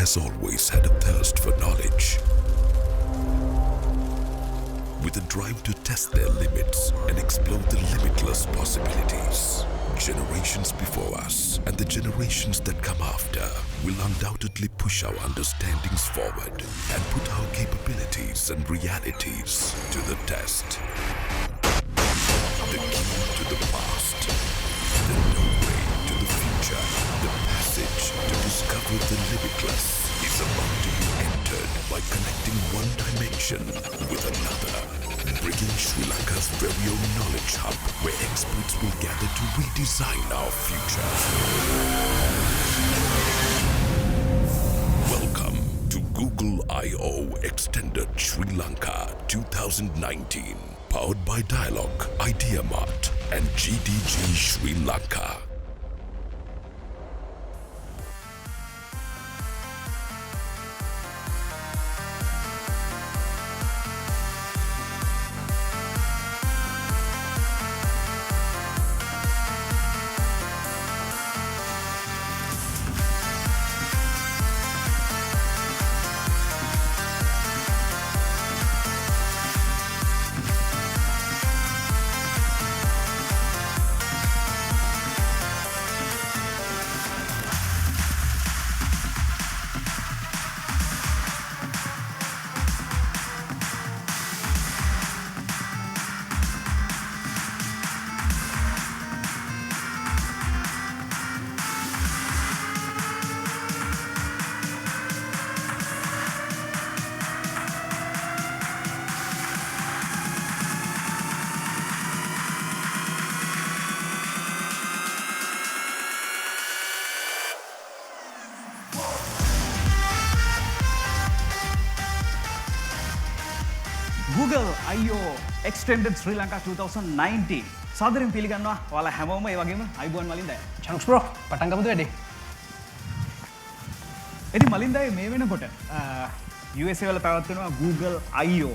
has always had a thirst for knowledge. With a drive to test their limits and explore the limitless possibilities. Generations before us and the generations that come after will undoubtedly push our understandings forward and put our capabilities and realities to the test. The key to the past, the doorway to the future, the passage to discover the limitless is about to be entered by connecting one dimension with another, bringing Sri Lanka's very own knowledge hub where experts will gather to redesign our future. Welcome to Google I/O Extended Sri Lanka 2019, powered by Dialog, Ideamart and GDG Sri Lanka. Google I/O Extended Sri Lanka 2019 සාදරයෙන් පිළිගන්නවා ඔයාලා හැමෝම ඒ වගේම අයිබෝන් මලින්දයි. චනුක්ස් bro පටන් ගමුද වැඩේ. ඉතින් මලින්දයි මේ වෙනකොට USA වල පැවැත්වෙනවා Google I/O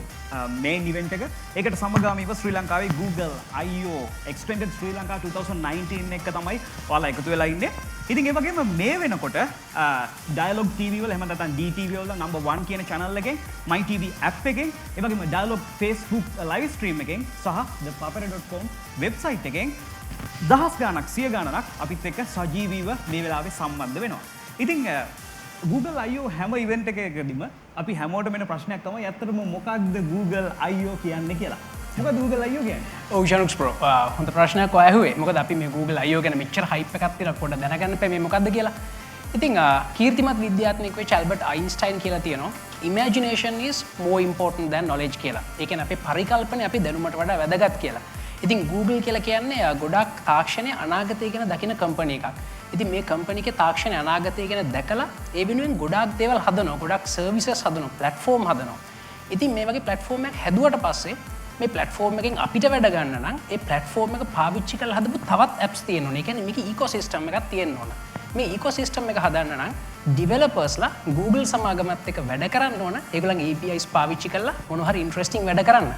මේන් ඉවෙන්ට් එක. ඒකට සමගාමීව ශ්‍රී ලංකාවේ Google I/O Extended Sri Lanka 2019 එක තමයි ඔයාලා එකතු වෙලා ඉන්නේ. ඉතින් ඒ වගේම මේ වෙනකොට Dialog TV වල එහෙම නැත්නම් DTV වල number 1 කියන channel එකෙන් My TV app එකෙන් ඒ වගේම Dialog Facebook live stream එකෙන් සහ thepapera.com website එකෙන් දහස් ගාණක් 100 ගාණක් අපිත් එක්ක සජීවීව මේ වෙලාවේ සම්බන්ධ වෙනවා. ඉතින් Google I/O හැම ඉවෙන්ට් එකකදීම අපි හැමෝටම එන ප්‍රශ්නයක් තමයි ඇත්තටම මොකක්ද Google I/O කියන්නේ කියලා. මොකද Google I/O කියන්නේ? ඔව් චනුක්ස් බ්‍රෝ හොඳ ප්‍රශ්නයක් ඔය ඇහුවේ. මොකද අපි මේ Google I/O ගැන මෙච්චර හයිප් එකක් තියෙනවා පොඩ්ඩක් දැනගන්න එපා මේ මොකක්ද කියලා. ඉතින් කීර්තිමත් විද්‍යාඥයෙක් වෙච්ච ඇල්බර්ට් අයින්ස්ටයින් කියලා තියෙනවා imagination is more important than knowledge කියලා. ඒ කියන්නේ අපේ පරිකල්පනය අපි දැනුමට වඩා වැදගත් කියලා. ඉතින් Google කියලා කියන්නේ ගොඩක් තාක්ෂණයේ අනාගතය ගැන දකින කම්පැනි එකක්. ඉතින් මේ කම්පැනි එකේ තාක්ෂණයේ අනාගතය ගැන දැකලා ඒ වෙනුවෙන් ගොඩාක් දේවල් හදනවා, ගොඩක් සර්විසස් හදනවා, ප්ලැට්ෆෝම් හදනවා. ඉතින් මේ වගේ ප්ලැට්ෆෝම් එකක් හැදුවට පස්සේ මේ ප්ලැට්ෆෝම් එකෙන් අපිට වැඩ ගන්න නම් ඒ ප්ලැට්ෆෝම් එක පාවිච්චි කරලා හදපු තවත් ඇප්ස් තියෙන්න ඕනේ. ඒ කියන්නේ මේකේ ඉකෝසිස්ටම් එකක් තියෙන්න ඕන. මේ ඉකෝසිස්ටම් එක හදන්න නම් ඩිවෙලොපර්ස්ලා Google සමාගමත් එක්ක වැඩ කරන්න ඕන. ඒගොල්ලන්ගේ APIs පාවිච්චි කරලා මොන හරි ඉන්ටරෙස්ටිං වැඩ කරන්න.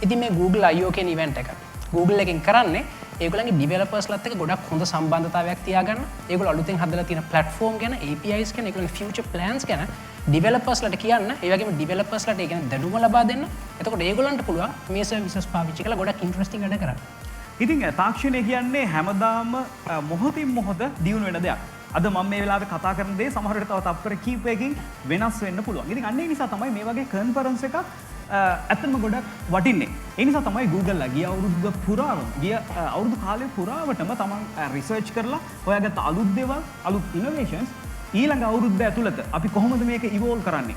ඉතින් මේ Google I/O කියන ඉවෙන්ට් එක Google එකෙන් කරන්නේ ඒගොල්ලන්ගේ ඩිවෙලොපර්ස්ලාත් එක්ක ගොඩක් හොඳ සම්බන්ධතාවයක් තියාගන්න. ඒගොල්ලෝ අලුතෙන් හදලා තියෙන ප්ලැට්ෆෝම් ගැන, APIs ගැන, ඒගොල්ලන්ගේ ෆියුචර් ප්ලෑන්ස් ගැන ඩිවෙලොපර්ස්ලාට කියන්න. ඒ වගේම ඩිවෙලොපර්ස්ලාට ඒ ගැන දැනුම ලබා දෙන්න. එතකොට ඒගොල්ලන්ට පුළුවන් මේ සර්විසස් පාවිච්චි කරලා ගොඩක් ඉන්ටරෙස්ටිං වැඩ කරන්න. ඉතින් තාක්ෂණය කියන්නේ හැමදාම මොහොතින් මොහොත දියුණු වෙන දෙයක්. අද මම මේ වෙලාවේ කතා කරන දේ සමහර විට තව තත්පර කීපයකින් වෙනස් වෙන්න පුළුවන්. ඉතින් අන්න ඒ නිසා තමයි මේ වගේ කන්ෆරන්ස් එකක් ඇත්තම ගොඩක් වටින්නේ. ඒ නිසා තමයි Google ලා ගිය අවුරුදු පුරාවම ගිය අවුරුදු කාලය පුරාවටම තමන් රිසර්ච් කරලා හොයාගත්ත අලුත් දේවල්, අලුත් ඉනෝවේෂන්ස් ඊළඟ අවුරුද්ද ඇතුළත අපි කොහොමද මේක ඉවෝල්ව් කරන්නේ?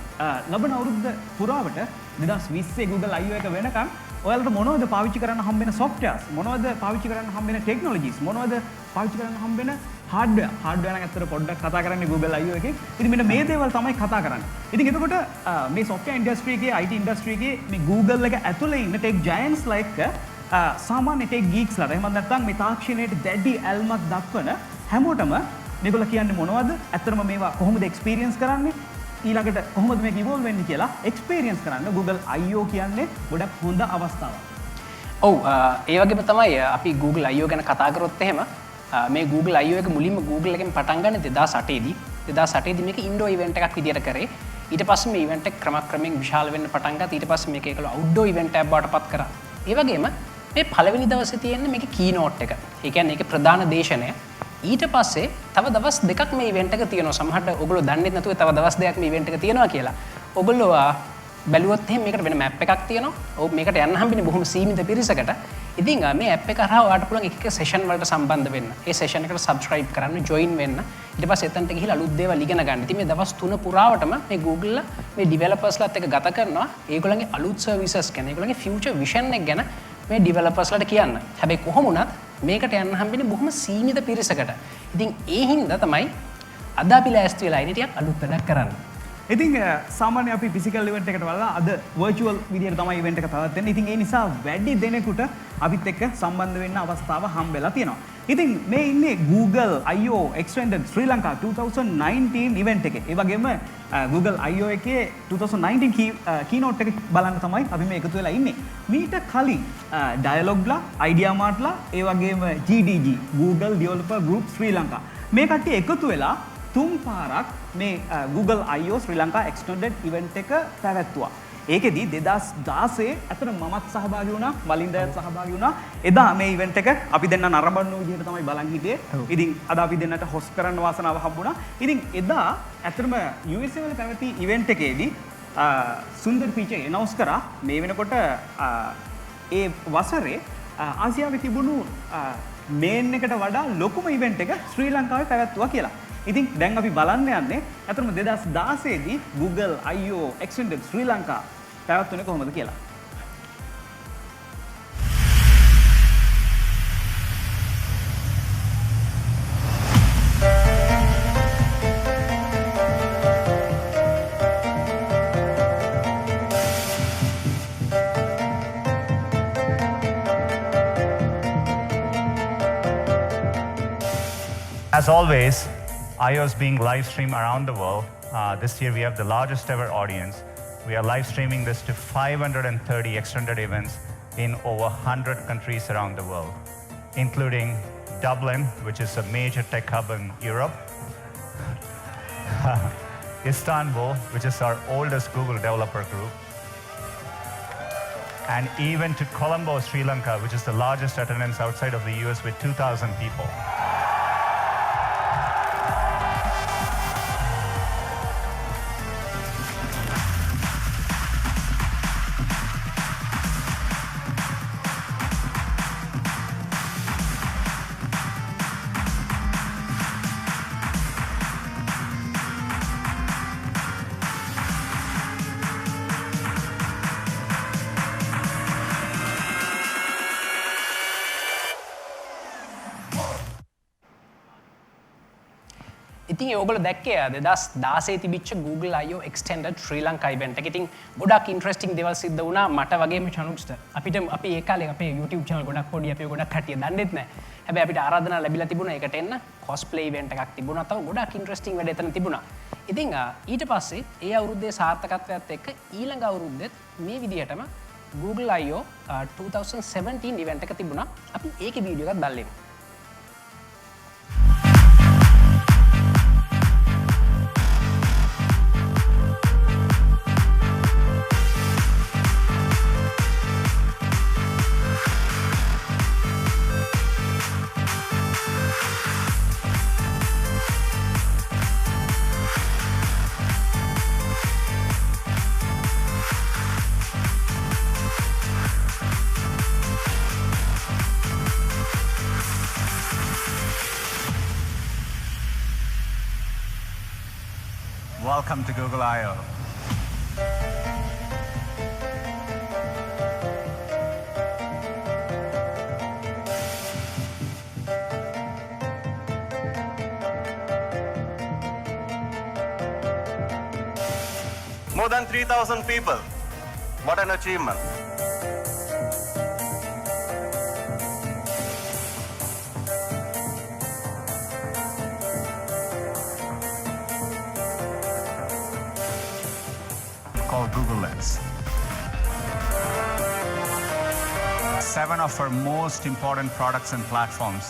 ලබන අවුරුද්ද පුරාවට 2020 Google I/O එක වෙනකන් ඔයාලට මොනවද පාවිච්චි කරන්න හම්බෙන softwares, මොනවද පාවිච්චි කරන්න හම්බෙන technologies, මොනවද පාවිච්චි කරන්න හම්බෙන hardware නම් ඇත්තට පොඩ්ඩක් කතා කරන්නේ Google I/O එකේ. ඉතින් මෙන්න මේ දේවල් තමයි කතා කරන්නේ. ඉතින් එතකොට මේ software industry එකේ, IT industry එකේ මේ Google එක ඇතුලේ ඉන්න tech giants like සාමාන්‍ය tech geeks ලාට එහෙම නැත්නම් මේ තාක්ෂණයට දැඩි ඇල්මක් දක්වන හැමෝටම මේගොල්ලෝ කියන්නේ මොනවද? ඇත්තටම මේවා කොහොමද experience කරන්නේ? ඊළඟට කොහොමද මේක ඉවෝල්ව් වෙන්නේ කියලා experience කරන්න Google I/O කියන්නේ ගොඩක් හොඳ අවස්ථාවක්. ඔව් ඒ වගේම තමයි අපි Google I/O ගැන කතා කරොත් එහෙම මේ Google I/O එක මුලින්ම Google එකෙන් පටන් ගන්න 2008 දී. 2008 දී මේක ඉන්ඩෝර් ඉවෙන්ට් එකක් විදියට කරේ. ඊට පස්සේ මේ ඉවෙන්ට් එක ක්‍රමක්‍රමයෙන් විශාල වෙන්න පටන් ගත්තා. ඊට පස්සේ මේක ඒකල අවුට්ඩෝර් ඉවෙන්ට් එකක් බවට පත් කරා. ඒ වගේම මේ පළවෙනි දවසේ තියෙන්නේ මේකේ කීනෝට් එක. ඒ කියන්නේ ඒකේ ප්‍රධාන දේශනය. ඊට පස්සේ තව දවස් දෙකක් මේ ඉවෙන්ට් එක තියෙනවා. සමහරට ඔයගොල්ලෝ දන්නේ නැතුව තව දවස් දෙකක් මේ ඉවෙන්ට් එක තියෙනවා කියලා. ඔයගොල්ලෝ බැලුවොත් එහෙනම් මේකට වෙන මැප් එකක් තියෙනවා. ඔව් මේකට යන්න හම්බෙන්නේ බොහොම සීමිත පිරිසකට. ඉතින් මේ ඇප් එක හරහා ඔයාලට පුළුවන් එක එක සෙෂන් වලට සම්බන්ධ වෙන්න. ඒ සෙෂන් එකට සබ්ස්ක්‍රයිබ් කරන්න, ජොයින් වෙන්න. ඊට පස්සේ එතනට ගිහිල්ලා අලුත් දේවල් ඉගෙන ගන්න. ඉතින් මේ දවස් 3 පුරාවටම මේ Google මේ ඩිවෙලොපර්ස්ලාත් එක්ක ගත කරනවා. ඒගොල්ලන්ගේ අලුත් සර්විසස් ගැන, ඒගොල්ලන්ගේ ෆියුචර් විෂන් එක ගැන මේ ඩිවෙලොපර්ස්ලාට කියන්න. හැබැයි කොහොම වුණත් මේකට යන්න හම්බෙන්නේ බොහොම සීමිත පිරිසකට. ඉතින් ඒ හින්දා තමයි අද අපි ලෑස්ති වෙලා ඉන්නේ ටිකක් අලුත් වැඩක් කරන්න. ඉතින් සාමාන්‍ය අපි ෆිසිකල් ඉවෙන්ට් එකට වඩා අද වර්චුවල් විදියට තමයි ඉවෙන්ට් එක පවත්වන්නේ. ඉතින් ඒ නිසා වැඩි දෙනෙකුට අපිත් එක්ක සම්බන්ධ වෙන්න අවස්ථාව හම්බෙලා තියෙනවා. ඉතින් මේ ඉන්නේ Google I/O Extended Sri Lanka 2019 event එකේ. ඒ වගේම Google I/O එකේ 2019 keynote එක බලන්න තමයි අපි මේ එකතු වෙලා ඉන්නේ. මීට කලින් Dialog ලා, Ideamart ලා, ඒ වගේම GDG Google Developer Group Sri Lanka මේ කට්ටිය එකතු වෙලා තුන් පාරක් මේ Google I/O Sri Lanka Extended event එක පැවැත්තුවා. ඒකෙදි 2016 අතර මමත් සහභාගී වුණා, වලින්දයත් සහභාගී වුණා. එදා මේ event එක අපි දෙන්න නරඹන විදිහට තමයි බලන් හිටියේ. ඉතින් අද අපි දෙන්නට host කරන්න වාසනාව හම්බුණා. ඉතින් එදා ඇත්තටම USA වල පැවති event එකේදී සුන්දර් පිචේ announce කරා මේ වෙනකොට ඒ වසරේ ආසියාවේ තිබුණු මේන් එකට වඩා ලොකුම event එක ශ්‍රී ලංකාවේ පැවැත්තුවා කියලා. ඉතින් දැන් අපි බලන්න යන්නේ අතරම 2016 දී Google I/O Extended Sri Lanka පැවැත්වුණේ කොහොමද කියලා. As always, I/O is being live streamed around the world. This year we have the largest ever audience. We are live streaming this to 530 extended events in over 100 countries around the world, including Dublin, which is a major tech hub in Europe, Istanbul, which is our oldest Google developer group, and even to Colombo, Sri Lanka, which is the largest attendance outside of the US with 2,000 people. ඉතින් ඔයගොල්ලෝ දැක්කේ 2016 තිබිච්ච Google I/O Extended Sri Lanka event එක. ඉතින් ගොඩක් interesting දේවල් සිද්ධ වුණා මට වගේම චනුක්ස්ට. අපි ඒ කාලේ අපේ YouTube channel ගොඩක් පොඩි අපි ගොඩක් කට්ටිය දන්නෙත් නැහැ. හැබැයි අපිට ආරාධනා ලැබිලා තිබුණා ඒකට එන්න. cosplay event එකක් තිබුණා. තව ගොඩක් ඉන්ටරෙස්ටිං වැඩ එතන තිබුණා. ඉතින් ඊට පස්සේ ඒ අවුරුද්දේ සාර්ථකත්වයත් එක්ක ඊළඟ අවුරුද්දෙත් මේ විදිහටම Google I/O 2017 event එක තිබුණා. අපි ඒකේ වීඩියෝ එකක් බලමු. Welcome to Google I/O. More than 3,000 people. What an achievement. Called Google Lens. 7 of our most important products and platforms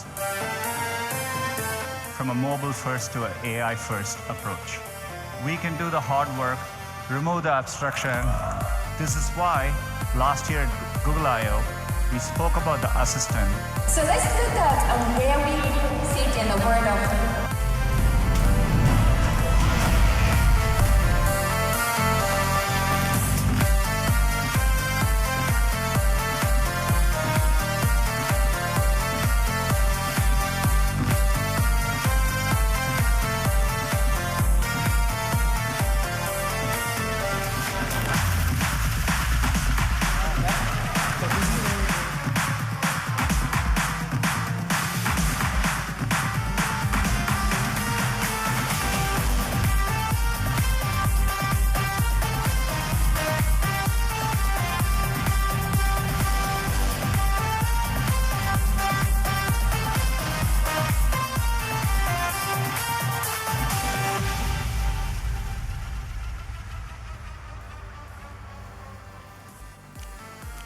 from a mobile first to an AI first approach. We can do the hard work, remove the abstraction. This is why last year at Google I/O, we spoke about the assistant. So let's look at where we sit in the world of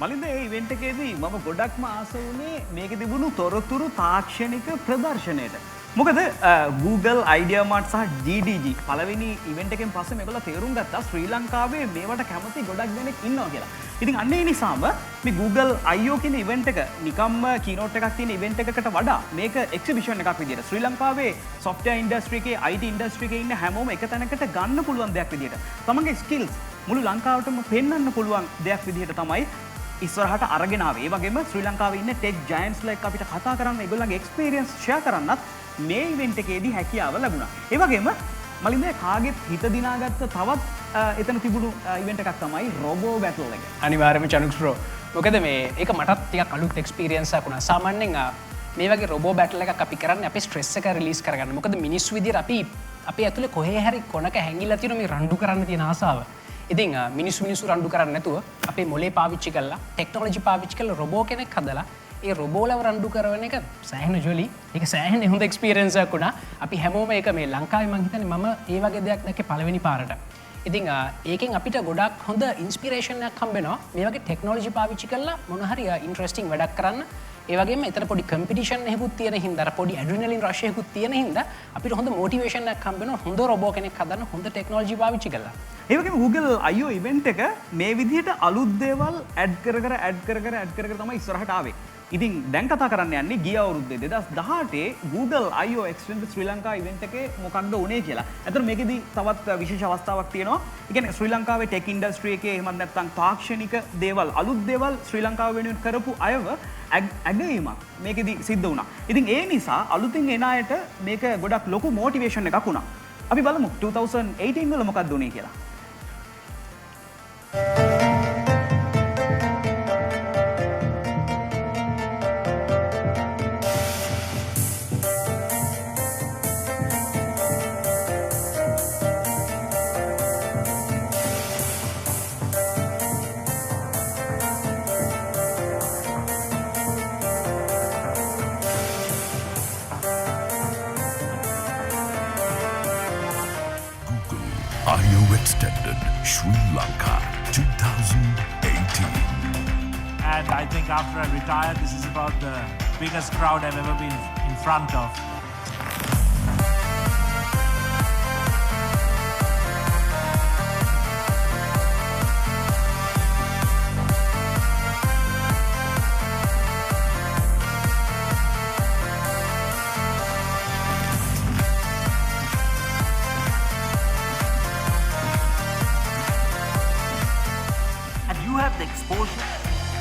Malinda A event එකේදී මම ගොඩක්ම ආස වුණේ මේකේ තිබුණු තොරතුරු තාක්ෂණික ප්‍රදර්ශනයට. මොකද Google Ideamart සහ GDG පළවෙනි ඉවෙන්ට් එකෙන් පස්සේ මේගොල්ලෝ තේරුම් ගත්තා ශ්‍රී ලංකාවේ මේවට කැමති ගොඩක් දෙනෙක් ඉන්නවා කියලා. ඉතින් අන්න ඒ නිසාම මේ Google I/O කියන ඉවෙන්ට් එක නිකම්ම කීනෝට් එකක් තියෙන ඉවෙන්ට් එකකට වඩා මේක එක්සිබිෂන් එකක් විදියට ශ්‍රී ලංකාවේ software industry එකේ IT industry එකේ ඉන්න හැමෝම එක තැනකට ගන්න පුළුවන් දෙයක් විදියට. තමන්ගේ skills මුළු ලංකාවටම පෙන්වන්න පුළුවන් දෙයක් විදියට තමයි ඉස්සරහට අරගෙන ආවේ. ඒ වගේම ශ්‍රී ලංකාවේ ඉන්න ටෙක් ජයන්ට්ස්ලා එක්ක අපිට කතා කරන්න ඒගොල්ලන්ගේ එක්ස්පීරියන්ස් ෂෙයා කරන්නත් මේ ඉවෙන්ට් එකේදී හැකියාව ලැබුණා. ඒ වගේම මලින්ද කාගෙත් හිත දිනාගත්ත තවත් එතන තිබුණු ඉවෙන්ට් එකක් තමයි රොබෝ බැටල් එක. අනිවාර්යයෙන්ම චනුක්ස් බ්‍රෝ. මොකද මේ ඒක මටත් ටිකක් අලුත් එක්ස්පීරියන්ස් එකක් වුණා. සාමාන්‍යයෙන් මේ වගේ රොබෝ බැටල් එකක් අපි කරන්නේ අපි ස්ට්‍රෙස් එක රිලීස් කරගන්න. මොකද මිනිස්සු විදියට අපි ඇතුලේ කොහේ හරි කොනක හැංගිලා තියෙන මේ රණ්ඩු කරන්න තියෙන ආසාව. ඉතින් මිනිස්සු රණ්ඩු කරන්නේ නැතුව අපේ මොලේ පාවිච්චි කරලා ටෙක්නොලොජි පාවිච්චි කරලා රොබෝ කෙනෙක් හදලා ඒ රොබෝලව රණ්ඩු කරන එක සෑහෙන ජොලි. ඒක සෑහෙන හොඳ එක්ස්පීරියන්ස් එකක් වුණා. අපි හැමෝම ඒක මේ ලංකාවේ මං හිතන්නේ මම ඒ වගේ දෙයක් දැක්කේ පළවෙනි පාරට. ඉතින් ඒකෙන් අපිට ගොඩක් හොඳ ඉන්ස්පිරේෂන් එකක් හම්බෙනවා. මේ වගේ ටෙක්නොලොජි පාවිච්චි කරලා මොන හරි ඉන්ටරෙස්ටිං වැඩක් කරන්න. ඒ වගේම එතන පොඩි කම්පිටිෂන් එකකුත් තියෙන හින්දා පොඩි ඇඩ්‍රිනලින් රෂ් එකකුත් තියෙන හින්දා අපිට හොඳ මොටිවේෂන් එකක් හම්බ වෙනවා. හොඳ රොබෝ කෙනෙක් හදන්න හොඳ ටෙක්නොලොජි පාවිච්චි කරලා. ඒ වගේම Google I/O ඉවෙන්ට් එක මේ විදිහට අලුත් දේවල් ඇඩ් කර තමයි ඉස්සරහට ආවේ. ඉතින් දැන් කතා කරන්න යන්නේ ගිය අවුරුද්දේ 2018 Google I/O Extended ශ්‍රී ලංකා ඉවෙන්ට් එකේ මොකක්ද උනේ කියලා. අතන මේකෙදි තවත් විශේෂ අවස්ථාවක් තියෙනවා. ඒ කියන්නේ ශ්‍රී ලංකාවේ ටෙක් ඉන්ඩස්ට්‍රි එකේ එහෙමත් නැත්නම් තාක්ෂණික දේවල් අලුත් දේවල් ශ්‍රී ලංකාව වෙනුවෙන් කරපු අයව ඇගයීමක් මේකෙදි සිද්ධ වුණා. ඉතින් ඒ නිසා අලුතින් එන අයට මේක ගොඩක් ලොකු මොටිවේෂන් එකක් වුණා. අපි බලමු 2018 වල මොකක්ද උනේ කියලා. I/O Extended Sri Lanka 2018. And I think after I retire, this is about the biggest crowd I've ever been in front of. You have the exposure,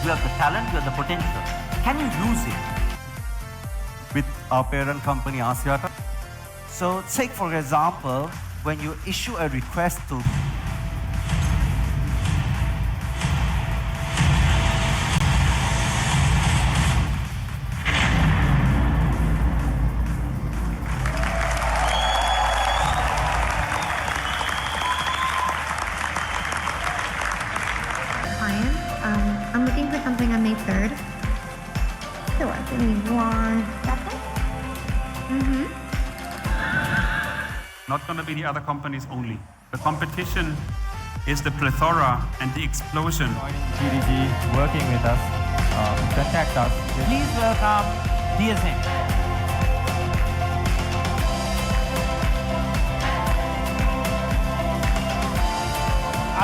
you have the talent, you have the potential. Can you use it? With our parent company Asiata. So take for example, when you issue a request to client. I'm looking for something on May 3rd. Sure, give me 1 second. Not going to be the other companies only. The competition is the plethora and the explosion. GDG working with us, contact us. Please welcome DSM.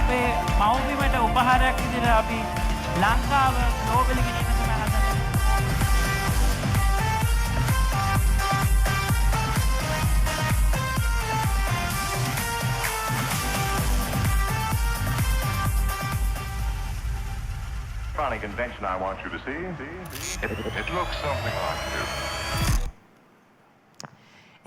අපේ මව්බිමට උපහාරයක් විදිහට අපි ලංකාව globally ගෙනියන්න තමයි හදන්නේ. Electronic invention I want you to see. It looks something like this.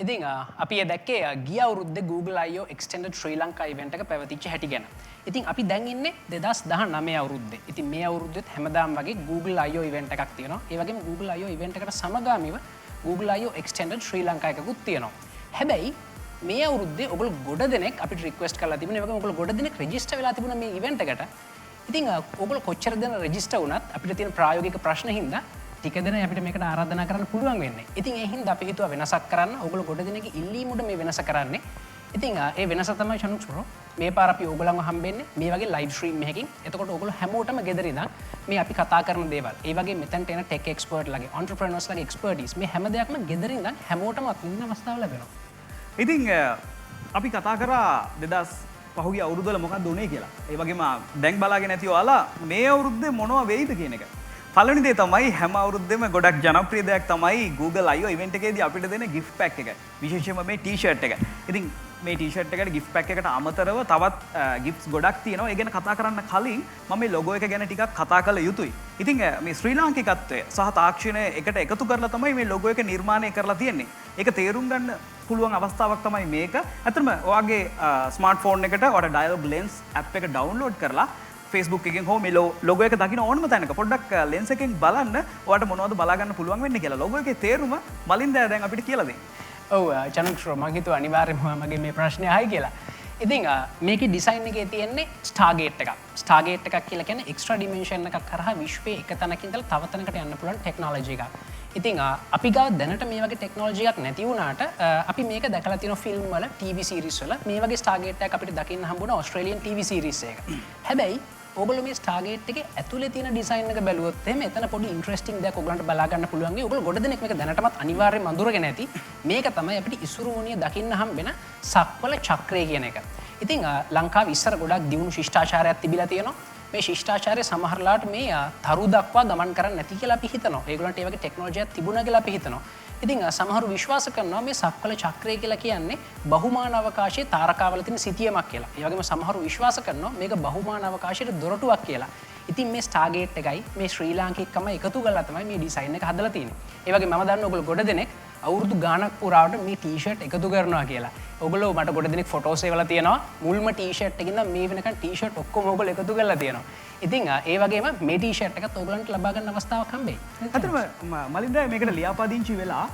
ඉතින් අපි දැක්කේ ගිය අවුරුද්දේ Google I/O Extended Sri Lanka event එක පැවතිච්ච හැටි ගැන. ඉතින් අපි දැන් ඉන්නේ 2019 අවුරුද්දේ. ඉතින් මේ අවුරුද්දෙත් හැමදාම වගේ Google I/O event එකක් තියෙනවා. ඒ වගේම Google I/O event එකට සමගාමීව Google I/O Extended Sri Lanka එකකුත් තියෙනවා. හැබැයි මේ අවුරුද්දේ ඔයගොල්ලෝ ගොඩ දෙනෙක් අපිට රික්වෙස්ට් කරලා තිබුණා. ඒ වගේම ඔයගොල්ලෝ ගොඩ දෙනෙක් රෙජිස්ටර් වෙලා තිබුණා මේ event එකට. ඉතින් ඔයගොල්ලෝ කොච්චර දෙනා රෙජිස්ටර් වුණත් අපිට තියෙන ප්‍රායෝගික ප්‍රශ්න හින්දා ටික දෙනා අපිට මේකට ආරාධනා කරන්න පුළුවන් වෙන්නේ. ඉතින් ඒ හින්දා අපි හිතුවා වෙනසක් කරන්න. ඔයගොල්ලෝ ගොඩ දෙනෙක්ගේ ඉල්ලීම උඩ මේ වෙනස කරන්නේ. ඉතින් ඒ වෙනස තමයි චනුක්ස් බ්‍රෝ. මේ පාර අපි ඕගොල්ලන්ව හම්බෙන්නේ මේ වගේ ලයිව් ස්ට්‍රීම් එකකින්. එතකොට ඕගොල්ලෝ හැමෝටම ගෙදර ඉඳන් මේ අපි කතා කරන දේවල්, ඒ වගේ මෙතනට එන ටෙක් එක්ස්පර්ට් ලගේ, ඔන්ටර්ප්‍රෙනර්ස් ලගේ එක්ස්පර්ටිස් මේ හැම දෙයක්ම ගෙදර ඉඳන් හැමෝටම අත්විඳින්න අවස්ථාව ලැබෙනවා. ඉතින් අපි කතා කරා 2000 පහුගිය අවුරුද්දවල මොකක්ද උනේ කියලා. ඒ වගේම දැන් බලාගෙන ඇති ඔයාලා මේ අවුරුද්දේ මොනවා වෙයිද කියන එක. පළවෙනි දේ තමයි හැම අවුරුද්දෙම ගොඩක් ජනප්‍රිය දෙයක් තමයි Google I/O event එකේදී අපිට දෙන gift pack එක. විශේෂයෙන්ම මේ t-shirt එක. ඉතින් මේ t-shirt එකට gift pack එකට අමතරව තවත් gifts ගොඩක් තියෙනවා. ඒ ගැන කතා කරන්න කලින් මම මේ logo එක ගැන ටිකක් කතා කළ යුතුයි. ඉතින් මේ ශ්‍රී ලාංකිකත්වය සහ තාක්ෂණය එකට එකතු කරලා තමයි මේ logo එක නිර්මාණය කරලා තියෙන්නේ. ඒක තේරුම් ගන්න පුළුවන් අවස්ථාවක් තමයි මේක. ඇත්තටම ඔයාගේ ස්මාර්ට්ෆෝන් එකට ඔයාලට Dialog Lens app එක download කරලා Facebook එකෙන් හෝ මේ logo එක දකින්න ඕනම තැනක පොඩ්ඩක් lens එකෙන් බලන්න ඔයාලට මොනවද බලා ගන්න පුළුවන් වෙන්නේ කියලා. logo එකේ තේරුම මලින්ද දැන් අපිට කියලා දෙන්න. ඔව් චනුක්ෂ්‍රෝ මම හිතුවා අනිවාර්යයෙන්ම මගේ මේ ප්‍රශ්නේ අහයි කියලා. ඉතින් මේකේ ඩිසයින් එකේ තියෙන්නේ Stargate එකක්. Stargate එකක් කියලා කියන්නේ එක්ස්ට්‍රා ඩිමෙන්ෂන් එකක් කරහා විශ්වයේ එක තැනක ඉඳලා තව තැනකට යන්න පුළුවන් ටෙක්නොලොජි එකක්. ඉතින් අපි ගාව දැනට මේ වගේ ටෙක්නොලොජි එකක් නැති වුණාට අපි මේක දැකලා තියෙනවා ෆිල්ම් වල, TV සීරීස් වල මේ වගේ Stargate එකක් අපිට දකින්න හම්බුණා ඕස්ට්‍රේලියන් TV සීරීස් එක. හැබැයි ඔයගොල්ලෝ මේ Stargate එකේ ඇතුලේ තියෙන ඩිසයින් එක බැලුවොත් එහෙම එතන පොඩි ඉන්ටරෙස්ටිං දෙයක් ඔයගොල්ලන්ට බලා ගන්න පුළුවන් වෙයි. ඔයගොල්ලෝ ගොඩ දෙනෙක් මේක දැනටමත් අනිවාර්යයෙන්ම අඳුරගෙන ඇති. මේක තමයි අපිට ඉසුරු මුනිය දකින්න හම්බෙන සක්වල චක්‍රය කියන එක. ඉතින් ලංකාවේ ඉස්සර ගොඩක් දියුණු ශිෂ්ටාචාරයක් තිබිලා තියෙනවා. මේ ශිෂ්ටාචාරය සමහරලාට මේ තරු දක්වා ගමන් කරන්නේ නැති කියලා අපි හිතනවා. ඒගොල්ලන්ට ඒ වගේ ටෙක්නොලොජියක් තිබුණා කියලා අපි හිතනවා. ඉතින් සමහරු විශ්වාස කරනවා මේ සක්වල චක්‍රය කියලා කියන්නේ බහුමාන අවකාශයේ තාරකාවල තියෙන සිතියමක් කියලා. ඒ වගේම සමහරු විශ්වාස කරනවා මේක බහුමාන අවකාශයේ දොරටුවක් කියලා. ඉතින් මේ Stargate එකයි මේ ශ්‍රී ලාංකිකකම එකතු කරලා තමයි මේ ඩිසයින් එක හදලා තියෙන්නේ. ඒ වගේ මම දන්නවා ඔයගොල්ලෝ ගොඩ දෙනෙක් අවුරුදු ගාණක් පුරාවට මේ t-shirt එකතු කරනවා කියලා. ඔයගොල්ලෝ මට ගොඩ දෙනෙක් ෆොටෝස් ඒවලා තියෙනවා. මුල්ම t-shirt එකකින් නම් මේ වෙනකන් t-shirt ඔක්කොම ඔයගොල්ලෝ එකතු කරලා තියෙනවා. ඉතින් ඒ වගේම මේ t-shirt එකත් ඔයගොල්ලන්ට ලබා ගන්න අවස්ථාවක් හම්බෙයි. අතරම මලින්දා මේකට ලියාපදිංචි වෙලා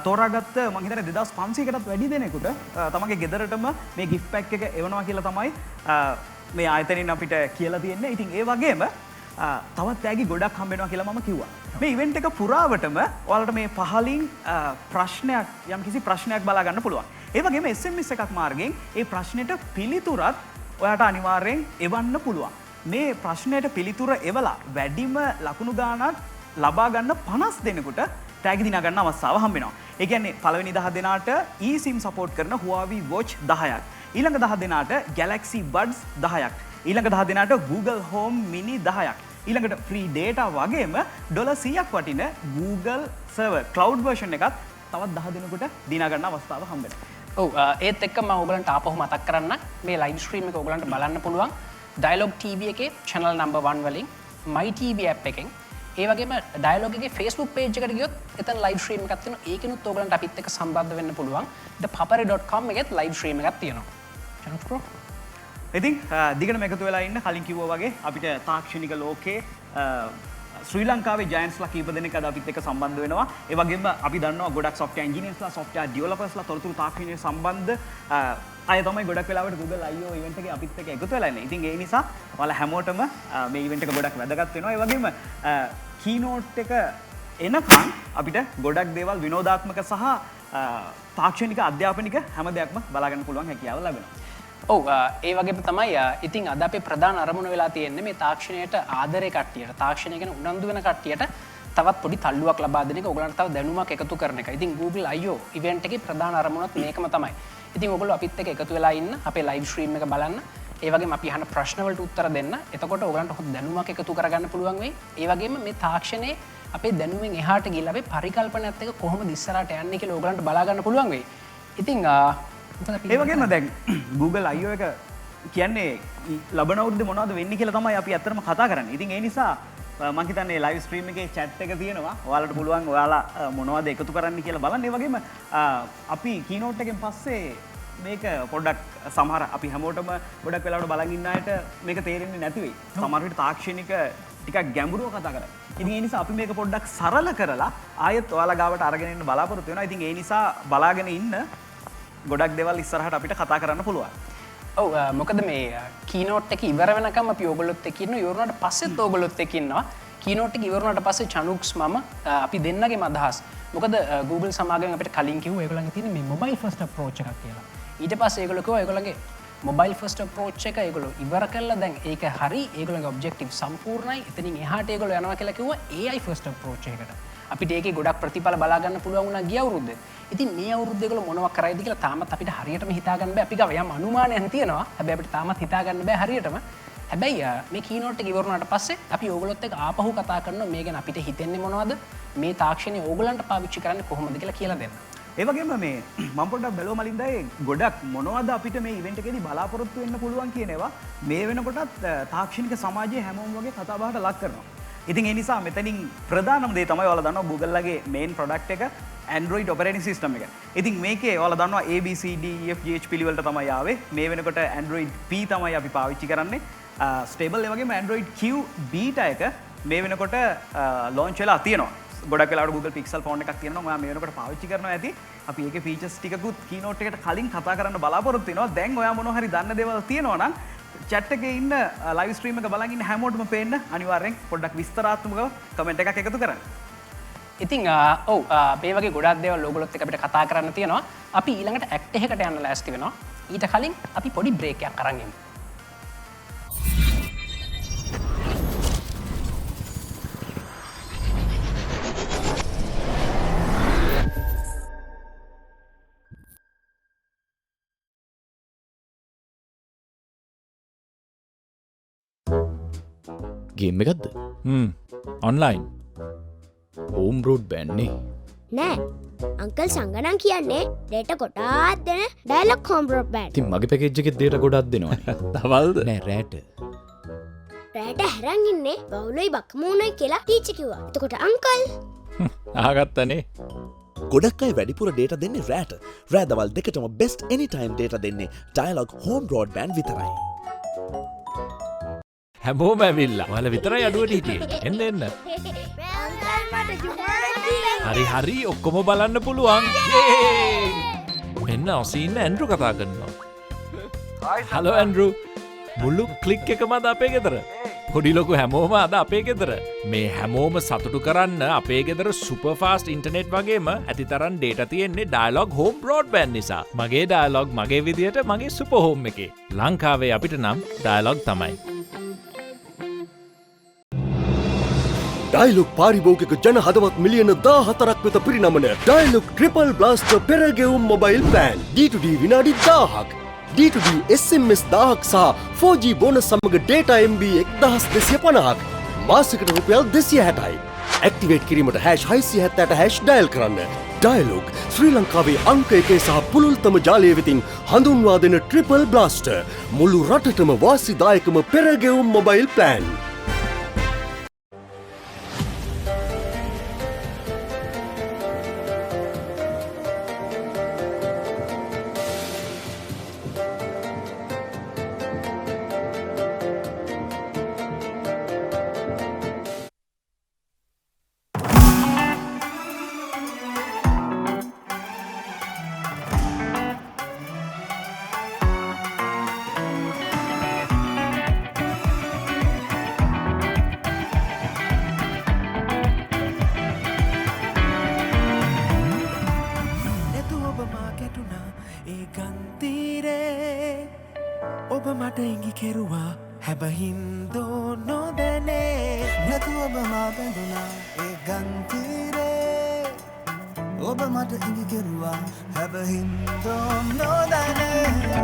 තෝරාගත්ත මම හිතන්නේ 2500කටත් වැඩි දෙනෙකුට තමන්ගේ ගෙදරටම මේ gift pack එක එවනවා කියලා තමයි මේ ආයතනයෙන් අපිට කියලා තියෙන්නේ. ඉතින් ඒ වගේම තවත් තෑගි ගොඩක් හම්බ වෙනවා කියලා මම කිව්වා. මේ ඉවෙන්ට් එක පුරාවටම ඔයාලට මේ පහලින් ප්‍රශ්නයක් යම්කිසි ප්‍රශ්නයක් බලා ගන්න පුළුවන්. ඒ වගේම SMS එකක් මාර්ගයෙන් ඒ ප්‍රශ්නෙට පිළිතුරත් ඔයාට අනිවාර්යෙන් එවන්න පුළුවන්. මේ ප්‍රශ්නයට පිළිතුර එවලා වැඩිම ලකුණු ගාණක් ලබා ගන්න 50 දෙනෙකුට ටැග් දිනා ගන්න අවස්ථාව හම්බ වෙනවා. ඒ කියන්නේ පළවෙනි 10 දෙනාට eSIM support කරන Huawei Watch 10ක්. ඊළඟ 10 දෙනාට Galaxy Buds 10ක්. ඊළඟ 10 දෙනාට Google Home Mini 10ක්. ඊළඟට free data වගේම $100ක් වටින Google server cloud version එකත් තවත් 10 දෙනෙකුට දිනා ගන්න අවස්ථාව හම්බ වෙනවා. ඔව් ඒත් එක්ක මම ඔයගලන්ට ආපහු මතක් කරන්න මේ ලයිව් ස්ට්‍රීම් එක ඔයගලන්ට බලන්න පුළුවන් Dialog TV එකේ channel number 1 වලින් My TV app එකෙන් ඒ වගේම Dialog එකේ Facebook page එකට ගියොත් එතන live stream එකක් තියෙනවා. ඒකිනුත් ඔයගලන්ට අපිත් එක්ක සම්බන්ධ වෙන්න පුළුවන්. thepapare.com එකෙත් live stream එකක් තියෙනවා. චනුක් ප්‍රෝ. ඉතින් දිගටම එකතු වෙලා ඉන්න කලින් කිව්වා වගේ අපිට තාක්ෂණික ලෝකයේ ශ්‍රී ලංකාවේ ජයන්ට්ස්ලා කීප දෙනෙක් අද අපිත් එක්ක සම්බන්ධ වෙනවා. ඒ වගේම අපි දන්නවා ගොඩක් software engineersලා, software developersලා තොරතුරු තාක්ෂණය සම්බන්ධ අය තමයි ගොඩක් වෙලාවට Google I/O event එකේ අපිත් එක්ක එකතු වෙලා ඉන්නේ. ඉතින් ඒ නිසා ඔයාලා හැමෝටම මේ event එක ගොඩක් වැදගත් වෙනවා. ඒ වගේම keynote එක එනකන් අපිට ගොඩක් දේවල් විනෝදාත්මක සහ තාක්ෂණික අධ්‍යාපනික හැම දෙයක්ම බලා ගන්න පුළුවන් හැකියාව ලැබෙනවා. ඔව් ඒ වගේම තමයි ඉතින් අද අපේ ප්‍රධාන අරමුණ වෙලා තියෙන්නේ මේ තාක්ෂණයට ආදරේ කට්ටියට, තාක්ෂණය ගැන උනන්දු වෙන කට්ටියට තවත් පොඩි තල්ලුවක් ලබා දෙන එක, ඔයගලන්ට තව දැනුමක් එකතු කරන එක. ඉතින් Google I/O event එකේ ප්‍රධාන අරමුණත් මේකම තමයි. ඉතින් ඔයගොල්ලෝ අපිත් එක්ක එකතු වෙලා ඉන්න, අපේ live stream එක බලන්න. ඒ වගේම අපි අහන ප්‍රශ්න වලට උත්තර දෙන්න. එතකොට ඔයගලන්ට හොඳ දැනුමක් එකතු කරගන්න පුළුවන් වෙයි. ඒ වගේම මේ තාක්ෂණයේ අපේ දැනුමෙන් එහාට ගිහිල්ලා අපේ පරිකල්පනයත් එක්ක කොහොමද ඉස්සරහට යන්නේ කියලා ඔයගලන්ට බලා ගන්න පුළුවන් වෙයි. ඉතින් ඒ වගේම දැන් Google I/O එක කියන්නේ ලබන අවුරුද්දේ මොනවද වෙන්නේ කියලා තමයි අපි ඇත්තටම කතා කරන්නේ. ඉතින් ඒ නිසා මම හිතන්නේ ලයිව් ස්ට්‍රීම් එකේ chat එක තියෙනවා. ඔයාලට පුළුවන් ඔයාලා මොනවද එකතු කරන්න කියලා බලන්න. ඒ වගේම අපි keynote එකෙන් පස්සේ මේක පොඩ්ඩක් සමහර අපි හැමෝටම ගොඩක් වෙලාවට බලන් ඉන්න අයට මේක තේරෙන්නේ නැති වෙයි. සමහර විට තාක්ෂණික ටිකක් ගැඹුරුව කතා කරා. ඉතින් ඒ නිසා අපි මේක පොඩ්ඩක් සරල කරලා ආයෙත් ඔයාලා ගාවට අරගෙන එන්න බලාපොරොත්තු වෙනවා. ඉතින් ඒ නිසා බලාගෙන ඉන්න ගොඩක් දේවල් ඉස්සරහට අපිට කතා කරන්න පුළුවන්. ඔව් මොකද මේ කීනෝට් එක ඉවර වෙනකම් අපි ඕගොල්ලොත් එක්ක ඉන්නවා. ඉවර වුණාට පස්සෙත් ඕගොල්ලොත් එක්ක ඉන්නවා. කීනෝට් එක ඉවර වුණාට පස්සේ චනුක්ස් මම අපි දෙන්නගේම අදහස්. මොකද Google සමාගම අපිට කලින් කිව්වා ඒගොල්ලන්ගේ තියෙන මේ මොබයිල් ෆස්ට් අප්‍රෝච් එකක් කියලා. ඊට පස්සේ ඒගොල්ලෝ කිව්වා ඒගොල්ලන්ගේ මොබයිල් ෆස්ට් අප්‍රෝච් එක ඒගොල්ලෝ ඉවර කළා. දැන් ඒක හරි. ඒගොල්ලන්ගේ ඔබ්ජෙක්ටිව් සම්පූර්ණයි. එතනින් එහාට ඒගොල්ලෝ යනවා කියලා කිව්වා AI ෆස්ට් අප්‍රෝච් එකකට. අපිට ඒකේ ගොඩක් ප්‍රතිඵල බලා ගන්න පුළුවන් වුණා ගිය අවුරුද්දේ. ඉතින් මේ අවුරුද්දේ ඒගොල්ලෝ මොනවක් කරයිද කියලා තාමත් අපිට හරියටම හිතා ගන්න බෑ. අපි ගාව යම් අනුමානයක් තියෙනවා. හැබැයි අපිට තාමත් හිතා ගන්න බෑ හරියටම. හැබැයි මේ කීනෝට් එක ඉවර වුණාට පස්සේ අපි ඕගොල්ලොත් එක්ක ආපහු කතා කරනවා මේ ගැන අපිට හිතෙන්නේ මොනවද? මේ තාක්ෂණය ඕගොල්ලන්ට පාවිච්චි කරන්නේ කොහොමද කියලා දෙන්න. ඒ වගේම මේ මම පොඩ්ඩක් බැලුවා මලින්දයි ගොඩක් මොනවද අපිට මේ ඉවෙන්ට් එකේදී බලාපොරොත්තු වෙන්න පුළුවන් කියන ඒවා මේ වෙනකොටත් තාක්ෂණික සමාජයේ හැමෝම වගේ කතාබහට ලක් කරනවා. ඉතින් ඒ නිසා මෙතනින් ප්‍රධානම දේ තමයි ඔයාලා දන්නවා Google ලගේ මේන් ප්‍රොඩක්ට් එක Android operating system එක. ඉතින් මේකේ ඔයාලා දන්නවා A B C D E F G H පිළිවෙලට තමයි ආවේ. මේ වෙනකොට Android P තමයි අපි පාවිච්චි කරන්නේ. ස්ටේබල් ඒ වගේම Android Q beta එක මේ වෙනකොට launch වෙලා තියෙනවා. ගොඩක් වෙලාවට Google Pixel phone එකක් තියෙනවා. මම මේ වෙනකොට පාවිච්චි කරනවා ඇති. අපි ඒකේ features ටිකකුත් keynote එකට කලින් කතා කරන්න බලාපොරොත්තු වෙනවා. දැන් ඔයා මොනවා හරි දන්න දේවල් තියෙනවා නම් chat එකේ ඉන්න live stream එක බලන් ඉන්න හැමෝටම පේන්න අනිවාර්යෙන් පොඩ්ඩක් විස්තරාත්මකව comment එකක් එකතු කරන්න. ඉතින් ඔව් මේ වගේ ගොඩක් දේවල් ඕගොල්ලොත් එක්ක අපිට කතා කරන්න තියෙනවා. අපි ඊළඟට ඇක්ට් එකකට යන්න ලෑස්ති වෙනවා. ඊට කලින් අපි පොඩි බ්‍රේක් එකක් අරන් ඉමු. ගේම් එකක්ද? ඔන්ලයින්. හෝම් බ්‍රෝඩ්බෑන්ඩ් නේ. නෑ. අංකල් සංගණන් කියන්නේ ඩේටා ගොඩාක් දෙන ඩයලොග් හෝම් බ්‍රෝඩ්බෑන්ඩ්. ඉතින් මගේ පැකේජ් එකේ ඩේටා ගොඩක් දෙනවනේ. තවල්ද? නෑ රෑට. රෑට හැරන් ඉන්නේ බවුලයි බක්මූණයි කියලා ටීචර් කිව්වා. එතකොට අංකල් ආගත්තනේ. ගොඩක් අය වැඩිපුර ඩේටා දෙන්නේ රෑට. රෑ දවල් දෙකටම බෙස්ට් එනිටයිම් ඩේටා දෙන්නේ ඩයලොග් හෝම් බ්‍රෝඩ්බෑන්ඩ් විතරයි. හැමෝම ඇවිල්ලා. ඔයාලා විතරයි අඩුවට හිටියේ. එන්න එන්න. හරි හරි ඔක්කොම බලන්න පුළුවන්. මෙන්න ඔසීන්න ඇන්ඩ්‍රු කතා කරනවා. Hello Andrew. මුළු ක්ලික් එකම අද අපේ ගෙදර. පොඩි ලොකු හැමෝම අද අපේ ගෙදර. මේ හැමෝම සතුටු කරන්න අපේ ගෙදර සුපර් ෆාස්ට් ඉන්ටර්නෙට් වගේම ඇතිතරම් ඩේටා තියෙන්නේ ඩයලොග් හෝම් බ්‍රෝඩ්බෑන්ඩ් නිසා. මගේ ඩයලොග් මගේ විදියට මගේ සුපර් හෝම් එකේ. ලංකාවේ අපිට නම් ඩයලොග් තමයි. ඩයලොග් පාරිභෝගික ජන හදවත් මිලියන 14ක් වෙත පිරිනමන ඩයලොග් ට්‍රිපල් බ්ලාස්ටර් පෙරගෙවුම් මොබයිල් ප්ලෑන් D2D විනාඩි 1000ක් D2D SMS 1000ක් සහ 4G බෝනස් සමග ඩේටා MB 1250ක් මාසිකට රුපියල් 260යි. ඇක්ටිවේට් කිරීමට #670# ඩයල් කරන්න. ඩයලොග් ශ්‍රී ලංකාවේ අංක 1 සහ පුළුල්තම ජාලය වෙතින් හඳුන්වා දෙන ට්‍රිපල් බ්ලාස්ටර් මුළු රටටම වාසිදායකම පෙරගෙවුම් mobile plan.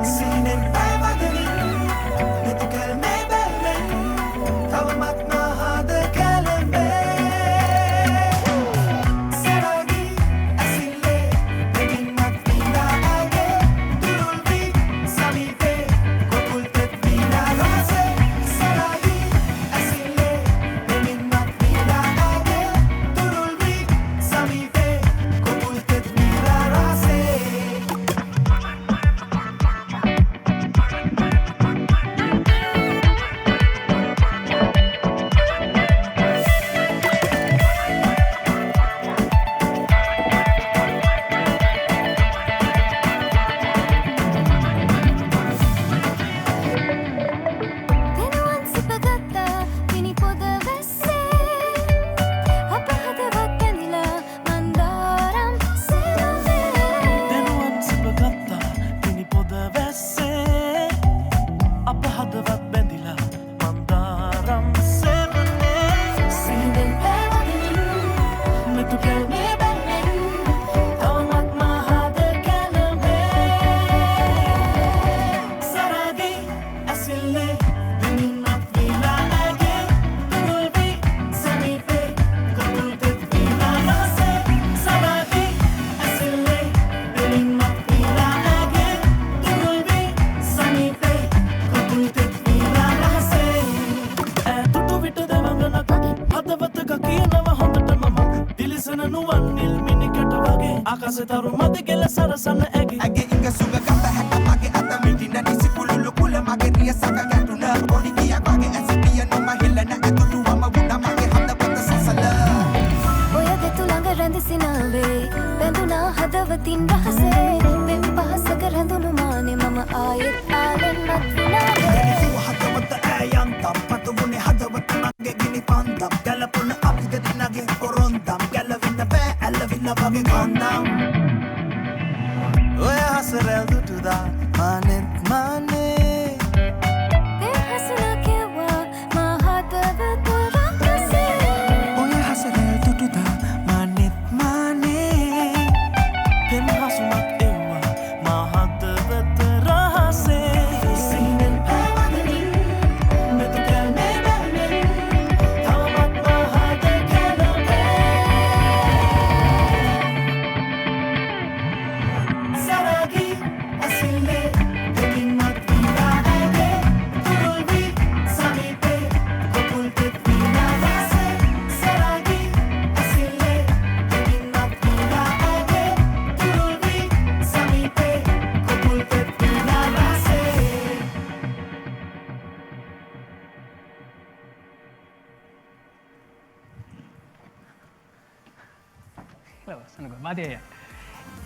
Seen it by my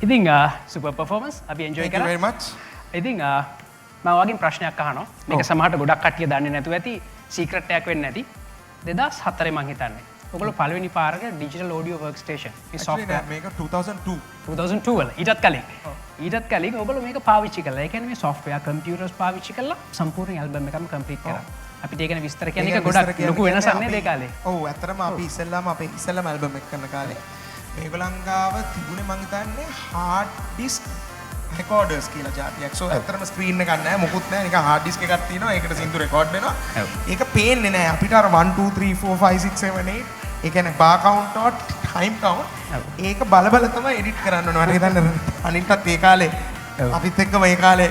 ඉතින් සුපර් පර්ෆෝමන්ස් අපි එන්ජොයි කරා. Thank you very much. ඉතින් මම වගේ ප්‍රශ්නයක් අහනවා. මේක සමහරට ගොඩක් කට්ටිය දන්නේ නැතුව ඇති සීක්‍රට් එකක් වෙන්නේ නැති. 2004 මං හිතන්නේ. ඔයගොල්ලෝ පළවෙනි පාරට ඩිජිටල් ඔඩියෝ වර්ක් ස්ටේෂන් මේ software මේක 2002 වල ඊටත් කලින් ඔයගොල්ලෝ මේක පාවිච්චි කළා. ඒ කියන්නේ මේ software computers පාවිච්චි කළා සම්පූර්ණ ඇල්බම් එකම කම්ප්ලීට් කරා. අපිට ඒක ගැන විස්තර කියන එක ගොඩක් ලොකු වෙනසක් නේද ඒ කාලේ. ඔව් ඇත්තටම අපි ඉස්සෙල්ලාම ඇල්බම් එක කරන කාලේ මේගොල්ලන් ගාව තිබුණේ මං හිතන්නේ hard disk recorders කියලා જાතියක්. So ඇත්තටම ස්ක්‍රීන් එකක් නැහැ මොකුත් නැහැ නිකන් hard disk එකක් තියෙනවා. ඒකට සින්දු රෙකෝඩ් වෙනවා. ඒක පේන්නේ නැහැ. අපිට අර 1 2 3 4 5 6 7 8 ඒ කියන්නේ bar count or time count ඒක බල තමයි edit කරන්න ඕනේ. මට හිතන්නේ අනිත්ත් ඒ කාලේ අපිත් එක්කම ඒ කාලේ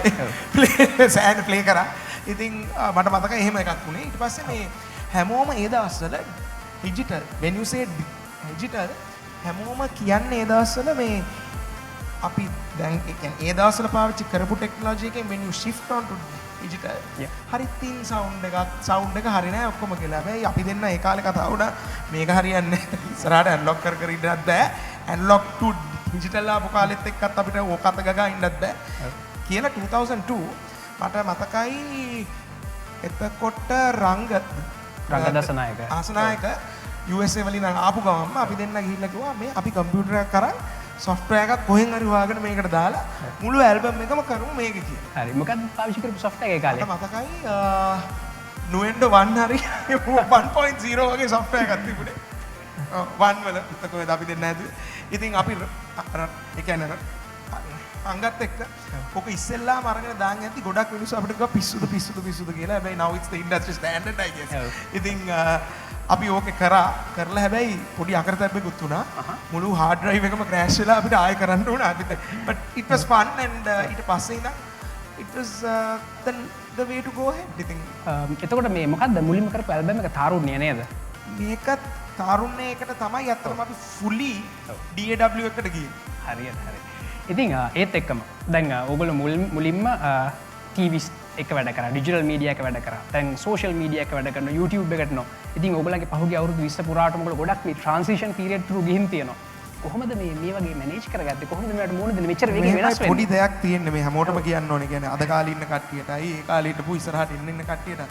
සෑහන play කරා. ඉතින් මට මතකයි එහෙම එකක් වුණේ. ඊට පස්සේ මේ හැමෝම ඒ දවස්වල digital when you say digital හැමෝම කියන්නේ ඒ දවස්වල මේ අපි දැන් ඒ කියන්නේ ඒ දවස්වල පාවිච්චි කරපු ටෙක්නොලොජි එකෙන් when you shift on to digital හරි thin sound එක හරි නෑ ඔක්කොම කියලා. හැබැයි අපි දෙන්න ඒ කාලේ කතා වුණා මේක හරියන්නේ නැහැ. ඉස්සරහට unlock කර ඉන්නත් බෑ. unlock to digital ආපු කාලෙත් එක්කත් අපිට ඕක අත ගගා ඉන්නත් බෑ. කියලා 2002 මට මතකයි එතකොට රංග දසනායක USA වලින් ආපු ගමන්ම අපි දෙන්න ගිහිල්ලා කිව්වා මේ අපි කම්පියුටර් එකක් කරන් software එකක් කොහෙන් හරි හොයාගෙන මේකට දාලා මුළු ඇල්බම් එකම කරමු මේක කියලා. හරි මොකක්ද පාවිච්චි කරපු software එක කාලේ? මට මතකයි Nuendo 1 හරි 1.0 වගේ software එකක් තිබුණේ. 1 වල කොහෙද අපි දෙන්න ඇදුවේ. ඉතින් අපි ඒ කියන්නේ අංගත් එක්ක ඔක ඉස්සෙල්ලාම අරගෙන දාන්න යද්දි ගොඩක් මිනිස්සු අපිට කිව්වා පිස්සුද කියලා. හැබැයි now it's the industry standard I guess. ඉතින් අපි ඕකේ කරලා හැබැයි පොඩි අකරතැබ්බෙකුත් වුණා. මුළු hard drive එකම crash වෙලා අපිට ආයෙ කරන්න වුණා. but it was fun and ඊට පස්සේ ඉඳන් it was the way to go ahead. ඉතින් එතකොට මේ මොකද්ද මුලින්ම කරපු ඇල්බම් එක තාරුණ්‍ය නේද? මේකත් තාරුණ්‍යයකට තමයි අත්‍තරම අපි fully DAW එකට ගියේ. හරියට. ඉතින් ඒත් එක්කම දැන් ඔයගොල්ලෝ මුලින්ම TVs එක වැඩ කරා, ඩිජිටල් මීඩියා එක වැඩ කරා. දැන් සෝෂල් මීඩියා එක වැඩ කරනවා, YouTube එකට නෝ. ඉතින් ඔයගොල්ලන්ගේ පහුගිය අවුරුදු 20 පුරාටම ඔයගොල්ලෝ ගොඩක් මේ transition period through ගිහින් තියෙනවා. කොහොමද මේ වගේ මැනේජ් කරගත්තේ? කොහොමද මේකට මුහුණ දෙන්නේ? මෙච්චර වෙගෙන් වෙනස් වෙන්නේ? පොඩි දෙයක් තියෙන්නේ මේ හැමෝටම කියන්න ඕනේ. කියන්නේ අද කාලේ ඉන්න කට්ටියටයි ඒ කාලේ හිටපු ඉස්සරහට ඉන්න කට්ටියට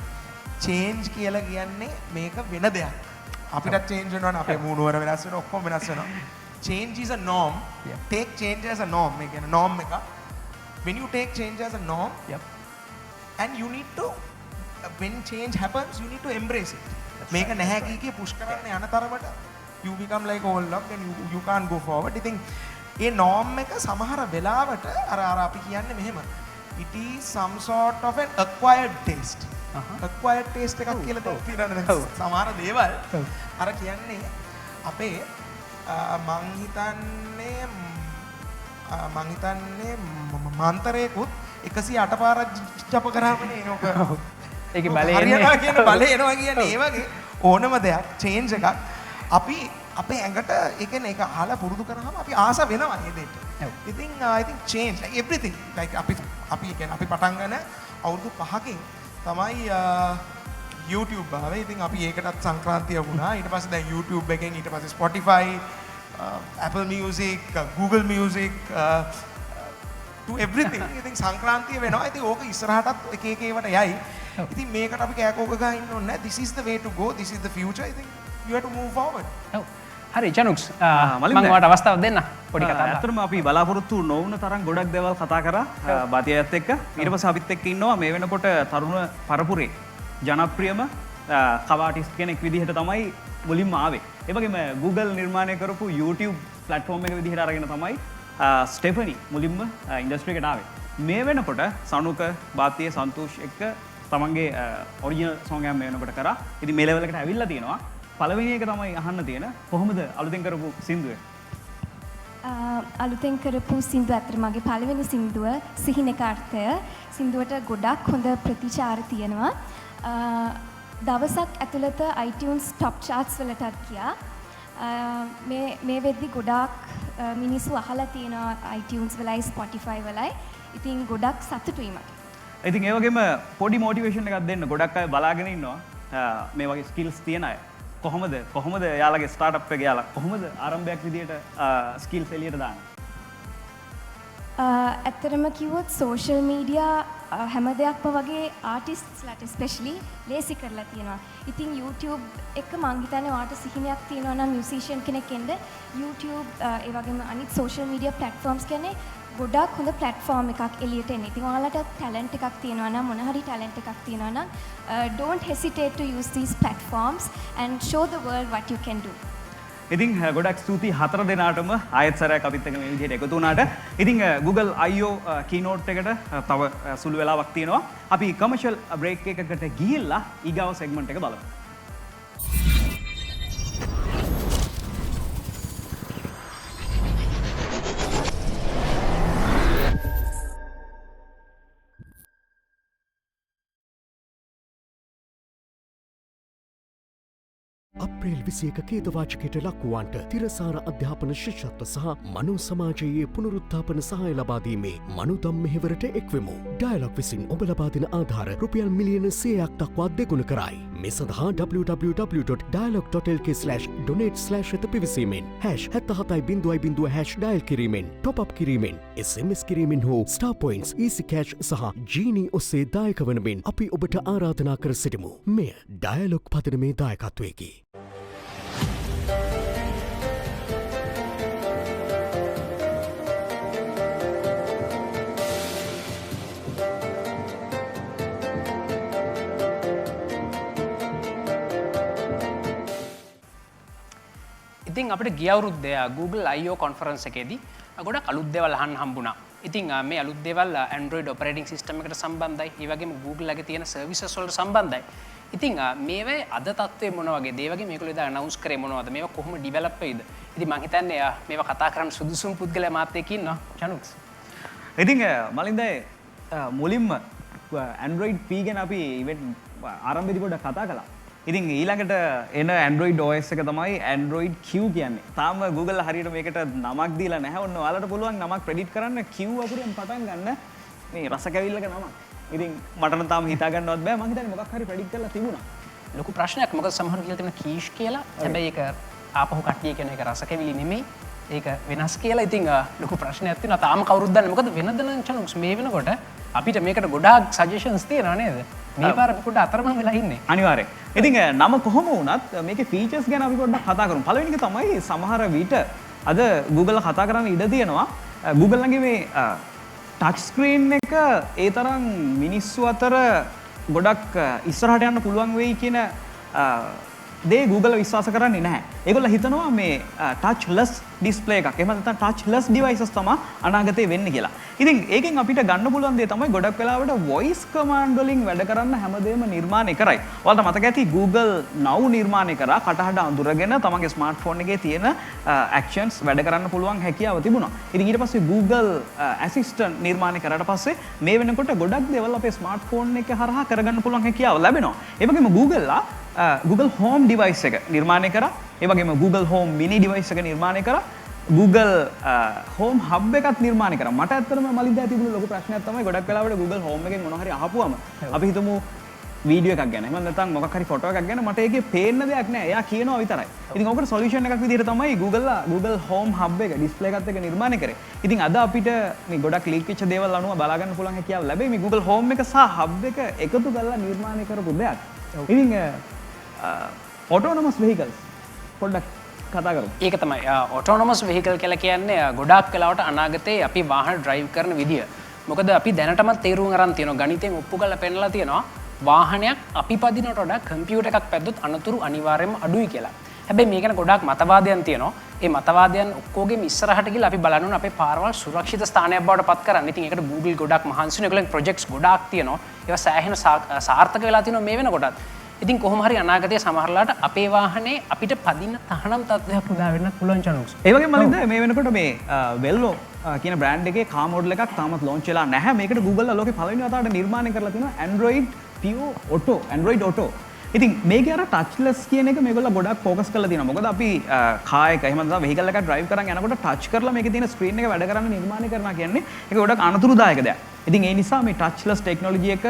change කියලා කියන්නේ මේක වෙන දෙයක්. අපිටත් change වෙනවනේ, අපේ මූණවර වෙනස් වෙනවා, ඔක්කොම වෙනස් වෙනවා. Change is a norm. Take change as a norm. මේ කියන්නේ norm එක. When you take change as a norm, and you need to when change happens you need to embrace it. මේක නැහැ කී push කරන්න යන තරමට you become like old log and you can't go forward. ඉතින් ඒ norm එක සමහර වෙලාවට අර අපි කියන්නේ මෙහෙම it is some sort of an acquired taste. acquired taste එකක් කියලා දෙයක් තියෙනවා. සමහර දේවල් අර කියන්නේ අපේ මං හිතන්නේ මන්තරේකුත් 108 පාරක් ජප කරාමනේ ඕක. ඒකේ බලය හරියනවා කියන බලය එනවා කියන්නේ ඒ වගේ ඕනම දෙයක් change එකක් අපි අපේ ඇඟට ඒ කියන්නේ ඒක අහලා පුරුදු කරාම අපි ආස වෙනවා ඒ දෙයට. ඉතින් I think change like everything like අපි කියන්නේ අපි පටන් ගන්න අවුරුදු 5කින් තමයි YouTube ආවේ. ඉතින් අපි ඒකටත් සංක්‍රාන්තිය වුණා. ඊට පස්සේ දැන් YouTube එකෙන් ඊට පස්සේ Spotify, Apple Music, Google Music to everything. ඉතින් සංක්‍රාන්තිය වෙනවා. ඉතින් ඕක ඉස්සරහටත් එක ඒවට යයි. ඉතින් මේකට අපි කෑකෝක ගහ ඉන්න ඕනේ නැහැ. This is the way to go. This is the future. I think you have to move forward. හරි චනුක්ස් මම ඔයාලට අවස්ථාවක් දෙන්න පොඩි කතාවක්. ඇත්තටම අපි බලාපොරොත්තු නොවුන තරම් ගොඩක් දේවල් කතා කරා බාතියත් එක්ක. ඊට පස්සේ අපිත් එක්ක ඉන්නවා මේ වෙනකොට තරුණ පරපුරේ ජනප්‍රියම කව ආටිස්ට් කෙනෙක් විදිහට තමයි මුලින්ම ආවේ. ඒ වගේම Google නිර්මාණය කරපු YouTube platform එක විදිහට අරගෙන තමයි ස්ටෙෆනි මුලින්ම ඉන්ඩස්ට්‍රි එකට ආවේ. මේ වෙනකොට සනුක බාතිය සන්තෝෂ් එක්ක තමන්ගේ ඔරිජිනල් සෝං එකක් මේ වෙනකොට කරා. ඉතින් මේ ලෙවල් එකට ඇවිල්ලා තියෙනවා. පළවෙනි එක තමයි අහන්න තියෙන කොහොමද අලුතෙන් කරපු සින්දුව? අලුතෙන් කරපු සින්දුව ඇත්තට මගේ පළවෙනි සින්දුව සිහිනක අර්ථය. සින්දුවට ගොඩක් හොඳ ප්‍රතිචාර තියෙනවා. දවසක් ඇතුළත iTunes top charts වලටත් ගියා. මේ වෙද්දි ගොඩාක් මිනිස්සු අහලා තියෙනවා iTunes වලයි Spotify වලයි. ඉතින් ගොඩක් සතුටුයි මට. ඉතින් ඒ වගේම පොඩි මොටිවේෂන් එකක් දෙන්න. ගොඩක් අය බලාගෙන ඉන්නවා මේ වගේ ස්කිල්ස් තියෙන අය. කොහොමද යාලගේ ස්ටාර්ට්අප් එක යාලා කොහොමද ආරම්භයක් විදියට ස්කිල්ස් එළියට දාන්නේ? ඇත්තටම කිව්වොත් සෝෂල් මීඩියා හැම දෙයක්ම වගේ ආටිස්ට්ස්ලාට ස්පෙෂලි ලේසි කරලා තියෙනවා. ඉතින් YouTube එක මං හිතන්නේ ඔයාට සිහිනයක් තියෙනවා නම් මියුසිෂියන් කෙනෙක් එන්න YouTube ඒ වගේම අනිත් සෝෂල් මීඩියා ප්ලැට්ෆෝම්ස් කියන්නේ ගොඩක් හොඳ ප්ලැට්ෆෝම් එකක් එළියට එන්නේ. ඉතින් ඔයාලට ටැලන්ට් එකක් තියෙනවා නම් මොන හරි ටැලන්ට් එකක් තියෙනවා නම් don't hesitate to use these platforms and show the world what you can do. ඉතින් ගොඩක් ස්තුතියි හතර දෙනාටම ආයෙත් සැරයක් අපිත් එක්ක මේ විදිහට එකතු වුණාට. ඉතින් Google I/O keynote එකට තව සුළු වෙලාවක් තියෙනවා. අපි කමර්ෂල් බ්‍රේක් එකකට ගිහිල්ලා ඊගාව සෙග්මන්ට් එක බලමු. අප්‍රේල් 21 කේතවාචකයට ලක්වුවන්ට තිරසාර අධ්‍යාපන ශිෂ්‍යත්ව සහ මනෝ සමාජයේ පුනරුත්ථාපන සහාය ලබා දීමේ මනුදම් මෙහෙවරට එක්වෙමු. ඩයලොග් විසින් ඔබ ලබා දෙන ආධාර රුපියල් මිලියන 100ක් දක්වා දෙගුණ කරයි. මේ සඳහා www.dialog.lk/donate/ වෙත පිවිසීමෙන් #77.0 ඩයල් කිරීමෙන් টොප් අප් කිරීමෙන් SMS කිරීමෙන් හෝ ස්ටාර් පොයින්ට්ස් easy cash සහ ජීනී ඔස්සේ දායක වන මෙන් අපි ඔබට ආරාධනා කර සිටිමු. මෙය ඩයලොග් පදනමේ දායකත්වයකි. ඉතින් අපිට ගිය අවුරුද්දේ Google I/O conference එකේදී ගොඩක් අලුත් දේවල් අහන්න හම්බුණා. ඉතින් මේ අලුත් දේවල් Android operating system එකට සම්බන්ධයි. ඒ වගේම Google ලගේ තියෙන services වලට සම්බන්ධයි. ඉතින් මේවේ අද තත්ත්වය මොන වගේ දේ වගේ මේගොල්ලෝ ඉතින් announce කරේ මොනවද? මේවා කොහොම develop වෙයිද? ඉතින් මම හිතන්නේ මේවා කතා කරන්න සුදුසුම පුද්ගලයා මාත් එක්ක ඉන්නවා. චනුක්ස්. ඉතින් මලින්දයි මුලින්ම Android P ගැන අපි ඉවෙන්ට් ආරම්භයේදී පොඩ්ඩක් කතා කළා. ඉතින් ඊළඟට එන Android OS එක තමයි Android Q කියන්නේ. තාම Google හරියට මේකට නමක් දීලා නැහැ. ඔන්න ඔයාලට පුළුවන් නමක් ප්‍රෙඩිට් කරන්න Q අකුරෙන් පටන් ගන්න මේ රස කැවිල්ලක නමක්. ඉතින් මට නම් තාම හිතා ගන්නවත් බෑ. මම හිතන්නේ මොකක් හරි ප්‍රෙඩිට් කරලා තිබුණා. ලොකු ප්‍රශ්නයක්. මොකද සමහර කියලා තියෙන කීෂ් කියලා. හැබැයි ඒක ආපහු කට්ටිය කියන එක රස කැවිලි නෙමෙයි. ඒක වෙනස් කියලා. ඉතින් ලොකු ප්‍රශ්නයක් තියෙනවා. තාම කවුරුත් දන්නේ. මොකද වෙනද නම් චනුක්ස් මේ වෙනකොට අපිට මේකට ගොඩාක් සජෙෂන්ස් තියෙනවා නේද? මේ පාර පොඩ්ඩක් අතරමං වෙලා ඉන්නේ. අනිවාර්යෙන්. ඉතින් නම කොහොම වුණත් මේකේ ෆීචර්ස් ගැන අපි පොඩ්ඩක් කතා කරමු. පළවෙනි එක තමයි සමහර විට අද Google කතා කරන්න ඉඩ තියෙනවා. Google ළඟේ මේ ටච් ස්ක්‍රීන් එක ඒ තරම් මිනිස්සු අතර ගොඩක් ඉස්සරහට යන්න පුළුවන් වෙයි කියන දේ Google විශ්වාස කරන්නේ නැහැ. ඒගොල්ලෝ හිතනවා මේ touchless display එකක්. එහෙම නැත්නම් touchless devices තමයි අනාගතේ වෙන්නේ කියලා. ඉතින් ඒකෙන් අපිට ගන්න පුළුවන් දේ තමයි ගොඩක් වෙලාවට voice command වලින් වැඩ කරන්න හැමදේම නිර්මාණය කරයි. ඔයාලට මතක ඇති Google Now නිර්මාණය කරා කටහඬ අඳුරගෙන තමන්ගේ ස්මාර්ට්ෆෝන් එකේ තියෙන actions වැඩ කරන්න පුළුවන් හැකියාව තිබුණා. ඉතින් ඊට පස්සේ Google Assistant නිර්මාණය කරාට පස්සේ මේ වෙනකොට ගොඩක් දේවල් අපේ ස්මාර්ට්ෆෝන් එකේ හරහා කරගන්න පුළුවන් හැකියාව ලැබෙනවා. ඒ වගේම Google Home device එක නිර්මාණය කරා. ඒ වගේම Google Home mini device එක නිර්මාණය කරා. Google Home Hub එකත් නිර්මාණය කරා. මට ඇත්තටම මලින්දා තිබුණු ලොකු ප්‍රශ්නයක් තමයි ගොඩක් වෙලාවට Google Home එකෙන් මොනවා හරි අහපුවම අපි හිතමු වීඩියෝ එකක් ගැන. එහෙම නැත්නම් මොකක් හරි ෆොටෝ එකක් ගැන මට ඒකේ පේන්න දෙයක් නැහැ. එයා කියනවා විතරයි. ඉතින් ඔකට සොලියුෂන් එකක් විදිහට තමයි Google Home Hub එක ඩිස්ප්ලේ එකත් එක්ක නිර්මාණය කරේ. ඉතින් අද අපිට මේ ගොඩක් ලීක් වෙච්ච දේවල් අනුව බලා ගන්න පුළුවන් හැකියාව ලැබෙයි මේ Google Home එක සහ Hub එක එකතු කරලා නිර්මාණය කරපු දෙයක්. ඉතින් autonomous vehicles පොඩ්ඩක් කතා කරමු. ඒක තමයි autonomous vehicle කියලා කියන්නේ ගොඩාක් වෙලාවට අනාගතේ අපි වාහන drive කරන විදිය. මොකද අපි දැනටමත් තීරුම් අරන් තියෙනවා ගණිතෙන් ඔප්පු කරලා පෙන්නලා තියෙනවා වාහනයක් අපි පදිනට වඩා කම්පියුටර් එකක් පැද්දොත් අනතුරු අනිවාර්යයෙන්ම අඩුයි කියලා. හැබැයි මේ ගැන ගොඩාක් මතවාදයන් තියෙනවා. ඒ මතවාදයන් ඔක්කොගෙම ඉස්සරහට ගිහලා අපි බලන්න ඕනේ අපේ පාරවල් සුරක්ෂිත ස්ථානයක් බවට පත් කරන්න. ඉතින් ඒකට Google ගොඩාක් මහන්සි වෙනවා. ඒගොල්ලන් ප්‍රොජෙක්ට්ස් ගොඩාක් තියෙනවා. ඒවා සෑහෙන සාර්ථක වෙලා තියෙනවා මේ වෙනකොටත්. ඉතින් කොහොම හරි අනාගතයේ සමහරලාට අපේ වාහනේ අපිට පදින්න තහනම් තත්ත්වයක් උදා වෙන්නත් පුළුවන් channels. ඒ වගේම මලින්ද මේ වෙනකොට මේ Vello කියන බ්‍රෑන්ඩ් එකේ කාර් මොඩල් එකක් තාමත් ලොන්ච් වෙලා නැහැ. මේකට Google ලෝකේ පළවෙනි වතාවට නිර්මාණය කරලා තියෙනවා Android Pure Auto, Android Auto. ඉතින් මේකේ අර touchless කියන එක මේගොල්ලෝ ගොඩක් ફોකස් කරලා තියෙනවා. මොකද අපි කාර් එක එහෙම නැත්නම් vehicle එකක් drive කරන් යනකොට touch කරලා මේකේ තියෙන screen එක වැඩ කරන්න නිර්මාණය කරනවා කියන්නේ ඒක ගොඩක් අනතුරුදායක දෙයක්. ඉතින් ඒ නිසා මේ touchless technology එක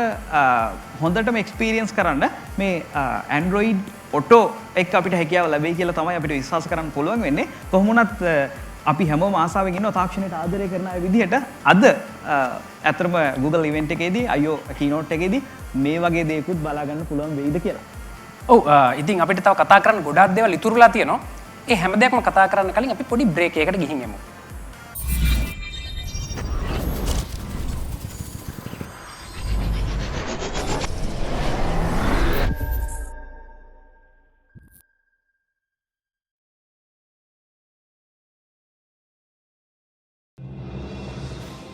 හොඳටම experience කරන්න මේ Android Auto එක අපිට හැකියාව ලැබෙයි කියලා තමයි අපිට විශ්වාස කරන්න පුළුවන් වෙන්නේ. කොහොම වුණත් අපි හැමෝම ආසාවෙන් ඉන්නවා තාක්ෂණයට ආදරය කරන අය විදිහට අද ඇත්තටම Google event එකේදී IO keynote එකේදී මේ වගේ දේකුත් බලා ගන්න පුළුවන් වෙයිද කියලා. ඔව් ඉතින් අපිට තව කතා කරන්න ගොඩාක් දේවල් ඉතුරුලා තියෙනවා. ඒ හැම දෙයක්ම කතා කරන්න කලින් අපි පොඩි බ්‍රේක් එකකට ගිහින් යමු.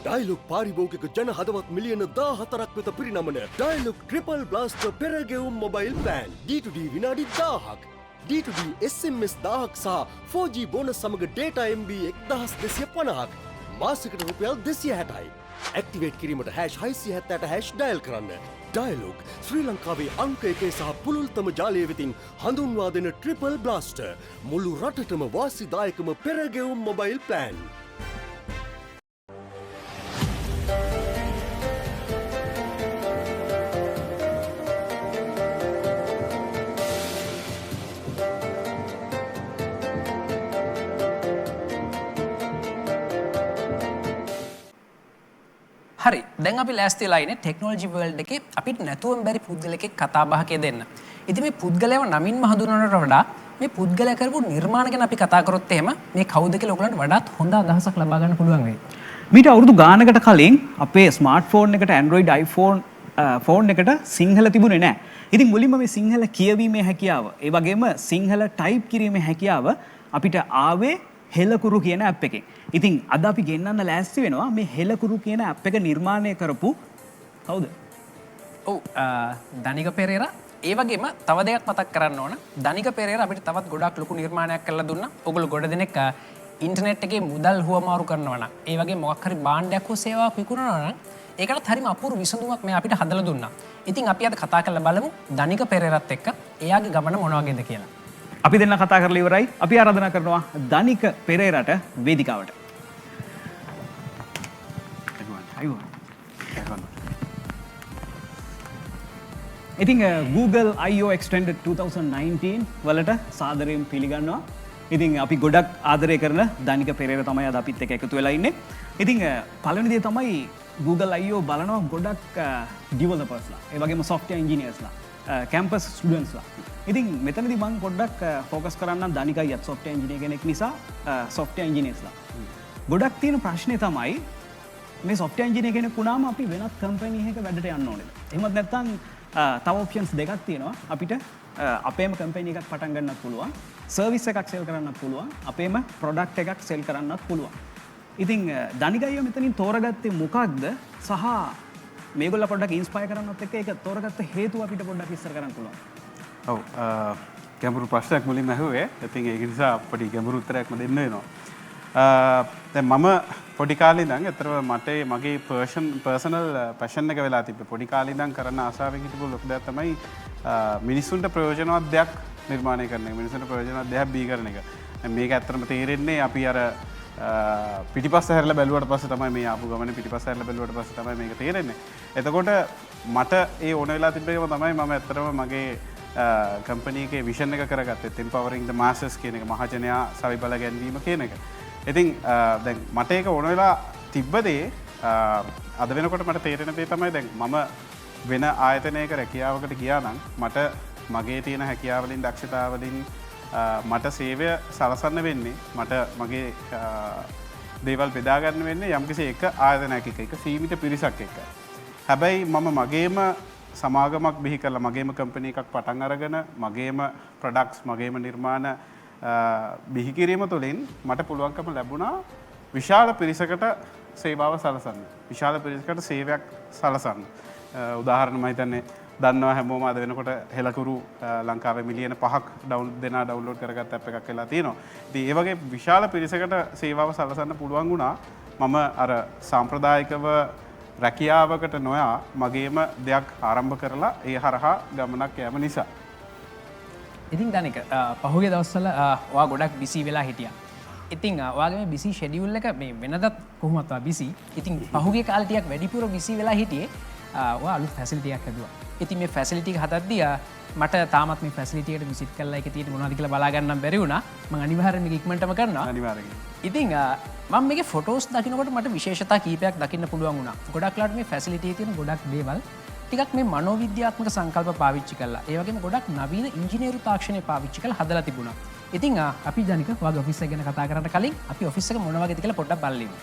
ඩයිලොග් පාරිභෝගික ජන හදවත් මිලියන 14ක් වෙත පිරිනමන ඩයිලොග් ට්‍රිපල් බ්ලාස්ටර් පෙරගෙවුම් මොබයිල් ප්ලෑන් D2D විනාඩි 1000ක් D2D SMS 1000ක් සහ 4G බෝනස් සමග data MB 1250ක් මාසිකට රුපියල් 260යි. ඇක්ටිවේට් කිරීමට #670# ඩයල් කරන්න. ඩයලොග් ශ්‍රී ලංකාවේ අංක 1 සහ පුළුල්තම ජාලය වෙතින් හඳුන්වා දෙන ට්‍රිපල් බ්ලාස්ටර් මුළු රටටම වාසිදායකම පෙරගෙවුම් මොබයිල් ප්ලෑන්. හරි දැන් අපි ලෑස්ති වෙලා ඉන්නේ ටෙක්නොලොජි වර්ල්ඩ් එකේ අපිට නැතුවම බැරි පුද්ගලෙක් කතා බහක දෙන්න. ඉතින් මේ පුද්ගලයාව නමින්ම හඳුන්වනවට වඩා මේ පුද්ගලයා කරපු නිර්මාණ ගැන අපි කතා කරොත් එහෙම මේ කවුද කියලා ඔයගලන්ට වඩාත් හොඳ අදහසක් ලබා ගන්න පුළුවන් වෙයි. මීට අවුරුදු ගානකට කලින් අපේ ස්මාර්ට්ෆෝන් එකට Android iPhone ෆෝන් එකට සිංහල තිබුණේ නැහැ. ඉතින් මුලින්ම මේ සිංහල කියවීමේ හැකියාව, ඒ වගේම සිංහල ටයිප් කිරීමේ හැකියාව අපිට ආවේ හෙලකුරු කියන ඇප් එකෙන්. ඉතින් අද අපි ගෙන්නන්න ලෑස්ති වෙනවා මේ හෙලකුරු කියන ඇප් එක නිර්මාණය කරපු කවුද? ඔව් දනික පෙරේරා. ඒ වගේම තව දෙයක් මතක් කරන්න ඕන. දනික පෙරේරා අපිට තවත් ගොඩක් ලොකු නිර්මාණයක් කරලා දුන්නා. ඔයගොල්ලෝ ගොඩ දෙනෙක් ඉන්ටර්නෙට් එකේ මුදල් හුවමාරු කරනවා නම්, ඒ වගේ මොකක් හරි භාණ්ඩයක් හෝ සේවාවක් විකුණනවා නම් ඒකට හරිම අපූර්ව විසඳුමක් මේ අපිට හදලා දුන්නා. ඉතින් අපි අද කතා කරලා බලමු දනික පෙරේරාත් එක්ක එයාගේ ගමන මොන වගේද කියලා. අපි දෙන්න කතා කරලා ඉවරයි. අපි ආරාධනා කරනවා දනික පෙරේරාට වේදිකාවට. ඉතින් Google I/O Extended 2019 වලට සාදරයෙන් පිළිගන්නවා. ඉතින් අපි ගොඩක් ආදරය කරන දනික පෙරේරා තමයි අද අපිත් එක්ක එකතු වෙලා ඉන්නේ. ඉතින් පළවෙනි දේ තමයි Google I/O බලනවා ගොඩක් ඩිවෙලොපර්ස්ලා, ඒ වගේම software engineersලා, campus studentsලා. ඉතින් මෙතනදී මම පොඩ්ඩක් ફોකස් කරන්නම් දනිකයි අත් software engineer කෙනෙක් නිසා software engineersලා. ගොඩක් තියෙන ප්‍රශ්නේ තමයි මේ software engineer කෙනෙක් වුණාම අපි වෙනත් company එකක වැඩට යන්න ඕනේද? එහෙමත් නැත්නම් තව ඔප්ෂන්ස් දෙකක් තියෙනවා. අපිට අපේම කම්පැනි එකක් පටන් ගන්නත් පුළුවන්, සර්විස් එකක් සෙල් කරන්නත් පුළුවන්, අපේම ප්‍රොඩක්ට් එකක් සෙල් කරන්නත් පුළුවන්. ඉතින් දනිකයිය මෙතනින් තෝරගත්තේ මොකක්ද සහ මේගොල්ලෝ පොඩ්ඩක් ඉන්ස්පයර් කරන්නත් එක්ක ඒක තෝරගත්ත හේතුව අපිට පොඩ්ඩක් විස්තර කරන්න පුළුවන්. ඔව් ගැඹුරු ප්‍රශ්නයක් මුලින්ම අහුවේ. ඉතින් ඒක නිසා පොඩි ගැඹුරු උත්තරයක්ම දෙන්න වෙනවා. දැන් මම පොඩි කාලේ ඉඳන් අතරම මට මගේ පර්සනල් පැෂන් එක වෙලා තිබ්බේ. පොඩි කාලේ ඉඳන් කරන ආසාවෙන් හිටපු ලොකු දෙයක් තමයි මිනිස්සුන්ට ප්‍රයෝජනවත් දෙයක් නිර්මාණය කරන එක. මිනිස්සුන්ට ප්‍රයෝජනවත් දෙයක් බී කරන එක. මේක ඇත්තටම තේරෙන්නේ අපි අර පිටිපස්ස හැරලා බැලුවට පස්සේ තමයි මේ ආපු ගමනේ පිටිපස්ස හැරලා බැලුවට පස්සේ තමයි මේක තේරෙන්නේ. එතකොට මට ඒ ඕන වෙලා තිබ්බ එකම තමයි මම ඇත්තටම මගේ කම්පැනි එකේ විෂන් එක කරගත්තේ. empowering the masses කියන එක, මහජනයා සවි බල ගැන්වීම කියන එක. ඉතින් දැන් මට ඒක ඕන වෙලා තිබ්බ දේ අද වෙනකොට මට තේරෙන දේ තමයි දැන් මම වෙන ආයතනයක රැකියාවකට ගියා නම් මට මගේ තියෙන හැකියාවලින් දක්ෂතාවලින් මට සේවය සලසන්න වෙන්නේ, මට මගේ දේවල් බෙදා ගන්න වෙන්නේ යම්කිසි එක ආයතනයක එක සීමිත පිරිසක් එක්ක. හැබැයි මම මගේම සමාගමක් බිහි කරලා මගේම කම්පැනි එකක් පටන් අරගෙන මගේම ප්‍රොඩක්ට්ස් මගේම නිර්මාණ බිහි කිරීම තුළින් මට පුළුවන්කම ලැබුණා විශාල පිරිසකට සේවාව සලසන්න. විශාල පිරිසකට සේවයක් සලසන්න. උදාහරණ මම හිතන්නේ දන්නවා හැමෝම අද වෙනකොට හෙලකුරු ලංකාවේ මිලියන 5ක් දෙනා ඩවුන්ලෝඩ් කරගත්ත ඇප් එකක් වෙලා තියෙනවා. ඉතින් ඒ වගේ විශාල පිරිසකට සේවාව සලසන්න පුළුවන් වුණා මම අර සාම්ප්‍රදායිකව රැකියාවකට නොයා මගේම දෙයක් ආරම්භ කරලා ඒ හරහා ගමනක් යෑම නිසා. ඉතින් දනික පහුගිය දවස්වල ඔයා ගොඩක් බිසි වෙලා හිටියා. ඉතින් ඔයාගේ මේ බිසි ෂෙඩියුල් එක මේ වෙනදත් කොහොමද ඔයා බිසි? ඉතින් පහුගිය කාලේ ටිකක් වැඩිපුර බිසි වෙලා හිටියේ. ඔයා අලුත් ෆැසිලිටි එකක් හදුවා. ඉතින් මේ ෆැසිලිටි එක හදද්දී මට තාමත් මේ ෆැසිලිටි එකට විසිට් කරලා ඒක තියෙන්නේ මොනවද කියලා බලා ගන්න බැරි වුණා. මම අනිවාර්යෙන් මේක ඉක්මනටම කරනවා. අනිවාර්යෙන්. ඉතින් මම මේකේ ෆොටෝස් දකින්නකොට මට විශේෂතා කීපයක් දකින්න පුළුවන් වුණා. ගොඩක් ලාට මේ ෆැසිලිටි එකේ තියෙන ගොඩක් දේවල් ටිකක් මේ මනෝවිද්‍යාත්මක සංකල්ප පාවිච්චි කරලා ඒ වගේම ගොඩක් නවීන ඉංජිනේරු තාක්ෂණය පාවිච්චි කරලා හදලා තිබුණා. ඉතින් අපි ජනික ඔයාගේ ඔෆිස් එක ගැන කතා කරන්න කලින් අපි ඔෆිස් එක මොන වගේද කියලා පොඩ්ඩක් බලන්න.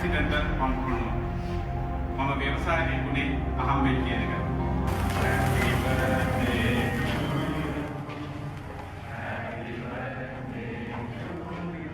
accidental entrepreneur. මම ව්‍යවසායකයෙකුනේ අහම්බෙන් කියන එක. Happy birthday to you. Happy birthday to you.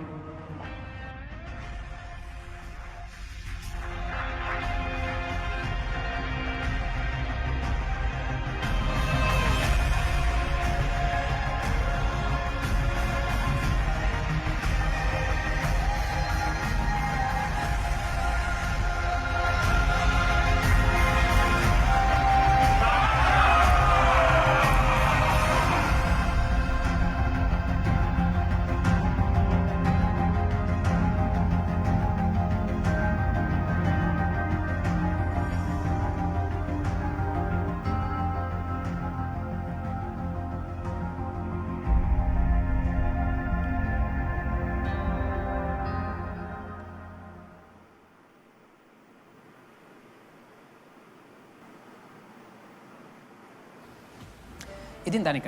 ඉතින් දනික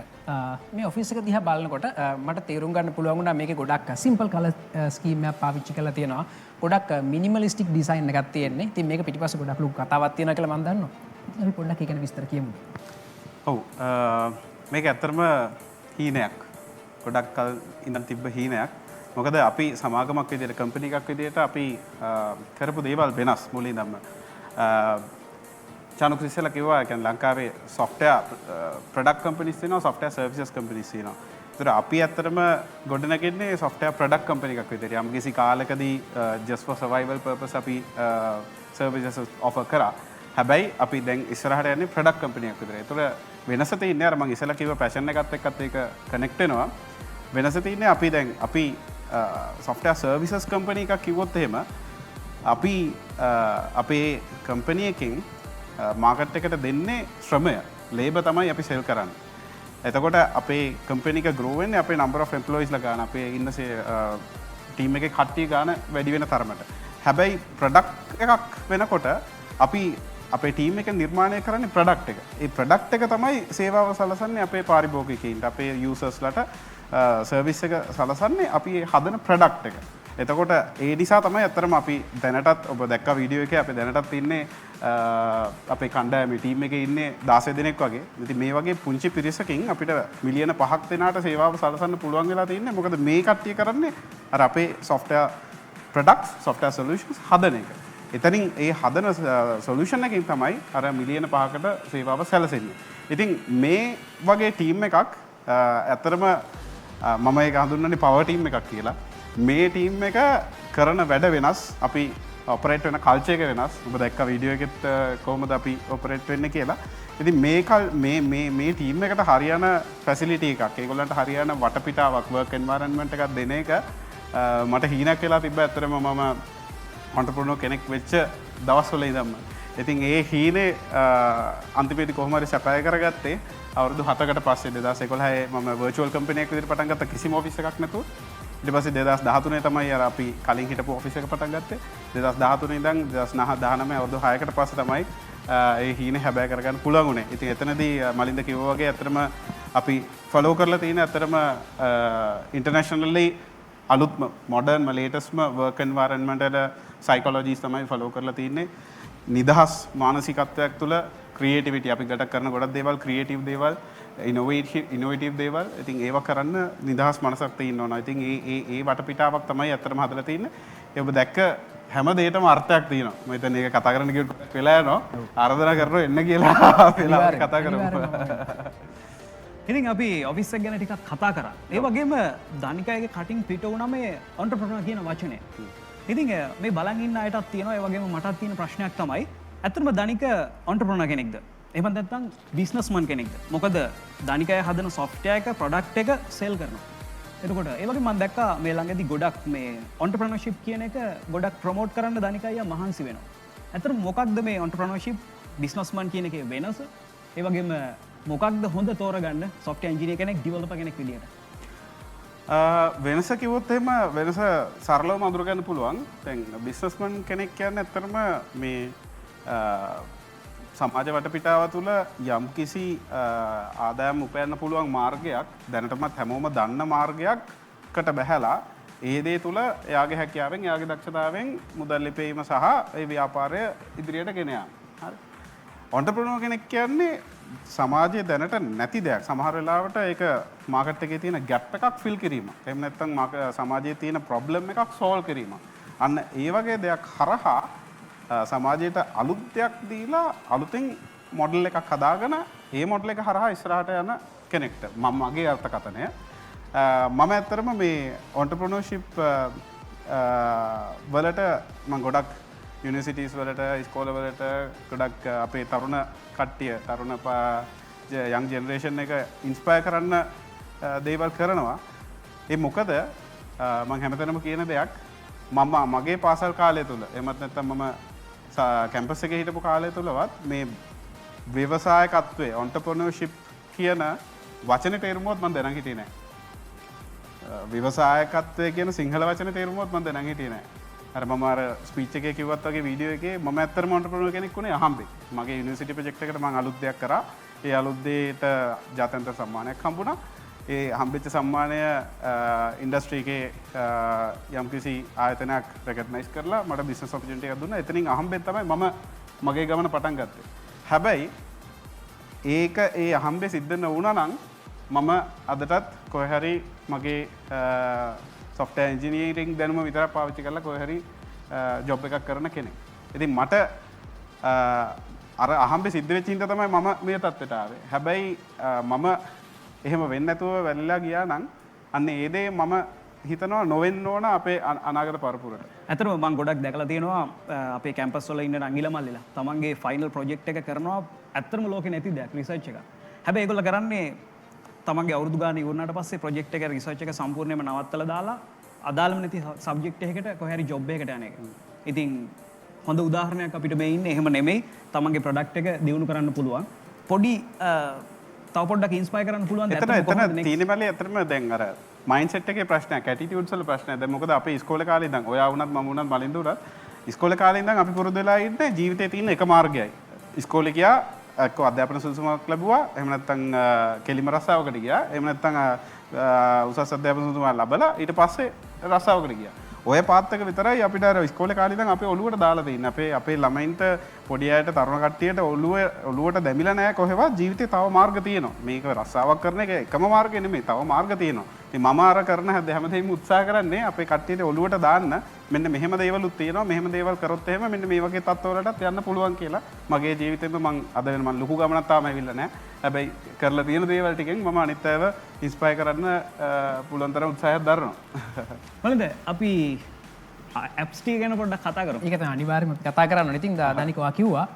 මේ ඔෆිස් එක දිහා බලනකොට මට තේරුම් ගන්න පුළුවන් වුණා මේකේ ගොඩක් සිම්පල් කලර් ස්කීම් එකක් පාවිච්චි කරලා තියෙනවා. ගොඩක් මිනිමලිස්ටික් ඩිසයින් එකක් තියෙන්නේ. ඉතින් මේක පිටිපස්සේ ගොඩක් ලොකු කතාවක් තියෙනවා කියලා මම දන්නවා. ඉතින් අපි පොඩ්ඩක් ඒක ගැන විස්තර කියමු. ඔව් මේක ඇත්තටම හීනයක්. ගොඩක් කල් ඉඳන් තිබ්බ හීනයක්. මොකද අපි සමාගමක් විදියට කම්පැනි එකක් විදියට අපි කරපු දේවල් වෙනස් මුලින්දම. චානුක ඉස්සෙල්ලා කිව්වා කියන්නේ ලංකාවේ software product companies තියෙනවා software services companies තියෙනවා. ඒතර අපි ඇත්තටම ගොඩනගන්නේ software product company එකක් විදියට. යම් කිසි කාලයකදී just for survival purpose අපි services offer කරා. හැබැයි අපි දැන් ඉස්සරහට යන්නේ product company එකක් විදියට. ඒතර වෙනස තියෙන්නේ අර මම ඉස්සෙල්ලා කිව්ව passion එකත් එක්කත් ඒක connect වෙනවා. වෙනස තියෙන්නේ අපි software services company එකක් කිව්වොත් එහෙම අපි අපේ company එකෙන් මාකට් එකට දෙන්නේ ශ්‍රමය ලේබර් තමයි අපි සෙල් කරන්නේ. එතකොට අපේ කම්පැනි එක grow වෙන්නේ අපේ number of employees ලා ගන්න අපේ ඉන්න ටීම් එකේ කට්ටිය ගන්න වැඩි වෙන තරමට. හැබැයි product එකක් වෙනකොට අපි අපේ ටීම් එක නිර්මාණය කරන්නේ product එක. ඒ product එක තමයි සේවාව සලසන්නේ අපේ පාරිභෝගිකයින්ට අපේ users ලට service එක සලසන්නේ අපි හදන product එක. එතකොට ඒ නිසා තමයි අත්‍තරම අපි දැනටත් ඔබ දැක්ක වීඩියෝ එකේ අපි දැනටත් ඉන්නේ අපේ කණ්ඩායමේ ටීම් එකේ ඉන්නේ 16 දෙනෙක් වගේ. ඉතින් මේ වගේ පුංචි පිරිසකින් අපිට මිලියන 5ක් දෙනාට සේවාව සලසන්න පුළුවන් වෙලා තින්නේ. මොකද මේ කට්ටිය කරන්නේ අර අපේ software products, software solutions හදන එක. එතනින් ඒ හදන solution එකකින් තමයි අර මිලියන 5කට සේවාව සැලසෙන්නේ. ඉතින් මේ වගේ ටීම් එකක් ඇත්තටම මම ඒක හඳුන්වන්නේ power team එකක් කියලා. මේ ටීම් එක කරන වැඩ වෙනස් අපි ඔපරේට් වෙන කල්චර් එක වෙනස්. ඔබ දැක්ක වීඩියෝ එකෙත් කොහොමද අපි ඔපරේට් වෙන්නේ කියලා. ඉතින් මේ ටීම් එකට හරියන ෆැසිලිටි එකක්, ඒගොල්ලන්ට හරියන වටපිටාවක්, වර්ක් එන්වයරන්මන්ට් එකක් දෙන එක මට හීනක් වෙලා තිබ්බ. ඇත්තටම මම ඔන්ටර්ප්‍රෙනර් කෙනෙක් වෙච්ච දවස්වල ඉඳන්ම. ඉතින් ඒ හීනේ අන්තිමේදී කොහොම හරි සැපය කරගත්තේ අවුරුදු 7කට පස්සේ 2011 මම වර්චුවල් කම්පැනි එකක් විදිහට පටන් ගත්තා කිසිම ඔෆිස් එකක් නැතුව. ඊට පස්සේ 2013 තමයි අර අපි කලින් හිටපු ඔෆිස් එක පටන් ගත්තේ. 2013 ඉඳන් 2019 අවුරුදු 6කට පස්සේ තමයි ඒ හීනේ හැබෑ කරගන්න පුළුවන් උනේ. ඉතින් එතනදී මලින්ද කිව්වා වගේ අතරම අපි ෆලෝ කරලා තියෙන අතරම ඉන්ටර්නැෂනලි අලුත්ම මොඩර්න් ලේටස්ට්ම වර්ක් එන්වයරන්මන්ට් එක සයිකොලොජිස් තමයි ෆලෝ කරලා තියෙන්නේ. නිදහස් මානසිකත්වයක් තුළ ක්‍රියේටිවිටි අපි ගොඩක් කරන ගොඩක් දේවල් ක්‍රියේටිව් දේවල් ඉනෝවේටිව් දේවල්. ඉතින් ඒවා කරන්න නිදහස් මනසක් තියෙන්න ඕන. ඉතින් ඒ වටපිටාවක් තමයි අත්‍තරම හදලා තියෙන්නේ. ඒ ඔබ දැක්ක හැම දෙයකටම අර්ථයක් තියෙනවා. මම හිතන්නේ ඒක කතා කරන්න කිව්වට වෙලා යනවා. ආරාධනා කරනවා එන්න කියලා වෙලාවට කතා කරමු. ඉතින් අපි ඔෆිස් එක ගැන ටිකක් කතා කරා. ඒ වගේම දනිකාගේ කටින් පිට වුණා මේ ඔන්ටර්ප්‍රෙනර් කියන වචනේ. ඉතින් මේ බලන් ඉන්න අයටත් තියෙනවා. ඒ වගේම මටත් තියෙන ප්‍රශ්නයක් තමයි ඇත්තටම දනික ඔන්ටර්ප්‍රෙනර් කෙනෙක්ද? එහෙම නැත්නම් බිස්නස්මන් කෙනෙක්ද? මොකද දනිකය හදන software එක product එක sell කරනවා. එතකොට ඒ වගේ මම දැක්කා මේ ළඟදී ගොඩක් මේ entrepreneurship කියන එක ගොඩක් promote කරන්න දනිකය මහන්සි වෙනවා. ඇත්තටම මොකක්ද මේ entrepreneurship businessman කියන එකේ වෙනස? ඒ වගේම මොකක්ද හොඳ තෝරගන්න software engineer කෙනෙක් developer කෙනෙක් විදියට? වෙනස කිව්වොත් එහෙම වෙනස සරලවම අඳුර ගන්න පුළුවන්. දැන් businessman කෙනෙක් කියන්නේ ඇත්තටම මේ සමාජ වටපිටාව තුළ යම් කිසි ආදායම් උපයන්න පුළුවන් මාර්ගයක් දැනටමත් හැමෝම දන්න මාර්ගයක්කට බැහැලා ඒ දේ තුළ එයාගේ හැකියාවෙන් එයාගේ දක්ෂතාවෙන් මුදල් ලිපීම සහ ඒ ව්‍යාපාරය ඉදිරියට ගෙන යාම. හරි. ඔන්ටර්ප්‍රනර් කෙනෙක් කියන්නේ සමාජයේ දැනට නැති දෙයක්. සමහර වෙලාවට ඒක මාකට් එකේ තියෙන ગેප් එකක් ෆිල් කිරීම. එහෙම නැත්නම් සමාජයේ තියෙන ප්‍රොබ්ලම් එකක් සෝල්ව් කිරීම. අන්න ඒ වගේ දෙයක් හරහා සමාජයට අලුත් දෙයක් දීලා අලුතෙන් මොඩල් එකක් හදාගෙන ඒ මොඩල් එක හරහා ඉස්සරහට යන කෙනෙක්ට මගේ අර්ථකථනය. මම ඇත්තරම මේ ඔන්ටර්ප්‍රනර්ෂිප් වලට මම ගොඩක් යුනිවර්සිටිස් වලට ඉස්කෝලවලට ගොඩක් අපේ තරුණ කට්ටිය තරුණ යං ජෙනරේෂන් එක ඉන්ස්පයර් කරන්න දේවල් කරනවා. ඒ මොකද මම හැමතැනම කියන දෙයක් මම මගේ පාසල් කාලය තුල එහෙමත් නැත්නම් මම කැම්පස් එකේ හිටපු කාලය තුලවත් මේ ව්‍යවසායකත්වයේ ඔන්ටර්ප්‍රනර්ෂිප් කියන වචනේ තේරුමවත් මම දැනන් හිටියේ නැහැ. ව්‍යවසායකත්වය කියන සිංහල වචනේ තේරුමවත් මම දැනන් හිටියේ නැහැ. අර මම අර ස්පීච් එකේ කිව්වත් වගේ වීඩියෝ එකේ මම ඇත්තටම ඔන්ටර්ප්‍රනර් කෙනෙක් වුණේ අහම්බෙක්. මගේ යුනිවර්සිටි ප්‍රොජෙක්ට් එකට මම අලුත් දෙයක් කරා. ඒ අලුත් දෙයට ජාත්‍යන්තර සම්මානයක් හම්බුණා. ඒ හම්බෙච්ච සම්මානය ඉන්ඩස්ට්‍රි එකේ යම්කිසි ආයතනයක් රෙකග්නයිස් කරලා මට බිස්නස් ඔපචුනිටි එකක් දුන්නා. එතනින් අහම්බෙන් තමයි මම මගේ ගමන පටන් ගත්තේ. හැබැයි ඒක ඒ අහම්බේ සිද්ධ නොවුණා නම් මම අදටත් කොහේ හරි මගේ software engineering දැනුම විතරක් පාවිච්චි කරලා කොහේ හරි ජොබ් එකක් කරන කෙනෙක්. ඉතින් මට අර අහම්බේ සිද්ධ වෙච්ච හින්දා තමයි මම මේ තත්ත්වයට ආවේ. හැබැයි මම එහෙම වෙන්නේ නැතුව වැළලා ගියා නම් අන්න ඒ දේ මම හිතනවා නොවෙන්න ඕන අපේ අනාගත පරපුරට. ඇත්තටම මම ගොඩක් දැකලා තියෙනවා අපේ කැම්පස් වල ඉන්න රංගිල මල්ලිලා. තමන්ගේ ෆයිනල් ප්‍රොජෙක්ට් එක කරනවා ඇත්තටම ලෝකේ නැති දෙයක් රිසර්ච් එක. හැබැයි ඒගොල්ලෝ කරන්නේ තමන්ගේ අවුරුදු ගාන ඉවරනාට පස්සේ ප්‍රොජෙක්ට් එක රිසර්ච් එක සම්පූර්ණයෙන්ම නවත්තලා දාලා අදාළම නැති සබ්ජෙක්ට් එකකට කොහේ හරි ජොබ් එකකට යන එක. ඉතින් හොඳ උදාහරණයක් අපිට මේ ඉන්නේ එහෙම නෙමෙයි. තමන්ගේ ප්‍රොඩක්ට් එක දියුණු කරන්න පුළුවන්. පොඩි තව පොඩ්ඩක් ඉන්ස්පයර් කරන්න පුළුවන්. එතන තියෙන බැලේ ඇත්තටම දැන් අර මයින්ඩ්සෙට් එකේ ප්‍රශ්නයක්, ඇටිටියුඩ්ස් වල ප්‍රශ්නයක්. දැන් මොකද අපේ ඉස්කෝලේ කාලේ ඉඳන් ඔයා වුණත් මම වුණත් මලින්ද උනත් ඉස්කෝලේ කාලේ ඉඳන් අපි පුරුදු වෙලා ඉන්නේ ජීවිතේ තියෙන එක මාර්ගයයි. ඉස්කෝලේ ගියා එක්ක අධ්‍යාපන සුසුමක් ලැබුවා. එහෙම නැත්නම් කෙලිම රස්සාවකට ගියා. එහෙම නැත්නම් උසස් අධ්‍යාපන සුසුමක් ලැබලා ඊට පස්සේ රස්සාවකට ගියා. ඔය පාත් එක විතරයි අපිට අර ඉස්කෝලේ කාලේ ඉඳන් අපේ ඔළුවට දාලා තියෙන්නේ. අපේ ළමයින්ට පොඩි අයට තරුණ කට්ටියට ඔළුවට දැමිලා නැහැ කොහෙවත් ජීවිතේ තව මාර්ග තියෙනවා. මේක රස්සාවක් කරන එක එකම මාර්ගය නෙමෙයි. තව මාර්ග තියෙනවා. ඉතින් මම අර කරන හැමදේම උත්සාහ කරන්නේ අපේ කට්ටියට ඔළුවට දාන්න මෙන්න මෙහෙම දේවලුත් තියෙනවා. මෙහෙම දේවල් කරොත් එහෙම මෙන්න මේ වගේ තත්ත්වවලටත් යන්න පුළුවන් කියලා. මගේ ජීවිතේම මම අද වෙන මම ලොකු ගමනක් තාම ඇවිල්ලා නැහැ. හැබැයි කරලා තියෙන දේවල් ටිකෙන් මම අනිත් අයව ඉන්ස්පයර් කරන්න පුළුවන් තරම් උත්සාහයක් දරනවා. මොකද අපි ඇප්ස් ටික ගැන පොඩ්ඩක් කතා කරමු. ඒක තමයි අනිවාර්යයෙන්ම කතා කරන්න ඕනේ. ඉතින් දනිකවා කිව්වා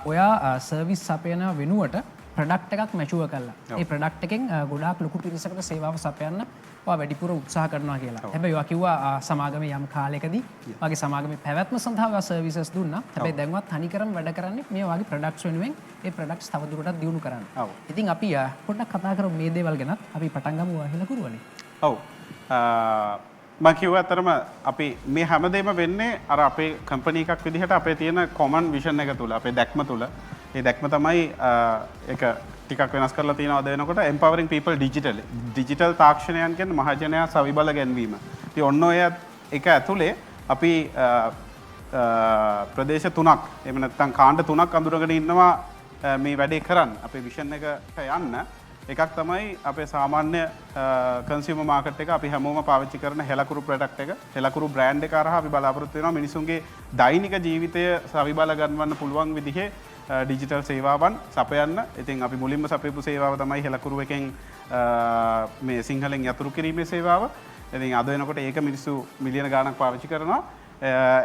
ඔයා සර්විස් සපයන වෙනුවට ප්‍රොඩක්ට් එකක් මැචුවර් කරලා ඒ ප්‍රොඩක්ට් එකෙන් ගොඩාක් ලොකු පිරිසකට සේවාව සපයන්න ඔයා වැඩිපුර උත්සාහ කරනවා කියලා. හැබැයි ඔයා කිව්වා සමාගමේ යම් කාලයකදී වගේ සමාගමේ පැවැත්ම සඳහා ඔයා සර්විසස් දුන්නා. හැබැයි දැන්වත් තනිකරම වැඩ කරන්නේ මේ වගේ ප්‍රොඩක්ට්ස් වෙනුවෙන් ඒ ප්‍රොඩක්ට්ස් තවදුරටත් දියුණු කරන්න. ඉතින් අපි පොඩ්ඩක් කතා කරමු මේ දේවල් ගැනත්. අපි පටන් ගමු හෙලකුරුවනේ. ඔව්. මම කිව්වා අතරම අපි මේ හැමදේම වෙන්නේ අර අපේ කම්පැනි එකක් විදිහට අපේ තියෙන කොමන් විෂන් එක තුල අපේ දැක්ම තුල. ඒ දැක්ම තමයි ඒක ටිකක් වෙනස් කරලා තියෙනවා අද වෙනකොට empowering people digitally. digital තාක්ෂණයන් කියන්නේ මහජනයා සවිබල ගැන්වීම. ඉතින් ඔන්න ඔය එක ඇතුලේ අපි ප්‍රදේශ තුනක් එහෙම නැත්නම් කාණ්ඩ තුනක් අඳුරගෙන ඉන්නවා මේ වැඩේ කරන්න. අපේ විෂන් එකට යන්න. එකක් තමයි අපේ සාමාන්‍ය කන්සියුමර් මාකට් එක අපි හැමෝම පාවිච්චි කරන හෙලකුරු ප්‍රොඩක්ට් එක. හෙලකුරු බ්‍රෑන්ඩ් එක හරහා අපි බලාපොරොත්තු වෙනවා මිනිසුන්ගේ දෛනික ජීවිතය සවිබල ගන්නවන්න පුළුවන් විදිහේ ඩිජිටල් සේවාවන් සපයන්න. ඉතින් අපි මුලින්ම සපයපු සේවාව තමයි හෙලකුරු එකෙන් මේ සිංහලෙන් යතුරු කිරීමේ සේවාව. ඉතින් අද වෙනකොට ඒක මිනිස්සු මිලියන ගාණක් පාවිච්චි කරනවා.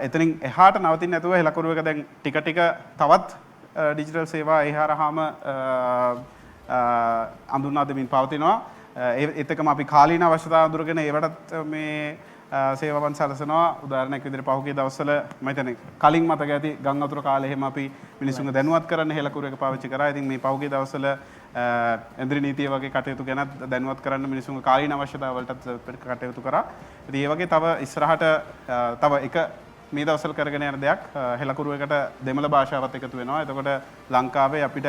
එතනින් එහාට නවතින්නේ නැතුව හෙලකුරු එක දැන් ටික ටික තවත් ඩිජිටල් සේවා එහාරහාම අඳුනා දෙමින් පවතිනවා. ඒතකම අපි කාලීන අවශ්‍යතා අඳුරගෙන ඒවටත් මේ සේවාවන් සලසනවා. උදාහරණයක් විදිහට පහුගිය දවස්වල මම හිතන්නේ කලින් මතක ඇති ගම් අතුර කාලේ එහෙම අපි මිනිසුන්ව දැනුවත් කරන්න හෙලකුරු එක පාවිච්චි කරා. ඉතින් මේ පහුගිය දවස්වල ඉන්ද්‍රිය නීතිය වගේ කටයුතු ගැන දැනුවත් කරන්න මිනිසුන්ගේ කාලීන අවශ්‍යතාවලටත් කටයුතු කරා. ඉතින් ඒ වගේ තව ඉස්සරහට තව එක මේ දවස්වල කරගෙන යන දෙයක් හෙලකුරු එකට දෙමළ භාෂාවත් එකතු වෙනවා. එතකොට ලංකාවේ අපිට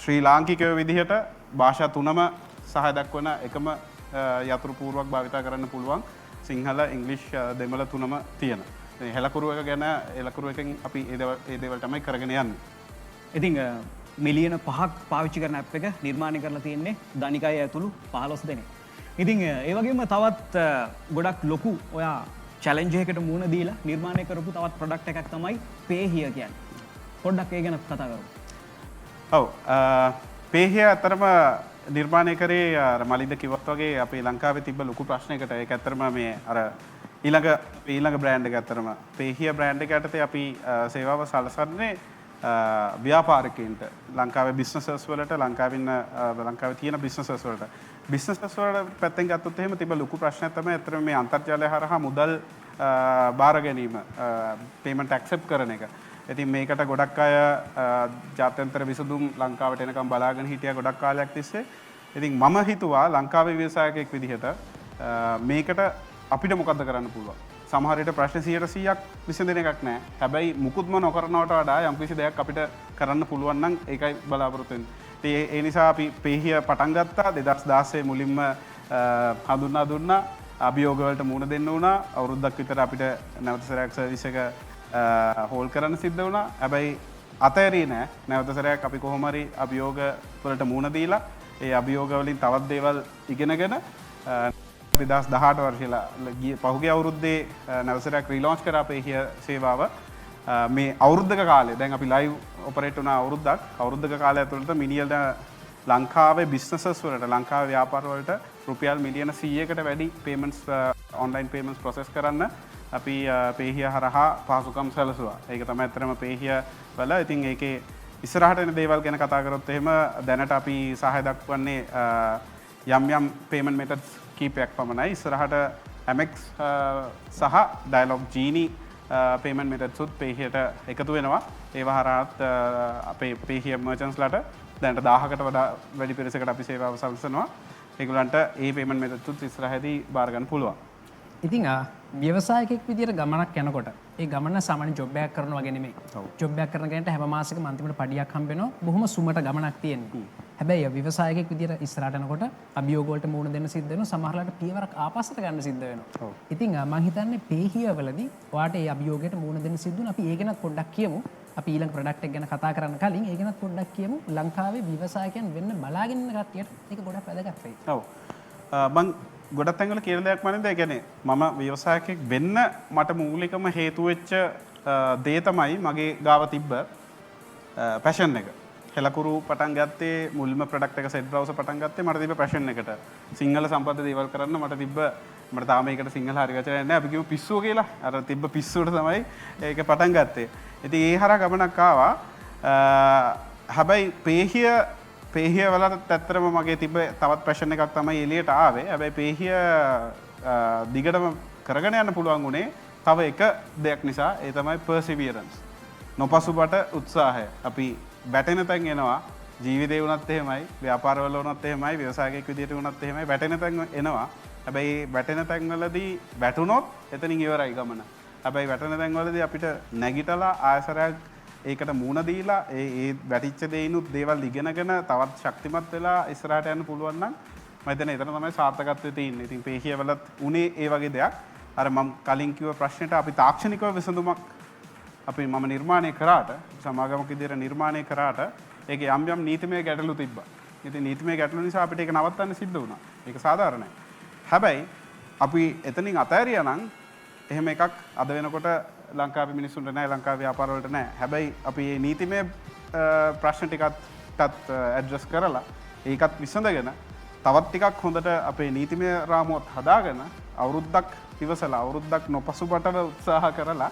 ශ්‍රී ලාංකිකයෝ විදිහට භාෂා තුනම සහය දක්වන එකම යතුරු පූර්වක් භාවිතා කරන්න පුළුවන් සිංහල ඉංග්ලිෂ් දෙමළ තුනම තියෙන. හෙලකුරුව එක ගැන එලකුරුවකින් අපි ඒ දේවල් තමයි කරගෙන යන්නේ. ඉතින් මිලියන 5ක් පාවිච්චි කරන ඇප් එක නිර්මාණය කරලා තියෙන්නේ ධනිකය ඇතුළු 15 දෙනෙක්. ඉතින් ඒ වගේම තවත් ගොඩක් ලොකු ඔයා චැලෙන්ජ් එකකට මුහුණ දීලා නිර්මාණය කරපු තවත් ප්‍රොඩක්ට් එකක් තමයි Pay Here කියන්නේ. පොඩ්ඩක් ඒ ගැන කතා කරමු. ඔව් Pay Here අතරම නිර්මාණය කරේ මලින්ද කිව්වත් වගේ අපේ ලංකාවේ තිබ්බ ලොකු ප්‍රශ්නයකට ඒක ඇත්තටම මේ අර ඊළඟ බ්‍රෑන්ඩ් එක ඇත්තටම Pay Here බ්‍රෑන්ඩ් එක යටතේ අපි සේවාව සලසන්නේ ව්‍යාපාරිකයින්ට ලංකාවේ බිස්නසර්ස් වලට ලංකාවේ තියෙන බිස්නසර්ස් වලට බිස්නසර්ස් වල පැත්තෙන් ගත්තොත් එහෙම තිබ්බ ලොකු ප්‍රශ්නයක් තමයි ඇත්තටම මේ අන්තර්ජාලය හරහා මුදල් බාර ගැනීම පේමන්ට් ඇක්සෙප්ට් කරන එක. ඉතින් මේකට ගොඩක් අය ජාත්‍යන්තර විසඳුම් ලංකාවට එනකම් බලාගෙන හිටියා ගොඩක් කාලයක් තිස්සේ. ඉතින් මම හිතුවා ලංකාවේ ව්‍යවසායකයෙක් විදිහට මේකට අපිට මොකද්ද කරන්න පුළුවන්. සමහර විට ප්‍රශ්න 100%ක් විසඳෙන එකක් නැහැ. හැබැයි මුකුත්ම නොකරනවට වඩා යම්කිසි දෙයක් අපිට කරන්න පුළුවන් නම් ඒකයි බලාපොරොත්තු වෙන්නේ. ඉතින් ඒ නිසා අපි Pay Here පටන් ගත්තා 2016 මුලින්ම හඳුන්වා දුන්නා. අභියෝග වලට මුහුණ දෙන්න වුණා. අවුරුද්දක් විතර අපිට නැවත සැරයක් සර්විස් එක හෝල් කරන්න සිද්ධ වුණා. හැබැයි අතෑරියේ නෑ. නැවත සැරයක් අපි කොහොම හරි අභියෝග වලට මුහුණ දීලා ඒ අභියෝග වලින් තවත් දේවල් ඉගෙනගෙන 2018 වර්ෂයලා පහුගිය අවුරුද්දේ නැවත සැරයක් රීලොන්ච් කරා Pay Here සේවාව. මේ අවුරුද්දක කාලේ දැන් අපි ලයිව් ඔපරේට් වුණා අවුරුද්දක කාලය ඇතුළත මිලියන ලංකාවේ බිස්නසස් වලට ලංකාවේ ව්‍යාපාර වලට රුපියල් මිලියන 100කට වැඩි පේමන්ට්ස් ඔන්ලයින් පේමන්ට්ස් ප්‍රොසෙස් කරන්න අපි Pay Here හරහා පහසුකම් සැලසුවා. ඒක තමයි ඇත්තටම Pay Here වල. ඉතින් ඒකේ ඉස්සරහට එන දේවල් ගැන කතා කරොත් එහෙම දැනට අපි සහාය දක්වන්නේ යම් පේමන්ට් මෙතඩ්ස් කීපයක් පමණයි. ඉස්සරහට Amex සහ Dialog Genie පේමන්ට් මෙතඩ්ස් උත් Pay Here එකතු වෙනවා. ඒවා හරහාත් අපේ Pay Here මර්චන්ට්ස් ලට දැනට 1000කට වඩා වැඩි පිරිසකට අපි සේවාව සලසනවා. ඒගොල්ලන්ට ඒ පේමන්ට් මෙතඩ්ස් උත් ඉස්සරහදී බාර ගන්න පුළුවන්. ඉතින් ව්‍යවසායකෙක් විදියට ගමනක් යනකොට ඒ ගමන සාමාන්‍ය ජොබ් එකක් කරනවා වගේ නෙමෙයි. ජොබ් එකක් කරන කෙනාට හැම මාසෙකම අන්තිමට පඩියක් හම්බ වෙනවා. බොහොම සුමට ගමනක් තියෙනවා. හැබැයි ව්‍යවසායකෙක් විදියට ඉස්සරහට යනකොට අභියෝග වලට මුහුණ දෙන්න සිද්ධ වෙනවා. සමහරවිට පියවරක් ආපස්සට ගන්න සිද්ධ වෙනවා. ඉතින් මම හිතන්නේ Pay Here වලදී ඔයාට ඒ අභියෝගයට මුහුණ දෙන්න සිද්ධ වුණා. අපි ඒ ගැනත් පොඩ්ඩක් කියමු. අපි ඊළඟ ප්‍රොඩක්ට් එක ගැන කතා කරන්න කලින් ඒ ගැනත් පොඩ්ඩක් කියමු. ලංකාවේ ව්‍යවසායකයන් වෙන්න බලාගෙන ඉන්න කට්ටියට මේක ගොඩක් වැදගත් වෙයි. ඔව්. මම ගොඩක් තැන්වල කියන දෙයක් මනින්ද ඒ කියන්නේ මම ව්‍යවසායකයෙක් වෙන්න මට මූලිකම හේතු වෙච්ච දේ තමයි මගේ ගාව තිබ්බ පැෂන් එක. හෙලකුරු පටන් ගත්තේ මුල්ම ප්‍රොඩක්ට් එක සෙට් බ්‍රවුසර් පටන් ගත්තේ මට තිබ්බ පැෂන් එකට. සිංහල සම්බන්ධ දේවල් කරන්න මට තාම ඒකට සිංහල හරි වචනයක් නැහැ. අපි කියමු පිස්සුව කියලා. අර තිබ්බ පිස්සුවට තමයි ඒක පටන් ගත්තේ. ඉතින් ඒ හරහා ගමනක් ආවා. හැබැයි Pay Here වලට ඇත්තටම මගේ තිබ්බ තවත් පැෂන් එකක් තමයි එළියට ආවේ. හැබැයි Pay Here දිගටම කරගෙන යන්න පුළුවන් උනේ තව එක දෙයක් නිසා. ඒ තමයි perseverance. නොපසුබට උත්සාහය. අපි වැටෙන තැන් එනවා. ජීවිතේ වුණත් එහෙමයි, ව්‍යාපාරවල වුණත් එහෙමයි, ව්‍යවසායකයෙක් විදියට වුණත් එහෙමයි වැටෙන තැන් එනවා. හැබැයි වැටෙන තැන්වලදී වැටුනොත් එතනින් ඉවරයි ගමන. හැබැයි වැටෙන තැන්වලදී අපිට නැගිටලා ආයසරයක් ඒකට මුණ දීලා ඒ වැටිච්ච දේිනුත් දේවල් ඉගෙනගෙන තවත් ශක්තිමත් වෙලා ඉස්සරහට යන්න පුළුවන් නම් මම හිතන්නේ එතන තමයි සාර්ථකත්වය තියෙන්නේ. ඉතින් Pay Here වලත් උනේ ඒ වගේ දෙයක්. අර මම කලින් කිව්ව ප්‍රශ්නෙට අපි තාක්ෂණිකව විසඳුමක් මම නිර්මාණය කරාට සමාගමක විදියට නිර්මාණය කරාට ඒකේ යම් නීතිමය ගැටලු තිබ්බා. ඉතින් නීතිමය ගැටලු නිසා අපිට ඒක නවත්තන්න සිද්ධ වුණා. ඒක සාධාරණයි. හැබැයි අපි එතනින් අතෑරියා නම් එහෙම එකක් අද වෙනකොට ලංකාවේ මිනිස්සුන්ට නැහැ, ලංකාවේ ව්‍යාපාරවලට නැහැ. හැබැයි අපි මේ නීතිමය ප්‍රශ්න ටිකත් ඇඩ්‍රස් කරලා ඒකත් විසඳගෙන තවත් ටිකක් හොඳට අපේ නීතිමය රාමුවත් හදාගෙන අවුරුද්දක් ඉවසලා අවුරුද්දක් නොපසුබටව උත්සාහ කරලා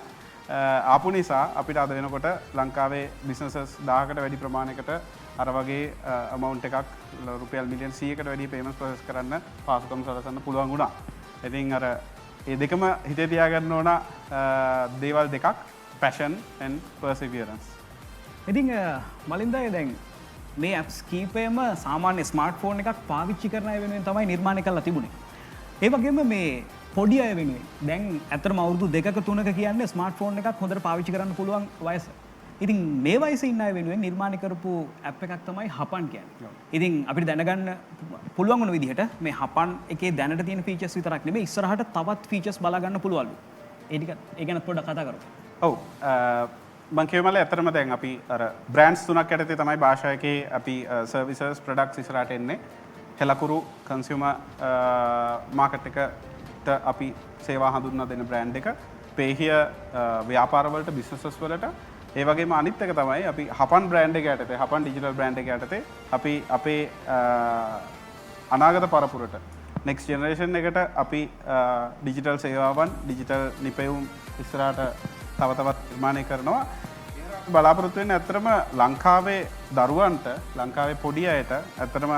ආපු නිසා අපිට අද වෙනකොට ලංකාවේ බිස්නසස් 1000කට වැඩි ප්‍රමාණයකට අර වගේ amount එකක් රුපියල් මිලියන් 100කට වැඩි payments process කරන්න පාසුකම් සලසන්න පුළුවන් වුණා. ඉතින් අර ඒ දෙකම හිතේ තියාගන්න ඕන දේවල් දෙකක් passion and perseverance. ඉතින් මලින්දා දැන් මේ apps කීපයම සාමාන්‍ය ස්මාර්ට්ෆෝන් එකක් පාවිච්චි කරන අය වෙනුවෙන් තමයි නිර්මාණය කරලා තිබුණේ. ඒ වගේම මේ පොඩි අය වෙනුවෙන් දැන් ඇත්තටම අවුරුදු 2ක 3ක කියන්නේ ස්මාර්ට්ෆෝන් එකක් හොඳට පාවිච්චි කරන්න පුළුවන් වයස. ඉතින් මේ වයසේ ඉන්න අය වෙනුවෙන් නිර්මාණය කරපු ඇප් එකක් තමයි හපන් කියන්නේ. ඉතින් අපිට දැනගන්න පුළුවන් වුණ විදිහට මේ හපන් එකේ දැනට තියෙන ෆීචර්ස් විතරක් නෙමෙයි ඉස්සරහට තවත් ෆීචර්ස් බලා ගන්න පුළුවන්ලු. ඒ ගැන පොඩ්ඩක් කතා කරමු. ඔව් මම කියමල ඇත්තටම දැන් අපි අර බ්‍රෑන්ඩ්ස් තුනක් යටතේ තමයි භාෂා එකේ අපි සර්විසස් ප්‍රොඩක්ට්ස් ඉස්සරහට එන්නේ. හෙලකුරු කන්සියුමර් මාකට් එකට අපි සේවා හඳුන්වා දෙන බ්‍රෑන්ඩ් එක. පේහිය ව්‍යාපාර වලට බිස්නසස් වලට ඒ වගේම අනිත් එක තමයි අපි හපන් බ්‍රෑන්ඩ් එක යටතේ හපන් ඩිජිටල් බ්‍රෑන්ඩ් එක යටතේ අපි අපේ අනාගත පරපුරට නෙක්ස්ට් ජෙනරේෂන් එකට අපි ඩිජිටල් සේවාවන් ඩිජිටල් නිපැයුම් ඉස්සරහට තව තවත් නිර්මාණය කරනවා. බලාපොරොත්තු වෙන්නේ ඇත්තටම ලංකාවේ දරුවන්ට ලංකාවේ පොඩි අයට ඇත්තටම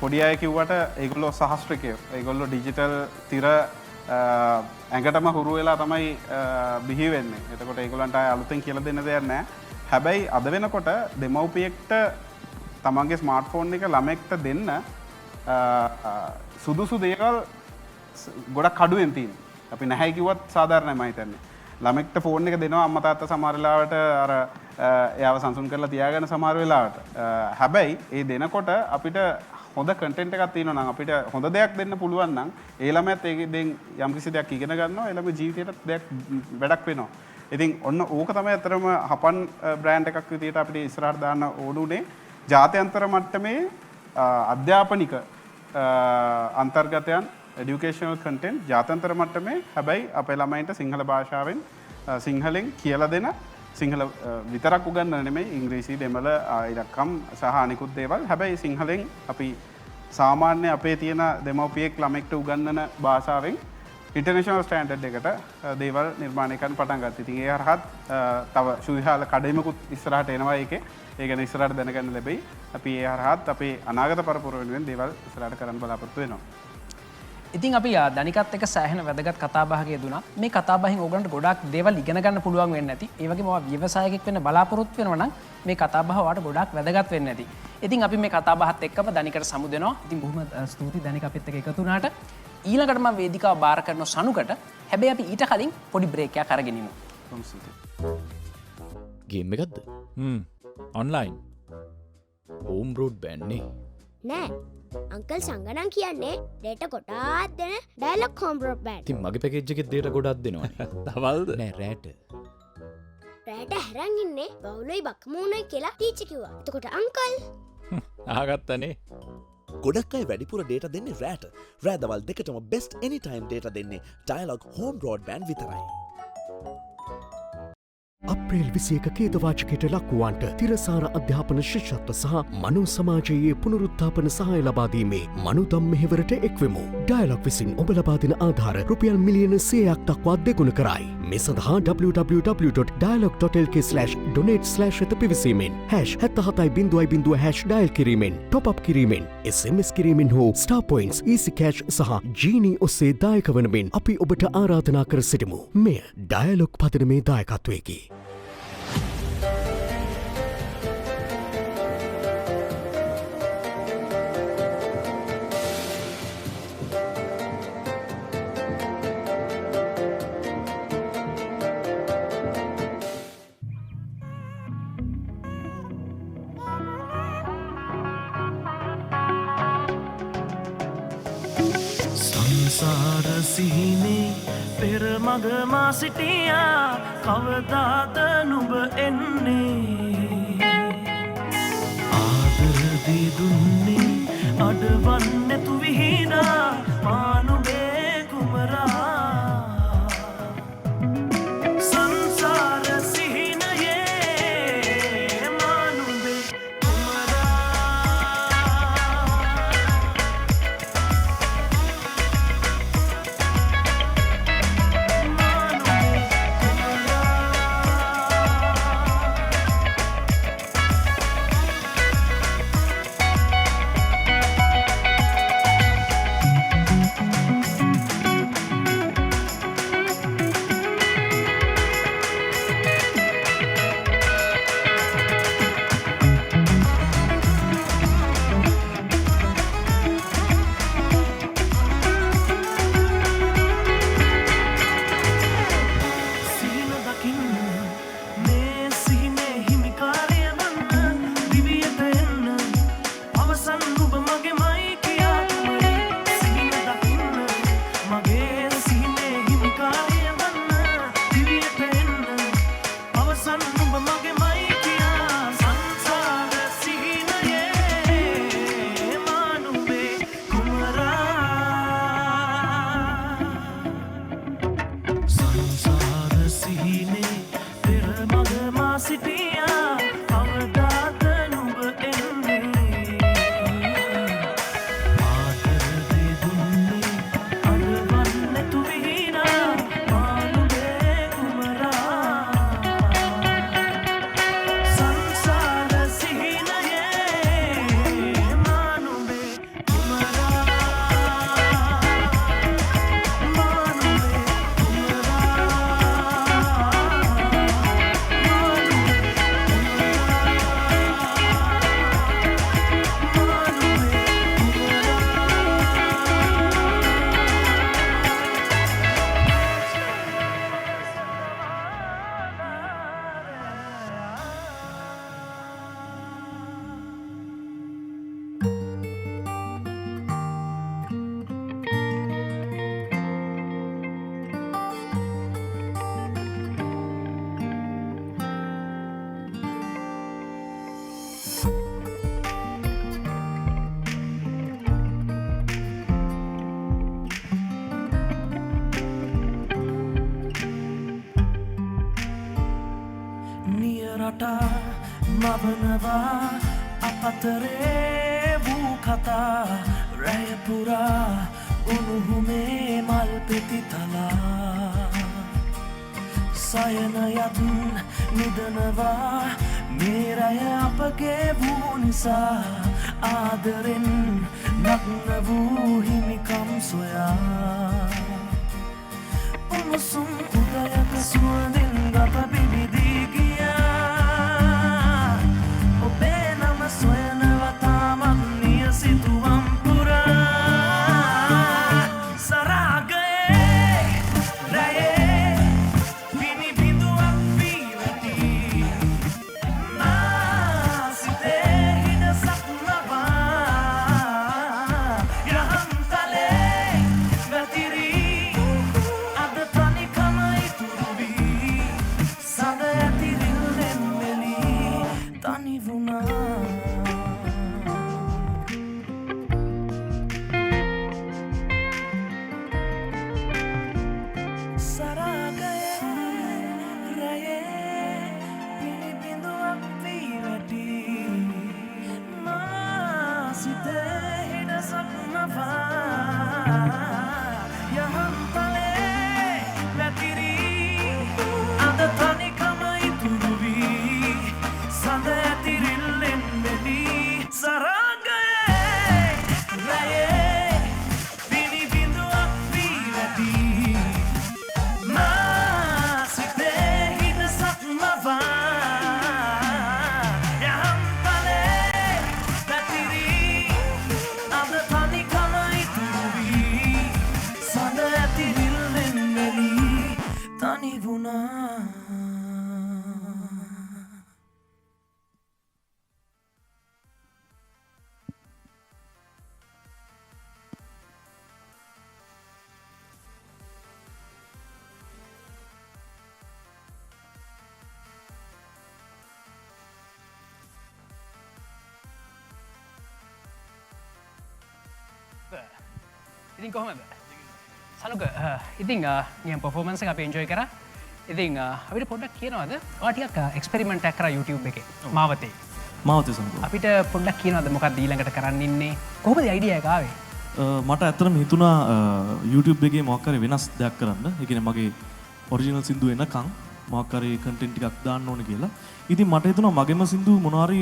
පොඩි අය කිව්වට ඒගොල්ලෝ සහස්ත්‍රිකයෝ. ඒගොල්ලෝ ඩිජිටල් තිර ඇඟටම හුරු වෙලා තමයි බිහි වෙන්නේ. එතකොට ඒගොල්ලන්ට අලුතෙන් කියලා දෙන්න දෙයක් නැහැ. හැබැයි අද වෙනකොට දෙමව්පියෙක්ට තමන්ගේ ස්මාර්ට්ෆෝන් එක ළමෙක්ට දෙන්න සුදුසු දේවල් ගොඩක් අඩුවෙන් තියෙනවා. අපි නැහැ කිව්වත් සාධාරණයි මම හිතන්නේ. ළමෙක්ට ෆෝන් එක දෙනවා අම්මා තාත්තා සමහර වෙලාවට අර එයාව සංසුන් කරලා තියාගෙන සමහර වෙලාවට. හැබැයි ඒ දෙනකොට අපිට හොඳ කන්ටෙන්ට් එකක් තියෙනවා නම් අපිට හොඳ දෙයක් දෙන්න පුළුවන් නම් ඒ ළමයාත් ඒකෙන් යම්කිසි දෙයක් ඉගෙන ගන්නවා. ඒ ළමගේ ජීවිතේට දෙයක් වැඩක් වෙනවා. ඉතින් ඔන්න ඕක තමයි අතරම හපන් බ්‍රෑන්ඩ් එකක් විදියට අපිට ඉස්සරහට දාන්න ඕනුනේ. ජාත්‍යන්තර මට්ටමේ අධ්‍යාපනික අන්තර්ගතයන් educational content ජාත්‍යන්තර මට්ටමේ හැබැයි අපේ ළමයින්ට සිංහල භාෂාවෙන් සිංහලෙන් කියලා දෙන සිංහල විතරක් උගන්වන්න නෙමෙයි ඉංග්‍රීසි දෙමළ ඉලක්කම් සහ අනිකුත් දේවල් හැබැයි සිංහලෙන් අපි සාමාන්‍ය අපේ තියෙන දෙමව්පියෙක් ළමෙක්ට උගන්වන භාෂාවෙන් ඉන්ටර්නැෂනල් ස්ටෑන්ඩඩ් එකට දේවල් නිර්මාණය කරන්න පටන් ගත්තා. ඉතින් ඒ හරහත් තව සුවිහාල කඩයිමකුත් ඉස්සරහට එනවා ඒකේ. ඒ ගැන ඉස්සරහට දැනගන්න ලැබෙයි. අපි ඒ හරහත් අපේ අනාගත පරපුර වෙනුවෙන් දේවල් ඉස්සරහට කරන්න බලාපොරොත්තු වෙනවා. ඉතින් අපි දනිකත් එක සෑහෙන වැදගත් කතාබහක යෙදුණා. මේ කතාබහෙන් ඕගලන්ට ගොඩක් දේවල් ඉගෙන ගන්න පුළුවන් වෙන්නේ නැති. ඒ වගේම ඔයා ව්‍යවසායකයෙක් වෙන්න බලාපොරොත්තු වෙනවා නම් මේ කතාබහ ඔයාලට ගොඩක් වැදගත් වෙන්නේ නැති. ඉතින් අපි මේ කතාබහත් එක්කම දනිකට සමු දෙනවා. ඉතින් බොහොම ස්තුතියි දනික අපිත් එක්ක එකතු වුණාට. ඊළඟට මම වේදිකාව බාර කරන සනුකට. හැබැයි අපි ඊට කලින් පොඩි බ්‍රේක් එකක් අරගෙන ඉමු. ගේම් එකක්ද? ඔන්ලයින්. හෝම් බ්‍රෝඩ්බෑන්ඩ් නේ. නෑ. අංකල් සංගණන් කියන්නේ ඩේටා ගොඩාක් දෙන ඩයලොග් හෝම් බ්‍රෝඩ්බෑන්ඩ්. ඉතින් මගේ පැකේජ් එකේ ඩේටා ගොඩක් දෙනවනේ. තවල්ද? නෑ රෑට. රෑට හැරන් ඉන්නේ බවුලොයි බකමූණොයි කියලා ටීචර් කිව්වා. එතකොට අංකල් ආගත්තනේ. ගොඩක් අය වැඩිපුර ඩේට දෙන්නේ රෑට. රෑදවල් දෙකටම බෙස්ට් එනිටයිම් ඩේට දෙන්නේ ඩයලොග් හෝම් බ්‍රෝඩ්බෑන්ඩ් විතරයි. අප්‍රේල් 21 කේතවාචකයට ලක්වුවන්ට තිරසාර අධ්‍යාපන ශිෂ්‍යත්ව සහ මනෝ සමාජයේ පුනරුත්ථාපන සහාය ලබා දීමේ මනුදම් මෙහෙවරට එක්වෙමු. ඩයලොග් විසින් ඔබ ලබා දෙන ආධාර රුපියල් මිලියන 100ක් දක්වා දෙගුණ කරයි. මේ සඳහා www.dialog.lk/donate/ වෙත පිවිසීමෙන් #77.0 ඩයල් කිරීමෙන් টොප් අප් කිරීමෙන් SMS කිරීමෙන් හෝ ස්ටාර් පොයින්ට්ස් ඊසි කෑෂ් සහ ජීනී ඔස්සේ දායක වන මෙන් අපි ඔබට ආරාධනා කර සිටිමු. මෙය ඩයලොග් පදනමේ දායකත්වයකි. සංසාර සිහිනේ පෙර මග මා සිටියා කවදාද නුඹ එන්නේ ආදර දී දුන්නේ අඩවන් නැතු විහිදා මානුබේ කුමරා සංසාර සිහිනයේ මානුබේ රටා මවනවා අපතරේ වූ කතා රැය පුරා උණුහුමේ මල් පෙති තලා සයනයත් නිදනවා මේ රැය අපගේ වූ නිසා ආදරෙන් නග්න වූ හිමිකම් සොයා උණුසුම් උදයක සුවඳින් ගත පිබිදී ගියා ඔබේ නම සොයනවා තාමත් නියසිතුවම් පුරා සරාගයේ රැයේ පිණි බිඳුවක් වී වැටී නාසිතේ හිනසක් ලබා යහන්තලේ වැතිරී අද තනිකම ඉතුරු වී සඳ ඇතිරිල්ලෙන් මෙලී තනි වුණා ඉතින් කොහොමද සනුක ඉතින් නියම් පර්ෆෝමන්ස් එක අපි එන්ජොයි කරා ඉතින් අපිට පොඩ්ඩක් කියනවාද ඔයා ටිකක් එක්ස්පෙරිමන්ට් එකක් කරා YouTube එකේ මාවතේ සනුක අපිට පොඩ්ඩක් කියනවාද මොකක්ද ඊළඟට කරන්න ඉන්නේ කොහොමද අයිඩියා එක ආවේ මට ඇත්තටම හිතුණා YouTube එකේ මොකක් හරි වෙනස් දෙයක් කරන්න ඒ කියන්නේ මගේ ඔරිජිනල් සින්දු එනකන් මොකක් හරි කන්ටෙන්ට් ටිකක් දාන්න ඕනේ කියලා ඉතින් මට හිතුණා මගේම සින්දු මොනවාරි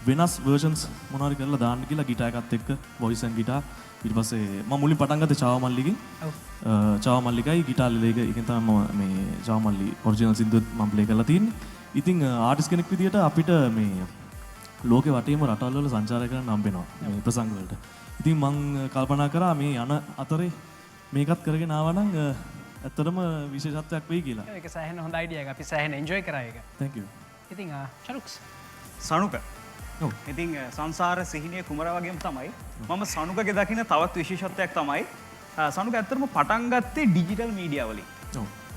වෙනස් versions මොනවාරි කරලා දාන්න කියලා ගිටාර් එකත් එක්ක voice and guitar ඊට පස්සේ මම මුලින් පටන් ගත්තේ චාව මල්ලිගෙන් චාව මල්ලිකයි ගිටාර් ලේක එකෙන් තමයි මම මේ චාව මල්ලි ඔරිජිනල් සින්දුවත් මම ප්ලේ කරලා තියෙන්නේ. ඉතින් ආටිස්ට් කෙනෙක් විදියට අපිට මේ ලෝකේ වටේම රටවල් වල සංචාරය කරන්න හම්බ වෙනවා මේ ප්‍රසංග වලට. ඉතින් මම කල්පනා කරා මේ යන අතරේ මේකත් කරගෙන ආවා නම් ඇත්තටම විශේෂත්වයක් වෙයි කියලා. ඒක සෑහෙන හොඳ අයිඩියා එකක්. අපි සෑහෙන එන්ජොයි කරා ඒක. Thank you. ඉතින් චරුක්ස් සනුක ඉතින් සංසාර සිහිනය කුමර වගේම තමයි මම සනුකගේ දකින තවත් විශේෂත්වයක් තමයි සනුක ඇත්තටම පටන් ගත්තේ ඩිජිටල් මීඩියා වලින්.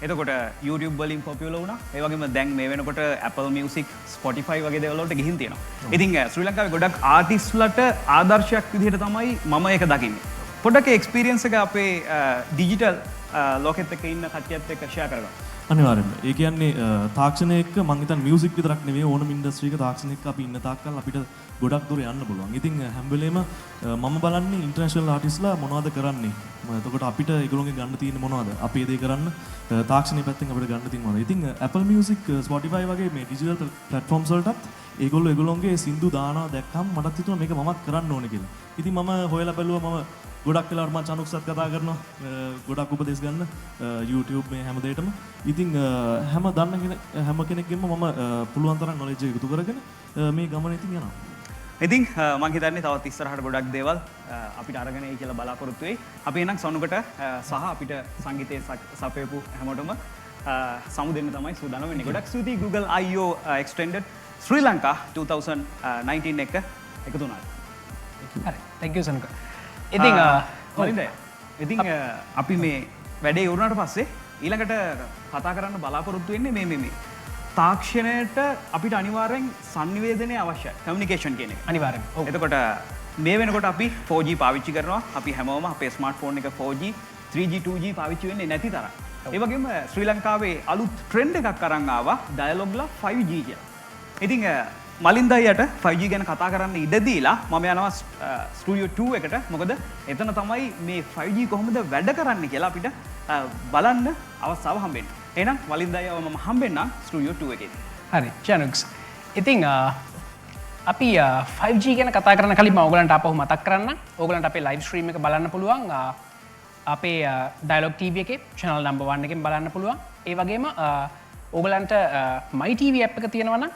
එතකොට YouTube වලින් පොපියුලර් වුණා. ඒ වගේම දැන් මේ වෙනකොට Apple Music, Spotify වගේ දේවල් වලට ගිහින් තියෙනවා. ඉතින් ශ්‍රී ලංකාවේ ගොඩක් ආටිස්ට්ලට ආදර්ශයක් විදිහට තමයි මම ඒක දකින්නේ. පොඩ්ඩක් එක්ස්පීරියන්ස් එක අපේ ඩිජිටල් ලෝකෙත් එක්ක ඉන්න කට්ටියත් එක්ක ෂෙයා කරගන්න. අනිවාර්යෙන්ම. ඒ කියන්නේ තාක්ෂණය එක්ක මං හිතන්නේ මියුසික් විතරක් නෙවෙයි ඕනම ඉන්ඩස්ට්‍රි එක තාක්ෂණය එක්ක අපි ඉන්න තාක්කල් අපිට ගොඩක් දුර යන්න පුළුවන්. ඉතින් හැම වෙලේම මම බලන්නේ ඉන්ටර්නැෂනල් ආටිස්ට්ලා මොනවද කරන්නේ. එතකොට අපිට ඒගොල්ලෝගෙන් ගන්න තියෙන්නේ මොනවද? අපේ දේ කරන්න තාක්ෂණයේ පැත්තෙන් අපිට ගන්න තියෙන්නේ මොනවද? ඉතින් Apple Music, Spotify වගේ මේ ඩිජිටල් ප්ලැට්ෆෝම්ස් වලටත් ඒගොල්ලෝ ඒගොල්ලෝගේ සින්දු දානවා දැක්කම මටත් හිතුණා මේක මමත් කරන්න ඕනේ කියලා. ඉතින් මම හොයලා බැලුවා මම ගොඩක් වෙලාවට මම චනුක්සත් කතා කරනවා ගොඩක් උපදෙස් ගන්න YouTube මේ හැම දෙයකටම. ඉතින් හැම දන්න හැම කෙනෙක්ගෙම මම පුළුවන් තරම් knowledge එක එකතු කරගෙන මේ ගමන ඉතින් යනවා. ඉතින් මම හිතන්නේ තවත් ඉස්සරහට ගොඩක් දේවල් අපිට අරගෙන එයි කියලා බලාපොරොත්තු වෙයි. අපි එනම් සනුකට සහ අපිට සංගීතයේ සපයපු හැමෝටම සමු දෙන්න තමයි සූදානම් වෙන්නේ. ගොඩක් ස්තුතියි Google I/O Extended Sri Lanka 2019 එක එකතු වුණාට. හරි. Thank you Sanuka. ඉතින් අපි මේ වැඩේ ඉවරනට පස්සේ ඊළඟට කතා කරන්න බලාපොරොත්තු වෙන්නේ මේ තාක්ෂණයට අපිට අනිවාර්යෙන් sannivedanaya අවශ්‍යයි. communication කියන එක. අනිවාර්යෙන්. එතකොට මේ වෙනකොට අපි 4G පාවිච්චි කරනවා. අපි හැමෝම අපේ ස්මාර්ට්ෆෝන් එක 4G, 3G, 2G පාවිච්චි වෙන්නේ නැති තරම්. ඒ වගේම ශ්‍රී ලංකාවේ අලුත් ට්‍රෙන්ඩ් එකක් අරන් ආවා ඩයලොග්ලා 5G කියලා. ඉතින් මලින්ද අයියට 5G ගැන කතා කරන්න ඉඩ දීලා මම යනවා ස්ටුඩියෝ 2 එකට. මොකද එතන තමයි මේ 5G කොහොමද වැඩ කරන්නේ කියලා අපිට බලන්න අවස්ථාව හම්බෙන්නේ. එහෙනම් මලින්ද අයියව මම හම්බෙන්නම් ස්ටුඩියෝ 2 එකේදී. හරි චනුක්ස්. ඉතින් අපි 5G ගැන කතා කරන කලින් මම ඔයගලන්ට ආපහු මතක් කරන්නම්. ඔයගලන්ට අපේ ලයිව් ස්ට්‍රීම් එක බලන්න පුළුවන්. අපේ ඩයලොග් TV එකේ channel number 1 එකෙන් බලන්න පුළුවන්. ඒ වගේම ඕගලන්ට my TV app එක තියෙනවා නම්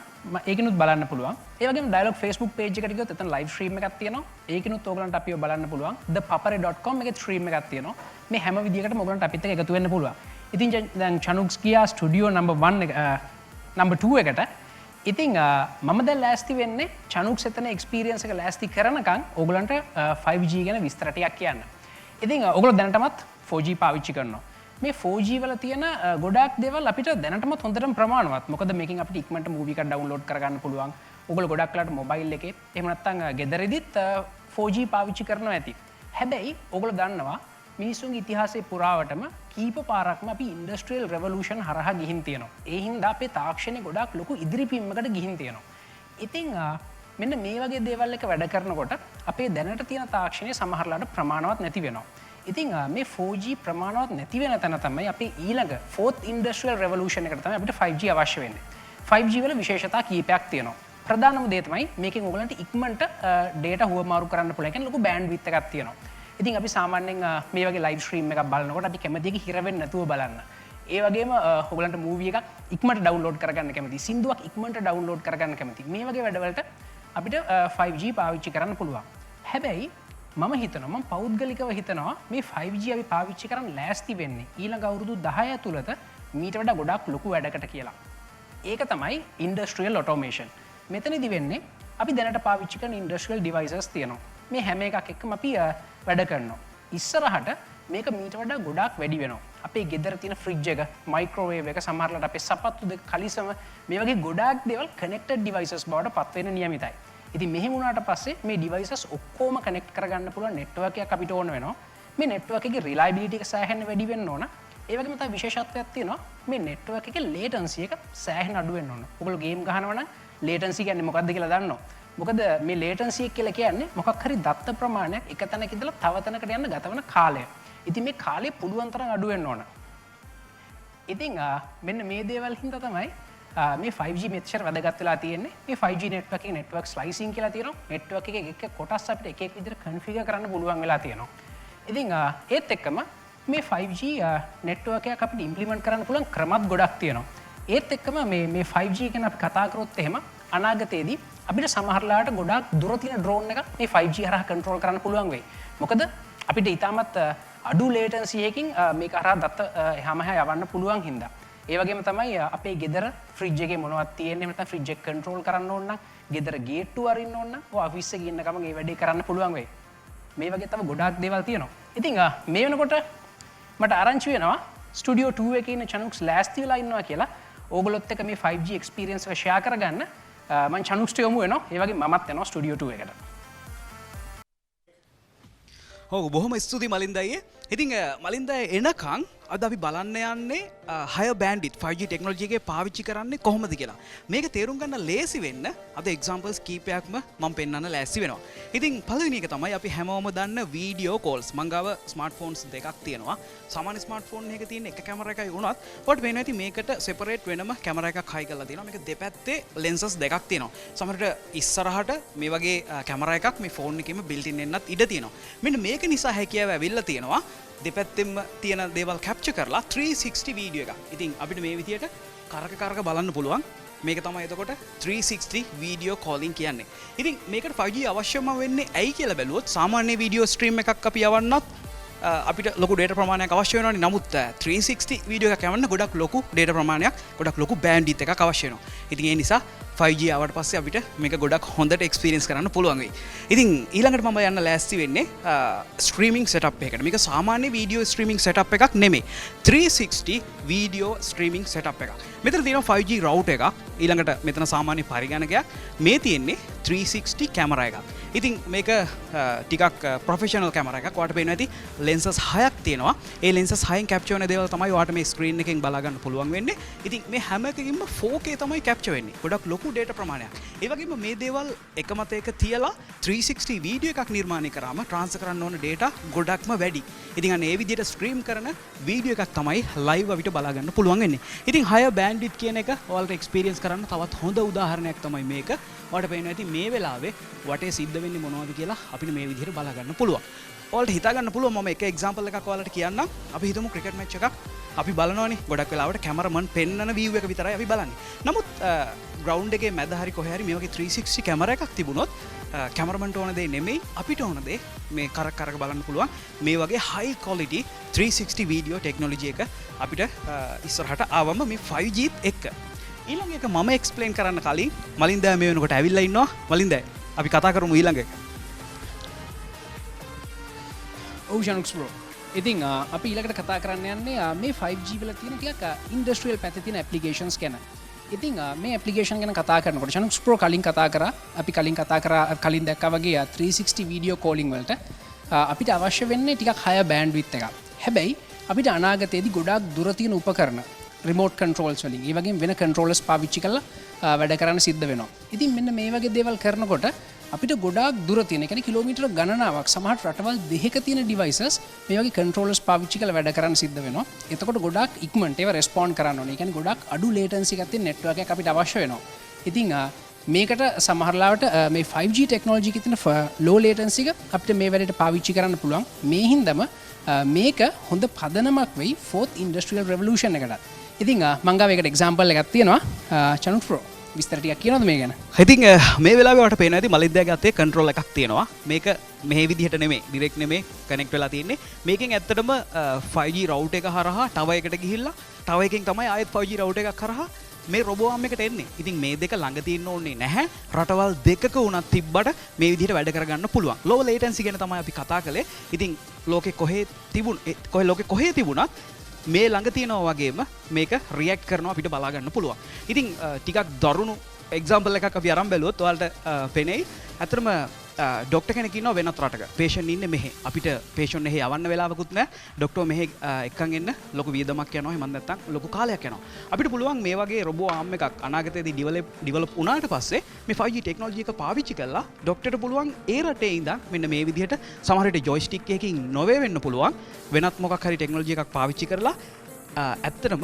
ඒකිනුත් බලන්න පුළුවන්. ඒ වගේම ඩයලොග් Facebook page එකට ගියොත් එතන live stream එකක් තියෙනවා. ඒකිනුත් ඕගලන්ට අපිව බලන්න පුළුවන්. thepapare.com එකේ stream එකක් තියෙනවා. මේ හැම විදියකටම ඕගලන්ට අපිත් එක්ක එකතු වෙන්න පුළුවන්. ඉතින් දැන් චනුක්ස් ගියා ස්ටුඩියෝ number 1 එක number 2 එකට. ඉතින් මම දැන් ලෑස්ති වෙන්නේ චනුක්ස් එතන එක්ස්පීරියන්ස් එක ලෑස්ති කරනකම් ඕගලන්ට 5G ගැන විස්තර ටිකක් කියන්න. ඉතින් ඔයගොල්ලෝ දැනටමත් 4G පාවිච්චි කරනවා. මේ 4G වල තියෙන ගොඩාක් දේවල් අපිට දැනටමත් හොඳටම ප්‍රමාණවත්. මොකද මේකෙන් අපිට ඉක්මනට මූවි එකක් ඩවුන්ලෝඩ් කරගන්න පුළුවන්. ඔයගොල්ලෝ ගොඩක් වෙලාට මොබයිල් එකේ එහෙම නැත්නම් ගෙදරදිත් 4G පාවිච්චි කරනවා ඇති. හැබැයි ඔයගොල්ලෝ දන්නවා මිනිසුන්ගේ ඉතිහාසයේ පුරාවටම කීප පාරක්ම අපි ඉන්ඩස්ට්‍රියල් රෙවොලූෂන් හරහා ගිහින් තියෙනවා. ඒ හින්දා අපේ තාක්ෂණය ගොඩාක් ලොකු ඉදිරිපීමකට ගිහින් තියෙනවා. ඉතින් මෙන්න මේ වගේ දේවල් එක වැඩ කරනකොට අපේ දැනට තියෙන තාක්ෂණය සමහරලාට ප්‍රමාණවත් නැති වෙනවා. ඉතින් මේ 4G ප්‍රමාණවත් නැති වෙන තැන තමයි අපේ ඊළඟ 4th ඉන්ඩස්ට්‍රියල් රෙවොලූෂන් එකට තමයි අපිට 5G අවශ්‍ය වෙන්නේ. 5G වල විශේෂතා කීපයක් තියෙනවා. ප්‍රධානම දේ තමයි මේකෙන් ඔයගලන්ට ඉක්මනට data හුවමාරු කරන්න පුළුවන්. කියන්නේ ලොකු bandwidth එකක් තියෙනවා. ඉතින් අපි සාමාන්‍යයෙන් මේ වගේ live stream එකක් බලනකොට අපි කැමති එක හිර වෙන්නේ නැතුව බලන්න. ඒ වගේම ඔයගලන්ට movie එකක් ඉක්මනට download කරගන්න කැමති. සින්දුවක් ඉක්මනට download කරගන්න කැමති. මේ වගේ වැඩවලට අපිට 5G පාවිච්චි කරන්න පුළුවන්. හැබැයි මම හිතනවා මම පෞද්ගලිකව හිතනවා මේ 5G අපි පාවිච්චි කරන්න ලෑස්ති වෙන්නේ ඊළඟ අවුරුදු 10 ඇතුළත මීට වඩා ගොඩක් ලොකු වැඩකට කියලා. ඒක තමයි ඉන්ඩස්ට්‍රියල් ඔටෝමේෂන්. මෙතනදි වෙන්නේ අපි දැනට පාවිච්චි කරන ඉන්ඩස්ට්‍රියල් ඩිවයිසස් තියෙනවා. මේ හැම එකක් එක්කම අපි වැඩ කරනවා. ඉස්සරහට මේක මීට වඩා ගොඩාක් වැඩි වෙනවා. අපේ ගෙදර තියෙන ෆ්‍රිජ් එක, මයික්‍රෝවේව් එක, සමහරවිට අපේ සපත්තු දෙක, කලිසම මේ වගේ ගොඩාක් දේවල් කනෙක්ටඩ් ඩිවයිසස් බවට පත් වෙන නියමිතයි. ඉතින් මෙහෙම වුණාට පස්සේ මේ ඩිවයිසස් ඔක්කොම කනෙක්ට් කරගන්න පුළුවන් නෙට්වර්ක් එකක් අපිට ඕන වෙනවා. මේ නෙට්වර්ක් එකේ රිලයබිලිටි එක සෑහෙන වැඩි වෙන්න ඕන. ඒ වගේම තව විශේෂත්වයක් තියෙනවා මේ නෙට්වර්ක් එකේ ලේටන්සි එක සෑහෙන අඩු වෙන්න ඕන. ඔයගොල්ලෝ ගේම් ගහනවා නම් ලේටන්සි කියන්නේ මොකක්ද කියලා දන්නවා. මොකද මේ ලේටන්සි එක කියලා කියන්නේ මොකක් හරි දත්ත ප්‍රමාණයක් එක තැනක ඉඳලා තව තැනකට යන්න ගත වෙන කාලය. ඉතින් මේ කාලය පුළුවන් තරම් අඩු වෙන්න ඕන. ඉතින් මෙන්න මේ දේවල් හින්දා තමයි මේ 5G මෙච්චර වැදගත් වෙලා තියෙන්නේ. මේ 5G network එකේ network slicing කියලා තියෙනවා. network එකේ එක කොටස් අපිට එක එක විදිහට configure කරන්න පුළුවන් වෙලා තියෙනවා. ඉතින් ඒත් එක්කම මේ 5G network එකක් අපිට implement කරන්න පුළුවන් ක්‍රමත් ගොඩක් තියෙනවා. ඒත් එක්කම මේ 5G ගැන අපි කතා කරොත් එහෙම අනාගතයේදී අපිට සමහරලාට ගොඩාක් දුර තියෙන drone එකක් මේ 5G හරහා control කරන්න පුළුවන් වෙයි. මොකද අපිට ඊටමත් අඩු latency එකකින් මේක හරහා දත්ත එහා මෙහා යවන්න පුළුවන් හින්දා. ඒ වගේම තමයි අපේ ගෙදර ෆ්‍රිජ් එකේ මොනවද තියෙන්නේ නැත්නම් ෆ්‍රිජ් එක කන්ට්‍රෝල් කරන්න ඕන නම් ගෙදර ගේට්ටුව අරින්න ඕන නම් ඔය ඔෆිස් එකේ ඉන්න ගමන් මේ වැඩේ කරන්න පුළුවන් වෙයි. මේ වගේ තව ගොඩාක් දේවල් තියෙනවා. ඉතින් මේ වෙනකොට මට ආරංචි වෙනවා ස්ටුඩියෝ 2 එකේ ඉන්න චනුක්ස් ලෑස්ති වෙලා ඉන්නවා කියලා. ඕගොල්ලොත් එක්ක මේ 5G එක්ස්පීරියන්ස් එක ෂෙයා කරගන්න මම චනුක්ස්ට යමු වෙනවා. ඒ වගේ මමත් යනවා ස්ටුඩියෝ 2 එකට. ඔව් බොහොම ස්තුතියි මලින්ද අයියේ. ඉතින් මලින්ද එනකන් අද අපි බලන්න යන්නේ higher bandwidth 5G ටෙක්නොලොජි එකේ පාවිච්චි කරන්නේ කොහොමද කියලා. මේක තේරුම් ගන්න ලේසි වෙන්න අද එක්සැම්පල්ස් කීපයක්ම මම පෙන්නන්න ලෑස්ති වෙනවා. ඉතින් පළවෙනි එක තමයි අපි හැමෝම දන්න වීඩියෝ කෝල්ස්. මං ගාව ස්මාර්ට්ෆෝන්ස් දෙකක් තියෙනවා. සාමාන්‍ය ස්මාර්ට්ෆෝන් එකක තියෙන එක කැමරා එකයි වුණත් ඔයාලට පේනවා ඇති මේකට සෙපරේට් වෙනම කැමරා එකක් හයි කරලා තියෙනවා. මේක දෙපැත්තේ lenses දෙකක් තියෙනවා. සමහරට ඉස්සරහට මේ වගේ කැමරා එකක් මේ ෆෝන් එකේම built in වෙන්නත් ඉඩ තියෙනවා. මෙන්න මේක නිසා හැකියාව ඇවිල්ලා තියෙනවා. දෙපැත්තෙම තියෙන දේවල් කැප්චර් කරලා 360 වීඩියෝ එකක්. ඉතින් අපිට මේ විදියට කරක බලන්න පුළුවන්. මේක තමයි එතකොට 360 වීඩියෝ කෝලින් කියන්නේ. ඉතින් මේකට 5G අවශ්‍යම වෙන්නේ ඇයි කියලා බැලුවොත් සාමාන්‍ය වීඩියෝ ස්ට්‍රීම් එකක් අපි යවන්නත් අපිට ලොකු ඩේටා ප්‍රමාණයක් අවශ්‍ය වෙනවනේ. නමුත් 360 වීඩියෝ එකක් යවන්න ගොඩක් ලොකු ඩේටා ප්‍රමාණයක්, ගොඩක් ලොකු බෑන්ඩ්විඩ්ත් එකක් අවශ්‍ය වෙනවා. ඉතින් ඒ නිසා 5G ආවට පස්සේ අපිට මේක ගොඩක් හොඳට එක්ස්පීරියන්ස් කරන්න පුළුවන් වෙයි. ඉතින් ඊළඟට මම යන්න ලෑස්ති වෙන්නේ ස්ට්‍රීමින් සෙටප් එකකට. මේක සාමාන්‍ය වීඩියෝ ස්ට්‍රීමින් සෙටප් එකක් නෙමෙයි. 360 වීඩියෝ ස්ට්‍රීමින් සෙටප් එකක්. මෙතන තියෙනවා 5G රවුටර් එකක්. ඊළඟට මෙතන සාමාන්‍ය පරිගණකයක්. මේ තියෙන්නේ 360 කැමරා එකක්. ඉතින් මේක ටිකක් ප්‍රොෆෙෂනල් කැමරා එකක්. ඔයාලට පේනවා ඇති ලෙන්සස් 6ක් තියෙනවා. ඒ ලෙන්සස් 6න් කැප්චර් වෙන දේවල් තමයි ඔයාලට මේ ස්ක්‍රීන් එකෙන් බලා ගන්න පුළුවන් වෙන්නේ. ඉතින් මේ හැම එකකින්ම 4K තමයි කැප්චර් වෙන්නේ. ගොඩක් ලොකු ඩේටා ප්‍රමාණයක්. ඒ වගේම මේ දේවල් එක මත එක තියලා 360 වීඩියෝ එකක් නිර්මාණය කරාම ට්‍රාන්ස්ෆර් කරන්න ඕන ඩේටා ගොඩක්ම වැඩි. ඉතින් අන්න ඒ විදිහට ස්ට්‍රීම් කරන වීඩියෝ එකක් තමයි ලයිව් අපිට බලා ගන්න පුළුවන් වෙන්නේ. ඉතින් higher bandwidth කියන එක ඔයාලට එක්ස්පීරියන්ස් කරන්න තවත් හොඳ උදාහරණයක් තමයි මේක. ඔයාලට පේනවා ඇති මේ වෙලාවේ වටේ සිද්ධ වෙන්නේ මොනවද කියලා අපිට මේ විදිහට බලා ගන්න පුළුවන්. ඔයාලට හිතා ගන්න පුළුවන් මම එක එක්සැම්පල් එකක් ඔයාලට කියන්නම්. අපි හිතමු ක්‍රිකට් මැච් එකක් අපි බලනවනේ. ගොඩක් වෙලාවට කැමරමන් පෙන්නන view එක විතරයි අපි බලන්නේ. නමුත් ග්‍රවුන්ඩ් එකේ මැද හරි කොහේ හරි මේ වගේ 360 කැමරා එකක් තිබුණොත් කැමරමන්ට ඕන දේ නෙමෙයි අපිට ඕන දේ මේ කරක බලන්න පුළුවන්. මේ වගේ high quality 360 වීඩියෝ ටෙක්නොලොජි එක අපිට ඉස්සරහට ආවම මේ 5G එක්ක. ඊළඟ එක මම එක්ස්ප්ලেইন කරන්න කලින් මලින්දා මේ වෙනකොට ඇවිල්ලා ඉන්නවා. මලින්දා අපි කතා කරමු ඊළඟ එක. ඔව් ජනුක්ස් බ්‍රෝ. ඉතින් අපි ඊළඟට කතා කරන්න යන්නේ මේ 5G වල තියෙන ටිකක් ඉන්ඩස්ට්‍රියල් පැත්තේ තියෙන ඇප්ලිකේෂන්ස් ගැන. ඉතින් මේ ඇප්ලිකේෂන් ගැන කතා කරනකොට ජනුක්ස් බ්‍රෝ කලින් කතා කරා අපි කලින් දැක්කා වගේ 360 වීඩියෝ කෝලින් වලට අපිට අවශ්‍ය වෙන්නේ ටිකක් higher bandwidth එකක්. හැබැයි අපිට අනාගතයේදී ගොඩාක් දුර තියෙන උපකරණ රිමෝට් කන්ට්‍රෝල්ස් වලින් ඒ වගේම වෙන කන්ට්‍රෝලර්ස් පාවිච්චි කරලා වැඩ කරන්න සිද්ධ වෙනවා. ඉතින් මෙන්න මේ වගේ දේවල් කරනකොට අපිට ගොඩාක් දුර තියෙන ඒ කියන්නේ කිලෝමීටර ගණනාවක් සමහර රටවල් දෙකක තියෙන ඩිවයිසස් මේ වගේ කන්ට්‍රෝලර්ස් පාවිච්චි කරලා වැඩ කරන්න සිද්ධ වෙනවා. එතකොට ගොඩාක් ඉක්මනට ඒවා රෙස්පොන්ඩ් කරන්න ඕනේ. ඒ කියන්නේ ගොඩාක් අඩු ලේටන්සි එකක් තියෙන නෙට්වර්ක් එකක් අපිට අවශ්‍ය වෙනවා. ඉතින් මේකට සමහරලාවට මේ 5G ටෙක්නොලොජි එකේ තියෙන low latency එක අපිට මේ වැඩේට පාවිච්චි කරන්න පුළුවන්. මේ හින්දාම මේක හොඳ පදනමක් වෙයි fourth industrial revolution එකකට. ඉතින් මං ගාව එකට එක්සැම්පල් එකක් තියෙනවා. චනුක් ප්‍රෝ විස්තර ටිකක් කියනවද මේ ගැන? ඉතින් මේ වෙලාවේ ඔයාලට පේනවා ඇති මලින්දයාගේ අතේ කන්ට්‍රෝල් එකක් තියෙනවා. මේක මේ විදිහට නෙමෙයි ඩිරෙක්ට් නෙමෙයි කනෙක්ට් වෙලා තියෙන්නේ. මේකෙන් ඇත්තටම 5G රවුටර් එක හරහා තව එකකට ගිහිල්ලා තව එකකින් තමයි ආයෙත් 5G රවුටර් එකක් හරහා මේ රොබෝ ආම් එකට එන්නේ. ඉතින් මේ දෙක ළඟ තියෙන්න ඕනේ නැහැ. රටවල් දෙකක වුණත් තිබ්බට මේ විදිහට වැඩ කරගන්න පුළුවන්. low latency ගැන තමයි අපි කතා කළේ. ඉතින් ලෝකේ කොහේ තිබුණත් මේ ළඟ තියෙනවා වගේම මේක රියැක්ට් කරනවා අපිට බලා ගන්න පුළුවන්. ඉතින් ටිකක් දරුණු එක්සැම්පල් එකක් අපි අරන් බැලුවොත් ඔයාලට පෙනෙයි. අතරම ඩොක්ටර් කෙනෙක් ඉන්නවා වෙනත් රටක. පේෂන්ට් ඉන්නේ මෙහෙ. අපිට පේෂන්ට් එහෙ යවන්න වෙලාවකුත් නැහැ. ඩොක්ටර් මෙහෙ එක්කන් එන්න ලොකු වියදමක් යනවා. එහෙම නැත්නම් ලොකු කාලයක් යනවා. අපිට පුළුවන් මේ වගේ රොබෝ ආම් එකක් අනාගතයේදී ඩිවෙලොප් වුණාට පස්සේ මේ 5G ටෙක්නොලොජි එක පාවිච්චි කරලා ඩොක්ටර්ට පුළුවන් ඒ රටේ ඉඳන් මෙන්න මේ විදිහට සමහර විට ජොයිස්ටික් එකකින් නොවේ වෙන්න පුළුවන් වෙනත් මොකක් හරි ටෙක්නොලොජි එකක් පාවිච්චි කරලා ඇත්තටම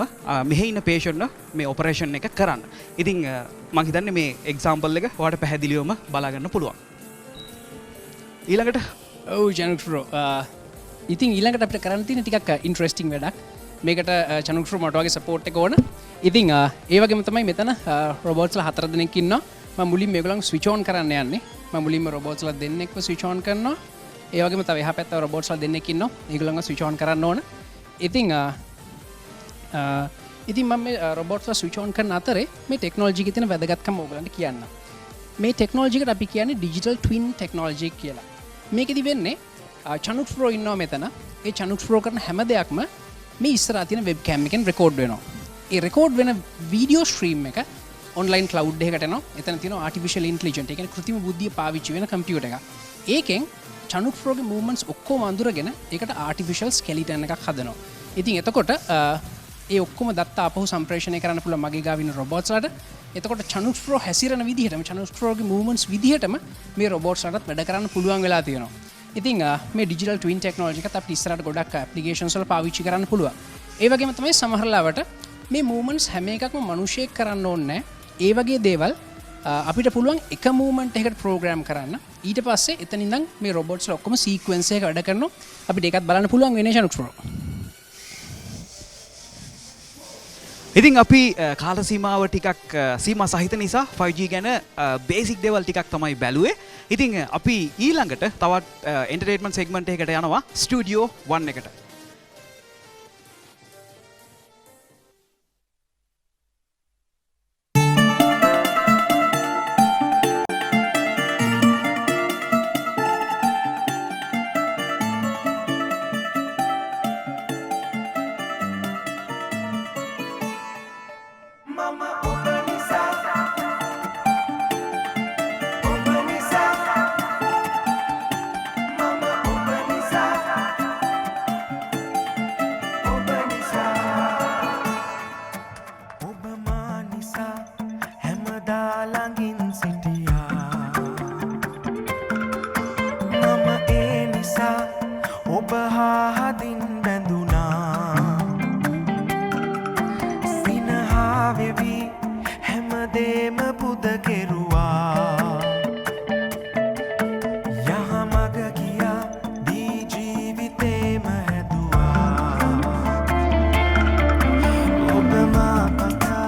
මෙහි ඉන්න පේෂන්ට් මේ ඔපරේෂන් එක කරන්න. ඉතින් මම හිතන්නේ මේ එක්සැම්පල් එක ඔයාලට පැහැදිලිවම බලා ගන්න පුළුවන්. ඊළඟට ඔව් ජනුක් ප්‍රෝ ඉතින් ඊළඟට අපිට කරන්න තියෙන ටිකක් ඉන්ටරෙස්ටිං වැඩක්. මේකට ජනුක් ප්‍රෝ මට වගේ සපෝට් එක ඕන. ඉතින් ඒ වගේම තමයි මෙතන රොබෝට්ස්ලා 4 දෙනෙක් ඉන්නවා. මම මුලින්ම මේගොල්ලන් ස්විච් ඔන් කරන්න යන්නේ. මම මුලින්ම රොබෝට්ස්ලා දෙන්නෙක්ව ස්විච් ඔන් කරනවා. ඒ වගේම තව එහා පැත්තේ රොබෝට්ස්ලා දෙන්නෙක් ඉන්නවා. ඒගොල්ලන්ව ස්විච් ඔන් කරන්න ඕන. ඉතින් මම රොබෝට්ස්ලා ස්විච් ඔන් කරන අතරේ මේ ටෙක්නොලොජි එකේ තියෙන වැදගත්කම ඕගලන්ට කියන්න. මේ ටෙක්නොලොජි එකට අපි කියන්නේ ඩිජිටල් ට්වින් ටෙක්නොලොජි කියලා. මේකෙදි වෙන්නේ චනුක් ප්‍රෝ ඉන්නවා මෙතන. ඒ චනුක් ප්‍රෝ කරන හැම දෙයක්ම මේ ඉස්සරහා තියෙන වෙබ් කැම් එකෙන් රෙකෝඩ් වෙනවා. ඒ රෙකෝඩ් වෙන වීඩියෝ ස්ට්‍රීම් එක ඔන්ලයින් ක්ලවුඩ් එකකට එනවා. එතන තියෙනවා ආටිෆිෂියල් ඉන්ටෙලිජන්ට්. ඒ කියන්නේ කෘත්‍රිම බුද්ධිය පාවිච්චි වෙන කම්පියුටර් එකක්. ඒකෙන් චනුක් ප්‍රෝගේ මූවමන්ට්ස් ඔක්කොම අඳුරගෙන ඒකට ආටිෆිෂියල් ස්කෙලිටන් එකක් හදනවා. ඉතින් එතකොට ඒ ඔක්කොම දත්ත ආපහු සම්ප්‍රේෂණය කරන්න පුළුවන් මගේ ගාව ඉන්න රොබෝට්ස්ලාට. එතකොට චනුක් ප්‍රෝ හැසිරෙන විදිහටම චනුක් ප්‍රෝගේ මූවමන්ට්ස් විදිහටම මේ රොබෝට්ස්ලාටත් වැඩ කරන්න පුළුවන් වෙලා තියෙනවා. ඉතින් මේ ඩිජිටල් ට්වින් ටෙක්නොලොජි එකත් අපිට ඉස්සරහට ගොඩක් ඇප්ලිකේෂන්ස් වල පාවිච්චි කරන්න පුළුවන්. ඒ වගේම තමයි සමහරලාවට මේ මූවමන්ට්ස් හැම එකක්ම මිනිහෙක් කරන්න ඕනේ නැහැ. ඒ වගේ දේවල් අපිට පුළුවන් එක මූවමන්ට් එකකට ප්‍රෝග්‍රෑම් කරන්න. ඊට පස්සේ එතන ඉඳන් මේ රොබෝට්ස්ලා ඔක්කොම සීක්වෙන්ස් එක වැඩ කරනවා. අපිට ඒකත් බලන්න පුළුවන් වෙන්නේ චනුක් ප්‍රෝ. ඉතින් අපි කාල සීමාව ටිකක් සීමා සහිත නිසා 5G ගැන බේසික් දේවල් ටිකක් තමයි බැලුවේ. ඉතින් අපි ඊළඟට තවත් එන්ටර්ටේන්මන්ට් සෙග්මන්ට් එකකට යනවා ස්ටුඩියෝ 1 එකට. Mama, open වෙවි හැමදේම පුද කෙරුවා යහමග කියා දී ජීවිතේම හැදුවා ඔබ මා පතා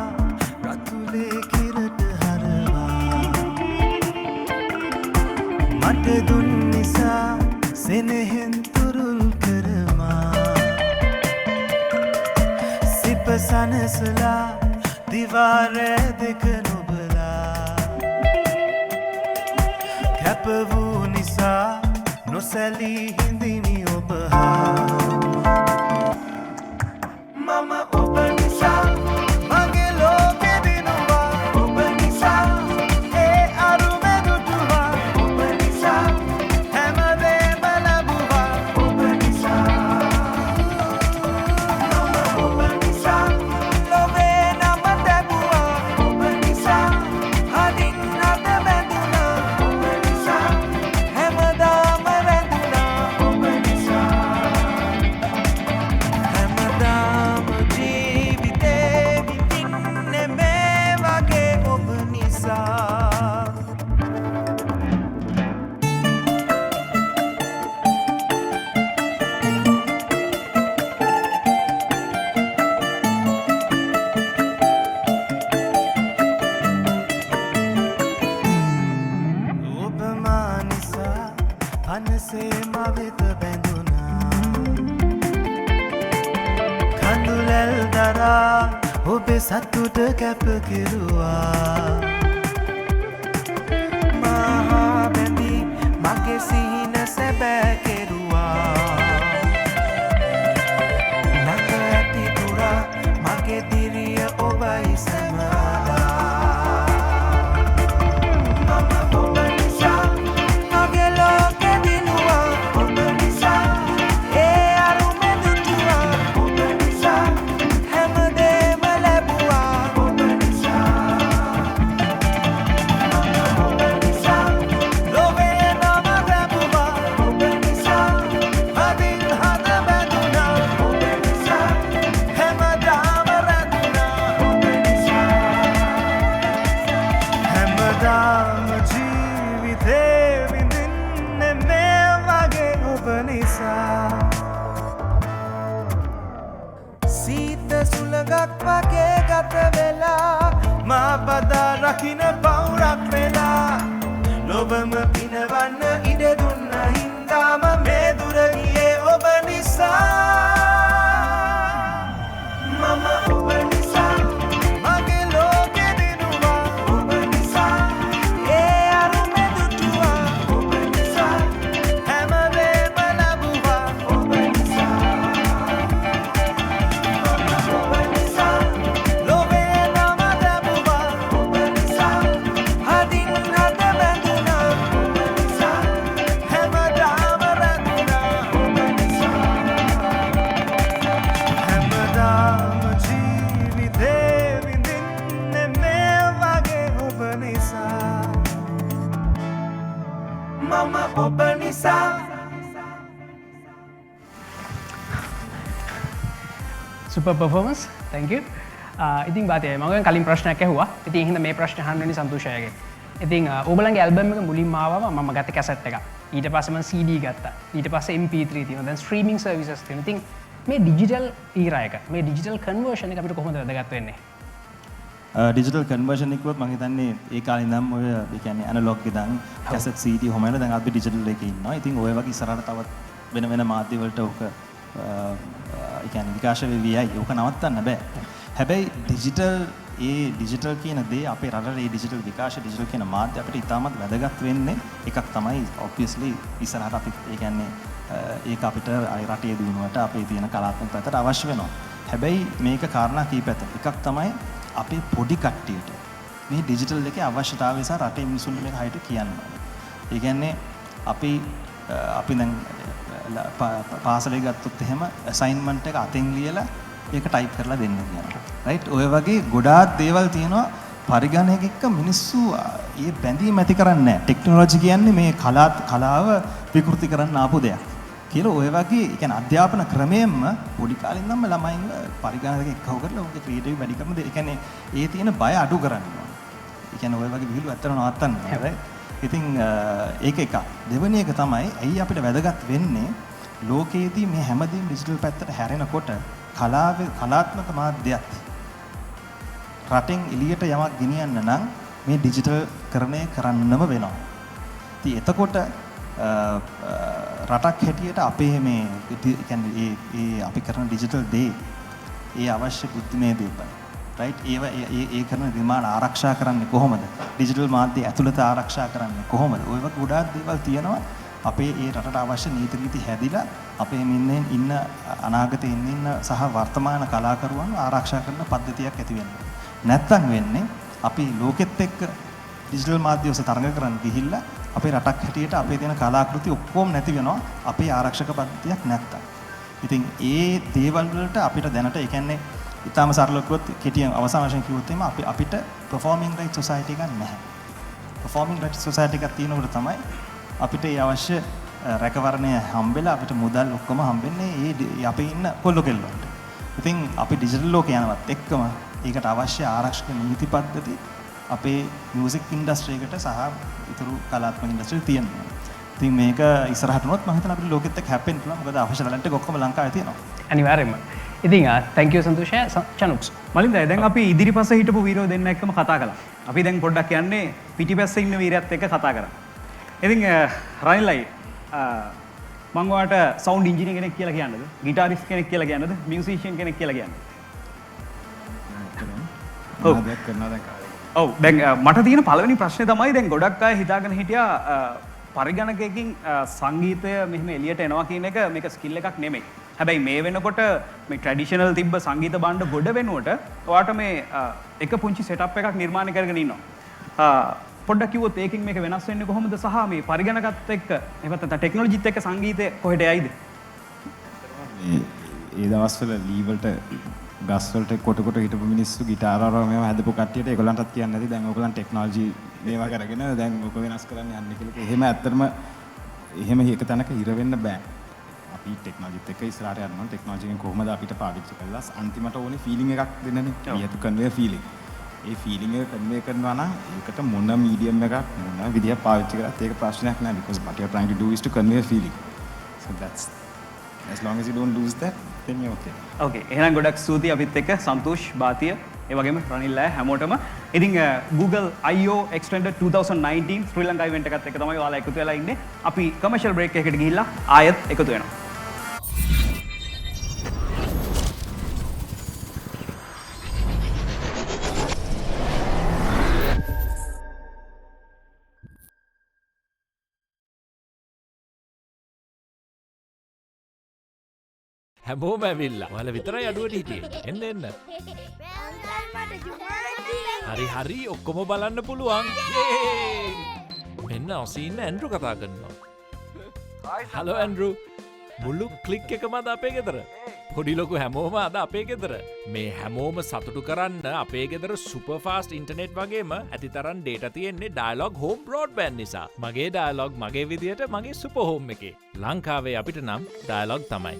රතුලේ කිරට හරවා මට දුන් නිසා සෙනෙහෙන් තුරුල් කරමා සිප සනසලා දිවාරෑ දෙක නොබලා කැප වූ නිසා නොසැලී හිඳිමි ඔබ හා මම ඔබ නිසා මගේ ලෝකෙ දිනුවා ඔබ නිසා ඒ අරුමෙ දුටුවා ඔබ නිසා හැමදේම ලැබුවා ඔබ නිසා මම ඔබ නිසා ලොවේ නම තැබුවා ඔබ නිසා හදින් හද බැඳුණා ඔබ නිසා හැමදාම රැඳුණා ඔබ නිසා හැමදාම ජීවිතේ විඳින්නේ මේ වගේ ඔබ නිසා ඔබ මා නිසා අනසේ මවෙත බැඳුණා කඳුලැල් දරා ඔබේ සතුට කැප කෙරුවා මහා බැඳී මගේ සිහින සැබෑ කෙරුවා ළඟ ඇති පුරා මගේ දිරිය ඔබයි සැමදා මම ඔබ නිසා මගේ ලෝකෙ දිනුවා ඔබ නිසා ඒ අරුමෙ දුටුවා ඔබ නිසා හැමදේම ලැබුවා ඔබ නිසා මම ඔබ නිසා ලොවේ නම ලැබුවා ඔබ නිසා හදින් හද බැඳුණා ඔබ නිසා හැමදාම රැඳුණා ඔබ නිසා හැමදාම ජීවිතේ විඳින්නේ මේ වගේ ඔබ නිසා සීත සුළඟක් වගේ ගත වෙලා මා බදා රකින්න පවුරක් වෙලා ලොවම පිනවන්න ඉඩ දුන්න හින්දාම මේ දුර ගියේ ඔබ නිසා මම ඔබ නිසා මගේ ලෝකෙ දිනුවා ඔබ නිසා ඒ අරුමෙ දුටුවා ඔබ නිසා හැමදේම ලැබුවා ඔබ නිසා මම ඔබ නිසා ලොවේ නම ලැබුවා ඔබ නිසා හදින් හද බැඳුණා ඔබ නිසා හැමදාම රැඳුණා ඔබ නිසා හැමදාම ජීවිතේ විඳින්නේ මේ වගේ ඔබ නිසා මම ඔබ නිසා සුපර් පර්ෆෝමන්ස් thank you ඉතින් බාතේ මම කලින් ප්‍රශ්නයක් ඇහුවා ඉතින් එහෙනම් මේ ප්‍රශ්න අහන්න වෙන්නේ සන්තෝෂයගේ ඉතින් ඕගලන්ගේ ඇල්බම් එක මුලින්ම ආවම මම ගත්ත කැසට් එක ඊට පස්සේ මම CD ගත්තා ඊට පස්සේ MP3 තියෙනවා දැන් ස්ට්‍රීමින් සර්විසස් තියෙනවා ඉතින් මේ ඩිජිටල් ඊරා එක මේ ඩිජිටල් කන්වර්ෂන් එක අපිට කොහොමද වැදගත් වෙන්නේ ඩිජිටල් කන්වර්ෂන් එක කිව්වොත් මම හිතන්නේ ඒ කාලේ ඉඳන් ඔය ඒ කියන්නේ ඇනලොග් ඉඳන් කැසට් CD හොමන දැන් අපි ඩිජිටල් එකේ ඉන්නවා. ඉතින් ඔය වගේ ඉස්සරහට තවත් වෙන වෙන මාධ්‍ය වලට ඔක ඒ කියන්නේ විකාශ වෙවියයි. ඔක නවත්තන්න බෑ. හැබැයි ඩිජිටල් කියන දේ අපේ රටේ මේ ඩිජිටල් විකාශ ඩිජිටල් කියන මාධ්‍ය අපිට ඉතාමත් වැදගත් වෙන්නේ එකක් තමයි obviously ඉස්සරහට අපි ඒ කියන්නේ ඒක අපිට රටේ දිනුවට අපේ තියෙන කලාත්මක පැත්තට අවශ්‍ය වෙනවා. හැබැයි මේක කාරණා කීපයක්. එකක් තමයි අපේ පොඩි කට්ටියට මේ ඩිජිටල් එකේ අවශ්‍යතාවය නිසා රටේ මිනිසුන්ට මේක හරියට කියන්න ඕනේ. ඒ කියන්නේ අපි දැන් පාසලේ ගත්තොත් එහෙම අසයින්මන්ට් එක අතෙන් ලියලා ඒක ටයිප් කරලා දෙන්න කියනවා. රයිට් ඔය වගේ ගොඩාක් දේවල් තියෙනවා පරිගණකයක එක්ක මිනිස්සු ඒ බැඳීම ඇති කරන්නේ නැහැ. ටෙක්නොලොජි කියන්නේ මේ කලාව විකෘති කරන්න ආපු දෙයක්. කියලා ඔය වගේ කියන්නේ අධ්‍යාපන ක්‍රමයෙන්ම පොඩි කාලේ ඉඳන්ම ළමයින්ව පරිගණක එක්කව කරලා ඔගේ ක්‍රියේටිව් වැඩි කරන දේ. ඒ කියන්නේ ඒ තියෙන බය අඩු කරන්න ඕන. ඒ කියන්නේ ඔය වගේ විහිළු ඇත්තට නවත්තන්න ඕනේ. ඉතින් ඒක එකක්. දෙවෙනි එක තමයි ඇයි අපිට වැදගත් වෙන්නේ ලෝකයේදී මේ හැමදේම ඩිජිටල් පැත්තට හැරෙනකොට කලාත්මක මාධ්‍යත් රටින් එළියට යමක් ගෙනියන්න නම් මේ ඩිජිටල් කරණය කරන්නම වෙනවා. ඉතින් එතකොට රටක් හැටියට අපේ මේ කියන්නේ ඒ අපි කරන ඩිජිටල් දේ ඒ අවශ්‍ය බුද්ධිමය දේවල් රයිට් ඒ කරන නිර්මාණ ආරක්ෂා කරන්නේ කොහොමද? ඩිජිටල් මාධ්‍ය ඇතුළත ආරක්ෂා කරන්නේ කොහොමද? ඔය වගේ ගොඩාක් දේවල් තියෙනවා. අපේ ඒ රටට අවශ්‍ය නීති රීති හැදිලා අපේ ඉන්න අනාගතේ ඉන්න සහ වර්තමාන කලාකරුවන් ආරක්ෂා කරන පද්ධතියක් ඇති වෙනවා. නැත්තම් වෙන්නේ අපි ලෝකෙත් එක්ක ඩිජිටල් මාධ්‍ය ඔස්සේ තරඟ කරන්න ගිහිල්ලා අපේ රටක් හැටියට අපේ තියෙන කලාකෘති ඔක්කොම නැති වෙනවා අපේ ආරක්ෂක පද්ධතියක් නැත්තම්. ඉතින් ඒ දේවල් වලට අපිට දැනට ඒ කියන්නේ ඊටාම සරලව කිව්වොත් කෙටියෙන් අවසාන වශයෙන් කිව්වොත් එimhe අපිට performing rights society එකක් නැහැ. performing rights society එකක් තියෙනකොට තමයි අපිට ඒ අවශ්‍ය රැකවරණය හම්බෙලා අපිට මුදල් ඔක්කොම හම්බෙන්නේ ඒ අපේ ඉන්න කොල්ල කෙල්ලන්ට. ඉතින් අපි ඩිජිටල් ලෝකේ යනවත් එක්කම ඒකට අවශ්‍ය ආරක්ෂක නීති පද්ධති අපේ මියුසික් ඉන්ඩස්ට්‍රි එකට සහ ඊතුරු කලාත්මක ඉන්ඩස්ට්‍රි තියෙනවා. ඉතින් මේක ඉස්සරහට උනොත් මම හිතනවා අපිට ලෝකෙත් එක්ක හැප්පෙන්න පුළුවන්. මොකද අවශ්‍ය ටැලන්ට් එක ඔක්කොම ලංකාවේ තියෙනවා. අනිවාර්යයෙන්ම. ඉතින් thank you සන්තෝෂය චනුක්ස්. මලින්ද දැන් අපි ඉදිරිපස්සේ හිටපු වීරයෝ දෙන්න එක්කම කතා කළා. අපි දැන් පොඩ්ඩක් යන්නේ පිටිපස්සේ ඉන්න වීරයත් එක්ක කතා කරා. ඉතින් රනිල්යි මම ඔයාලට සවුන්ඩ් ඉන්ජිනියර් කෙනෙක් කියලා කියන්නද? ගිටාරිස්ට් කෙනෙක් කියලා කියන්නද? මියුසිෂියන් කෙනෙක් කියලා කියන්නද? ඔව් දැන් මට තියෙන පළවෙනි ප්‍රශ්නේ තමයි දැන් ගොඩක් අය හිතාගෙන හිටියා පරිගණකයකින් සංගීතය මෙහෙම එළියට එනවා කියන එක මේක ස්කිල් එකක් නෙමෙයි. හැබැයි මේ වෙනකොට මේ ට්‍රැඩිෂනල් තිබ්බ සංගීත භාණ්ඩ ගොඩ වෙනුවට ඔයාට මේ එක පුංචි සෙටප් එකක් නිර්මාණය කරගෙන ඉන්නවා. පොඩ්ඩක් කිව්වොත් ඒකෙන් මේක වෙනස් වෙන්නේ කොහොමද සහ මේ පරිගණකත් එක්ක එහෙම නැත්නම් ටෙක්නොලොජිත් එක්ක සංගීතය කොහෙට යයිද? ඒ දවස්වල ලී වලට ගස් වලට කොට හිටපු මිනිස්සු ගිටාර අරව මේව හදපු කට්ටියට ඒගොල්ලන්ටත් කියන්නේ නැති දැන් ඕගොල්ලන් ටෙක්නොලොජි මේවා කරගෙන දැන් ඔක වෙනස් කරන්න යන්නේ කියලා. එහෙම ඇත්තටම එහෙම එක තැනක ඉර වෙන්න බෑ. අපි ටෙක්නොලොජිත් එක්ක ඉස්සරහට යනවා. ටෙක්නොලොජි එකෙන් කොහොමද අපිට පාවිච්චි කරලා අන්තිමට ඕනේ ෆීලිං එකක් දෙන්නනේ. we have to convey feeling. A feeling එක කන්වේ කරනවා නම් ඒකට මොන මීඩියම් එකක් මොන විදියක් පාවිච්චි කරත් ඒක ප්‍රශ්නයක් නෑ because what you are trying to do is to convey a feeling. So that's as long as you don't lose that then you're okay. Okay එහෙනම් ගොඩක් ස්තුතියි අපිත් එක්ක සන්තෝෂ් බාතිය ඒ වගේම රනිල් අය හැමෝටම. ඉතින් Google I/O Extended 2019 ශ්‍රී ලංකා ඉවෙන්ට් එකත් එක්ක තමයි ඔයාලා එකතු වෙලා ඉන්නේ. අපි කමර්ෂල් බ්‍රේක් එකකට ගිහිල්ලා ආයෙත් එකතු වෙනවා. හැමෝම ඇවිල්ලා. ඔයාලා විතරයි අඩුවට හිටියේ. එන්න. හරි ඔක්කොම බලන්න පුළුවන්. මෙන්න ඔසීන්න ඇන්ඩ්‍රු කතා කරනවා. Hello Andrew. මුළු ක්ලික් එකම අද අපේ ගෙදර. පොඩි ලොකු හැමෝම අද අපේ ගෙදර. මේ හැමෝම සතුටු කරන්න අපේ ගෙදර සුපර් ෆාස්ට් ඉන්ටර්නෙට් වගේම ඇතිතරම් ඩේටා තියෙන්නේ ඩයලොග් හෝම් බ්‍රෝඩ්බෑන්ඩ් නිසා. මගේ ඩයලොග් මගේ විදියට මගේ සුපර් හෝම් එකේ. ලංකාවේ අපිට නම් ඩයලොග් තමයි.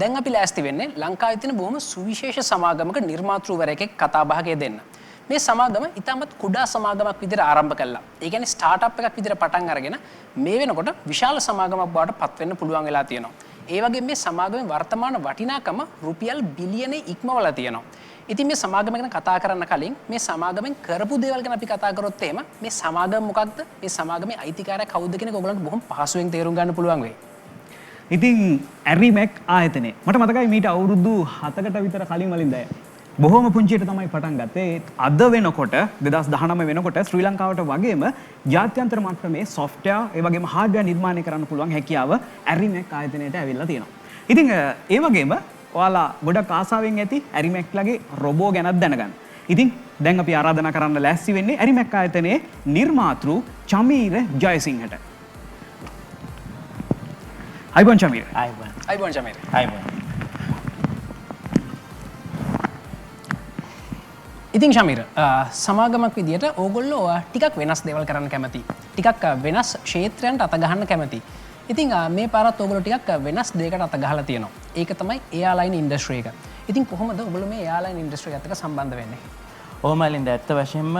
දැන් අපි ලෑස්ති වෙන්නේ ලංකාවේ තියෙන බොහොම සුවිශේෂ සමාගමක නිර්මාතෘවරයෙක් කතා බහගේ දෙන්න. මේ සමාගම ඉතාමත් කුඩා සමාගමක් විදිහට ආරම්භ කළා. ඒ කියන්නේ ස්ටාර්ට්අප් එකක් විදිහට පටන් අරගෙන මේ වෙනකොට විශාල සමාගමක් බවට පත් වෙන්න පුළුවන් වෙලා තියෙනවා. ඒ වගේම මේ සමාගමේ වර්තමාන වටිනාකම රුපියල් බිලියන ඉක්මවලා තියෙනවා. ඉතින් මේ සමාගම ගැන කතා කරන්න කලින් මේ සමාගමෙන් කරපු දේවල් ගැන අපි කතා කරොත් එහෙම මේ සමාගම මොකක්ද? මේ සමාගමේ අයිතිකාරයා කවුද කියන එක ඔයගලන්ට බොහොම පහසුවෙන් තේරුම් ගන්න පුළුවන් වෙයි. ඉතින් ඇරිමැක් ආයතනය මට මතකයි මීට අවුරුදු 7කට විතර කලින් වලින් දැය. බොහොම පුංචියට තමයි පටන් ගත්තේ. අද වෙනකොට 2019 වෙනකොට ශ්‍රී ලංකාවට වගේම ජාත්‍යන්තර මට්ටමේ සොෆ්ට්වෙයාර් ඒ වගේම හાર્ඩ්වෙයාර් නිර්මාණය කරන්න පුළුවන් හැකියාව ඇරිමැක් ආයතනයට ඇවිල්ලා තියෙනවා. ඉතින් ඒ වගේම ඔයාලා ගොඩක් ආසාවෙන් ඇති ඇරිමැක්ලගේ රොබෝ ගැනත් දැනගන්න. ඉතින් දැන් අපි ආරාධනා කරන්න ලෑස්ති වෙන්නේ ඇරිමැක් ආයතනයේ නිර්මාතෘ චමීර ජයසිංහට. අයිබෝන් චමීර. අයිබෝන් චමීර. ඉතින් ශමීර සමාගමක් විදියට ඕගොල්ලෝ ටිකක් වෙනස් දේවල් කරන්න කැමති. ටිකක් වෙනස් ක්ෂේත්‍රයන්ට අත ගහන්න කැමති. ඉතින් මේ පාරත් ඕගොල්ලෝ ටිකක් වෙනස් දෙයකට අත ගහලා තියෙනවා. ඒක තමයි එයාර්ලයින් ඉන්ඩස්ට්‍රි එක. ඉතින් කොහොමද ඔයගොල්ලෝ මේ එයාර්ලයින් ඉන්ඩස්ට්‍රි එකත් එක්ක සම්බන්ධ වෙන්නේ? ඕමලින්ද ඇත්ත වශයෙන්ම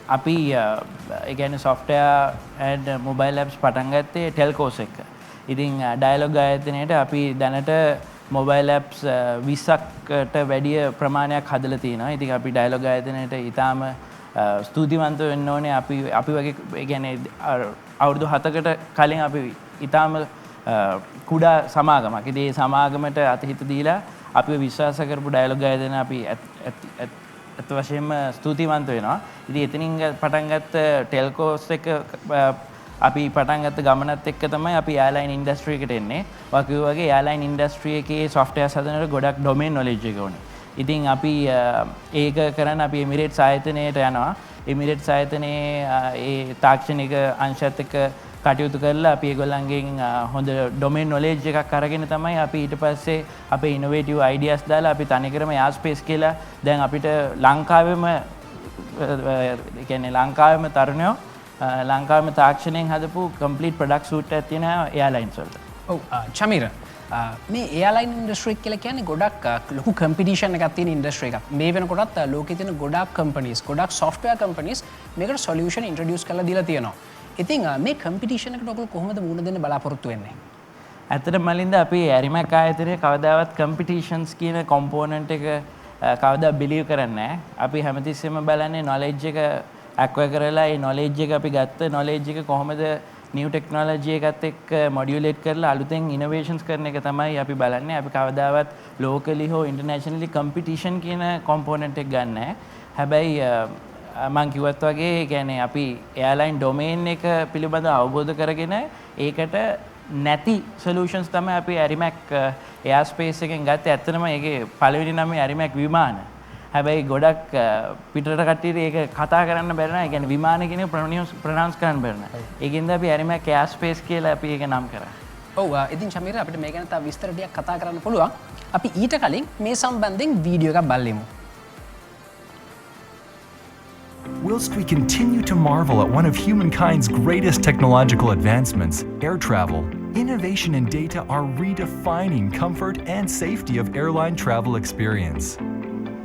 අපි ඒ කියන්නේ software and mobile apps පටන් ගත්තේ ටෙල්කෝස් එක. ඉතින් ඩයලොග් ආයතනයේට අපි දැනට මොබයිල් ඇප්ස් 20කට වැඩිය ප්‍රමාණයක් හදලා තියෙනවා. ඉතින් අපි ඩයලොග් ආයතනයේට ඊටාම ස්තුතිවන්ත වෙන්න ඕනේ. අපි වගේ ඒ කියන්නේ අවුරුදු 7කට කලින් අපි ඊටාම කුඩා සමාගමක්. ඉතින් මේ සමාගමට අතහිත දීලා අපිව විශ්වාස කරපු ඩයලොග් ආයතනය අපි අත් වශයෙන්ම ස්තුතිවන්ත වෙනවා. ඉතින් එතනින් පටන් ගත්ත ටෙල්කෝස් එක අපි පටන් ගත්ත ගමනත් එක්ක තමයි අපි එයාර්ලයින් ඉන්ඩස්ට්‍රි එකට එන්නේ. වගේ එයාර්ලයින් ඉන්ඩස්ට්‍රි එකේ සොෆ්ට්වෙයාර්ස් හදනකොට ගොඩක් ඩොමේන් නොලෙජ් එක ඕනේ. ඉතින් අපි ඒක කරන් අපි එමිරේට්ස් ආයතනයට යනවා. එමිරේට්ස් ආයතනයේ ඒ තාක්ෂණික අංශත් එක්ක කටයුතු කරලා අපි ඒගොල්ලන්ගෙන් හොඳ ඩොමේන් නොලෙජ් එකක් අරගෙන තමයි අපි ඊට පස්සේ අපේ ඉනොවේටිව් අයිඩියාස් දාලා අපි තනිකරම එයාස්පේස් කියලා දැන් අපිට ලංකාවෙම ඒ කියන්නේ ලංකාවෙම තරුණයෝ ලංකාවෙම තාක්ෂණයෙන් හදපු කම්ප්ලීට් ප්‍රොඩක්ට් සූට් එකක් තියෙනවා එයාර්ලයින්ස් වලට. ඔව් චමීර මේ එයාර්ලයින් ඉන්ඩස්ට්‍රි කියලා කියන්නේ ගොඩක් ලොකු කම්පිටිෂන් එකක් තියෙන ඉන්ඩස්ට්‍රි එකක්. මේ වෙනකොටත් ලෝකේ තියෙන ගොඩක් කම්පනීස් ගොඩක් සොෆ්ට්වෙයාර් කම්පනීස් මේකට සොලියුෂන් ඉන්ට්‍රොඩියුස් කරලා දීලා තියෙනවා. ඉතින් මේ කම්පිටිෂන් එකට ඔයගොල්ලෝ කොහොමද මුහුණ දෙන්න බලාපොරොත්තු වෙන්නේ? ඇත්තට මලින්ද අපි ඇරිමැක් ආයතනයේ කවදාවත් කම්පිටිෂන්ස් කියන කොම්පොනන්ට් එක කවදා බිලීව් කරන්නේ නැහැ. අපි හැමතිස්සෙම බලන්නේ නොලෙජ් එක ඇක්වයර් කරලා ඒ නොලෙජ් එක අපි ගත්ත නොලෙජ් එක කොහොමද නිව් ටෙක්නොලොජි එකත් එක්ක මොඩියුලේට් කරලා අලුතෙන් ඉනෝවේෂන්ස් කරන එක තමයි අපි බලන්නේ. අපි කවදාවත් ලෝකලි හෝ ඉන්ටර්නැෂනලි කම්පිටිෂන් කියන කොම්පොනන්ට් එක ගන්න නැහැ. හැබැයි මං කිව්වත් වගේ කියන්නේ අපි එයාර්ලයින් ඩොමේන් එක පිළිබඳව අවබෝධ කරගෙන ඒකට නැති සොලියුෂන්ස් තමයි අපි ඇරිමැක් එයාස්පේස් එකෙන් ගත්තේ. ඇත්තටම ඒකේ පළවෙනි නම ඇරිමැක් විමාන. හැබැයි ගොඩක් පිටරට කට්ටියට ඒක කතා කරන්න බැරි නෑ. ඒ කියන්නේ විමාන කියන එක ප්‍රොනවුන්ස් කරන්න බැරි නෑ. ඒකින්ද අපි ඇරිමැක් එයාස්පේස් කියලා අපි ඒක නම් කරා. ඔව් ඉතින් ශමීර අපිට මේ ගැන තව විස්තර ටිකක් කතා කරන්න පුළුවන්. අපි ඊට කලින් මේ සම්බන්ධයෙන් වීඩියෝ එකක් බලමු. Whilst we continue to marvel at one of humankind's greatest technological advancements, air travel, innovation and data are redefining comfort and safety of airline travel experience.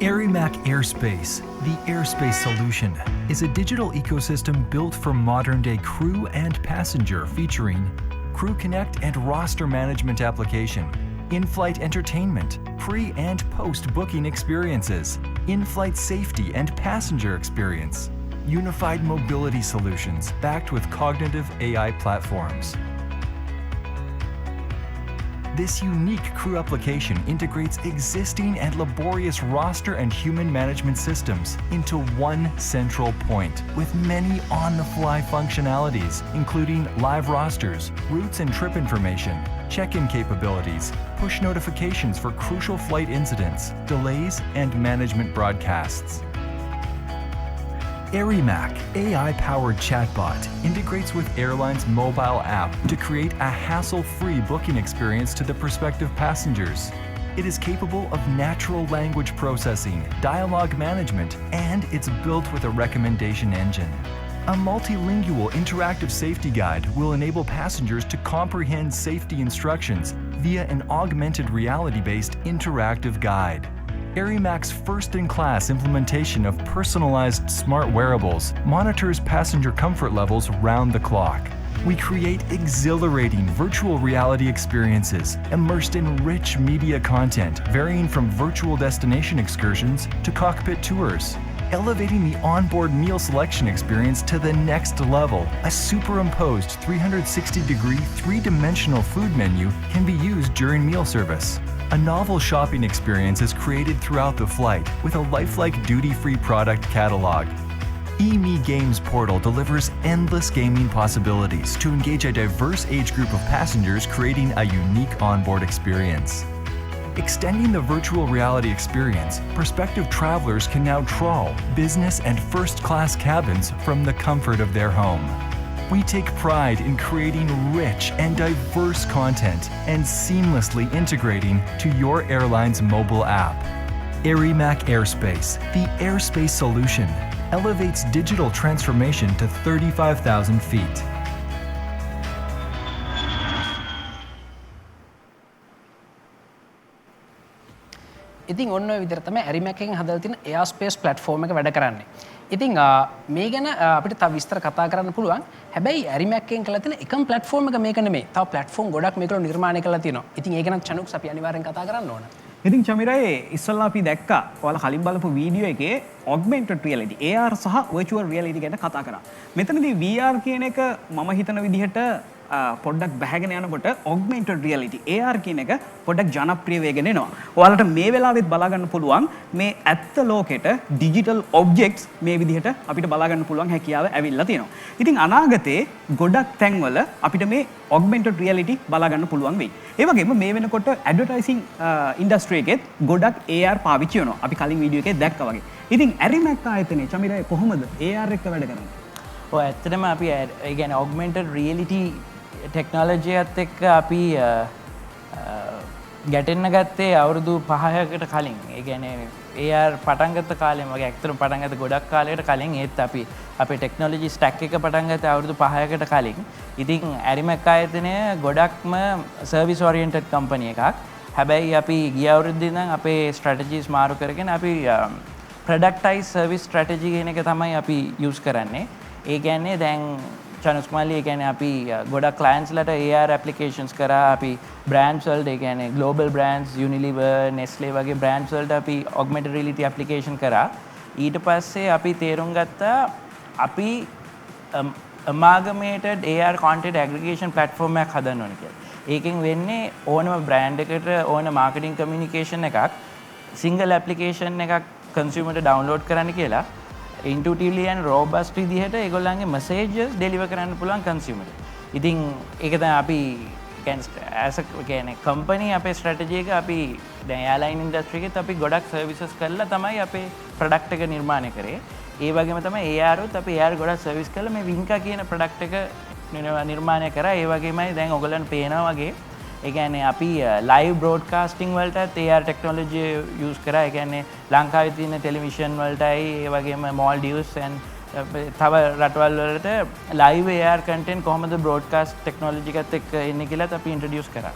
Arimac Airspace, the airspace solution, is a digital ecosystem built for modern-day crew and passenger featuring Crew Connect and roster management application, in-flight entertainment, pre- and post-booking experiences, in-flight safety and passenger experience, unified mobility solutions backed with cognitive AI platforms. This unique crew application integrates existing and laborious roster and human management systems into one central point with many on-the-fly functionalities, including live rosters, routes and trip information, check-in capabilities, push notifications for crucial flight incidents, delays, and management broadcasts. Arimac AI-powered chatbot integrates with airline's mobile app to create a hassle-free booking experience to the prospective passengers. It is capable of natural language processing, dialogue management, and it's built with a recommendation engine. A multilingual interactive safety guide will enable passengers to comprehend safety instructions via an augmented reality-based interactive guide. Arimac's first-in-class implementation of personalized smart wearables monitors passenger comfort levels round the clock. We create exhilarating virtual reality experiences immersed in rich media content varying from virtual destination excursions to cockpit tours. Elevating the onboard meal selection experience to the next level, a superimposed 360-degree three-dimensional food menu can be used during meal service. A novel shopping experience is created throughout the flight with a lifelike duty-free product catalog. eMe Games Portal delivers endless gaming possibilities to engage a diverse age group of passengers, creating a unique onboard experience. Extending the virtual reality experience, prospective travelers can now trawl business and first-class cabins from the comfort of their home. We take pride in creating rich and diverse content and seamlessly integrating to your airline's mobile app. Arimac Airspace, the airspace solution, elevates digital transformation to 35,000 feet. ඉතින් ඔන්න ඔය විදිහට තමයි Arimac එකෙන් හදලා තියෙන airspace platform එක වැඩ කරන්නේ. ඉතින් මේ ගැන අපිට තව විස්තර කතා කරන්න පුළුවන්. හැබැයි Arimac එකෙන් කරලා තියෙන එකම platform එක මේක නෙමෙයි. තව platform ගොඩක් මේකල නිර්මාණය කරලා තියෙනවා. ඉතින් ඒක නම් චනුක්ස් අපි අනිවාර්යෙන් කතා කරන්න ඕන. ඉතින් චමිරයි ඉස්සල්ලා අපි දැක්කා ඔයාලා කලින් බලපු වීඩියෝ එකේ augmented reality AR සහ virtual reality ගැන කතා කරා. මෙතනදී VR කියන එක මම හිතන විදිහට පොඩ්ඩක් බැහැගෙන යනකොට augmented reality AR කියන එක පොඩ්ඩක් ජනප්‍රිය වෙගෙන එනවා. ඔයාලට මේ වෙලාවෙත් බලා ගන්න පුළුවන් මේ ඇත්ත ලෝකෙට digital objects මේ විදිහට අපිට බලා ගන්න පුළුවන් හැකියාව ඇවිල්ලා තියෙනවා. ඉතින් අනාගතේ ගොඩක් තැන්වල අපිට මේ augmented reality බලා ගන්න පුළුවන් වෙයි. ඒ වගේම මේ වෙනකොට advertising industry එකෙත් ගොඩක් AR පාවිච්චි වෙනවා. අපි කලින් වීඩියෝ එකේ දැක්කා වගේ. ඉතින් Arimac ආයතනයේ චමිරේ කොහොමද AR එක වැඩ කරන්නේ? ඔය ඇත්තටම අපි ඒ කියන්නේ augmented reality ටෙක්නෝලොජියත් එක්ක අපි ගැටෙන්න ගත්තේ අවුරුදු 5කට කලින්. ඒ කියන්නේ AR පටන් ගත්ත කාලෙම වගේ ඇත්තටම පටන් ගත්ත ගොඩක් කාලයකට කලින් ඒත් අපි අපේ ටෙක්නොලොජි ස්ටැක් එක පටන් ගත්තේ අවුරුදු 5කට කලින්. ඉතින් Arimac ආයතනය ගොඩක්ම සර්විස් ඔරියන්ටඩ් කම්පැනි එකක්. හැබැයි අපි ගිය අවුරුද්දේ ඉඳන් අපේ ස්ට්‍රැටජිස් මාරු කරගෙන අපි ප්‍රොඩක්ටයිස් සර්විස් ස්ට්‍රැටජි කියන එක තමයි අපි යූස් කරන්නේ. ඒ කියන්නේ දැන් චනුස්මාලි ඒ කියන්නේ අපි ගොඩක් ක්ලයන්ට්ස්ලට AR ඇප්ලිකේෂන්ස් කරා. අපි බ්‍රෑන්ඩ්ස් වලට ඒ කියන්නේ ග්ලෝබල් බ්‍රෑන්ඩ්ස් Unilever, Nestle වගේ බ්‍රෑන්ඩ්ස් වලට අපි augmented reality ඇප්ලිකේෂන් කරා. ඊට පස්සේ අපි තේරුම් ගත්තා අපි amalgamated AR content aggregation platform එකක් හදන්න ඕනේ කියලා. ඒකෙන් වෙන්නේ ඕනම බ්‍රෑන්ඩ් එකට ඕන මාකටිං කමියුනිකේෂන් එකක් සිංගල් ඇප්ලිකේෂන් එකක් කන්සියුමර්ට ඩවුන්ලෝඩ් කරන්න කියලා intuitively and robust විදිහට ඒගොල්ලන්ගේ messages deliver කරන්න පුළුවන් consumer. ඉතින් ඒක තමයි අපි as a කියන්නේ company අපේ strategy එක අපි දැන් airline industry එකෙත් අපි ගොඩක් services කරලා තමයි අපේ product එක නිර්මාණය කරේ. ඒ වගේම තමයි AR උත් අපි AR ගොඩක් service කරලා මේ Vinka කියන product එක නිර්මාණය කරා. ඒ වගේමයි දැන් ඔයගොල්ලන්ට පේනවා වගේ ඒ කියන්නේ අපි live broadcasting වලටත් AR technology use කරා. ඒ කියන්නේ ලංකාවේ තියෙන ටෙලිවිෂන් වලටයි ඒ වගේම Maldives and තව රටවල් වලට live AR content කොහොමද broadcast technology එකත් එක්ක එන්නේ කියලාත් අපි introduce කරා.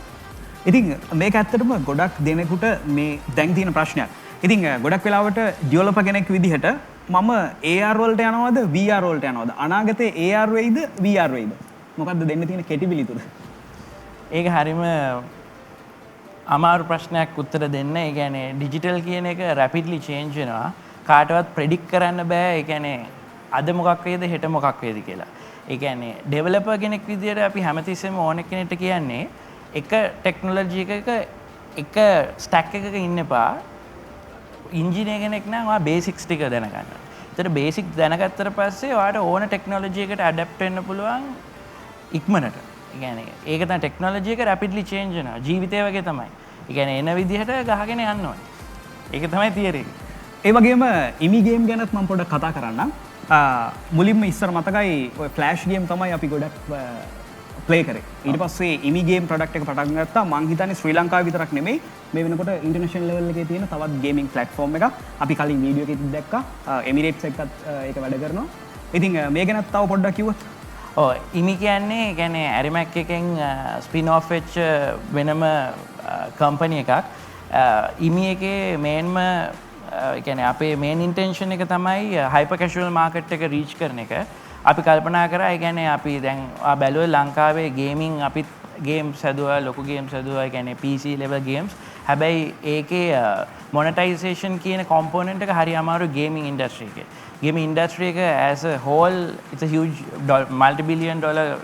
ඉතින් මේක ඇත්තටම ගොඩක් දෙනෙකුට මේ දැන් තියෙන ප්‍රශ්නයක්. ඉතින් ගොඩක් වෙලාවට ඩෙවලොපර් කෙනෙක් විදිහට මම AR වලට යනවද VR වලට යනවද? අනාගතේ AR වෙයිද VR වෙයිද? මොකද්ද දෙන්න තියෙන කෙටි පිළිතුර? ඒක හරිම අමාරු ප්‍රශ්නයක් උත්තර දෙන්න. ඒ කියන්නේ ඩිජිටල් කියන එක රැපිඩ්ලි චේන්ජ් වෙනවා. කාටවත් ප්‍රෙඩික්ට් කරන්න බෑ. ඒ කියන්නේ අද මොකක් වේද හෙට මොකක් වේද කියලා. ඒ කියන්නේ ඩෙවලොපර් කෙනෙක් විදියට අපි හැමතිස්සෙම ඕන කෙනෙක්ට කියන්නේ එක ටෙක්නොලොජි එකක එක ස්ටැක් එකක ඉන්න එපා. ඉන්ජිනියර් කෙනෙක් නම් ඔයා බේසික්ස් ටික දැනගන්න. ඒතර බේසික්ස් දැනගත්තට පස්සේ ඔයාට ඕන ටෙක්නොලොජි එකට ඇඩැප්ට් වෙන්න පුළුවන් ඉක්මනට. කියන්නේ ඒක තමයි ටෙක්නොලොජි එක රැපිඩ්ලි චේන්ජ් වෙනවා. ජීවිතය වගේ තමයි. ඒ කියන්නේ එන විදිහට ගහගෙන යන්න ඕනේ. ඒක තමයි තියරි එක. ඒ වගේම ඉමි ගේම් ගැනත් මම පොඩ්ඩක් කතා කරන්නම්. මුලින්ම ඉස්සර මතකයි ඔය ෆ්ලෑෂ් ගේම් තමයි අපි ගොඩක් ප්ලේ කරේ. ඊට පස්සේ ඉමි ගේම් ප්‍රොඩක්ට් එක පටන් ගත්තා. මං හිතන්නේ ශ්‍රී ලංකාවේ විතරක් නෙමෙයි මේ වෙනකොට ඉන්ටර්නැෂනල් ලෙවල් එකේ තියෙන තවත් ගේමින් ප්ලැට්ෆෝම් එකක්. අපි කලින් වීඩියෝ එකකින් දැක්කා. එමිරේට්ස් එකත් ඒක වැඩ කරනවා. ඉතින් මේ ගැනත් තව පොඩ්ඩක් කිව්වොත් ඉමි කියන්නේ කියන්නේ Arimac එකෙන් ස්පින් ඔෆ් වෙච්ච වෙනම කම්පැනි එකක්. ඉමි එකේ මේන්ම කියන්නේ අපේ මේන් ඉන්ටෙන්ෂන් එක තමයි හයිපර් කැෂුවල් මාකට් එක රීච් කරන එක. අපි කල්පනා කරා ඒ කියන්නේ අපි දැන් බැලුවේ ලංකාවේ ගේමින් අපිත් ගේම්ස් හදුවා, ලොකු ගේම්ස් හදුවා, ඒ කියන්නේ PC level games. හැබැයි ඒකේ මොනටයිසේෂන් කියන කොම්පොනන්ට් එක හරි අමාරු ගේමින් ඉන්ඩස්ට්‍රි එකේ. Gaming industry as a whole, it's a huge multi-billion dollar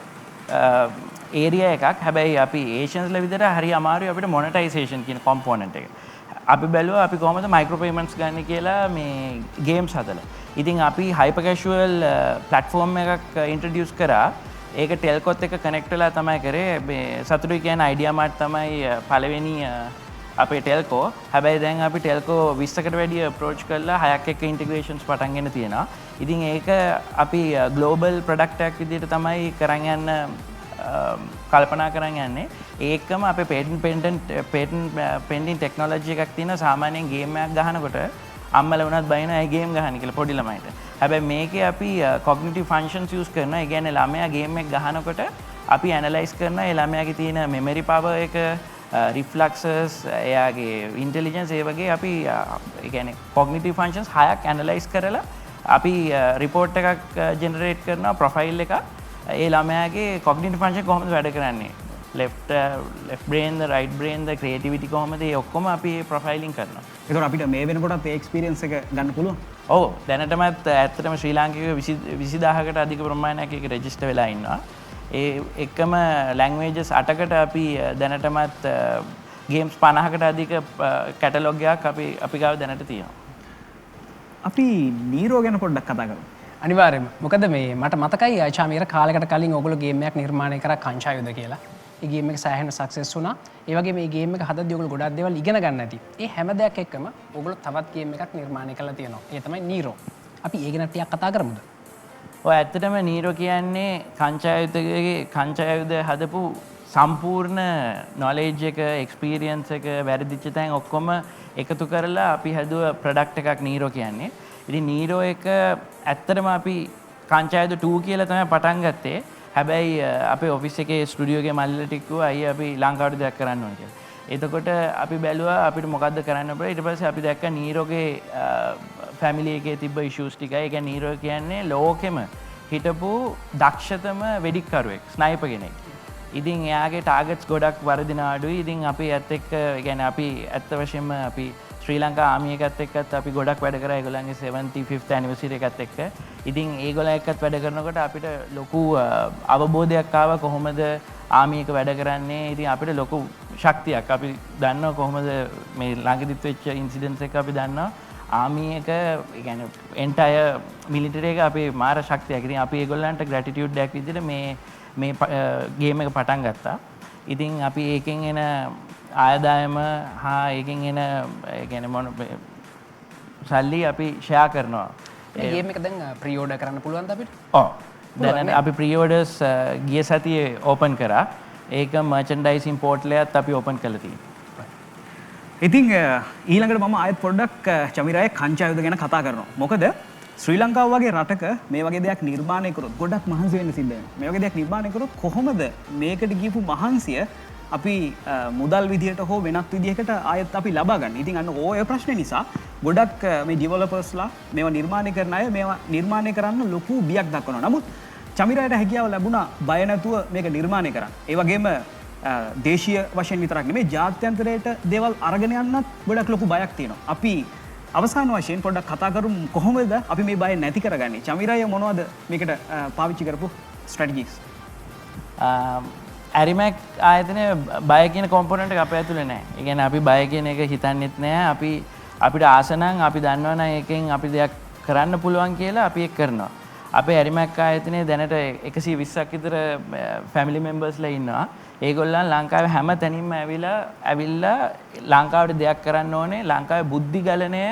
area එකක්. හැබැයි අපි Asians ලා විතර හරි අමාරුයි අපිට monetization කියන component එක. අපි බැලුවා අපි කොහොමද micro payments ගන්න කියලා මේ games හදලා. ඉතින් අපි hyper casual platform එකක් introduce කරා. ඒක telcot එක connect වෙලා තමයි කරේ. මේ සතුටුයි කියන්නේ Ideamart තමයි පළවෙනි අපේ ටෙල්කෝ. හැබැයි දැන් අපි ටෙල්කෝ 20කට වැඩිය අප්‍රෝච් කරලා 6ක් එක්ක ඉන්ටිග්‍රේෂන්ස් පටන් ගෙන තියෙනවා. ඉතින් ඒක අපි ග්ලෝබල් ප්‍රොඩක්ට් එකක් විදිහට තමයි කරන් යන්න කල්පනා කරන් යන්නේ. ඒකම අපේ පේටන්ට් පෙන්ඩින් ටෙක්නොලොජි එකක් තියෙනවා. සාමාන්‍යයෙන් ගේම් එකක් ගහනකොට අම්මලා වුණත් බයිනවා ඒ ගේම් ගහන්න කියලා පොඩි ළමයිට. හැබැයි මේකේ අපි cognitive functions use කරනවා. ඒ කියන්නේ ළමයා ගේම් එක ගහනකොට අපි ඇනලයිස් කරනවා ඒ ළමයාගේ තියෙන මෙමරි පවර් එක, රිෆ්ලක්සස්, එයාගේ ඉන්ටෙලිජන්ස්, ඒ වගේ අපි ඒ කියන්නේ cognitive functions 6ක් ඇනලයිස් කරලා අපි report එකක් generate කරනවා, profile එකක්. ඒ ළමයාගේ cognitive function කොහොමද වැඩ කරන්නේ? left brain, the right brain, the creativity කොහොමද? ඒ ඔක්කොම අපි profiling කරනවා. ඒතකොට අපිට මේ වෙනකොටත් ඒ experience එක ගන්න පුළුවන්. ඔව් දැනටමත් ඇත්තටම ශ්‍රී ලාංකිකයෝ 20000කට අධික ප්‍රමාණයක් එක රෙජිස්ටර් වෙලා ඉන්නවා. ඒ එකම ලැන්ග්වේජස් 8කට අපි දැනටමත් ගේම්ස් 50කට අධික කැටලොග් එකක් අපි ගාව දැනට තියෙනවා. අපි නීරෝ ගැන පොඩ්ඩක් කතා කරමු. අනිවාර්යයෙන්ම. මොකද මේ මට මතකයි චාමීර කාලයකට කලින් ඕගොල්ලෝ ගේම් එකක් නිර්මාණය කරා කංචා යුද කියලා. ඒ ගේම් එක සෑහෙන සක්සස් වුණා. ඒ වගේ මේ ගේම් එක හදද්දී ඕගොල්ලෝ ගොඩක් දේවල් ඉගෙන ගන්න ඇති. ඒ හැම දෙයක් එක්කම ඕගොල්ලෝ තවත් ගේම් එකක් නිර්මාණය කරලා තියෙනවා. ඒ තමයි නීරෝ. අපි ඒ ගැන ටිකක් කතා කරමුද? ඔය ඇත්තටම නීරෝ කියන්නේ කංචායුධ හදපු සම්පූර්ණ නොලෙජ් එක, එක්ස්පීරියන්ස් එක, වැරදිච්ච තැන් ඔක්කොම එකතු කරලා අපි හැදුව ප්‍රොඩක්ට් එකක් නීරෝ කියන්නේ. ඉතින් නීරෝ එක ඇත්තටම අපි කංචායුධ 2 කියලා තමයි පටන් ගත්තේ. හැබැයි අපේ ඔෆිස් එකේ ස්ටුඩියෝ එකේ මල්ලිලා ටිකුවා අයිය අපි ලංකාවට දෙයක් කරන්න ඕන කියලා. එතකොට අපි බැලුවා අපිට මොකද්ද කරන්න බෑ. ඊට පස්සේ අපි දැක්කා නීරෝගේ ෆැමිලි එකේ තිබ්බ ඉෂුස් ටිකයි. ඒ කියන්නේ නීරෝ කියන්නේ ලෝකෙම හිටපු දක්ෂතම වෙඩික්කරුවෙක්, ස්නයිපර් කෙනෙක්. ඉතින් එයාගේ ටාගට්ස් ගොඩක් වරදින අඩුයි. ඉතින් අපි ඇත්ත එක්ක ඒ කියන්නේ අපි ඇත්ත වශයෙන්ම අපි ශ්‍රී ලංකා ආමි එකත් එක්කත් අපි ගොඩක් වැඩ කරා ඒගොල්ලන්ගේ 75th anniversary එකත් එක්ක. ඉතින් ඒගොල්ලෝ එක්කත් වැඩ කරනකොට අපිට ලොකු අවබෝධයක් ආවා කොහොමද ආමි එක වැඩ කරන්නේ. ඉතින් අපිට ලොකු ශක්තියක් අපි දන්නවා කොහොමද මේ ළඟදිත් වෙච්ච ඉන්සිඩන්ට්ස් එක අපි දන්නවා. ආමි එක ඒ කියන්නේ එන්ටයර් මිලිටරි එක අපේ මාර ශක්තියක්. ඉතින් අපි ඒගොල්ලන්ට ග්‍රැටිටියුඩ් එකක් විදිහට මේ ගේම් එක පටන් ගත්තා. ඉතින් අපි ඒකෙන් එන ආදායම හා ඒකෙන් එන ඒ කියන්නේ මොන සල්ලි අපි ෂෙයා කරනවා. මේ ගේම් එක දැන් ප්‍රී ඕඩර් කරන්න පුළුවන්ද අපිට? ඔව්. දැන් අපි ප්‍රී ඕඩර්ස් ගිය සතියේ ඕපන් කරා. ඒක මර්චන්ඩයිස් ඉම්පෝර්ට්ලයත් අපි ඕපන් කළා තියෙනවා. ඉතින් ඊළඟට මම ආයෙත් පොඩ්ඩක් චමිරායේ කංචායුධ ගැන කතා කරනවා. මොකද ශ්‍රී ලංකාව වගේ රටක මේ වගේ දෙයක් නිර්මාණය කරොත් ගොඩක් මහන්සි වෙන්න සිද්ධ වෙනවා. මේ වගේ දෙයක් නිර්මාණය කරොත් කොහොමද මේකට ගියපු මහන්සිය අපි මුදල් විදියට හෝ වෙනත් විදිහකට ආයෙත් අපි ලබා ගන්න. ඉතින් අන්න ඔය ප්‍රශ්නේ නිසා ගොඩක් මේ ඩෙවලොපර්ස්ලා මේවා නිර්මාණය කරන අය මේවා නිර්මාණය කරන්න ලොකු බියක් දක්වනවා. නමුත් චමිරායට හැකියාව ලැබුණා බය නැතුව මේක නිර්මාණය කරන්න. ඒ වගේම දේශීය වශයෙන් විතරක් නෙමෙයි ජාත්‍යන්තරයට දේවල් අරගෙන යන්නත් ගොඩක් ලොකු බයක් තියෙනවා. අපි අවසාන වශයෙන් පොඩ්ඩක් කතා කරමු කොහොමද අපි මේ බය නැති කරගන්නේ? චමිරාය මොනවද මේකට පාවිච්චි කරපු ස්ට්‍රැටජිස්? ඇරිමැක් ආයතනය බය කියන කොම්පොනන්ට් එක අපේ ඇතුලේ නැහැ. ඒ කියන්නේ අපි බය කියන එක හිතන්නෙත් නැහැ. අපිට ආස නම් අපි දන්නවනම් ඒකෙන් අපි දෙයක් කරන්න පුළුවන් කියලා අපි ඒක කරනවා. අපේ ඇරිමැක් ආයතනයේ දැනට 120ක් විතර ෆැමිලි මෙම්බර්ස්ලා ඉන්නවා. ඒගොල්ලන් ලංකාවේ හැම තැනින්ම ඇවිල්ලා ලංකාවට දෙයක් කරන්න ඕනේ. ලංකාවේ බුද්ධි ගලණය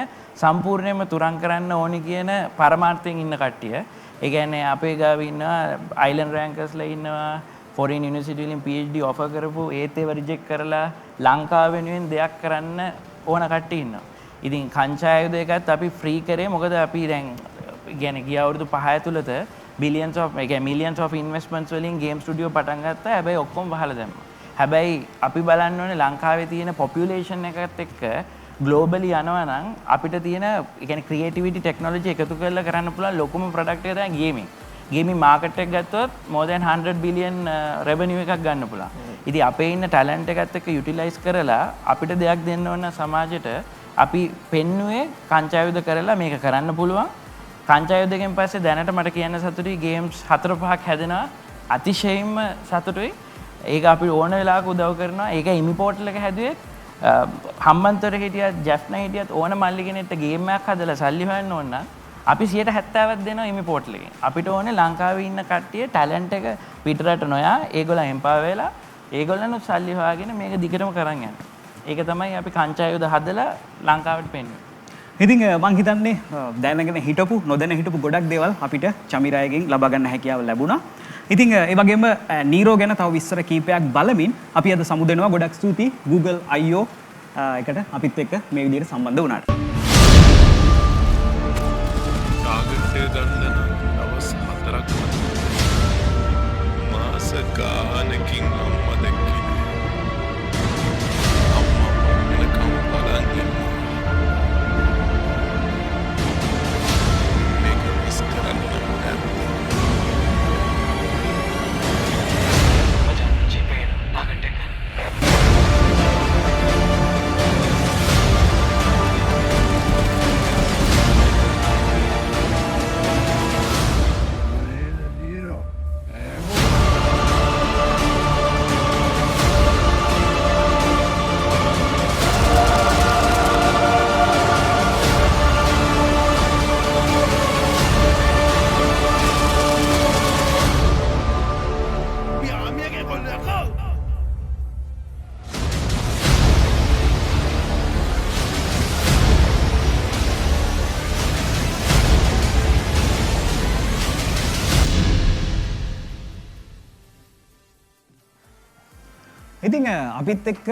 සම්පූර්ණයෙන්ම තුරන් කරන්න ඕනේ කියන පරමාර්ථයෙන් ඉන්න කට්ටිය. ඒ කියන්නේ අපේ ගාව ඉන්නවා අයිලන්ඩ් රෑන්කර්ස්ලා ඉන්නවා. ෆොරින් යුනිවර්සිටි වලින් PhD ඔෆර් කරපු ඒත් ඒව රිජෙක්ට් කරලා ලංකාව වෙනුවෙන් දෙයක් කරන්න ඕන කට්ටිය ඉන්නවා. ඉතින් කංචායුධ එකත් අපි ෆ්‍රී කරේ මොකද අපි දැන් කියන්නේ ගිය අවුරුදු 5 ඇතුළත millions of investments වලින් game studio පටන් ගත්තා. හැබැයි ඔක්කොම වහලා දැම්මා. හැබැයි අපි බලන්න ඕනේ ලංකාවේ තියෙන population එකත් එක්ක globally යනවා නම් අපිට තියෙන කියන්නේ creativity technology එකතු කරලා කරන්න පුළුවන් ලොකුම product එක තමයි gaming. ගේමින් මාකට් එක ගත්තොත් more than 100 billion revenue එකක් ගන්න පුළුවන්. ඉතින් අපේ ඉන්න ටැලන්ට් එකත් එක්ක යුටිලයිස් කරලා අපිට දෙයක් දෙන්න ඕන සමාජයට අපි පෙන්නුවේ කංචායුධ කරලා මේක කරන්න පුළුවන්. කංචායුධයෙන් පස්සේ දැනට මට කියන්න සතුටුයි ගේම්ස් 4-5ක් හැදෙනවා. අතිශයින්ම සතුටුයි. ඒක අපි ඕන වෙලාවක උදව් කරනවා. ඒක ඉමි පෝටල් එක හැදුවේ හම්බන්තොට හිටියත් ජැෆ්නා හිටියත් ඕන මල්ලි කෙනෙක්ට ගේම් එකක් හදලා සල්ලි හොයන්න ඕන නම් අපි 70%ක් දෙනවා ඉමි පෝටල් එකෙන්. අපිට ඕනේ ලංකාවේ ඉන්න කට්ටිය ටැලන්ට් එක පිටරට නොයා ඒගොල්ලන් එම්පාවර් වෙලා ඒගොල්ලන්ව සල්ලි හොයාගෙන මේක දිගටම කරන් යන්න. ඒක තමයි අපි කංචායුධ හදලා ලංකාවට පෙන්වන්නේ. ඉතින් මං හිතන්නේ දැනගෙන හිටපු නොදැන හිටපු ගොඩක් දේවල් අපිට චමිරායගෙන් ලබා ගන්න හැකියාව ලැබුණා. ඉතින් ඒ වගේම නීරෝ ගැන තව විස්තර කීපයක් බලමින් අපි අද සමුදෙනවා. ගොඩක් ස්තුතියි Google I/O එකට අපිත් එක්ක මේ විදිහට සම්බන්ධ වුණාට. ටාගට් එක ගන්න දවස් 4ක් මාස ගානකින් අම්මා දැක්කේ අම්මා වෙනකම් බලන්නේ මේක මිස් කරන්න බෑ. මචං ජීපේ ටාගට් එක ඉතින් අපිත් එක්ක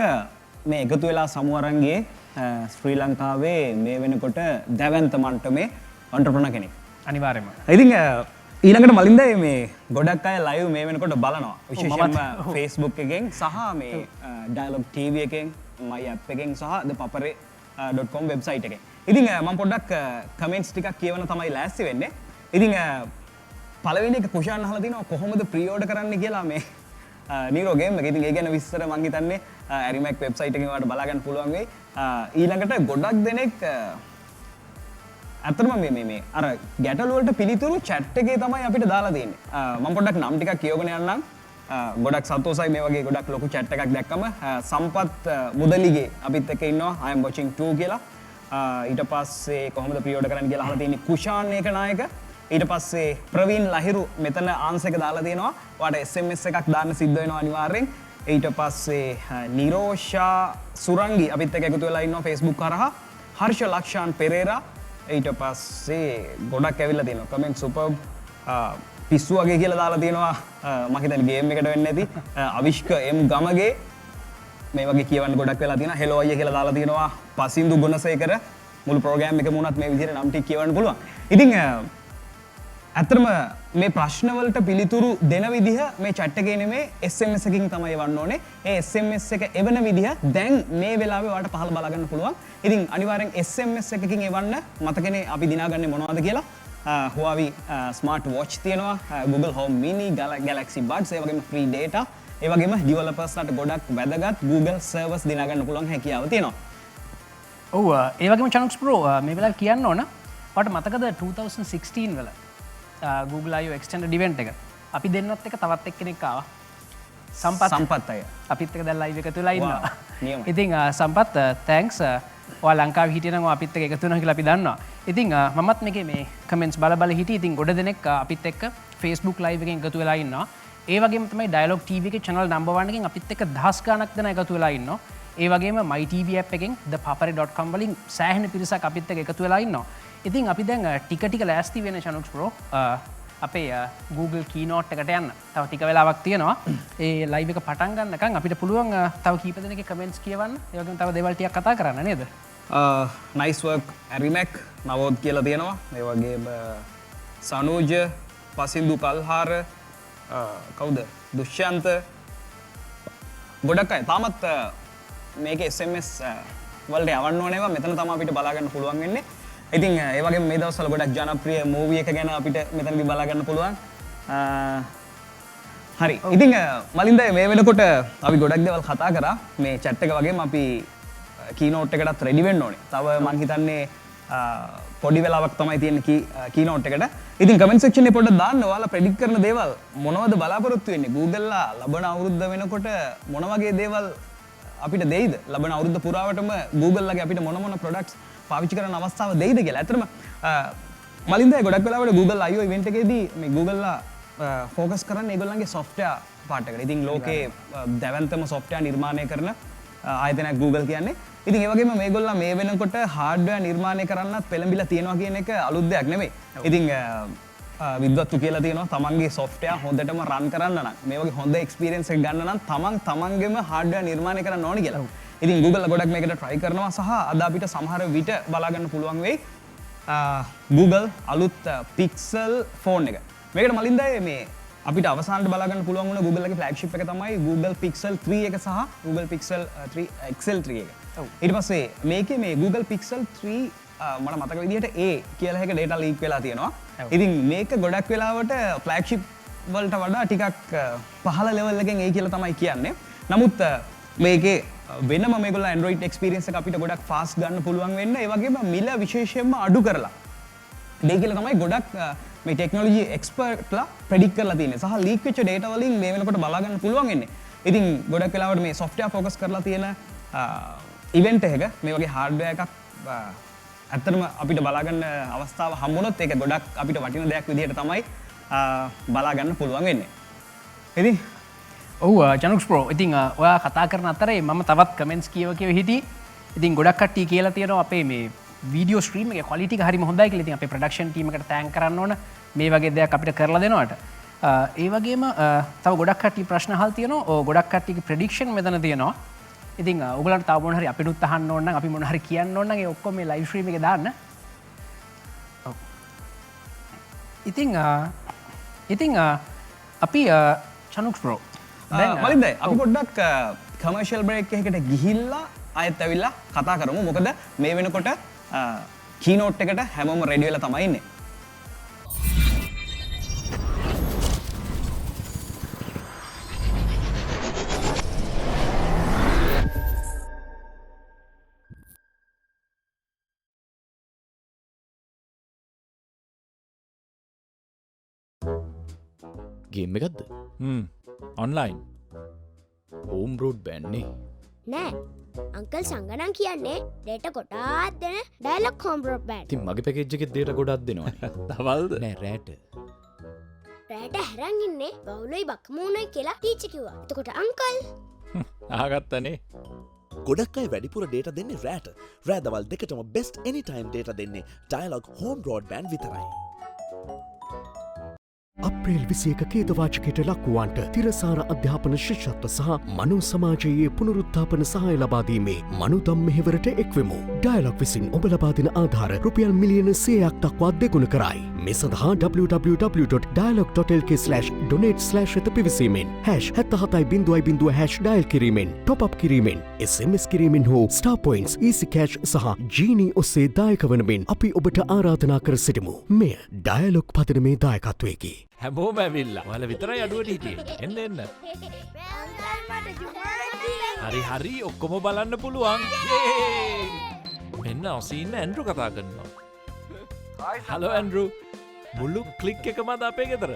මේ එකතු වෙලා සමුවරන්ගේ ශ්‍රී ලංකාවේ මේ වෙනකොට දැවැන්ත මට්ටමේ ඔන්ටර්ප්‍රනර් කෙනෙක්. අනිවාර්යයෙන්ම. ඉතින් ඊළඟට මලින්ද මේ ගොඩක් අය ලයිව් මේ වෙනකොට බලනවා. විශේෂයෙන්ම Facebook එකෙන් සහ මේ Dialog TV එකෙන් my app එකෙන් සහ thepapare.com වෙබ්සයිට් එකෙන්. ඉතින් මම පොඩ්ඩක් කමෙන්ට්ස් ටිකක් කියවන තමයි ලෑස්ති වෙන්නේ. ඉතින් පළවෙනි එක කුෂාන් අහලා තිනවා කොහොමද ප්‍රී ඕඩර් කරන්න කියලා මේ නීරෝ ගේම් එක. ඉතින් ඒ ගැන විස්තර මං හිතන්නේ ඇරිමැක් වෙබ්සයිට් එකෙන් ඔයාලට බලා ගන්න පුළුවන් වෙයි. ඊළඟට ගොඩක් දෙනෙක් ඇත්තටම මේ අර ගැටලු වලට පිළිතුරු chat එකේ තමයි අපිට දාලා තියෙන්නේ. මම පොඩ්ඩක් නම් ටිකක් කියවගෙන යන්නම්. ගොඩක් සතුටුයි මේ වගේ ගොඩක් ලොකු chat එකක් දැක්කම. සම්පත් මුදලිගේ අපිත් එක්ක ඉන්නවා I am watching 2 කියලා. ඊට පස්සේ කොහොමද ප්‍රී ඕඩර් කරන්න කියලා අහලා තියෙන්නේ කුෂාන් ඒකනායක. ඊට පස්සේ ප්‍රවීන් ලහිරු මෙතන ආන්සර් එක දාලා තියෙනවා. ඔයාලට SMS එකක් දාන්න සිද්ධ වෙනවා අනිවාර්යෙන්. ඊට පස්සේ නිරෝෂා සුරංගි අපිත් එක්ක එකතු වෙලා ඉන්නවා Facebook කරහා. හර්ෂ ලක්ෂාන් පෙරේරා. ඊට පස්සේ ගොඩක් ඇවිල්ලා තියෙනවා. කමෙන්ට් සුපර් පිස්සු වගේ කියලා දාලා තියෙනවා. මම හිතන්නේ ගේම් එකට වෙන්නේ නැති. අවිෂ්ක M ගමගේ මේ වගේ කියවන්න ගොඩක් වෙලා තියෙනවා. හෙලෝ අයියා කියලා දාලා තියෙනවා. පසින්දු ගුණසේකර මුළු ප්‍රෝග්‍රෑම් එකම වුණත් මේ විදිහට නම් ටික කියවන්න පුළුවන්. ඉතින් ඇත්තටම මේ ප්‍රශ්න වලට පිළිතුරු දෙන විදිහ මේ chat එකේ නෙමෙයි SMS එකකින් තමයි එවන්න ඕනේ. ඒ SMS එක එවන විදිහ දැන් මේ වෙලාවේ ඔයාලට පහළ බලා ගන්න පුළුවන්. ඉතින් අනිවාර්යෙන් SMS එකකින් එවන්න මතකනේ අපි දිනාගන්නේ මොනවද කියලා. Huawei smart watch තියෙනවා, Google Home Mini, Galaxy Buds, ඒ වගේම free data, ඒ වගේම developersලාට ගොඩක් වැදගත් Google servers දිනා ගන්න පුළුවන් හැකියාව තියෙනවා. ඔව් ඒ වගේම චනුක්ස් ප්‍රෝ මේ වෙලාවේ කියන්න ඕන. ඔයාලට මතකද 2016 වල Google I/O extended event එක අපි දෙන්නත් එක තවත් එක්කෙනෙක් ආවා. සම්පත් අය අපිත් එක්ක දැන් live එක තුලා ඉන්නවා. ඉතින් සම්පත් thanks ඔයා ලංකාවේ හිටියනම් ඔයා අපිත් එක්ක එකතු වෙනවා කියලා අපි දන්නවා. ඉතින් මමත් මේකේ මේ comments බල හිටියේ. ඉතින් ගොඩ දෙනෙක් අපිත් එක්ක Facebook live එකෙන් එකතු වෙලා ඉන්නවා. ඒ වගේම තමයි Dialog TV එකේ channel number 1 එකෙන් අපිත් එක්ක දහස් ගණක් දෙනා එකතු වෙලා ඉන්නවා. ඒ වගේම my TV app එකෙන් thepapare.com වලින් සෑහෙන පිරිසක් අපිත් එක්ක එකතු වෙලා ඉන්නවා. ඉතින් අපි දැන් ටික ලෑස්ති වෙන චනුක්ස් ප්‍රෝ අපේ Google Keynote එකට යන්න. තව ටික වෙලාවක් තියෙනවා. ඒ ලයිව් එක පටන් ගන්නකම් අපිට පුළුවන් තව කීප දෙනෙක්ගේ කමෙන්ට්ස් කියවන්න. ඒ වගේම තව දේවල් ටිකක් කතා කරන්න නේද? nice work ඇරිමැක් නවෝත් කියලා තියෙනවා. ඒ වගේම සනෝජ, පසින්දු කල්හාර, කවුද? දුෂ්‍යන්ත ගොඩක් අය තාමත් මේකේ SMS වලට යවන්න ඕනේවා. මෙතන තමයි අපිට බලා ගන්න පුළුවන් වෙන්නේ. ඉතින් ඒ වගේම මේ දවස්වල ගොඩක් ජනප්‍රිය මූවි එක ගැන අපිට මෙතනදී බලා ගන්න පුළුවන්. හරි. ඉතින් මලින්ද මේ වෙනකොට අපි ගොඩක් දේවල් කතා කරා. මේ chat එක වගේම අපි keynote එකටත් ready වෙන්න ඕනේ. තව මම හිතන්නේ පොඩි වෙලාවක් තමයි තියෙන්නේ keynote එකට. ඉතින් comment section එකේ පොඩ්ඩක් දාන්න ඔයාලා predict කරන දේවල් මොනවද බලාපොරොත්තු වෙන්නේ? Google ලා ලබන අවුරුද්ද වෙනකොට මොන වගේ දේවල් අපිට දෙයිද? ලබන අවුරුද්ද පුරාවටම Google ලගේ අපිට මොන products පාවිච්චි කරන අවස්ථාව දෙයිද කියලා. ඇත්තටම මලින්ද ගොඩක් වෙලාවට Google I/O event එකේදී මේ Google ලා focus කරන්නේ ඒගොල්ලන්ගේ software part එකට. ඉතින් ලෝකේ දැවැන්තම software නිර්මාණය කරන ආයතනයක් Google කියන්නේ. ඉතින් ඒ වගේම මේගොල්ලෝ මේ වෙනකොට හાર્ඩ්වෙයාර් නිර්මාණය කරන්නත් පෙළඹිලා තියෙනවා කියන එක අලුත් දෙයක් නෙමෙයි. ඉතින් විද්වත්තු කියලා තියෙනවා තමන්ගේ software හොඳටම run කරන්න නම් මේ වගේ හොඳ experience එකක් ගන්න නම් තමන්ගේම hardware නිර්මාණය කරන්න ඕනේ කියලා. ඉතින් Google ගොඩක් මේකට try කරනවා සහ අද අපිට සමහර විට බලා ගන්න පුළුවන් වෙයි Google අලුත් Pixel phone එක. මේකට මලින්දයි මේ අපිට අවසානට බලා ගන්න පුළුවන් වුණ Google ගේ flagship එක තමයි Google Pixel 3 එක සහ Google Pixel 3 XL 3 එක. ඊට පස්සේ මේකේ මේ Google Pixel 3 මට මතක විදිහට A කියලා එක data leak වෙලා තියෙනවා. ඉතින් මේක ගොඩක් වෙලාවට flagship වලට වඩා ටිකක් පහළ level එකෙන් A කියලා තමයි කියන්නේ. නමුත් මේකේ වෙනම මේගොල්ලෝ Android experience එක අපිට ගොඩක් fast ගන්න පුළුවන් වෙන්න ඒ වගේම මිල විශේෂයෙන්ම අඩු කරලා දෙය කියලා තමයි ගොඩක් මේ ටෙක්නොලොජි එක්ස්පර්ට්ලා ප්‍රෙඩික්ට් කරලා තියෙන්නේ. සහ ලීක් වෙච්ච data වලින් මේ වෙනකොට බලා ගන්න පුළුවන් වෙන්නේ. ඉතින් ගොඩක් වෙලාවට මේ software focus කරලා තියෙන event එකක මේ වගේ hardware එකක් ඇත්තටම අපිට බලා ගන්න අවස්ථාව හම්බුනොත් ඒක ගොඩක් අපිට වටින දෙයක් විදිහට තමයි බලා ගන්න පුළුවන් වෙන්නේ. ඉතින් ඔව් ජනුක්ස් ප්‍රෝ ඉතින් ඔයා කතා කරන අතරේ මම තවත් කමෙන්ට්ස් කියව හිටියේ. ඉතින් ගොඩක් කට්ටිය කියලා තියෙනවා අපේ මේ වීඩියෝ ස්ට්‍රීම් එකේ ක්වලිටි එක හරිම හොඳයි කියලා. ඉතින් අපේ ප්‍රොඩක්ෂන් ටීම් එකට තෑන්ක් කරන්න ඕන මේ වගේ දෙයක් අපිට කරලා දෙනවට. ඒ වගේම තව ගොඩක් කට්ටිය ප්‍රශ්න අහලා තියෙනවා. ඔව් ගොඩක් කට්ටියගේ ප්‍රෙඩික්ෂන් මෙතන තියෙනවා. ඉතින් ඔයගලන්ට තව මොන හරි අපිනුත් අහන්න ඕන නම් අපි මොන හරි කියන්න ඕන නම් ඒ ඔක්කොම මේ ලයිව් ස්ට්‍රීම් එකේ දාන්න. ඔව්. ඉතින් අපි චනුක්ස් ප්‍රෝ මලින්දයි අපි පොඩ්ඩක් කමර්ෂල් බ්‍රේක් එකකට ගිහිල්ලා ආයෙත් ඇවිල්ලා කතා කරමු. මොකද මේ වෙනකොට කීනෝට් එකට හැමෝම රෙඩි වෙලා තමයි ඉන්නේ. ගේම් එකක්ද? ඔන්ලයින්. හෝම් බ්‍රෝඩ් බෑන්ඩ්නේ. නෑ. අංකල් සංගණන් කියන්නේ ඩේටා ගොඩාක් දෙන ඩයලොග් හෝම් බ්‍රෝඩ්බෑන්ඩ්. ඉතින් මගේ පැකේජ් එකේ ඩේටා ගොඩක් දෙනවනේ. දවල්ද? නෑ රෑට. රෑට හැරන් ඉන්නේ බවුලයි බක්මූණයි කියලා ටීචර් කිව්වා. එතකොට අංකල් ආගත්තනේ. ගොඩක් අය වැඩිපුර ඩේටා දෙන්නේ රෑට. රෑ දවල් දෙකටම best anytime data දෙන්නේ Dialog home broadband විතරයි. අප්‍රේල් 21 කේදවාචකයට ලක්වුවන්ට තිරසාර අධ්‍යාපන ශිෂ්‍යත්ව සහ මනෝ සමාජයේ පුනරුත්ථාපන සහාය ලබා දීමේ මනුදම් මෙහෙවරට එක්වෙමු. ඩයලොග් විසින් ඔබ ලබා දෙන ආධාර රුපියල් මිලියන 100ක් දක්වා දෙගුණ කරයි. මේ සඳහා www.dialog.lk/donate/ වෙත පිවිසීමෙන් #77.0 ඩයල් කිරීමෙන් top up කිරීමෙන් SMS කිරීමෙන් හෝ star points easy cash සහ Genie ඔස්සේ දායක වන මෙන් අපි ඔබට ආරාධනා කර සිටිමු. මෙය ඩයලොග් පදනමේ දායකත්වයකි. හැමෝම ඇවිල්ලා. ඔයාලා විතරයි අඩුවට හිටියේ. එන්න. හරි ඔක්කොම බලන්න පුළුවන්. මෙන්න ඔසීන්න ඇන්ඩ්‍රු කතා කරනවා. Hello Andrew. මුළු ක්ලික් එකම අද අපේ ගෙදර.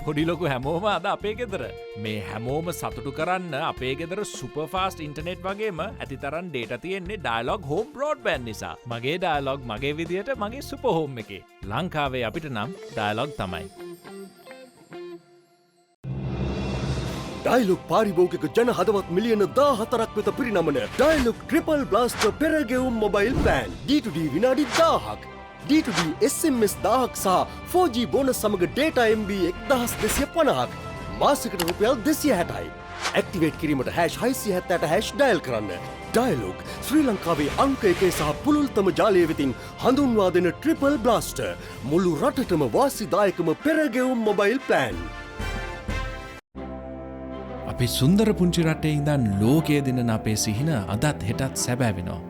පොඩි ලොකු හැමෝම අද අපේ ගෙදර. මේ හැමෝම සතුටු කරන්න අපේ ගෙදර සුපර් ෆාස්ට් ඉන්ටර්නෙට් වගේම ඇතිතරම් ඩේටා තියෙන්නේ ඩයලොග් හෝම් බ්‍රෝඩ්බෑන්ඩ් නිසා. මගේ ඩයලොග් මගේ විදියට මගේ සුපර් හෝම් එකේ. ලංකාවේ අපිට නම් ඩයලොග් තමයි. ඩයලොග් පාරිභෝගික ජන හදවත් මිලියන 14ක් වෙත පිරිනමන ඩයලොග් ට්‍රිපල් බ්ලාස්ටර් පෙරගෙවුම් මොබයිල් ප්ලෑන් D2D විනාඩි 1000ක් D2D SMS 1000ක් සහ 4G බෝනස් සමග data MB 1250ක් මාසිකට රුපියල් 260යි. ඇක්ටිවේට් කිරීමට #670# ඩයල් කරන්න. ඩයලොග් ශ්‍රී ලංකාවේ අංක 1 සහ පුළුල්තම ජාලය වෙතින් හඳුන්වා දෙන ට්‍රිපල් බ්ලාස්ටර් මුළු රටටම වාසිදායකම පෙරගෙවුම් මොබයිල් ප්ලෑන්. අපි සුන්දර පුංචි රටේ ඉඳන් ලෝකයේ දෙන අපේ සිහින අදත් හෙටත් සැබෑවෙනවා.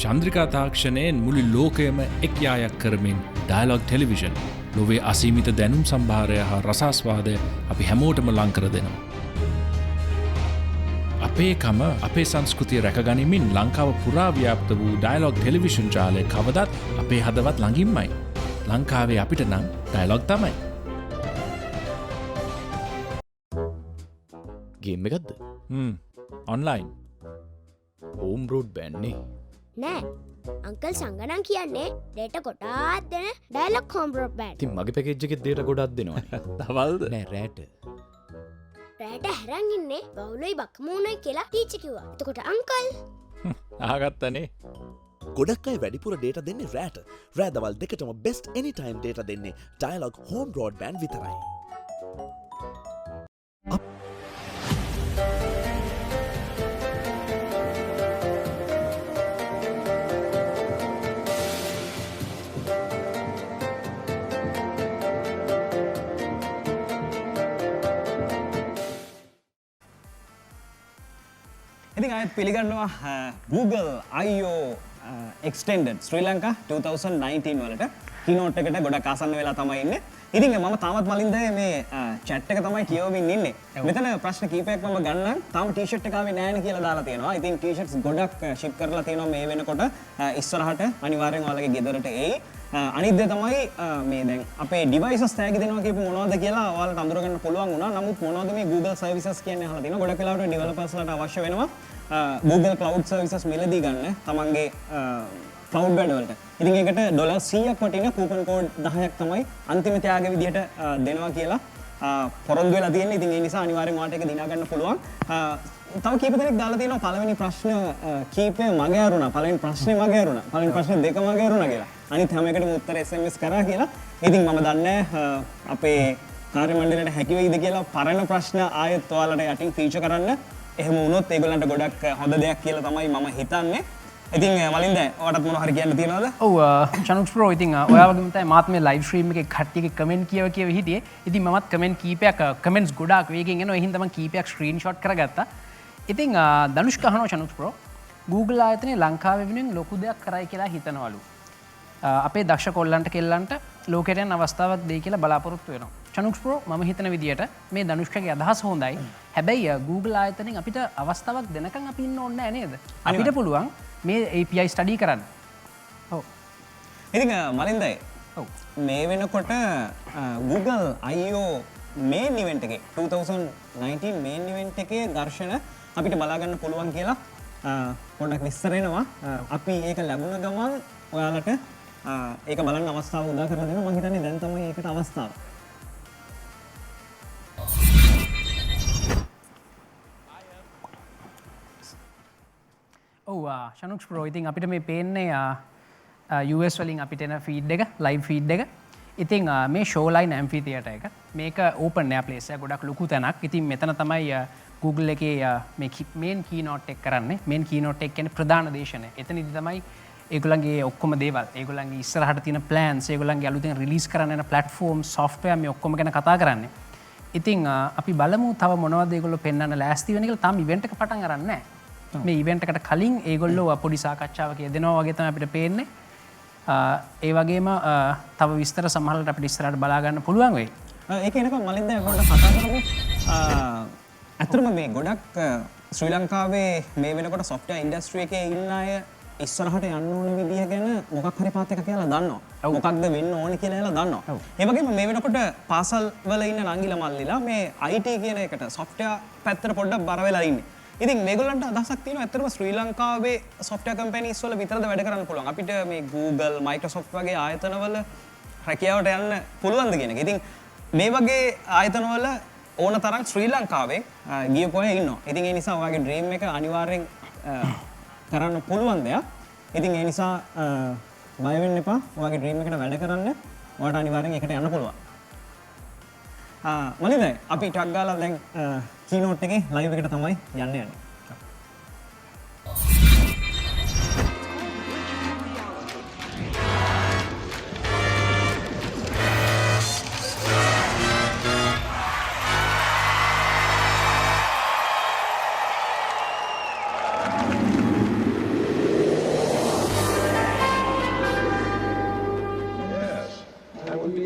චන්ද්‍රිකා තාක්ෂණයෙන් මුළු ලෝකයම එක්යායක් කරමින් ඩයලොග් ටෙලිවිෂන් ලොවේ අසීමිත දැනුම් සම්භාරය හා රසාස්වාදය අපි හැමෝටම ලංකර දෙනවා. අපේකම අපේ සංස්කෘතිය රැකගනිමින් ලංකාව පුරා ව්‍යාප්ත වූ ඩයලොග් ටෙලිවිෂන් ජාලය කවදත් අපේ හදවත් ළඟින්මයි. ලංකාවේ අපිට නම් ඩයලොග් තමයි. ගේම් එකක්ද? ඔන්ලයින්. හෝම් බ්‍රෝඩ් බෑන්ඩ්නේ. නෑ. අංකල් සංගණන් කියන්නේ ඩේටා ගොඩාක් දෙන ඩයලොග් හෝම් බ්‍රෝඩ්බෑන්ඩ්. ඉතින් මගේ පැකේජ් එකේ ඩේටා ගොඩක් දෙනවනේ. දවල්ද? නෑ රෑට. රෑට හැරන් ඉන්නේ බවුලයි බක්මූණයි කියලා ටීචර් කිව්වා. එතකොට අංකල් ආගත්තනේ. ගොඩක් අය වැඩිපුර ඩේට දෙන්නේ රෑට. රෑ දවල් දෙකටම බෙස්ට් එනිටයිම් ඩේට දෙන්නේ ඩයලොග් හෝම් බ්‍රෝඩ්බෑන්ඩ් විතරයි. ඉතින් අයත් පිළිගන්නවා Google I.O. Extended Sri Lanka 2019 වලට keynote එකට ගොඩක් ආසන්න වෙලා තමයි ඉන්නේ. ඉතින් මම තාමත් මලින්ද මේ chat එක තමයි කියවමින් ඉන්නේ. මෙතන ප්‍රශ්න කීපයක් මම ගන්නම්. තාම t-shirt එක ආවේ නැහැ නේ කියලා දාලා තියෙනවා. ඉතින් t-shirts ගොඩක් ship කරලා තියෙනවා මේ වෙනකොට. ඉස්සරහට අනිවාර්යෙන් ඔයාලගේ ගෙදරට එයි. අනිත් දේ තමයි මේ දැන් අපේ devices tag දෙනවා කියපු මොනවද කියලා ඔයාලට අඳුරගන්න පුළුවන් වුණා. නමුත් මොනවද මේ Google services කියන්නේ අහලා තියෙනවා. ගොඩක් වෙලාවට developers ලාට අවශ්‍ය වෙනවා Google Cloud Services මිලදී ගන්න තමන්ගේ cloud බැඩ් වලට. ඉතින් ඒකට $100ක් වටින coupon code 10ක් තමයි අන්තිම ත්‍යාග විදියට දෙනවා කියලා පොරොන්දු වෙලා තියෙන්නේ. ඉතින් ඒ නිසා අනිවාර්යෙන් ඔයාලට ඒක දිනා ගන්න පුළුවන්. තව කීප දෙනෙක් දාලා තියෙනවා පළවෙනි ප්‍රශ්න කීපය මගේ අරුණා. පළවෙනි ප්‍රශ්නේ මගේ අරුණා. පළවෙනි ප්‍රශ්නේ දෙක මගේ අරුණා කියලා. අනිත් හැම එකටම උත්තර SMS කරා කියලා. ඉතින් මම දන්නේ අපේ කාර්ය මණ්ඩලයට හැකි වෙයිද කියලා පරණ ප්‍රශ්න ආයෙත් ඔයාලට යටින් ෆීචර් කරන්න. එහෙම වුණොත් ඒගොල්ලන්ට ගොඩක් හොඳ දෙයක් කියලා තමයි මම හිතන්නේ. ඉතින් මලින්ද ඔයාලටත් මොනවා හරි කියන්න තියෙනවද? ඔව් චනුක්ස් ප්‍රෝ ඉතින් ඔයා වගේම තමයි මාත් මේ ලයිව් ස්ට්‍රීම් එකේ කට්ටියගේ කමෙන්ට් කියව හිටියේ. ඉතින් මමත් කමෙන්ට් කීපයක් කමෙන්ට්ස් ගොඩාක් වේගෙන් එනවා. ඒ හින්දා මම කීපයක් ස්ක්‍රීන්ෂොට් කරගත්තා. ඉතින් ධනුෂ්ක අහනවා චනුක්ස් ප්‍රෝ Google ආයතනයේ ලංකාවේ වෙනුවෙන් ලොකු දෙයක් කරයි කියලා හිතනවලු. අපේ දක්ෂ කොල්ලන්ට කෙල්ලන්ට ලෝකෙට යන අවස්ථාවක් දෙයි කියලා බලාපොරොත්තු වෙනවා. චනුක්ස් ප්‍රෝ මම හිතන විදියට මේ ධනුෂ්කගේ අදහස හොඳයි. හැබැයි Google ආයතනයෙන් අපිට අවස්ථාවක් දෙනකන් අපි ඉන්න ඕනේ නැහැ නේද? අපිට පුළුවන් මේ API ස්ටඩි කරන්න. ඔව්. ඉතින් මලින්දයි. ඔව්. මේ වෙනකොට Google I.O. main event එකේ 2019 main event එකේ දර්ශන අපිට බලා ගන්න පුළුවන් කියලා පොඩ්ඩක් විස්තර එනවා. අපි ඒක ලැබුණ ගමන් ඔයාලට ඒක බලන්න අවස්ථාව උදා කරලා දෙනවා. මම හිතන්නේ දැන් තමයි ඒකට අවස්ථාව. ඔව් ශනුක්ස් ප්‍රෝ ඉතින් අපිට මේ පේන්නේ US වලින් අපිට එන ෆීඩ් එක ලයිව් ෆීඩ් එක. ඉතින් මේ ෂෝලයින් ඇම්ෆිතියේටර් එක මේක ඕපන් එයාර් ප්ලේස් එක ගොඩක් ලොකු තැනක්. ඉතින් මෙතන තමයි Google එකේ මේ මේන් කීනෝට් එක කරන්නේ. මේන් කීනෝට් එක කියන්නේ ප්‍රධාන දේශනය. එතනදි තමයි ඒගොල්ලන්ගේ ඔක්කොම දේවල්, ඒගොල්ලන්ගේ ඉස්සරහට තියෙන ප්ලෑන්ස්, ඒගොල්ලන්ගේ අලුතෙන් රිලීස් කරන්න යන ප්ලැට්ෆෝම්, සොෆ්ට්වෙයාර් මේ ඔක්කොම ගැන කතා කරන්නේ. ඉතින් අපි බලමු තව මොනවද ඒගොල්ලෝ පෙන්වන්න ලෑස්ති වෙන්නේ කියලා. තාම ඉවෙන්ට් එක පටන් අරන් නැහැ. මේ ඉවෙන්ට් එකට කලින් ඒගොල්ලෝ පොඩි සාකච්ඡාවක් දෙනවා වගේ තමයි අපිට පේන්නේ. ඒ වගේම තව විස්තර සමහරවිට අපිට ඉස්සරහට බලා ගන්න පුළුවන් වෙයි. ඒක එනකම් මලින්ද ඒගොල්ලන්ට කතා කරමු. අතරම මේ ගොඩක් ශ්‍රී ලංකාවේ මේ වෙනකොට සොෆ්ට්වෙයාර් ඉන්ඩස්ට්‍රි එකේ ඉන්න අය ඉස්සරහට යන්න ඕන විදිය ගැන මොකක් හරි පාත් එකක් කියලා දන්නවා. මොකක්ද වෙන්න ඕනේ කියලා එලා දන්නවා. ඒ වගේම මේ වෙනකොට පාසල් වල ඉන්න නංගිලා මල්ලිලා මේ IT කියන එකට සොෆ්ට්වෙයාර් පැත්තට පොඩ්ඩක් බර වෙලා ඉන්නේ. ඉතින් මේගොල්ලන්ට අදහසක් තියෙනවා ඇත්තටම ශ්‍රී ලංකාවේ සොෆ්ට්වෙයාර් කම්පැනිස් වල විතරද වැඩ කරන්න පුළුවන්. අපිට මේ Google, Microsoft වගේ ආයතනවල රැකියාවට යන්න පුළුවන්ද කියන එක. ඉතින් මේ වගේ ආයතනවල ඕන තරම් ශ්‍රී ලංකාවේ ගියපු අය ඉන්නවා. ඉතින් ඒ නිසා ඔයාගේ ඩ්‍රීම් එක අනිවාර්යෙන් කරන්න පුළුවන් දෙයක්. ඉතින් ඒ නිසා බය වෙන්න එපා. ඔයාගේ ඩ්‍රීම් එකට වැඩ කරන්න. ඔයාට අනිවාර්යෙන් ඒකට යන්න පුළුවන්. මලින්ද අපි ටක් ගාලා දැන් කීනෝට් එකේ ලයිව් එකට තමයි යන්නේ.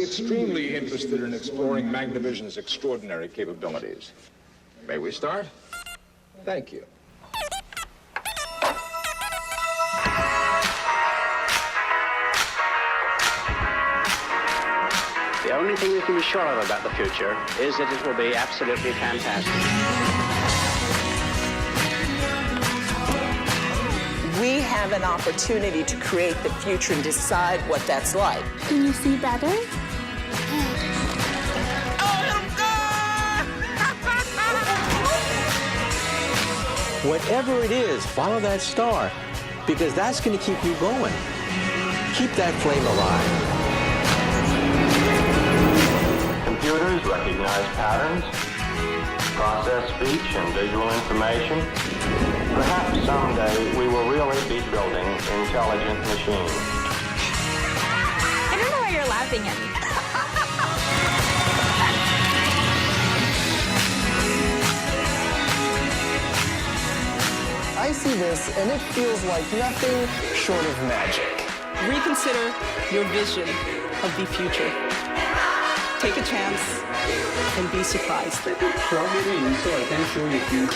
Extremely interested in exploring Magnavision's extraordinary capabilities. May we start? Thank you. The only thing we can be sure of about the future is that it will be absolutely fantastic. We have an opportunity to create the future and decide what that's like. Can you see better? Whatever it is, follow that star, because that's going to keep you going. Keep that flame alive. Computers recognize patterns, process speech and visual information. Perhaps someday we will really be building intelligent machines. I don't know why you're laughing at me. I see this and it feels like nothing short of magic. Reconsider your vision of the future. Take a chance and be surprised. Strawberry, so I can show you things.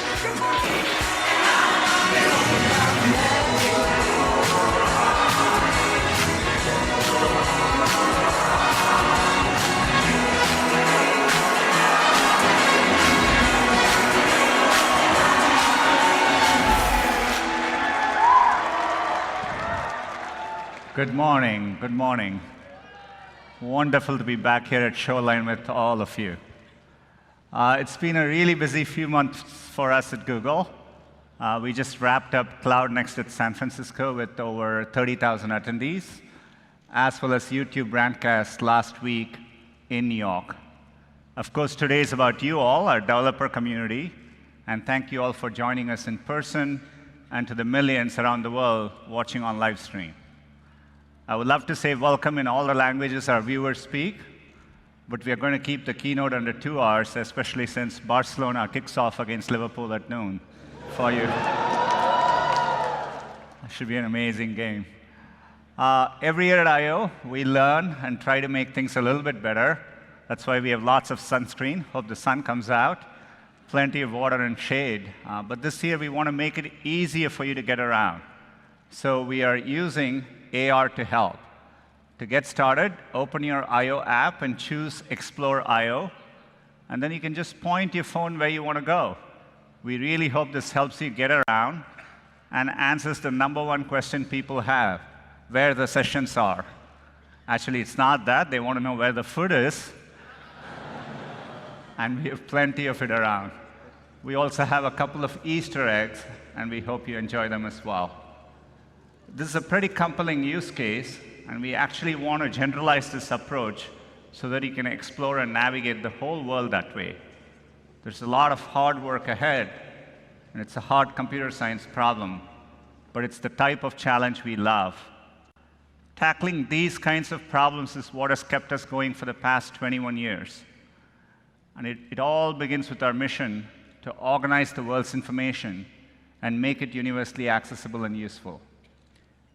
Good morning, good morning. Wonderful to be back here at Shoreline with all of you. It's been a really busy few months for us at Google. We just wrapped up Cloud Next at San Francisco with over 30,000 attendees, as well as YouTube Brandcast last week in New York. Of course, today is about you all, our developer community, and thank you all for joining us in person and to the millions around the world watching on live stream. I would love to say welcome in all the languages our viewers speak, but we are going to keep the keynote under 2 hours, especially since Barcelona kicks off against Liverpool at noon for you. It should be an amazing game. Every year at I/O, we learn and try to make things a little bit better. That's why we have lots of sunscreen. Hope the sun comes out. Plenty of water and shade. But this year, we want to make it easier for you to get around. So we are using AR to help. To get started, open your I/O app and choose Explore I/O, and then you can just point your phone where you want to go. We really hope this helps you get around and answers the #1 question people have, where the sessions are. Actually, it's not that. They want to know where the food is, and we have plenty of it around. We also have a couple of Easter eggs, and we hope you enjoy them as well. This is a pretty compelling use case, and we actually want to generalize this approach so that you can explore and navigate the whole world that way. There's a lot of hard work ahead, and it's a hard computer science problem, but it's the type of challenge we love. Tackling these kinds of problems is what has kept us going for the past 21 years. And it all begins with our mission to organize the world's information and make it universally accessible and useful.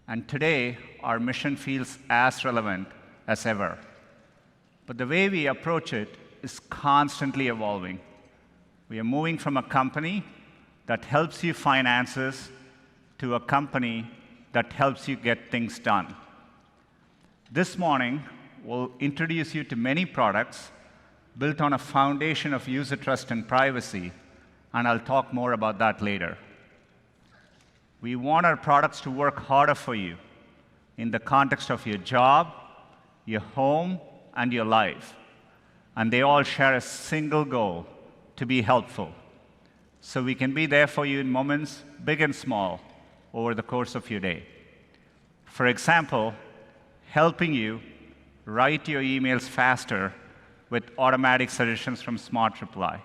And today, our mission feels as relevant as ever. But the way we approach it is constantly evolving. We are moving from a company that helps you find answers to a company that helps you get things done. This morning, we'll introduce you to many products built on a foundation of user trust and privacy, and I'll talk more about that later. We want our products to work harder for you in the context of your job, your home, and your life. And they all share a single goal, to be helpful. So we can be there for you in moments, big and small, over the course of your day. For example, helping you write your emails faster with automatic suggestions from Smart Reply,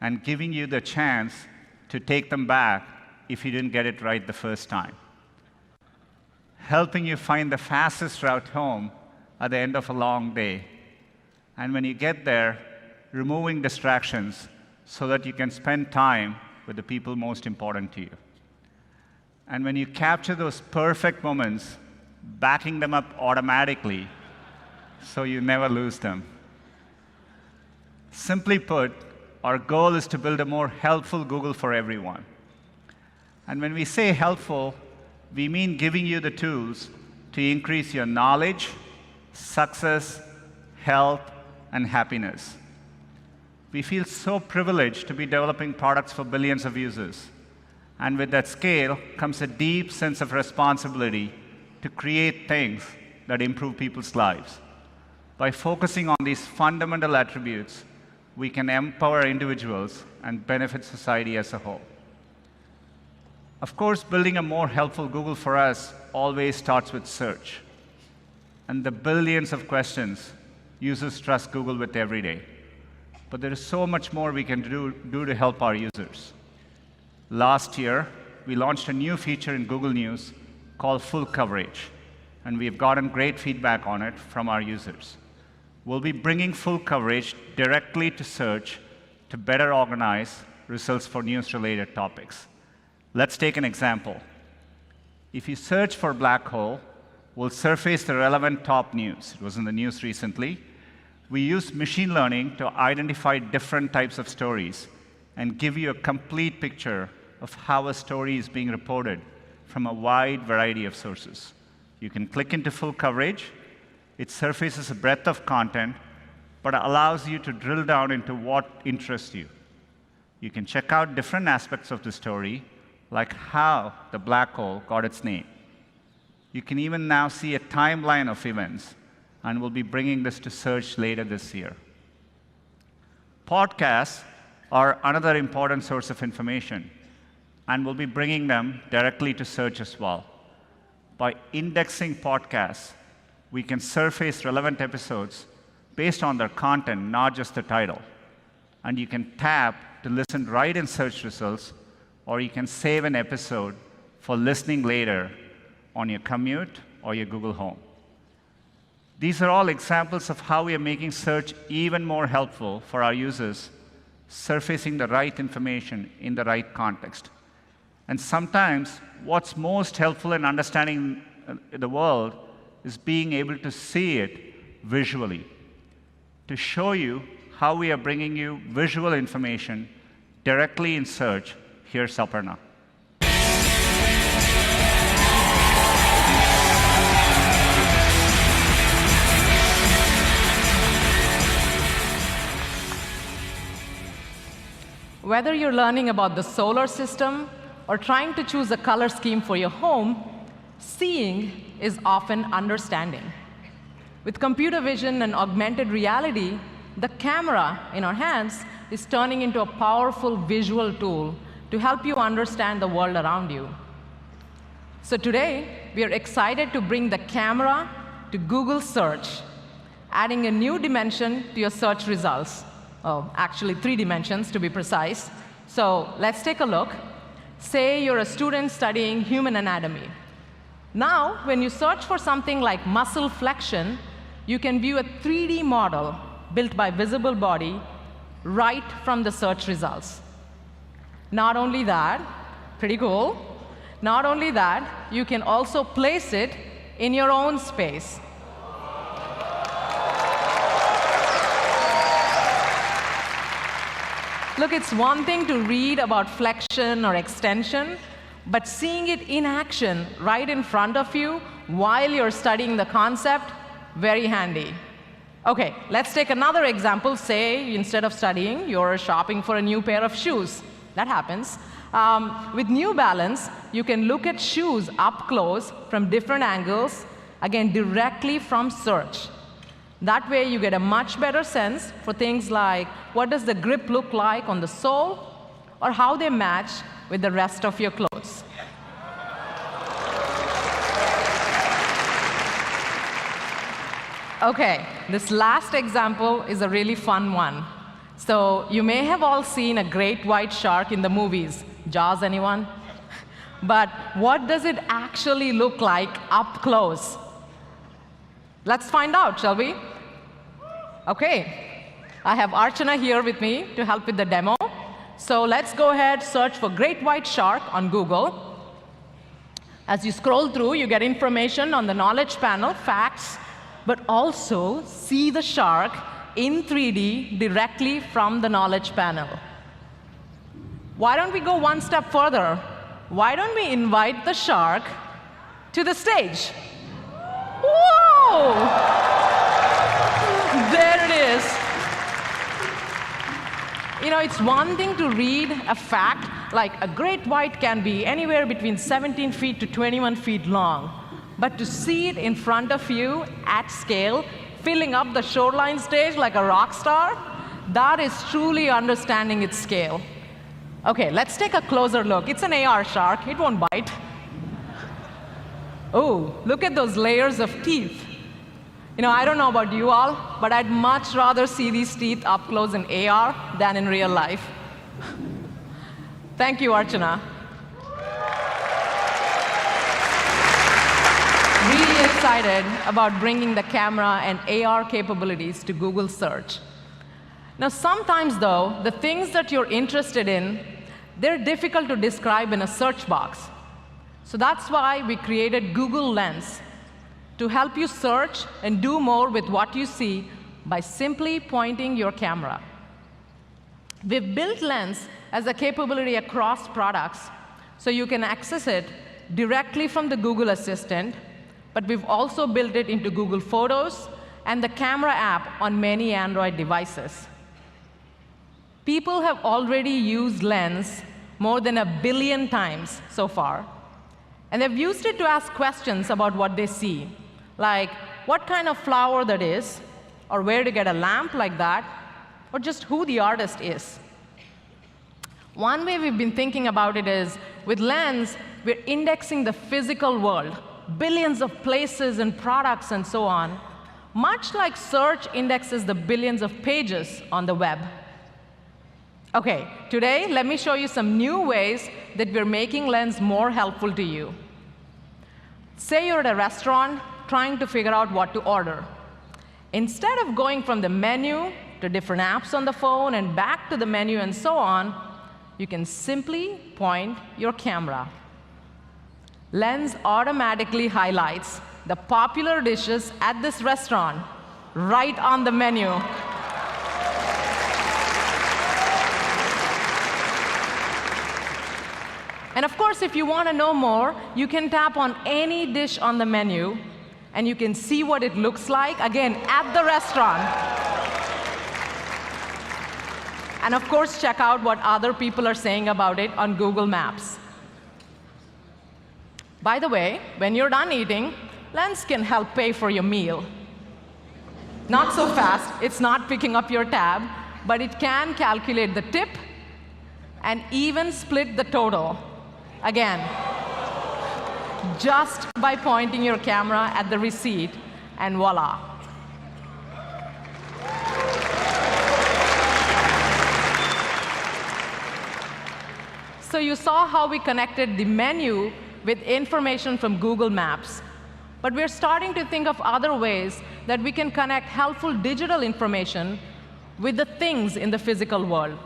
and giving you the chance to take them back if you didn't get it right the first time. Helping you find the fastest route home at the end of a long day. And when you get there, removing distractions so that you can spend time with the people most important to you. And when you capture those perfect moments, backing them up automatically so you never lose them. Simply put, our goal is to build a more helpful Google for everyone. And when we say helpful, we mean giving you the tools to increase your knowledge, success, health, and happiness. We feel so privileged to be developing products for billions of users. And with that scale comes a deep sense of responsibility to create things that improve people's lives. By focusing on these fundamental attributes, we can empower individuals and benefit society as a whole. Of course, building a more helpful Google for us always starts with search and the billions of questions users trust Google with every day. But there is so much more we can do to help our users. Last year, we launched a new feature in Google News called Full Coverage, and we've gotten great feedback on it from our users. We'll be bringing full coverage directly to search to better organize results for news-related topics. Let's take an example. If you search for black hole, we'll surface the relevant top news. It was in the news recently. We use machine learning to identify different types of stories and give you a complete picture of how a story is being reported from a wide variety of sources. You can click into full coverage. It surfaces a breadth of content, but allows you to drill down into what interests you. You can check out different aspects of the story, like how the black hole got its name. You can even now see a timeline of events, and we'll be bringing this to search later this year. Podcasts are another important source of information, and we'll be bringing them directly to search as well. By indexing podcasts, we can surface relevant episodes based on their content, not just the title. And you can tap to listen right in search results, or you can save an episode for listening later on your commute or your Google Home. These are all examples of how we are making search even more helpful for our users, surfacing the right information in the right context. And sometimes, what's most helpful in understanding the world is being able to see it visually. To show you how we are bringing you visual information directly in search, here's Aparna. Whether you're learning about the solar system or trying to choose a color scheme for your home, seeing is often understanding. With computer vision and augmented reality, the camera in our hands is turning into a powerful visual tool to help you understand the world around you. So today, we are excited to bring the camera to Google Search, adding a new dimension to your search results. Oh, actually 3 dimensions to be precise. So let's take a look. Say you're a student studying human anatomy. Now, when you search for something like muscle flexion, you can view a 3D model built by Visible Body right from the search results. Not only that, pretty cool, not only that, you can also place it in your own space. Look, it's one thing to read about flexion or extension, but seeing it in action right in front of you while you're studying the concept, very handy. Okay, let's take another example. Say, instead of studying, you're shopping for a new pair of shoes. That happens. With New Balance, you can look at shoes up close from different angles, again, directly from search. That way, you get a much better sense for things like what does the grip look like on the sole, or how they match with the rest of your clothes. Okay, this last example is a really fun one. So you may have all seen a great white shark in the movies. Jaws, anyone? But what does it actually look like up close? Let's find out, shall we? Okay, I have Archana here with me to help with the demo. So let's go ahead, search for great white shark on Google. As you scroll through, you get information on the knowledge panel, facts, but also see the shark in 3D directly from the knowledge panel. Why don't we go one step further? Why don't we invite the shark to the stage? Whoa! There it is. You know, it's one thing to read a fact, like a great white can be anywhere between 17 feet to 21 feet long. But to see it in front of you at scale, filling up the shoreline stage like a rock star, that is truly understanding its scale. Okay, let's take a closer look. It's an AR shark. It won't bite. Oh, look at those layers of teeth. You know, I don't know about you all, but I'd much rather see these teeth up close in AR than in real life. Thank you, Archana. Really excited about bringing the camera and AR capabilities to Google search. Now, sometimes though, the things that you're interested in, they're difficult to describe in a search box. So that's why we created Google Lens to help you search and do more with what you see by simply pointing your camera. We've built Lens as a capability across products, so you can access it directly from the Google Assistant, but we've also built it into Google Photos and the camera app on many Android devices. People have already used Lens more than 1 billion times so far, and they've used it to ask questions about what they see, like what kind of flower that is, or where to get a lamp like that, or just who the artist is. One way we've been thinking about it is, with Lens, we're indexing the physical world, billions of places and products and so on, much like search indexes the billions of pages on the web. Okay, today, let me show you some new ways that we're making Lens more helpful to you. Say you're at a restaurant trying to figure out what to order. Instead of going from the menu to different apps on the phone and back to the menu and so on, you can simply point your camera. Lens automatically highlights the popular dishes at this restaurant right on the menu. And of course, if you want to know more, you can tap on any dish on the menu, and you can see what it looks like, again, at the restaurant. And of course, check out what other people are saying about it on Google Maps. By the way, when you're done eating, Lens can help pay for your meal. Not so fast, it's not picking up your tab, but it can calculate the tip and even split the total. Again, just by pointing your camera at the receipt, and voila. So you saw how we connected the menu with information from Google Maps. But we're starting to think of other ways that we can connect helpful digital information with the things in the physical world.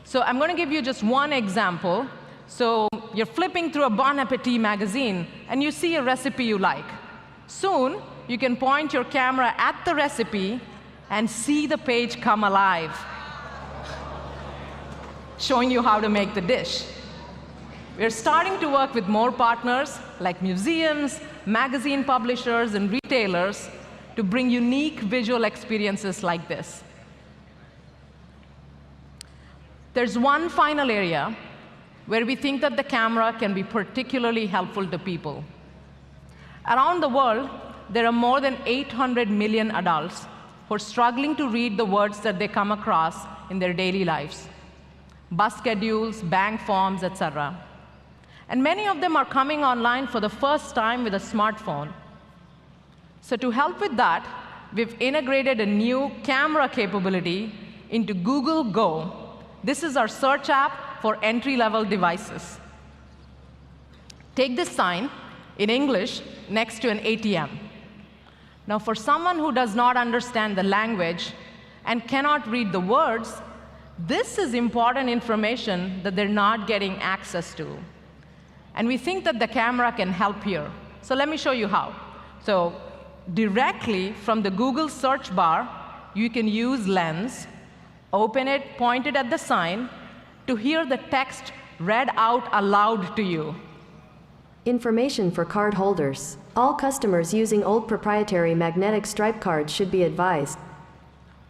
So I'm going to give you just one example. So you're flipping through a Bon Appetit magazine, and you see a recipe you like. Soon, you can point your camera at the recipe and see the page come alive, showing you how to make the dish. We're starting to work with more partners, like museums, magazine publishers, and retailers, to bring unique visual experiences like this. There's one final area where we think that the camera can be particularly helpful to people. Around the world, there are more than 800 million adults who are struggling to read the words that they come across in their daily lives. Bus schedules, bank forms, etc. And many of them are coming online for the first time with a smartphone. So to help with that, we've integrated a new camera capability into Google Go. This is our search app for entry-level devices. Take this sign in English next to an ATM. Now, for someone who does not understand the language and cannot read the words, this is important information that they're not getting access to. And we think that the camera can help here. So let me show you how. So directly from the Google search bar, you can use Lens, open it, point it at the sign, to hear the text read out aloud to you. Information for card holders. All customers using old proprietary magnetic stripe cards should be advised.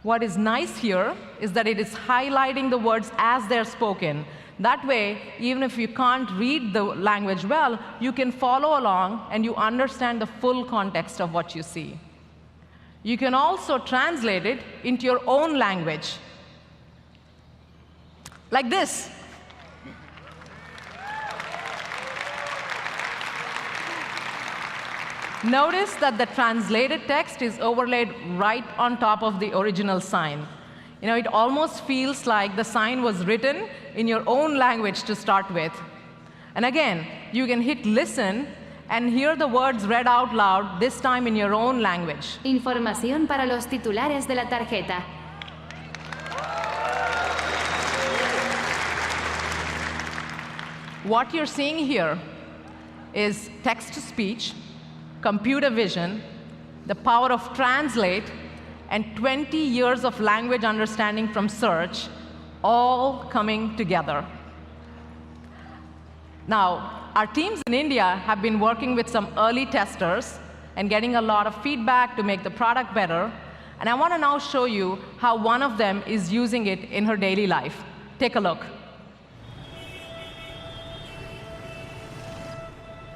What is nice here is that it is highlighting the words as they're spoken. That way, even if you can't read the language well, you can follow along and you understand the full context of what you see. You can also translate it into your own language. Like this. Notice that the translated text is overlaid right on top of the original sign. You know, it almost feels like the sign was written in your own language to start with. And again, you can hit listen and hear the words read out loud, this time in your own language. Información para los titulares de la tarjeta. What you're seeing here is text-to-speech, computer vision, the power of translate, and 20 years of language understanding from search, all coming together. Now, our teams in India have been working with some early testers and getting a lot of feedback to make the product better. And I want to now show you how one of them is using it in her daily life. Take a look.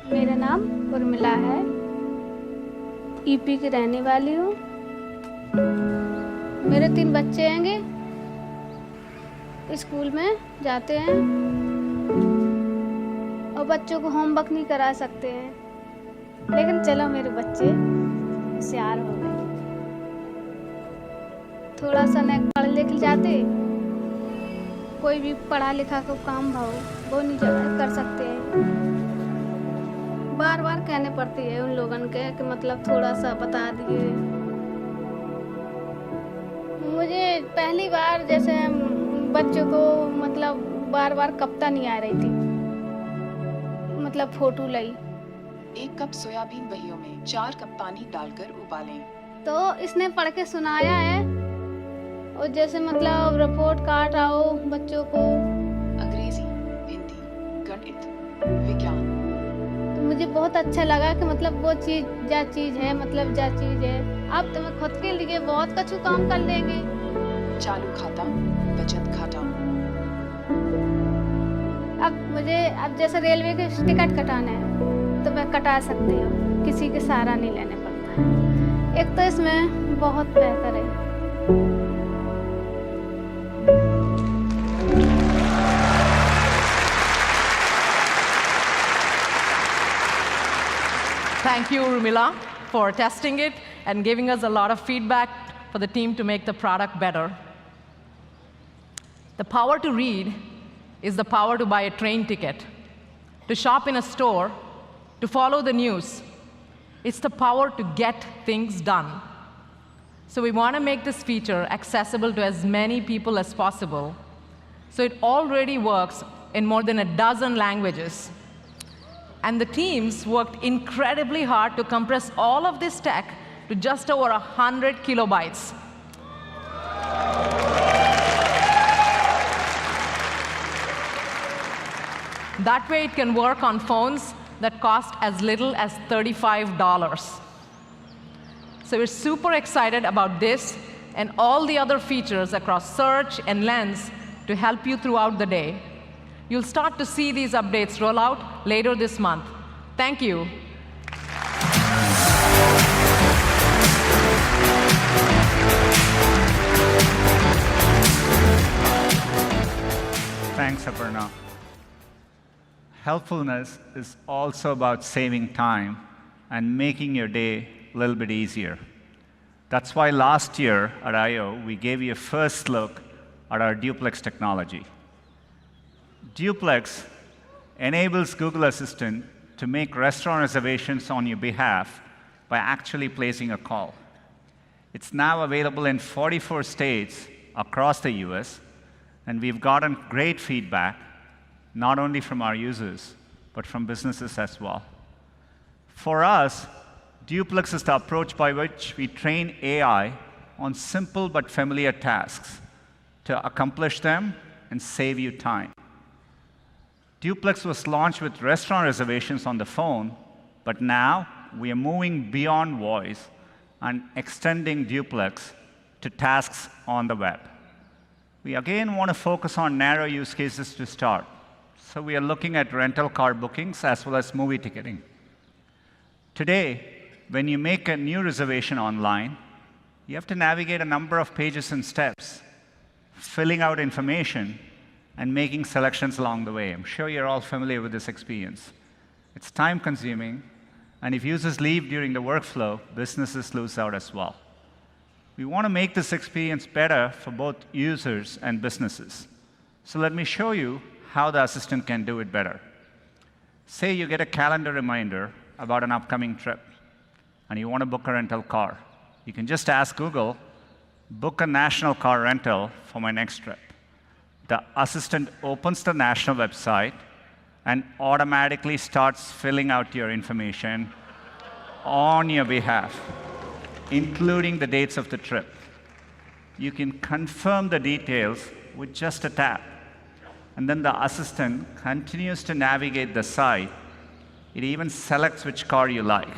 मेरा नाम उर्मिला है, EP की रहने वाली हूँ। मेरे 3 बच्चे हैंगे, स्कूल में जाते हैं और बच्चों को होमवर्क नहीं करा सकते हैं, लेकिन चलो मेरे बच्चे होशियार हो गए, थोड़ा सा न पढ़ लिख जाते, कोई भी पढ़ा लिखा का काम भाव वो नहीं कर सकते हैं। बार बार कहने पड़ती है उन लोगों के कि मतलब थोड़ा सा बता दिए। मुझे पहली बार जैसे बच्चों को मतलब बार बार कविता नहीं आ रही थी, मतलब फोटो लाई। 1 कप सोयाबीन बहियों में 4 कप पानी डालकर उबालें। तो इसने पढ़ के सुनाया है और जैसे मतलब रिपोर्ट कार्ड आओ बच्चों को अंग्रेजी, हिंदी, गणित, विज्ञान। तो मुझे बहुत अच्छा लगा कि मतलब वो चीज़ है, मतलब जा चीज़ है। अब तो मैं खुद के लिए बहुत कुछ काम कर लेंगे। चालू खाता, बचत खाता। अब जैसे रेलवे के टिकट कटाना है तो मैं कटा सकती हूँ, किसी के सहारा नहीं लेने पड़ता है। एक तो इसमें बहुत बेहतर है। Thank you, Urmila, for testing it and giving us a lot of feedback for the team to make the product better. The power to read is the power to buy a train ticket, to shop in a store, to follow the news. It's the power to get things done. So we want to make this feature accessible to as many people as possible. So it already works in more than a dozen languages. And the teams worked incredibly hard to compress all of this tech to just over 100 kilobytes. That way it can work on phones that cost as little as $35. So we're super excited about this and all the other features across search and lens to help you throughout the day. You'll start to see these updates roll out later this month. Thank you. Thanks, Aparna. Helpfulness is also about saving time and making your day a little bit easier. That's why last year at I/O, we gave you a first look at our duplex technology. Duplex enables Google Assistant to make restaurant reservations on your behalf by actually placing a call. It's now available in 44 states across the US, and we've gotten great feedback, not only from our users, but from businesses as well. For us, Duplex is the approach by which we train AI on simple but familiar tasks to accomplish them and save you time. Duplex was launched with restaurant reservations on the phone, but now we are moving beyond voice and extending Duplex to tasks on the web. We again want to focus on narrow use cases to start. So we are looking at rental car bookings as well as movie ticketing. Today, when you make a new reservation online, you have to navigate a number of pages and steps, filling out information and making selections along the way. I'm sure you're all familiar with this experience. It's time-consuming, And if users leave during the workflow, businesses lose out as well. We want to make this experience better for both users and businesses. So let me show you how the assistant can do it better. Say you get a calendar reminder about an upcoming trip, and you want to book a rental car. You can just ask Google, book a national car rental for my next trip. The assistant opens the national website and automatically starts filling out your information on your behalf, including the dates of the trip. You can confirm the details with just a tap. And then the assistant continues to navigate the site. It even selects which car you like.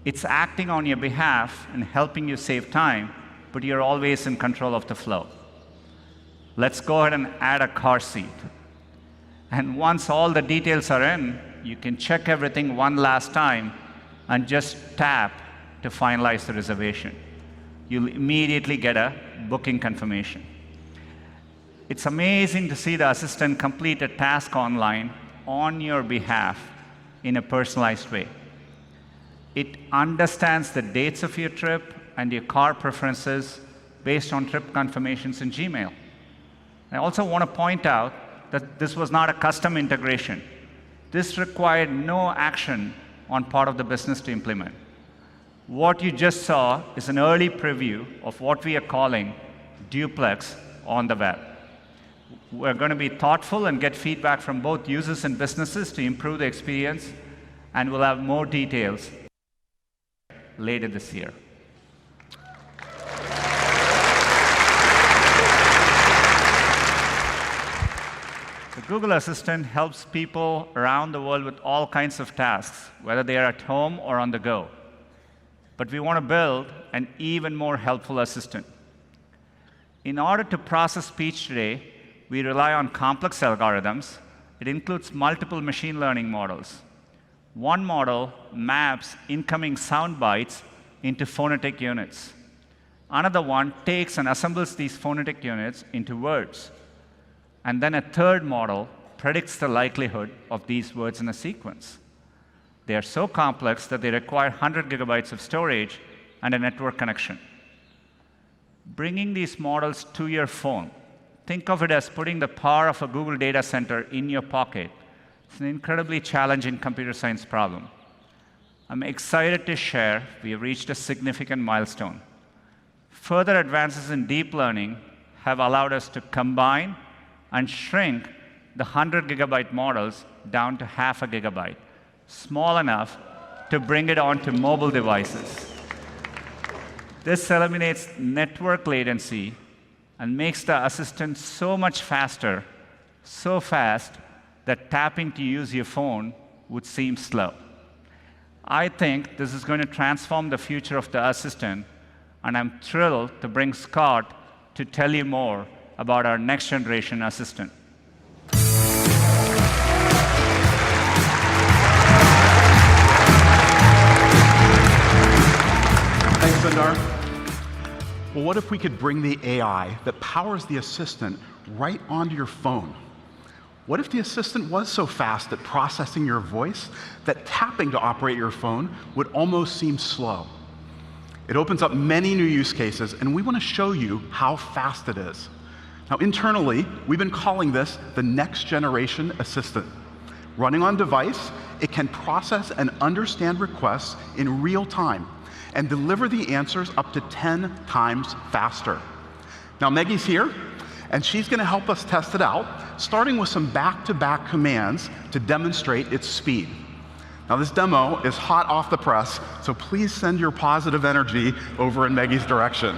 It's acting on your behalf and helping you save time, but you're always in control of the flow. Let's go ahead and add a car seat. And once all the details are in, you can check everything one last time and just tap to finalize the reservation. You'll immediately get a booking confirmation. It's amazing to see the assistant complete a task online on your behalf in a personalized way. It understands the dates of your trip and your car preferences based on trip confirmations in Gmail. I also want to point out that this was not a custom integration. This required no action on part of the business to implement. What you just saw is an early preview of what we are calling Duplex on the web. We're going to be thoughtful and get feedback from both users and businesses to improve the experience, and we'll have more details later this year. The Google Assistant helps people around the world with all kinds of tasks, whether they are at home or on the go. But we want to build an even more helpful assistant. In order to process speech today, we rely on complex algorithms. It includes multiple machine learning models. One model maps incoming sound bites into phonetic units. Another one takes and assembles these phonetic units into words. And then a third model predicts the likelihood of these words in a sequence. They are so complex that they require 100 gigabytes of storage and a network connection. Bringing these models to your phone, think of it as putting the power of a Google data center in your pocket. It's an incredibly challenging computer science problem. I'm excited to share we have reached a significant milestone. Further advances in deep learning have allowed us to combine and shrink the 100 gigabyte models down to half a gigabyte, small enough to bring it onto mobile devices. This eliminates network latency and makes the assistant so much faster, so fast, that tapping to use your phone would seem slow. I think this is going to transform the future of the assistant, and I'm thrilled to bring Scott to tell you more about our next generation assistant. Thanks, Sundar. Well, what if we could bring the AI that powers the assistant right onto your phone? What if the assistant was so fast at processing your voice that tapping to operate your phone would almost seem slow? It opens up many new use cases, and we want to show you how fast it is. Now, internally, we've been calling this the next generation assistant. Running on device, it can process and understand requests in real time and deliver the answers up to 10 times faster. Now, Maggie's here, and she's going to help us test it out, starting with some back-to-back commands to demonstrate its speed. Now, this demo is hot off the press, so please send your positive energy over in Maggie's direction.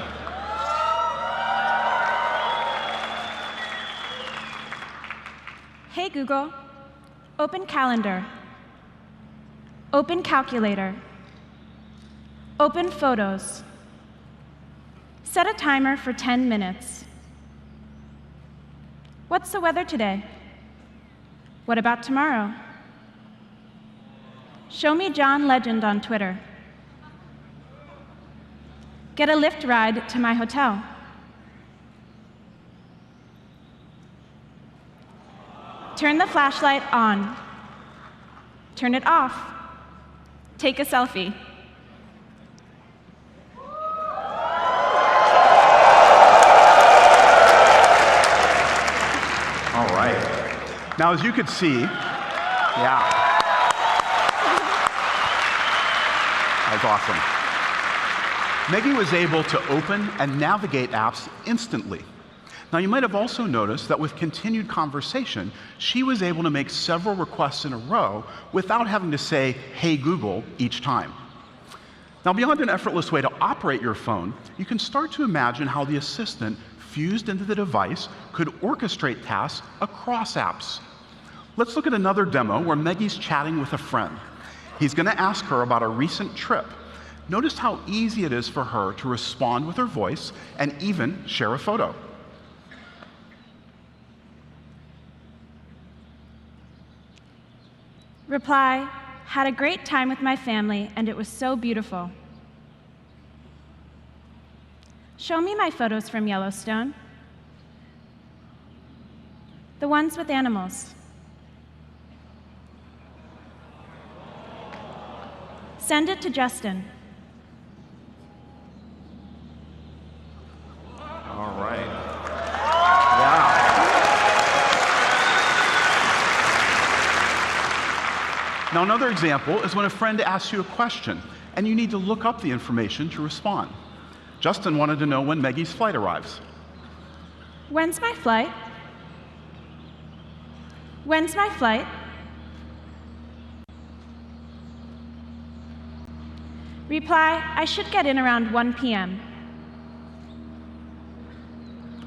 Hey Google, open Calendar, open Calculator, open Photos, set a timer for 10 minutes. What's the weather today? What about tomorrow? Show me John Legend on Twitter. Get a Lyft ride to my hotel. Turn the flashlight on. Turn it off. Take a selfie. All right. Now, as you could see, yeah. That was awesome. Maggie was able to open and navigate apps instantly. Now, you might have also noticed that with continued conversation, she was able to make several requests in a row without having to say, "Hey, Google," each time. Now, beyond an effortless way to operate your phone, you can start to imagine how the assistant fused into the device could orchestrate tasks across apps. Let's look at another demo where Maggie's chatting with a friend. He's going to ask her about a recent trip. Notice how easy it is for her to respond with her voice and even share a photo. Reply, had a great time with my family, and it was so beautiful. Show me my photos from Yellowstone. The ones with animals. Send it to Justin. All right. Wow. Now, another example is when a friend asks you a question and you need to look up the information to respond. Justin wanted to know when Maggie's flight arrives. When's my flight? When's my flight? Reply, I should get in around 1 p.m.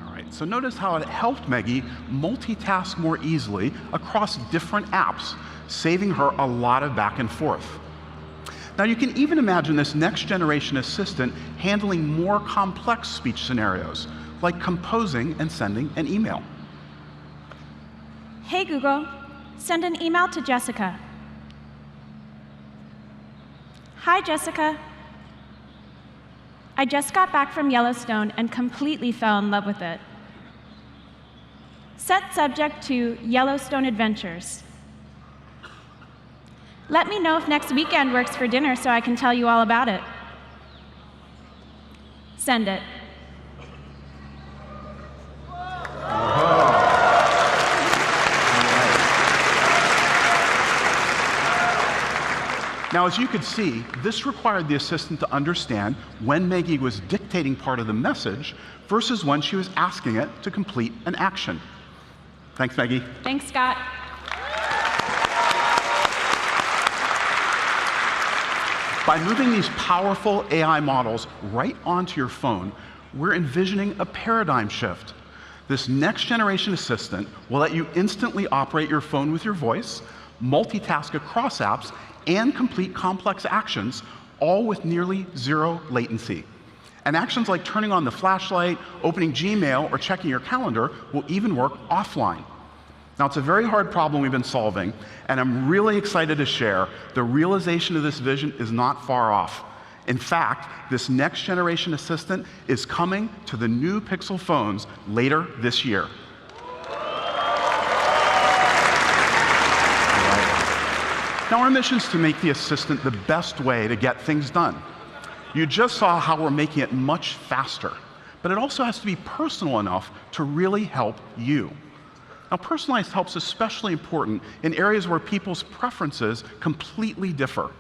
All right, so notice how it helped Maggie multitask more easily across different apps, saving her a lot of back and forth. Now, you can even imagine this next generation assistant handling more complex speech scenarios, like composing and sending an email. Hey Google, send an email to Jessica. Hi Jessica. I just got back from Yellowstone and completely fell in love with it. Set subject to Yellowstone Adventures. Let me know if next weekend works for dinner so I can tell you all about it. Send it. Now, as you could see, this required the assistant to understand when Maggie was dictating part of the message versus when she was asking it to complete an action. Thanks, Maggie. Thanks, Scott. By moving these powerful AI models right onto your phone, we're envisioning a paradigm shift. This next generation assistant will let you instantly operate your phone with your voice, multitask across apps, and complete complex actions, all with nearly zero latency. And actions like turning on the flashlight, opening Gmail, or checking your calendar will even work offline. Now, it's a very hard problem we've been solving, and I'm really excited to share the realization of this vision is not far off. In fact, this next generation assistant is coming to the new Pixel phones later this year. Now, our mission is to make the assistant the best way to get things done. You just saw how we're making it much faster, but it also has to be personal enough to really help you. Now, personalized help's especially important in areas where people's preferences completely differ,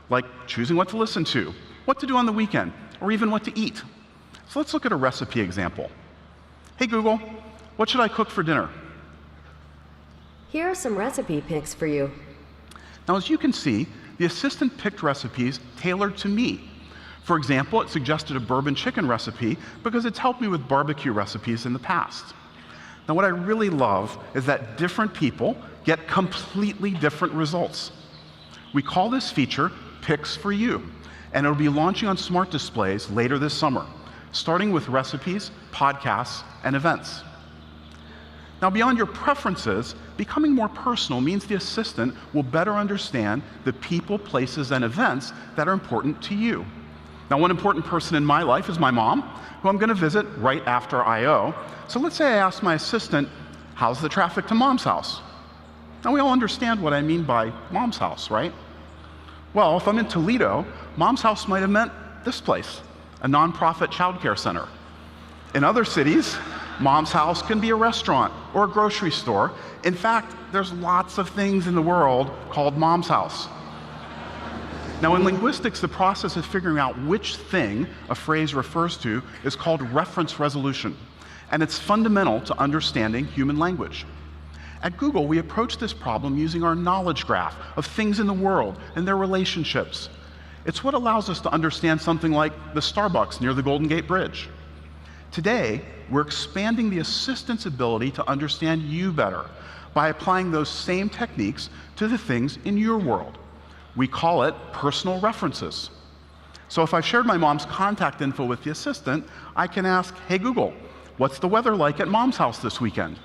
like choosing what to listen to, what to do on the weekend, or even what to eat. So let's look at a recipe example. Hey Google, what should I cook for dinner? Here are some recipe picks for you. Now, as you can see, the assistant picked recipes tailored to me. For example, it suggested a bourbon chicken recipe because it's helped me with barbecue recipes in the past. Now, what I really love is that different people get completely different results. We call this feature Picks for You, and it'll be launching on smart displays later this summer, starting with recipes, podcasts, and events. Now, beyond your preferences, becoming more personal means the assistant will better understand the people, places, and events that are important to you. Now, one important person in my life is my mom, who I'm going to visit right after I.O. So let's say I ask my assistant, how's the traffic to Mom's house? Now, we all understand what I mean by Mom's house, right? Well, if I'm in Toledo, Mom's house might have meant this place, a nonprofit childcare center. In other cities, Mom's house can be a restaurant or a grocery store. In fact, there's lots of things in the world called Mom's house. Now, in linguistics, the process of figuring out which thing a phrase refers to is called reference resolution, and it's fundamental to understanding human language. At Google, we approach this problem using our knowledge graph of things in the world and their relationships. It's what allows us to understand something like the Starbucks near the Golden Gate Bridge. Today, we're expanding the assistant's ability to understand you better by applying those same techniques to the things in your world. We call it personal references. So if I've shared my mom's contact info with the assistant, I can ask, "Hey Google, what's the weather like at Mom's house this weekend?"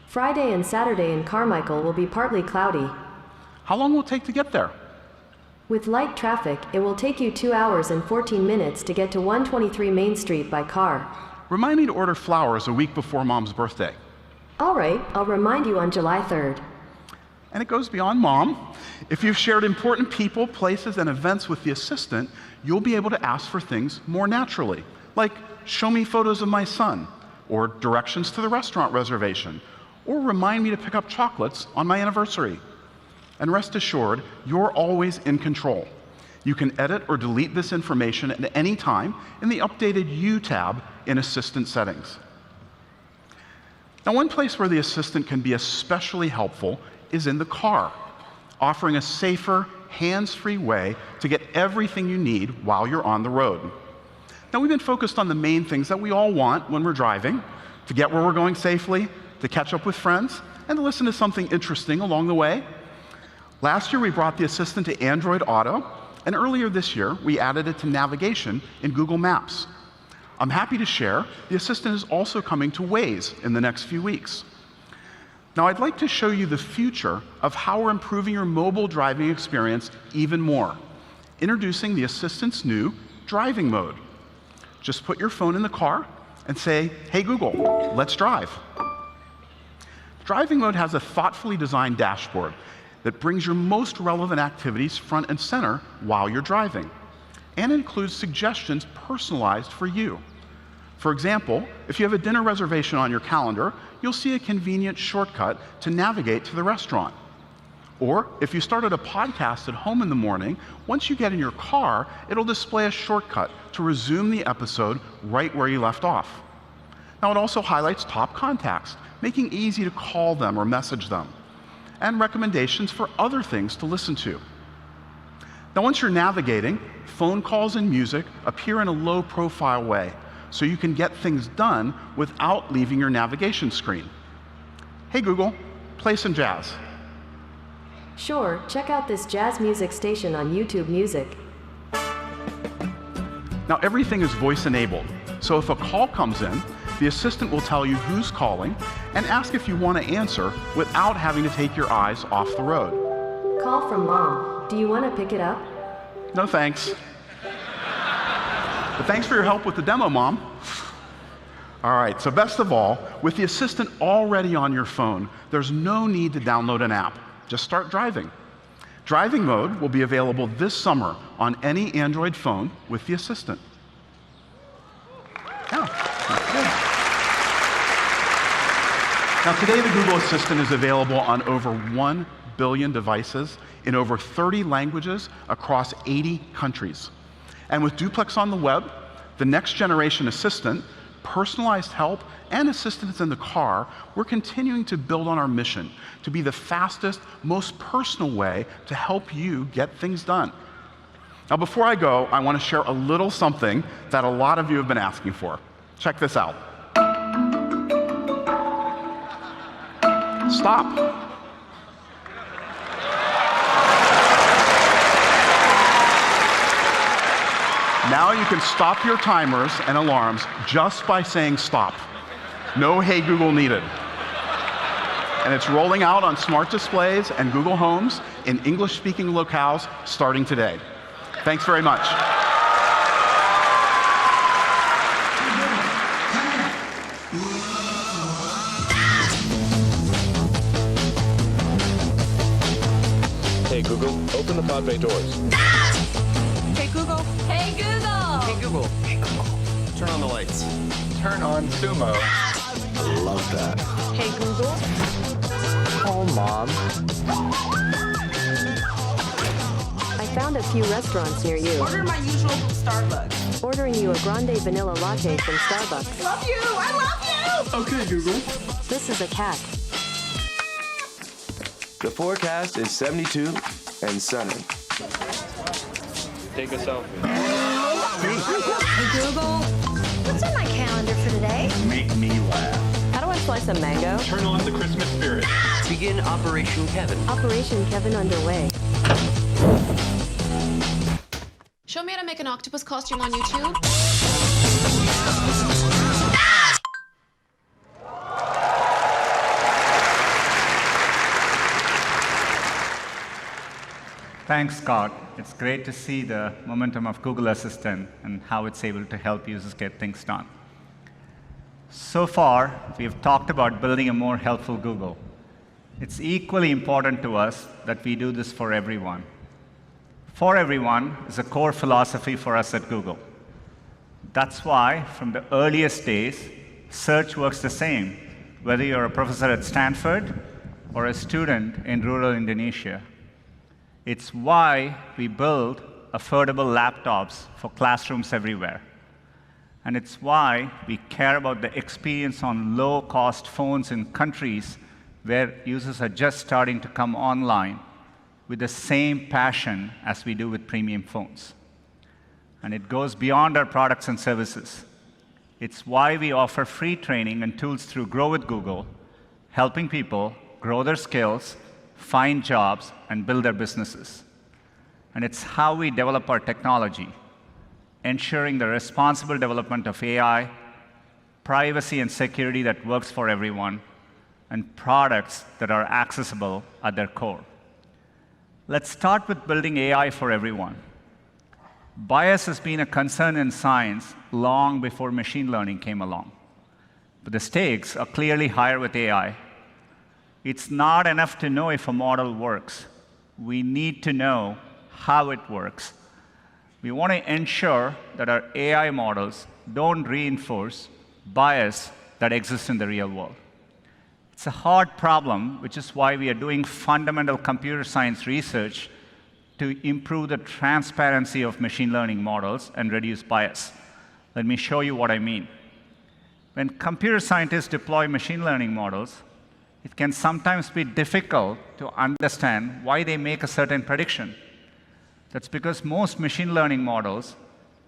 Friday and Saturday in Carmichael will be partly cloudy. How long will it take to get there? With light traffic, it will take you 2 hours and 14 minutes to get to 123 Main Street by car. Remind me to order flowers a week before Mom's birthday. All right, I'll remind you on July 3rd. And it goes beyond Mom. If you've shared important people, places, and events with the assistant, you'll be able to ask for things more naturally, like show me photos of my son, or directions to the restaurant reservation, or remind me to pick up chocolates on my anniversary. And rest assured, you're always in control. You can edit or delete this information at any time in the updated You tab in Assistant Settings. Now, one place where the assistant can be especially helpful is in the car, offering a safer, hands-free way to get everything you need while you're on the road. Now, we've been focused on the main things that we all want when we're driving: to get where we're going safely, to catch up with friends, and to listen to something interesting along the way. Last year, we brought the assistant to Android Auto, and earlier this year, we added it to navigation in Google Maps. I'm happy to share the assistant is also coming to Waze in the next few weeks. Now, I'd like to show you the future of how we're improving your mobile driving experience even more, introducing the assistant's new driving mode. Just put your phone in the car and say, "Hey Google, let's drive." Driving mode has a thoughtfully designed dashboard that brings your most relevant activities front and center while you're driving, and includes suggestions personalized for you. For example, if you have a dinner reservation on your calendar, you'll see a convenient shortcut to navigate to the restaurant. Or if you started a podcast at home in the morning, once you get in your car, it'll display a shortcut to resume the episode right where you left off. Now, it also highlights top contacts, making it easy to call them or message them, and recommendations for other things to listen to. Now, once you're navigating, phone calls and music appear in a low-profile way, so you can get things done without leaving your navigation screen. "Hey Google, play some jazz." Sure, check out this jazz music station on YouTube Music. Now, everything is voice-enabled, so if a call comes in, the assistant will tell you who's calling and ask if you want to answer without having to take your eyes off the road. Call from Mom. Do you want to pick it up? No thanks. But thanks for your help with the demo, Mom. All right, so best of all, with the assistant already on your phone, there's no need to download an app. Just start driving. Driving mode will be available this summer on any Android phone with the assistant. Yeah, that's good. Now, today the Google Assistant is available on over 1 billion devices in over 30 languages across 80 countries. And with Duplex on the web, the next generation assistant, personalized help, and assistance in the car, we're continuing to build on our mission to be the fastest, most personal way to help you get things done. Now, before I go, I want to share a little something that a lot of you have been asking for. Check this out. Stop. Now you can stop your timers and alarms just by saying stop. No "Hey Google" needed. And it's rolling out on smart displays and Google Homes in English-speaking locales starting today. Thanks very much. Hey Google, Open the pod bay doors. Hey Google. Hey Google. Hey Google. Turn on the lights. Turn on Sumo. I love that. Hey Google. Oh, Mom. I found a few restaurants near you. Order my usual Starbucks. Ordering you a grande vanilla latte from Starbucks. Love you. I love you. Okay, Google. This is a cat. The forecast is 72 and sunny. Take a selfie. Hey Google. What's on my calendar for today? Make me laugh. How do I slice a mango? Turn on the Christmas spirit. Begin Operation Kevin. Operation Kevin underway. Show me how to make an octopus costume on YouTube. Thanks, Scott. It's great to see the momentum of Google Assistant and how it's able to help users get things done. So far, we've talked about building a more helpful Google. It's equally important to us that we do this for everyone. For everyone is a core philosophy for us at Google. That's why, from the earliest days, search works the same, whether you're a professor at Stanford or a student in rural Indonesia. It's why we build affordable laptops for classrooms everywhere. And it's why we care about the experience on low-cost phones in countries where users are just starting to come online with the same passion as we do with premium phones. And it goes beyond our products and services. It's why we offer free training and tools through Grow with Google, helping people grow their skills, find jobs, and build their businesses. And it's how we develop our technology, ensuring the responsible development of AI, privacy and security that works for everyone, and products that are accessible at their core. Let's start with building AI for everyone. Bias has been a concern in science long before machine learning came along. But the stakes are clearly higher with AI. It's not enough to know if a model works. We need to know how it works. We want to ensure that our AI models don't reinforce bias that exists in the real world. It's a hard problem, which is why we are doing fundamental computer science research to improve the transparency of machine learning models and reduce bias. Let me show you what I mean. When computer scientists deploy machine learning models, it can sometimes be difficult to understand why they make a certain prediction. That's because most machine learning models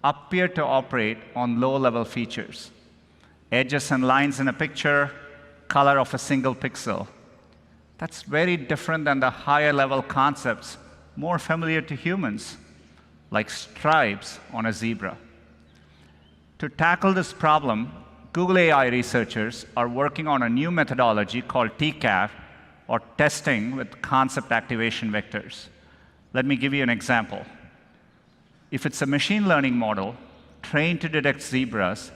appear to operate on low-level features. Edges and lines in a picture, color of a single pixel. That's very different than the higher-level concepts more familiar to humans, like stripes on a zebra. To tackle this problem, Google AI researchers are working on a new methodology called TCAV, or testing with concept activation vectors. Let me give you an example. If it's a machine learning model trained to detect zebras,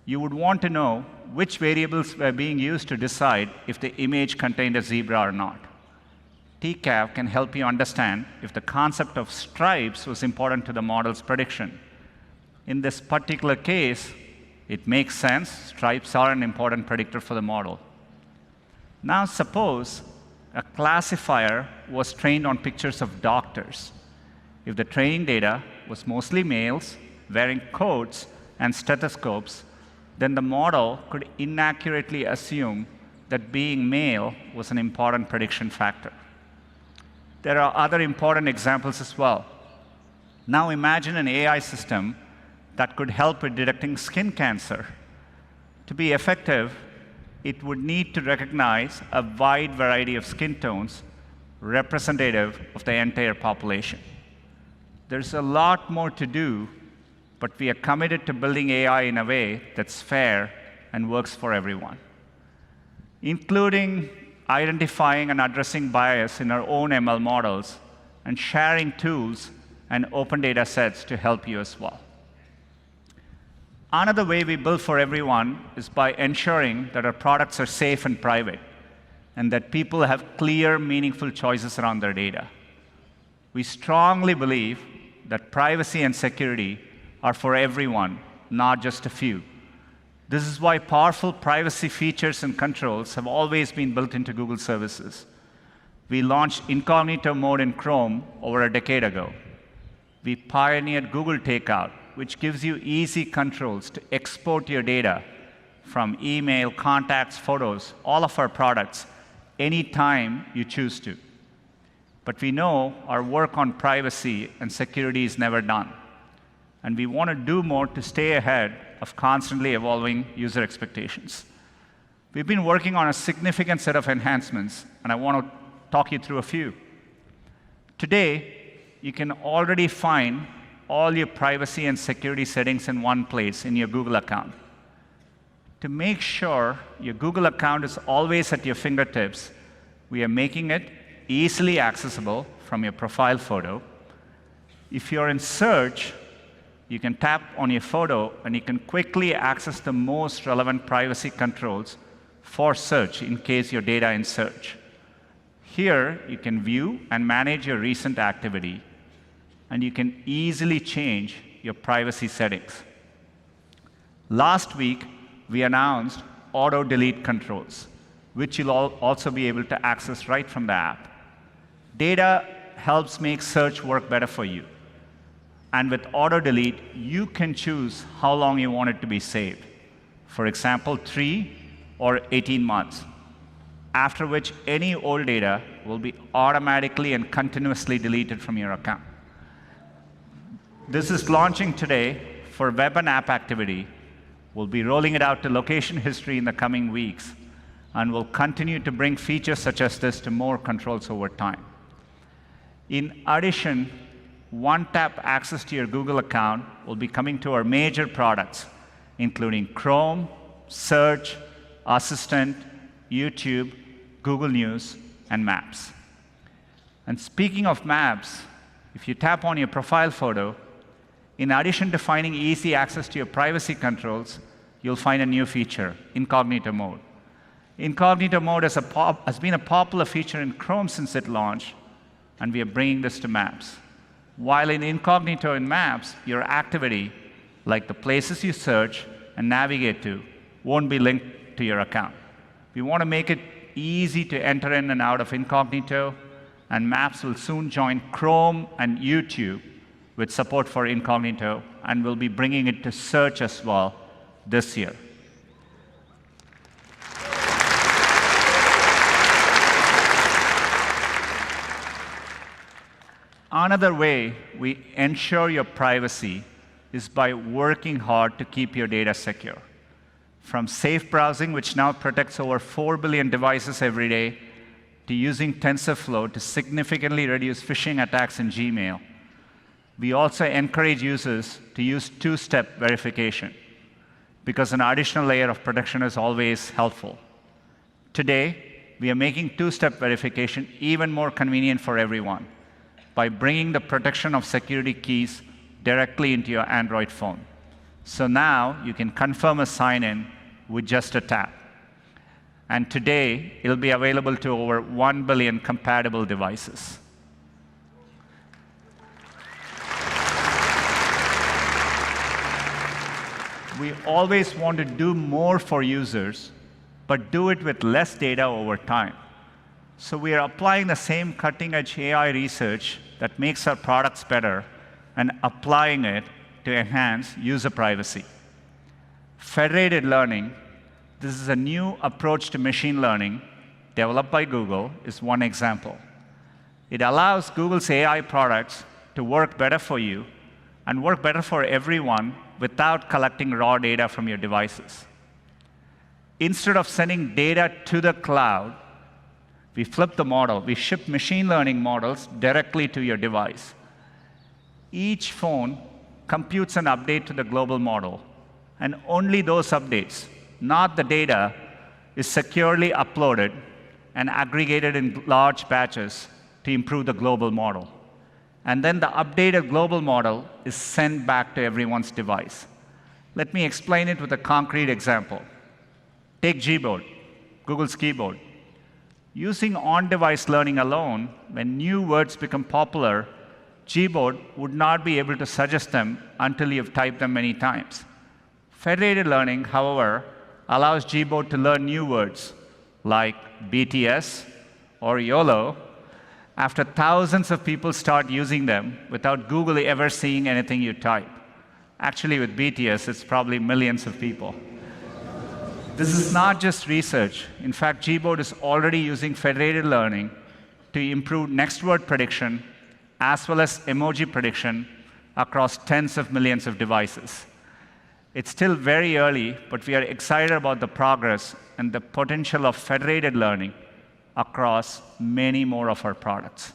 you would want to know which variables were being used to decide if the image contained a zebra or not. TCAV can help you understand if the concept of stripes was important to the model's prediction. In this particular case, it makes sense. Stripes are an important predictor for the model. Now suppose a classifier was trained on pictures of doctors. If the training data was mostly males wearing coats and stethoscopes, then the model could inaccurately assume that being male was an important prediction factor. There are other important examples as well. Now imagine an AI system that could help with detecting skin cancer. To be effective, it would need to recognize a wide variety of skin tones representative of the entire population. There's a lot more to do, but we are committed to building AI in a way that's fair and works for everyone, including identifying and addressing bias in our own ML models and sharing tools and open data sets to help you as well. Another way we build for everyone is by ensuring that our products are safe and private, and that people have clear, meaningful choices around their data. We strongly believe that privacy and security are for everyone, not just a few. This is why powerful privacy features and controls have always been built into Google services. We launched incognito mode in Chrome over a decade ago. We pioneered Google Takeout, which gives you easy controls to export your data from email, contacts, photos, all of our products, anytime you choose to. But we know our work on privacy and security is never done. And we want to do more to stay ahead of constantly evolving user expectations. We've been working on a significant set of enhancements, and I want to talk you through a few. Today, you can already find all your privacy and security settings in one place in your Google account. To make sure your Google account is always at your fingertips, we are making it easily accessible from your profile photo. If you're in search, you can tap on your photo and you can quickly access the most relevant privacy controls for search in case your data in search. Here, you can view and manage your recent activity, and you can easily change your privacy settings. Last week, we announced auto delete controls, which you'll also be able to access right from the app. Data helps make search work better for you. And with auto delete, you can choose how long you want it to be saved. For example, 3 or 18 months, after which any old data will be automatically and continuously deleted from your account. This is launching today for web and app activity. We'll be rolling it out to location history in the coming weeks, and we'll continue to bring features such as this to more controls over time. In addition, one-tap access to your Google account will be coming to our major products, including Chrome, Search, Assistant, YouTube, Google News, and Maps. And speaking of Maps, if you tap on your profile photo, in addition to finding easy access to your privacy controls, you'll find a new feature, incognito mode. Incognito mode has been a popular feature in Chrome since it launched, and we are bringing this to Maps. While in incognito in Maps, your activity, like the places you search and navigate to, won't be linked to your account. We want to make it easy to enter in and out of incognito, and Maps will soon join Chrome and YouTube with support for incognito, and we'll be bringing it to search as well this year. Another way we ensure your privacy is by working hard to keep your data secure. From safe browsing, which now protects over 4 billion devices every day, to using TensorFlow to significantly reduce phishing attacks in Gmail. We also encourage users to use two-step verification, because an additional layer of protection is always helpful. Today, we are making two-step verification even more convenient for everyone by bringing the protection of security keys directly into your Android phone. So now you can confirm a sign-in with just a tap. And today, it'll be available to over 1 billion compatible devices. We always want to do more for users, but do it with less data over time. So we are applying the same cutting-edge AI research that makes our products better and applying it to enhance user privacy. Federated learning, this is a new approach to machine learning developed by Google, is one example. It allows Google's AI products to work better for you and work better for everyone without collecting raw data from your devices. Instead of sending data to the cloud, we flip the model. We ship machine learning models directly to your device. Each phone computes an update to the global model, and only those updates, not the data, is securely uploaded and aggregated in large batches to improve the global model. And then the updated global model is sent back to everyone's device. Let me explain it with a concrete example. Take Gboard, Google's keyboard. Using on-device learning alone, when new words become popular, Gboard would not be able to suggest them until you've typed them many times. Federated learning, however, allows Gboard to learn new words like BTS or YOLO after thousands of people start using them without Google ever seeing anything you type. Actually, with BTS, it's probably millions of people. This is not just research. In fact, Gboard is already using federated learning to improve next word prediction as well as emoji prediction across tens of millions of devices. It's still very early, but we are excited about the progress and the potential of federated learning across many more of our products.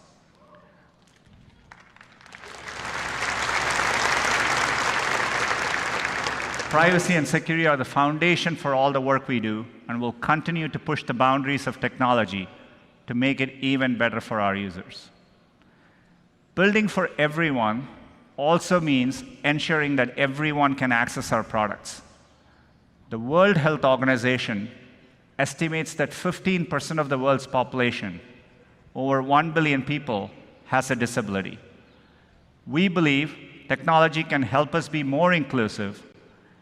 Privacy and security are the foundation for all the work we do, and we'll continue to push the boundaries of technology to make it even better for our users. Building for everyone also means ensuring that everyone can access our products. The World Health Organization estimates that 15% of the world's population, over 1 billion people, has a disability. We believe technology can help us be more inclusive,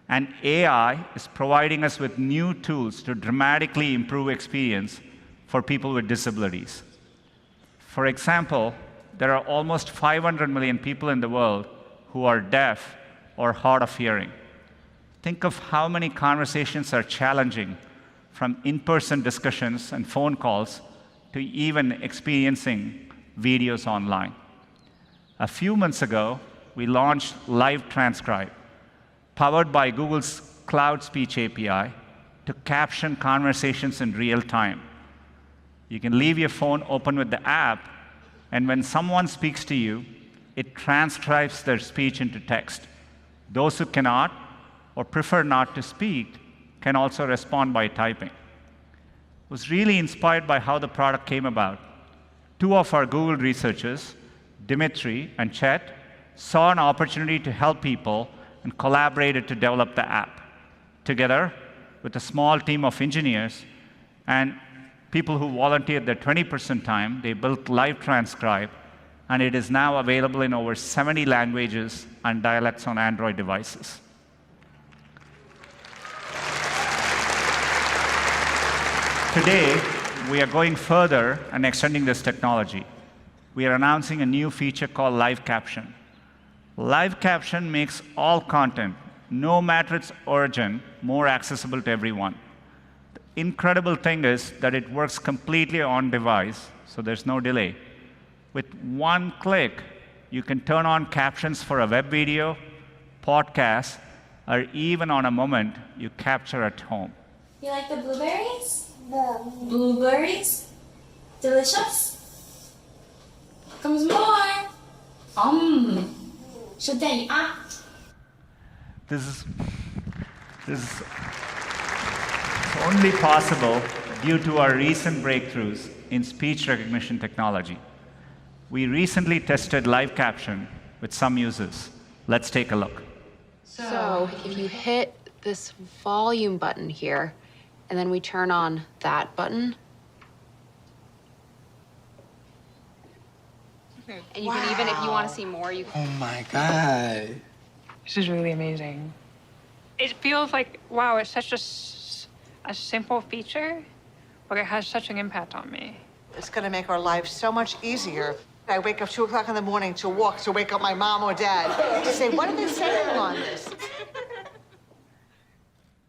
and AI is providing us with new tools to dramatically improve experience for people with disabilities. For example, there are almost 500 million people in the world who are deaf or hard of hearing. Think of how many conversations are challenging, from in-person discussions and phone calls to even experiencing videos online. A few months ago, we launched Live Transcribe, powered by Google's Cloud Speech API, to caption conversations in real time. You can leave your phone open with the app, and when someone speaks to you, it transcribes their speech into text. Those who cannot or prefer not to speak can also respond by typing. I was really inspired by how the product came about. Two of our Google researchers, Dimitri and Chet, saw an opportunity to help people and collaborated to develop the app. Together, with a small team of engineers and people who volunteered their 20% time, they built Live Transcribe, and it is now available in over 70 languages and dialects on Android devices. Today, we are going further and extending this technology. We are announcing a new feature called Live Caption. Live Caption makes all content, no matter its origin, more accessible to everyone. The incredible thing is that it works completely on device, so there's no delay. With one click, you can turn on captions for a web video, podcast, or even on a moment you capture at home. You like the blueberries? The blueberries? Delicious? Comes more. Should they This is only possible due to our recent breakthroughs in speech recognition technology. We recently tested live caption with some users. Let's take a look. So if you hit this volume button here, and then we turn on that button, and you can even, if you want to see more, you can. Oh my God. This is really amazing. It feels like, wow, it's such a simple feature, but it has such an impact on me. It's going to make our lives so much easier. I wake up 2 o'clock in the morning to walk, to wake up my mom or dad, to say, what are they saying on this?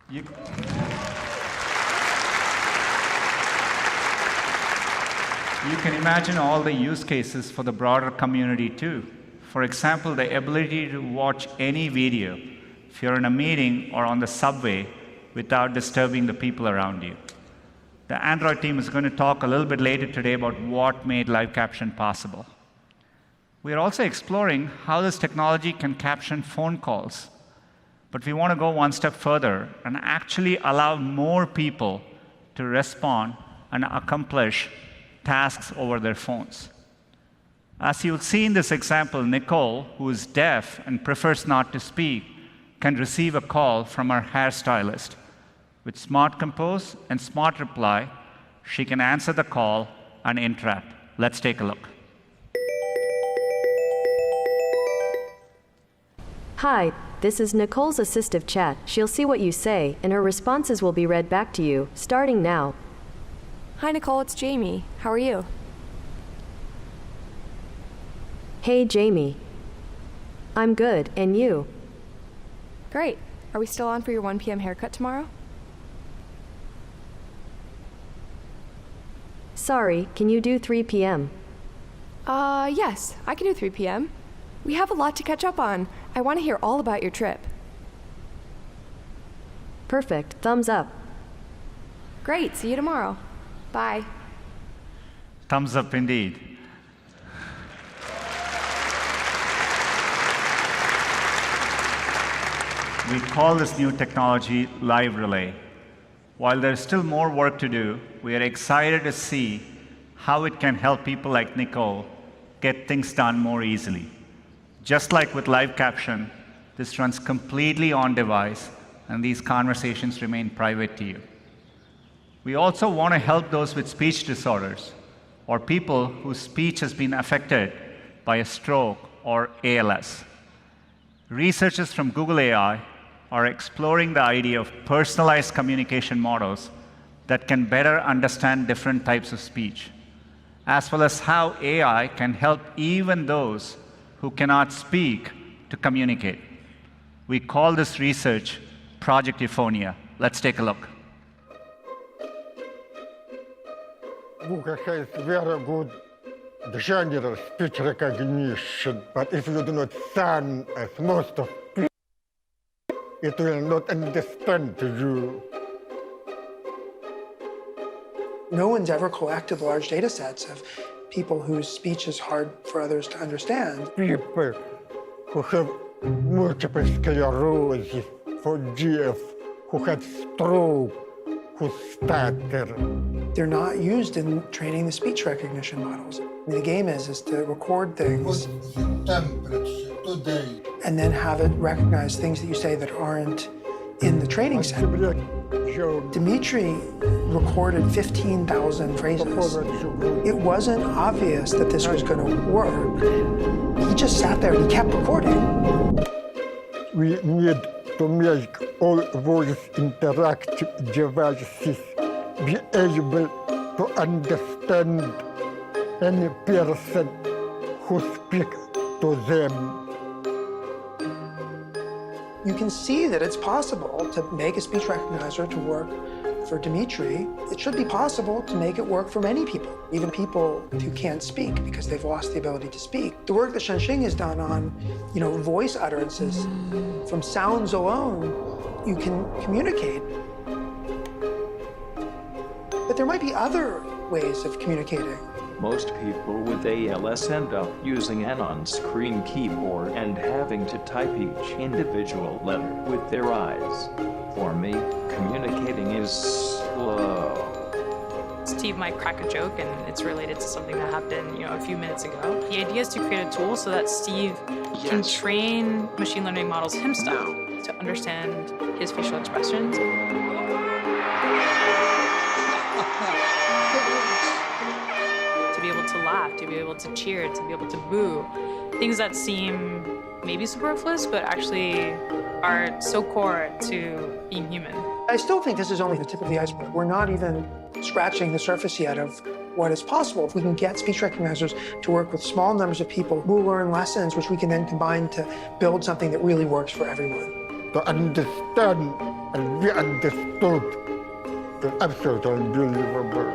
You can imagine all the use cases for the broader community too. For example, the ability to watch any video if you're in a meeting or on the subway without disturbing the people around you. The Android team is going to talk a little bit later today about what made live caption possible. We are also exploring how this technology can caption phone calls. But we want to go one step further and actually allow more people to respond and accomplish tasks over their phones. As you'll see in this example, Nicole, who is deaf and prefers not to speak, can receive a call from her hairstylist. With Smart Compose and Smart Reply, she can answer the call and interact. Let's take a look. Hi, this is Nicole's assistive chat. She'll see what you say, and her responses will be read back to you, starting now. Hi, Nicole, it's Jamie. How are you? Hey, Jamie. I'm good, and you? Great. Are we still on for your 1 p.m. haircut tomorrow? Sorry, can you do 3 p.m.? Yes, I can do 3 p.m. We have a lot to catch up on. I want to hear all about your trip. Perfect, thumbs up. Great, see you tomorrow. Bye. Thumbs up indeed. We call this new technology Live Relay. While there's still more work to do, we are excited to see how it can help people like Nicole get things done more easily. Just like with live caption, this runs completely on device, and these conversations remain private to you. We also want to help those with speech disorders or people whose speech has been affected by a stroke or ALS. Researchers from Google AI are exploring the idea of personalized communication models that can better understand different types of speech, as well as how AI can help even those who cannot speak to communicate. We call this research Project Euphonia. Let's take a look. Google has very good general speech recognition, but if you do not sound as most of people, it will not understand you. No one's ever collected large data sets of people whose speech is hard for others to understand. People who have multiple sclerosis, for GF, who had stroke, who stutter. They're not used in training the speech recognition models. The game is to record things and then have it recognize things that you say that aren't in the training set. Dimitri recorded 15,000 phrases. It wasn't obvious that this was going to work. He just sat there and he kept recording. We need to make all voice interactive devices be able to understand any person who speaks to them. You can see that it's possible to make a speech recognizer to work for Dimitri. It should be possible to make it work for many people, even people who can't speak because they've lost the ability to speak. The work that Shenxing has done on, voice utterances, from sounds alone, you can communicate. But there might be other ways of communicating. Most people with ALS end up using an on-screen keyboard and having to type each individual letter with their eyes. For me, communicating is slow. Steve might crack a joke, and it's related to something that happened, a few minutes ago. The idea is to create a tool so that Steve can train machine learning models himself to understand his facial expressions. To be able to laugh, to be able to cheer, to be able to boo. Things that seem maybe superfluous, but actually are so core to being human. I still think this is only the tip of the iceberg. We're not even scratching the surface yet of what is possible. If we can get speech recognizers to work with small numbers of people, we'll learn lessons which we can then combine to build something that really works for everyone. To understand and be understood is absolutely unbelievable.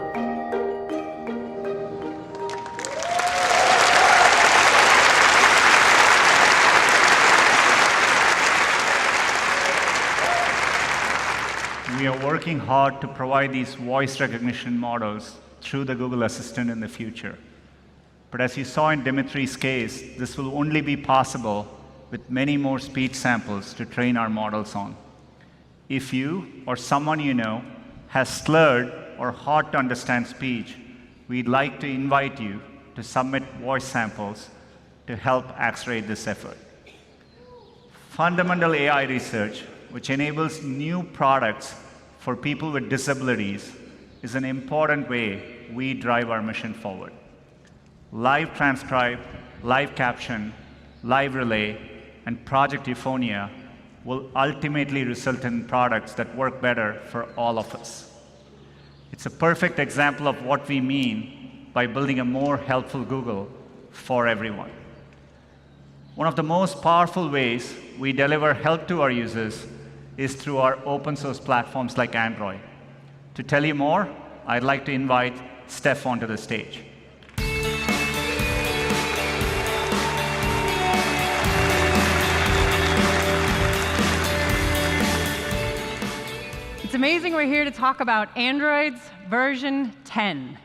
We are working hard to provide these voice recognition models through the Google Assistant in the future. But as you saw in Dimitri's case, this will only be possible with many more speech samples to train our models on. If you or someone you know has slurred or hard to understand speech, we'd like to invite you to submit voice samples to help accelerate this effort. Fundamental AI research, which enables new products for people with disabilities, is an important way we drive our mission forward. Live transcribe, live caption, live relay, and Project Euphonia will ultimately result in products that work better for all of us. It's a perfect example of what we mean by building a more helpful Google for everyone. One of the most powerful ways we deliver help to our users is through our open source platforms like Android. To tell you more, I'd like to invite Steph onto the stage. It's amazing we're here to talk about Android's version 10.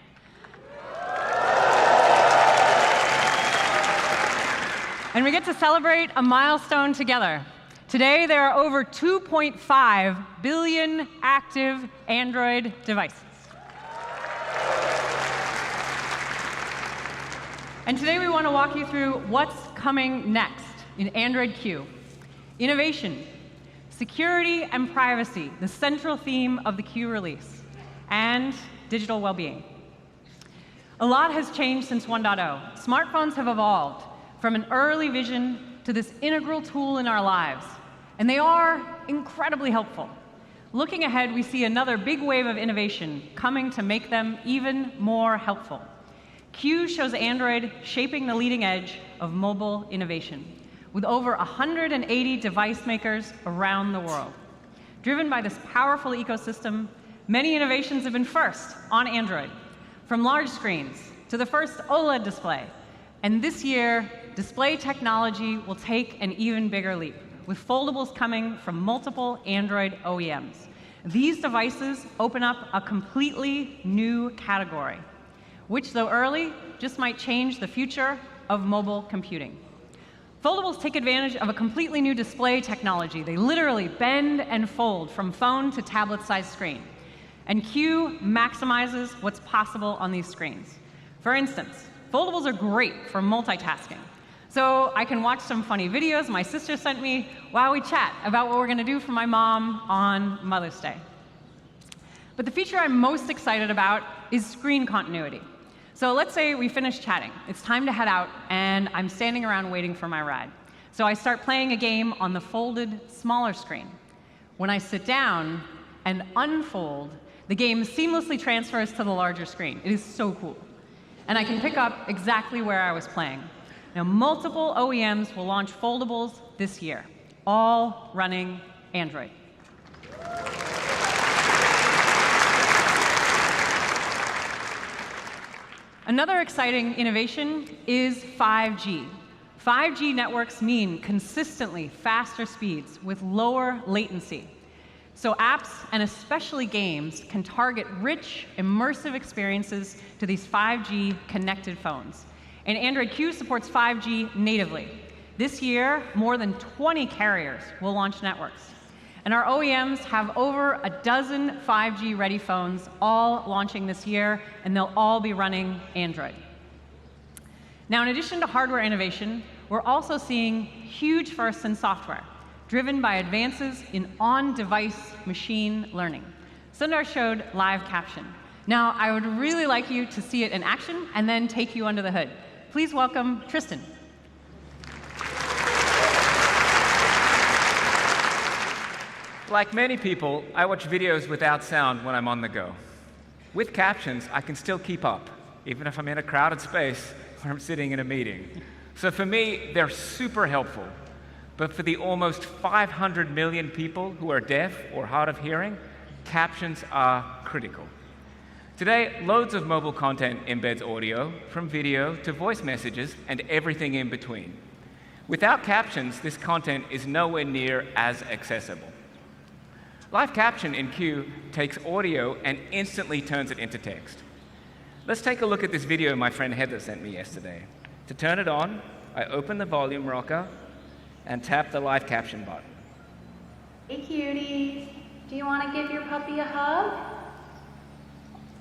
And we get to celebrate a milestone together. Today, there are over 2.5 billion active Android devices. And today, we want to walk you through what's coming next in Android Q. Innovation, security and privacy, the central theme of the Q release, and digital well-being. A lot has changed since 1.0. Smartphones have evolved from an early vision to this integral tool in our lives, and they are incredibly helpful. Looking ahead, we see another big wave of innovation coming to make them even more helpful. Q shows Android shaping the leading edge of mobile innovation, with over 180 device makers around the world. Driven by this powerful ecosystem, many innovations have been first on Android, from large screens to the first OLED display. And this year, display technology will take an even bigger leap, with foldables coming from multiple Android OEMs. These devices open up a completely new category, which, though early, just might change the future of mobile computing. Foldables take advantage of a completely new display technology. They literally bend and fold from phone to tablet-sized screen. And Q maximizes what's possible on these screens. For instance, foldables are great for multitasking. So I can watch some funny videos my sister sent me while we chat about what we're going to do for my mom on Mother's Day. But the feature I'm most excited about is screen continuity. So let's say we finish chatting. It's time to head out, and I'm standing around waiting for my ride. So I start playing a game on the folded, smaller screen. When I sit down and unfold, the game seamlessly transfers to the larger screen. It is so cool. And I can pick up exactly where I was playing. Now, multiple OEMs will launch foldables this year, all running Android. Another exciting innovation is 5G. 5G networks mean consistently faster speeds with lower latency. So apps, and especially games, can target rich, immersive experiences to these 5G connected phones. And Android Q supports 5G natively. This year, more than 20 carriers will launch networks. And our OEMs have over a dozen 5G-ready phones, all launching this year, and they'll all be running Android. Now, in addition to hardware innovation, we're also seeing huge firsts in software, driven by advances in on-device machine learning. Sundar showed live caption. Now, I would really like you to see it in action and then take you under the hood. Please welcome Tristan. Like many people, I watch videos without sound when I'm on the go. With captions, I can still keep up, even if I'm in a crowded space or I'm sitting in a meeting. So for me, they're super helpful. But for the almost 500 million people who are deaf or hard of hearing, captions are critical. Today, loads of mobile content embeds audio, from video to voice messages and everything in between. Without captions, this content is nowhere near as accessible. Live caption in Q takes audio and instantly turns it into text. Let's take a look at this video my friend Heather sent me yesterday. To turn it on, I open the volume rocker and tap the live caption button. Hey cutie, do you want to give your puppy a hug?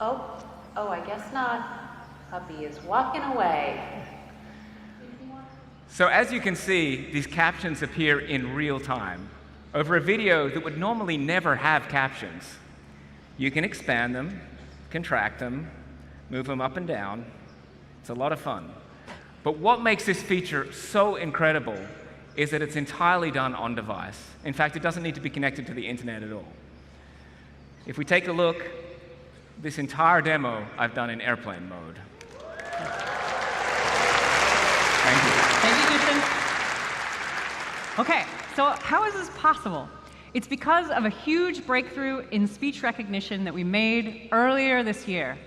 Oh, I guess not. Puppy is walking away. So as you can see, these captions appear in real time over a video that would normally never have captions. You can expand them, contract them, move them up and down. It's a lot of fun. But what makes this feature so incredible is that it's entirely done on device. In fact, it doesn't need to be connected to the internet at all. If we take a look, this entire demo I've done in airplane mode. Thank you. Thank you, Justin. Okay, so how is this possible? It's because of a huge breakthrough in speech recognition that we made earlier this year.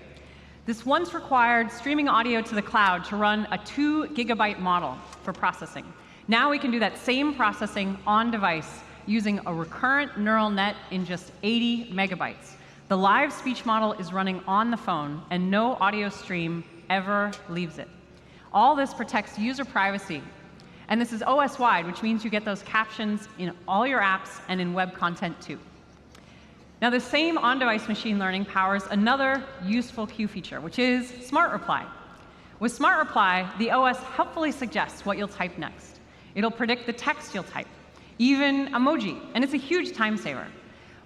This once required streaming audio to the cloud to run a 2 gigabyte model for processing. Now we can do that same processing on device using a recurrent neural net in just 80 megabytes. The live speech model is running on the phone, and no audio stream ever leaves it. All this protects user privacy. And this is OS-wide, which means you get those captions in all your apps and in web content too. Now, the same on-device machine learning powers another useful Q feature, which is Smart Reply. With Smart Reply, the OS helpfully suggests what you'll type next. It'll predict the text you'll type, even emoji, and it's a huge time saver.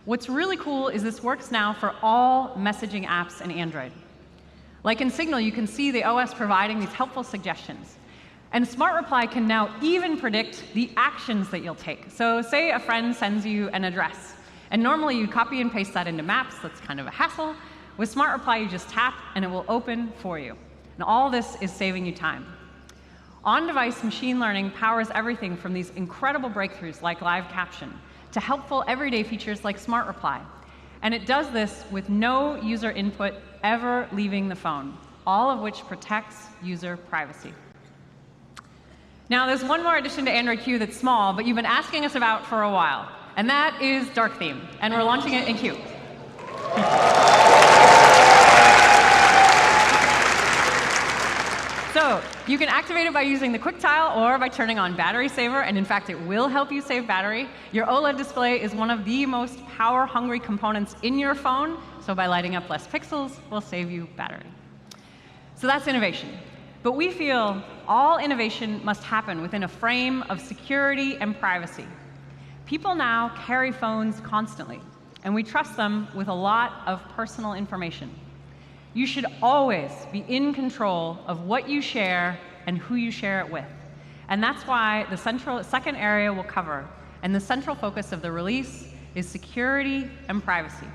What's really cool is this works now for all messaging apps in Android. Like in Signal, you can see the OS providing these helpful suggestions. And Smart Reply can now even predict the actions that you'll take. So say a friend sends you an address, and normally you copy and paste that into Maps. That's kind of a hassle. With Smart Reply, you just tap, and it will open for you. And all this is saving you time. On-device machine learning powers everything from these incredible breakthroughs like live caption to helpful everyday features like Smart Reply. And it does this with no user input ever leaving the phone, all of which protects user privacy. Now, there's one more addition to Android Q that's small, but you've been asking us about for a while, and that is Dark Theme, and we're launching it in Q. So you can activate it by using the quick tile or by turning on Battery Saver, and in fact, it will help you save battery. Your OLED display is one of the most power-hungry components in your phone, so by lighting up less pixels, will save you battery. So that's innovation. But we feel all innovation must happen within a frame of security and privacy. People now carry phones constantly, and we trust them with a lot of personal information. You should always be in control of what you share and who you share it with. And that's why the second area we'll cover, and the central focus of the release, is security and privacy.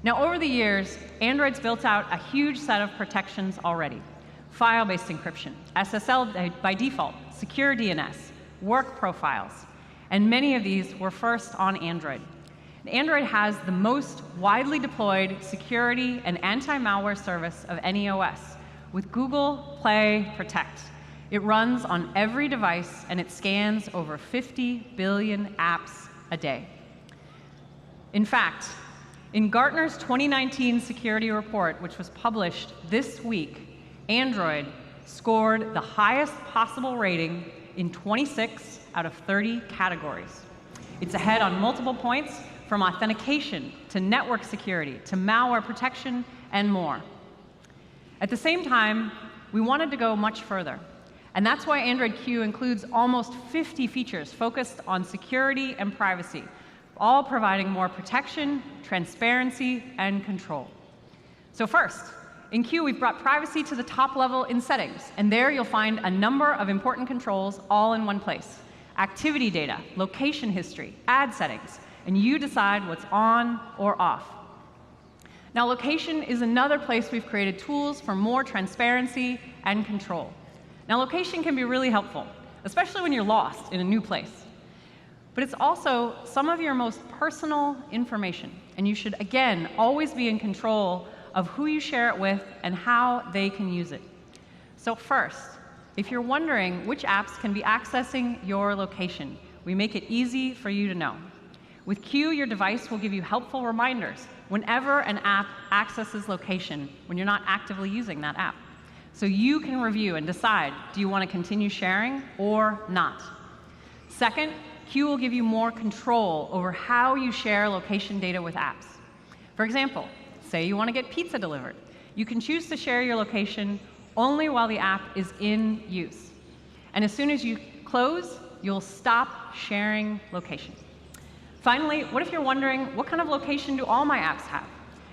Now, over the years, Android's built out a huge set of protections already. File-based encryption, SSL by default, secure DNS, work profiles, and many of these were first on Android. Android has the most widely deployed security and anti-malware service of any OS, with Google Play Protect. It runs on every device, and it scans over 50 billion apps a day. In fact, in Gartner's 2019 security report, which was published this week, Android scored the highest possible rating in 26 out of 30 categories. It's ahead on multiple points, from authentication to network security to malware protection and more. At the same time, we wanted to go much further. And that's why Android Q includes almost 50 features focused on security and privacy, all providing more protection, transparency, and control. So first, in Q, we've brought privacy to the top level in settings, and there you'll find a number of important controls all in one place. Activity data, location history, ad settings, and you decide what's on or off. Now, location is another place we've created tools for more transparency and control. Now, location can be really helpful, especially when you're lost in a new place. But it's also some of your most personal information, and you should, again, always be in control of who you share it with and how they can use it. So first, if you're wondering which apps can be accessing your location, we make it easy for you to know. With Q, your device will give you helpful reminders whenever an app accesses location when you're not actively using that app. So you can review and decide, do you want to continue sharing or not? Second, Q will give you more control over how you share location data with apps. For example, say you want to get pizza delivered. You can choose to share your location only while the app is in use. And as soon as you close, you'll stop sharing location. Finally, what if you're wondering, what kind of location do all my apps have?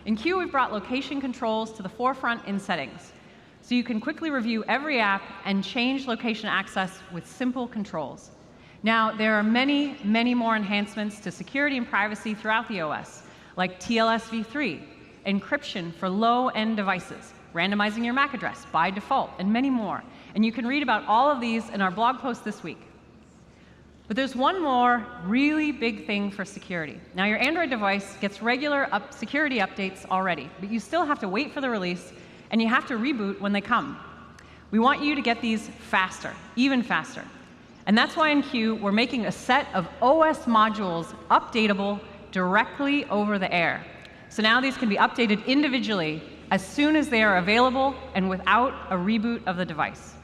In Q, we've brought location controls to the forefront in settings, so you can quickly review every app and change location access with simple controls. Now, there are many, many more enhancements to security and privacy throughout the OS, like TLS v3, encryption for low-end devices, randomizing your MAC address by default, and many more. And you can read about all of these in our blog post this week. But there's one more really big thing for security. Now, your Android device gets regular security updates already, but you still have to wait for the release, and you have to reboot when they come. We want you to get these faster, even faster. And that's why in Q, we're making a set of OS modules updatable directly over the air. So now these can be updated individually as soon as they are available and without a reboot of the device.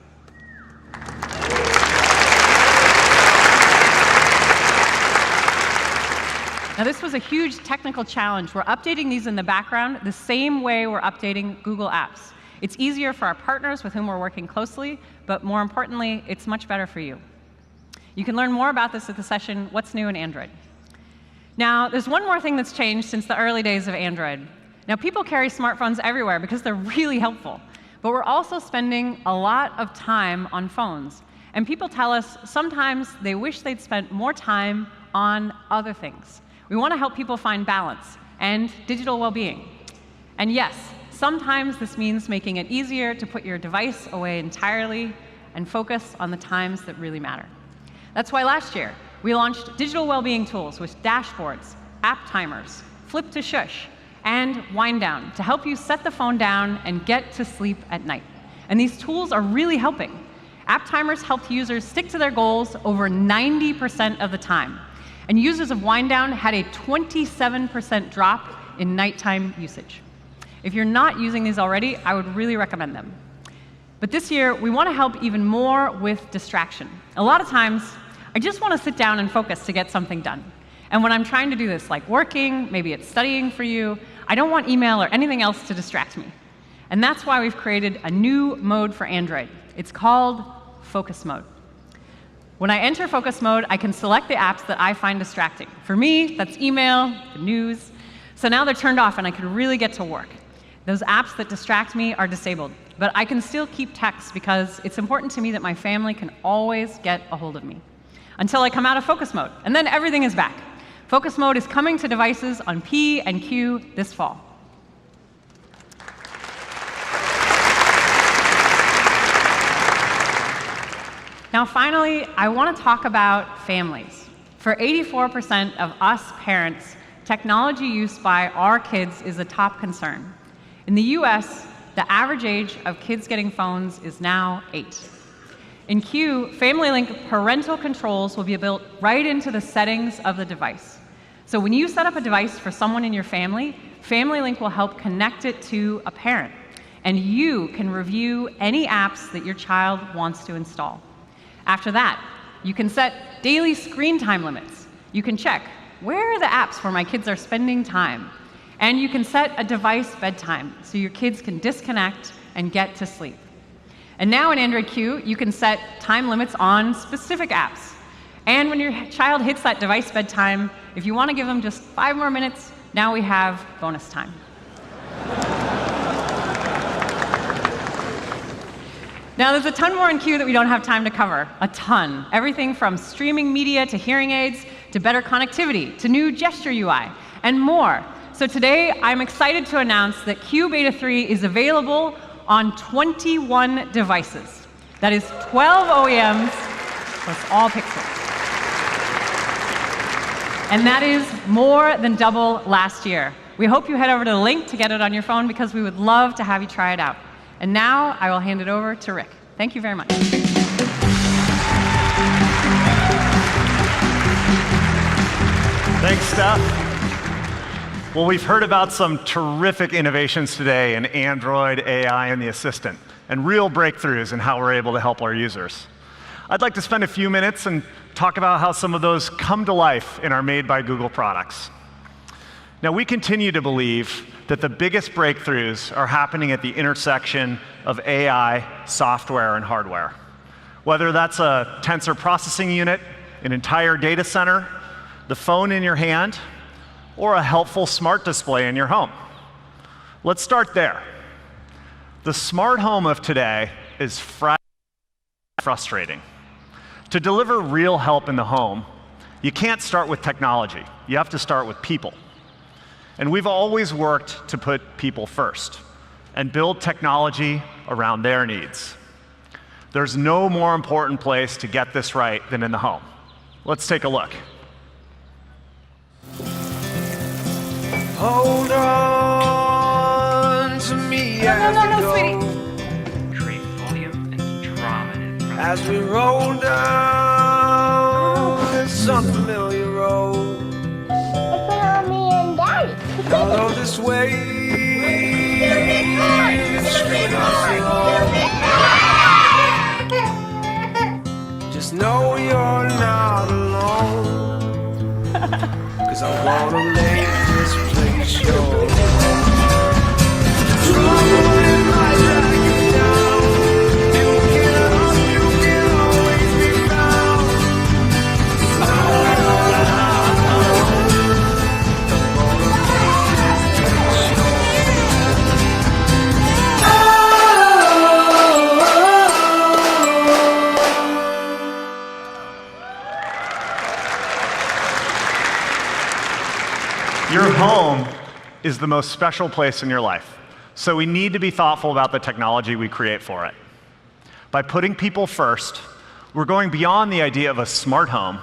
Now, this was a huge technical challenge. We're updating these in the background the same way we're updating Google Apps. It's easier for our partners with whom we're working closely, but more importantly, it's much better for you. You can learn more about this at the session, What's New in Android? Now, there's one more thing that's changed since the early days of Android. Now, people carry smartphones everywhere because they're really helpful, but we're also spending a lot of time on phones. And people tell us sometimes they wish they'd spent more time on other things. We want to help people find balance and digital well-being. And yes, sometimes this means making it easier to put your device away entirely and focus on the times that really matter. That's why last year, we launched digital well-being tools with dashboards, app timers, flip to shush, and wind down to help you set the phone down and get to sleep at night. And these tools are really helping. App timers helped users stick to their goals over 90% of the time. And users of wind down had a 27% drop in nighttime usage. If you're not using these already, I would really recommend them. But this year, we want to help even more with distraction. A lot of times, I just want to sit down and focus to get something done. And when I'm trying to do this, like working, maybe it's studying for you, I don't want email or anything else to distract me. And that's why we've created a new mode for Android. It's called Focus Mode. When I enter Focus Mode, I can select the apps that I find distracting. For me, that's email, the news. So now they're turned off and I can really get to work. Those apps that distract me are disabled. But I can still keep texts because it's important to me that my family can always get a hold of me. Until I come out of Focus Mode, and then everything is back. Focus Mode is coming to devices on P and Q this fall. Now, finally, I want to talk about families. For 84% of us parents, technology use by our kids is a top concern. In the US, the average age of kids getting phones is now 8. In Q, Family Link parental controls will be built right into the settings of the device. So when you set up a device for someone in your family, Family Link will help connect it to a parent. And you can review any apps that your child wants to install. After that, you can set daily screen time limits. You can check, where are the apps where my kids are spending time? And you can set a device bedtime so your kids can disconnect and get to sleep. And now in Android Q, you can set time limits on specific apps. And when your child hits that device bedtime, if you want to give them just 5 more minutes, now we have bonus time. Now, there's a ton more in Q that we don't have time to cover. A ton. Everything from streaming media to hearing aids to better connectivity to new gesture UI and more. So today, I'm excited to announce that Q Beta 3 is available on 21 devices. That is 12 OEMs plus all pixels. And that is more than double last year. We hope you head over to the link to get it on your phone because we would love to have you try it out. And now I will hand it over to Rick. Thank you very much. Thanks, Steph. Well, we've heard about some terrific innovations today in Android, AI, and the Assistant, and real breakthroughs in how we're able to help our users. I'd like to spend a few minutes and talk about how some of those come to life in our Made by Google products. Now, we continue to believe that the biggest breakthroughs are happening at the intersection of AI, software, and hardware. Whether that's a tensor processing unit, an entire data center, the phone in your hand, or a helpful smart display in your home. Let's start there. The smart home of today is frustrating. To deliver real help in the home, you can't start with technology. You have to start with people. And we've always worked to put people first and build technology around their needs. There's no more important place to get this right than in the home. Let's take a look. Hold on to me No, sweetie. Create volume and drama in front as we roll down this unfamiliar road. Mommy and Daddy. Although this way street just know you're not alone. 'Cause I wanna make this place yours. Trouble in my dragging down. You can always be found. Your home is the most special place in your life, so we need to be thoughtful about the technology we create for it. By putting people first, we're going beyond the idea of a smart home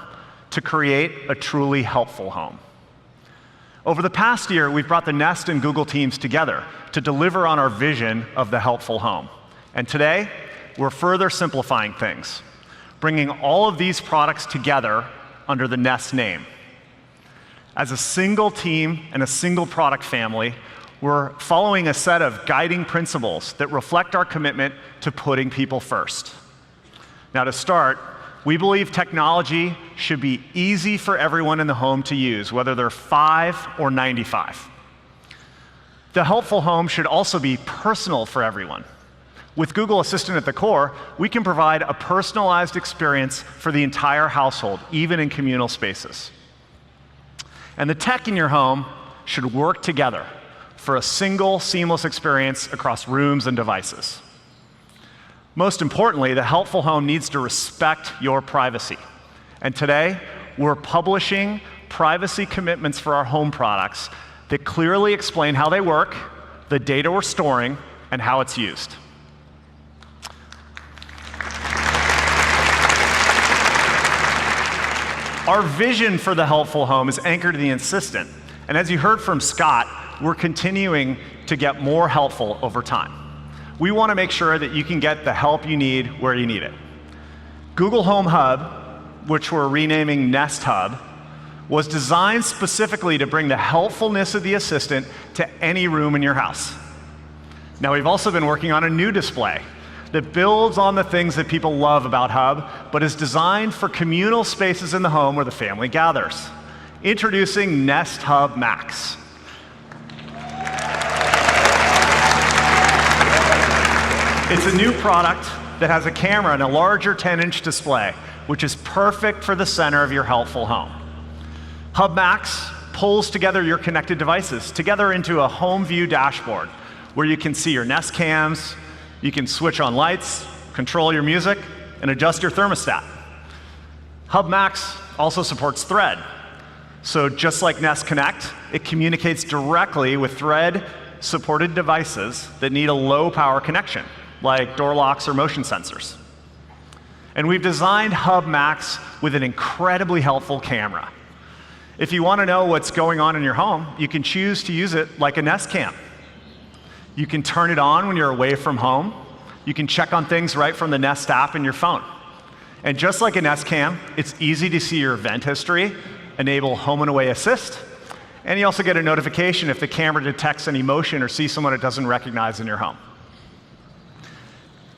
to create a truly helpful home. Over the past year, we've brought the Nest and Google teams together to deliver on our vision of the helpful home. And today, we're further simplifying things, bringing all of these products together under the Nest name. As a single team and a single product family, we're following a set of guiding principles that reflect our commitment to putting people first. Now, to start, we believe technology should be easy for everyone in the home to use, whether they're 5 or 95. The helpful home should also be personal for everyone. With Google Assistant at the core, we can provide a personalized experience for the entire household, even in communal spaces. And the tech in your home should work together for a single, seamless experience across rooms and devices. Most importantly, the helpful home needs to respect your privacy. And today, we're publishing privacy commitments for our home products that clearly explain how they work, the data we're storing, and how it's used. Our vision for the helpful home is anchored in the assistant. And as you heard from Scott, we're continuing to get more helpful over time. We want to make sure that you can get the help you need where you need it. Google Home Hub, which we're renaming Nest Hub, was designed specifically to bring the helpfulness of the assistant to any room in your house. Now, we've also been working on a new display that builds on the things that people love about Hub, but is designed for communal spaces in the home where the family gathers. Introducing Nest Hub Max. It's a new product that has a camera and a larger 10-inch display, which is perfect for the center of your helpful home. Hub Max pulls together your connected devices together into a home view dashboard where you can see your Nest cams, you can switch on lights, control your music, and adjust your thermostat. Hub Max also supports Thread. So just like Nest Connect, it communicates directly with Thread-supported devices that need a low-power connection, like door locks or motion sensors. And we've designed Hub Max with an incredibly helpful camera. If you want to know what's going on in your home, you can choose to use it like a Nest Cam. You can turn it on when you're away from home. You can check on things right from the Nest app in your phone. And just like a Nest Cam, it's easy to see your event history, enable home and away assist, and you also get a notification if the camera detects any motion or sees someone it doesn't recognize in your home.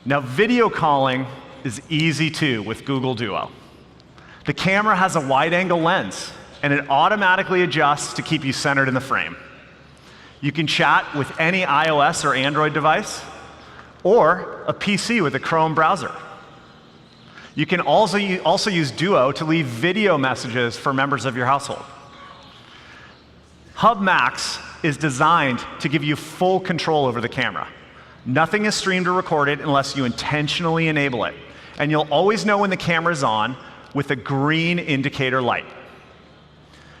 Now, video calling is easy too with Google Duo. The camera has a wide-angle lens, and it automatically adjusts to keep you centered in the frame. You can chat with any iOS or Android device, or a PC with a Chrome browser. You can also use Duo to leave video messages for members of your household. Hub Max is designed to give you full control over the camera. Nothing is streamed or recorded unless you intentionally enable it. and you'll always know when the camera's on with a green indicator light.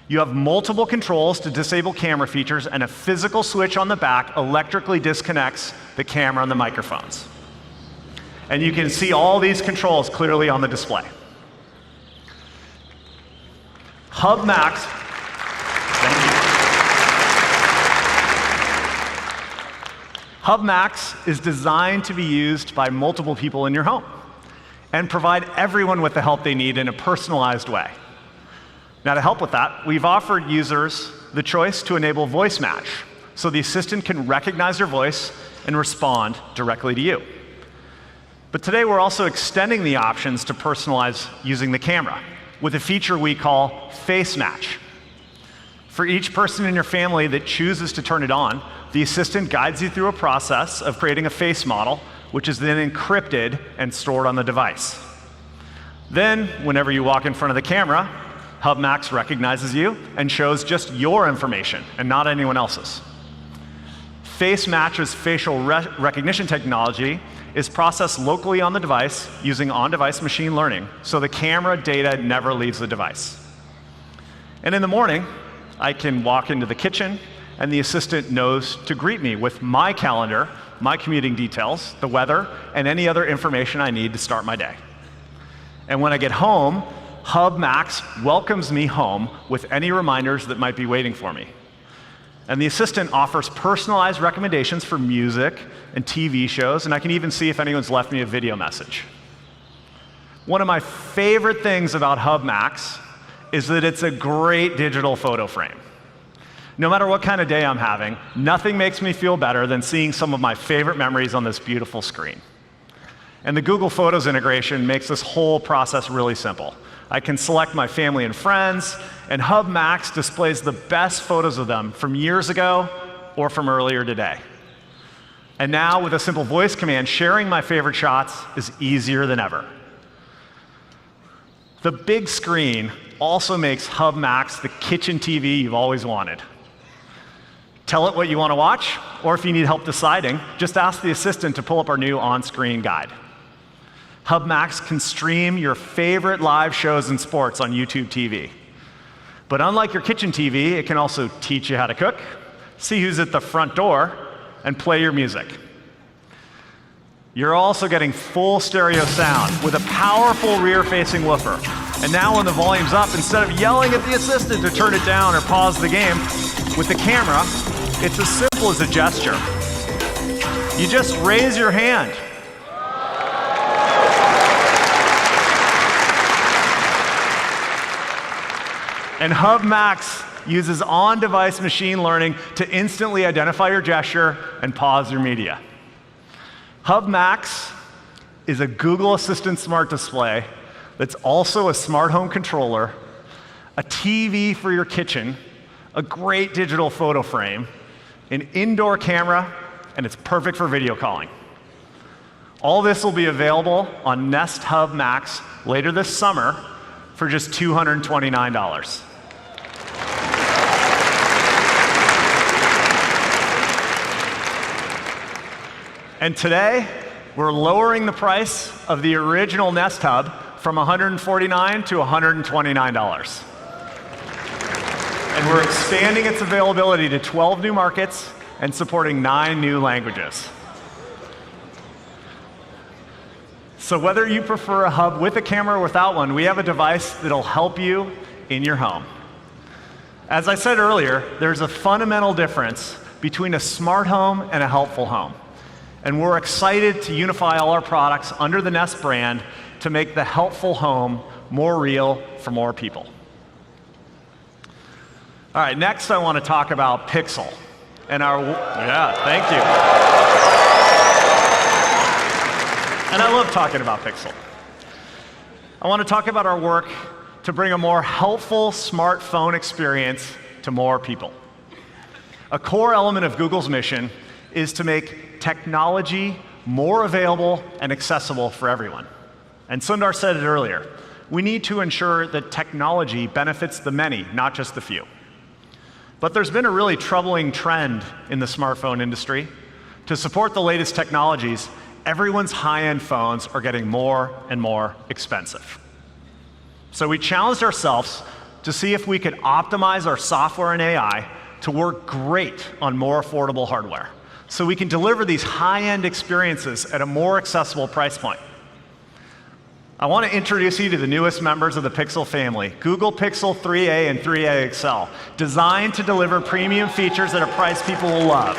You have multiple controls to disable camera features, and a physical switch on the back electrically disconnects the camera and the microphones. And you can see all these controls clearly on the display. Hub Max, thank you. Hub Max is designed to be used by multiple people in your home and provide everyone with the help they need in a personalized way. Now, to help with that, we've offered users the choice to enable voice match, so the assistant can recognize your voice and respond directly to you. But today, we're also extending the options to personalize using the camera with a feature we call face match. For each person in your family that chooses to turn it on, the assistant guides you through a process of creating a face model, which is then encrypted and stored on the device. Then, whenever you walk in front of the camera, Hub Max recognizes you and shows just your information and not anyone else's. Face Match's facial recognition technology is processed locally on the device using on-device machine learning, so the camera data never leaves the device. And in the morning, I can walk into the kitchen, and the assistant knows to greet me with my calendar, my commuting details, the weather, and any other information I need to start my day. And when I get home, Hub Max welcomes me home with any reminders that might be waiting for me. And the assistant offers personalized recommendations for music and TV shows, and I can even see if anyone's left me a video message. One of my favorite things about Hub Max is that it's a great digital photo frame. No matter what kind of day I'm having, nothing makes me feel better than seeing some of my favorite memories on this beautiful screen. And the Google Photos integration makes this whole process really simple. I can select my family and friends, and Hub Max displays the best photos of them from years ago or from earlier today. And now, with a simple voice command, sharing my favorite shots is easier than ever. The big screen also makes Hub Max the kitchen TV you've always wanted. Tell it what you want to watch, or if you need help deciding, just ask the assistant to pull up our new on-screen guide. Hub Max can stream your favorite live shows and sports on YouTube TV. But unlike your kitchen TV, it can also teach you how to cook, see who's at the front door, and play your music. You're also getting full stereo sound with a powerful rear-facing woofer. And now when the volume's up, instead of yelling at the assistant to turn it down or pause the game, with the camera, it's as simple as a gesture. You just raise your hand. And Hub Max uses on-device machine learning to instantly identify your gesture and pause your media. Hub Max is a Google Assistant smart display that's also a smart home controller, a TV for your kitchen, a great digital photo frame, an indoor camera, and it's perfect for video calling. All this will be available on Nest Hub Max later this summer for just $229. And today, we're lowering the price of the original Nest Hub from $149 to $129. And we're expanding its availability to 12 new markets and supporting 9 new languages. So whether you prefer a hub with a camera or without one, we have a device that'll help you in your home. As I said earlier, there's a fundamental difference between a smart home and a helpful home. And we're excited to unify all our products under the Nest brand to make the helpful home more real for more people. All right, next I want to talk about Pixel. And thank you. And I love talking about Pixel. I want to talk about our work to bring a more helpful smartphone experience to more people. A core element of Google's mission is to make technology more available and accessible for everyone. And Sundar said it earlier. We need to ensure that technology benefits the many, not just the few. But there's been a really troubling trend in the smartphone industry. To support the latest technologies, everyone's high-end phones are getting more and more expensive. So we challenged ourselves to see if we could optimize our software and AI to work great on more affordable hardware, so we can deliver these high-end experiences at a more accessible price point. I want to introduce you to the newest members of the Pixel family, Google Pixel 3a and 3a XL, designed to deliver premium features at a price people will love.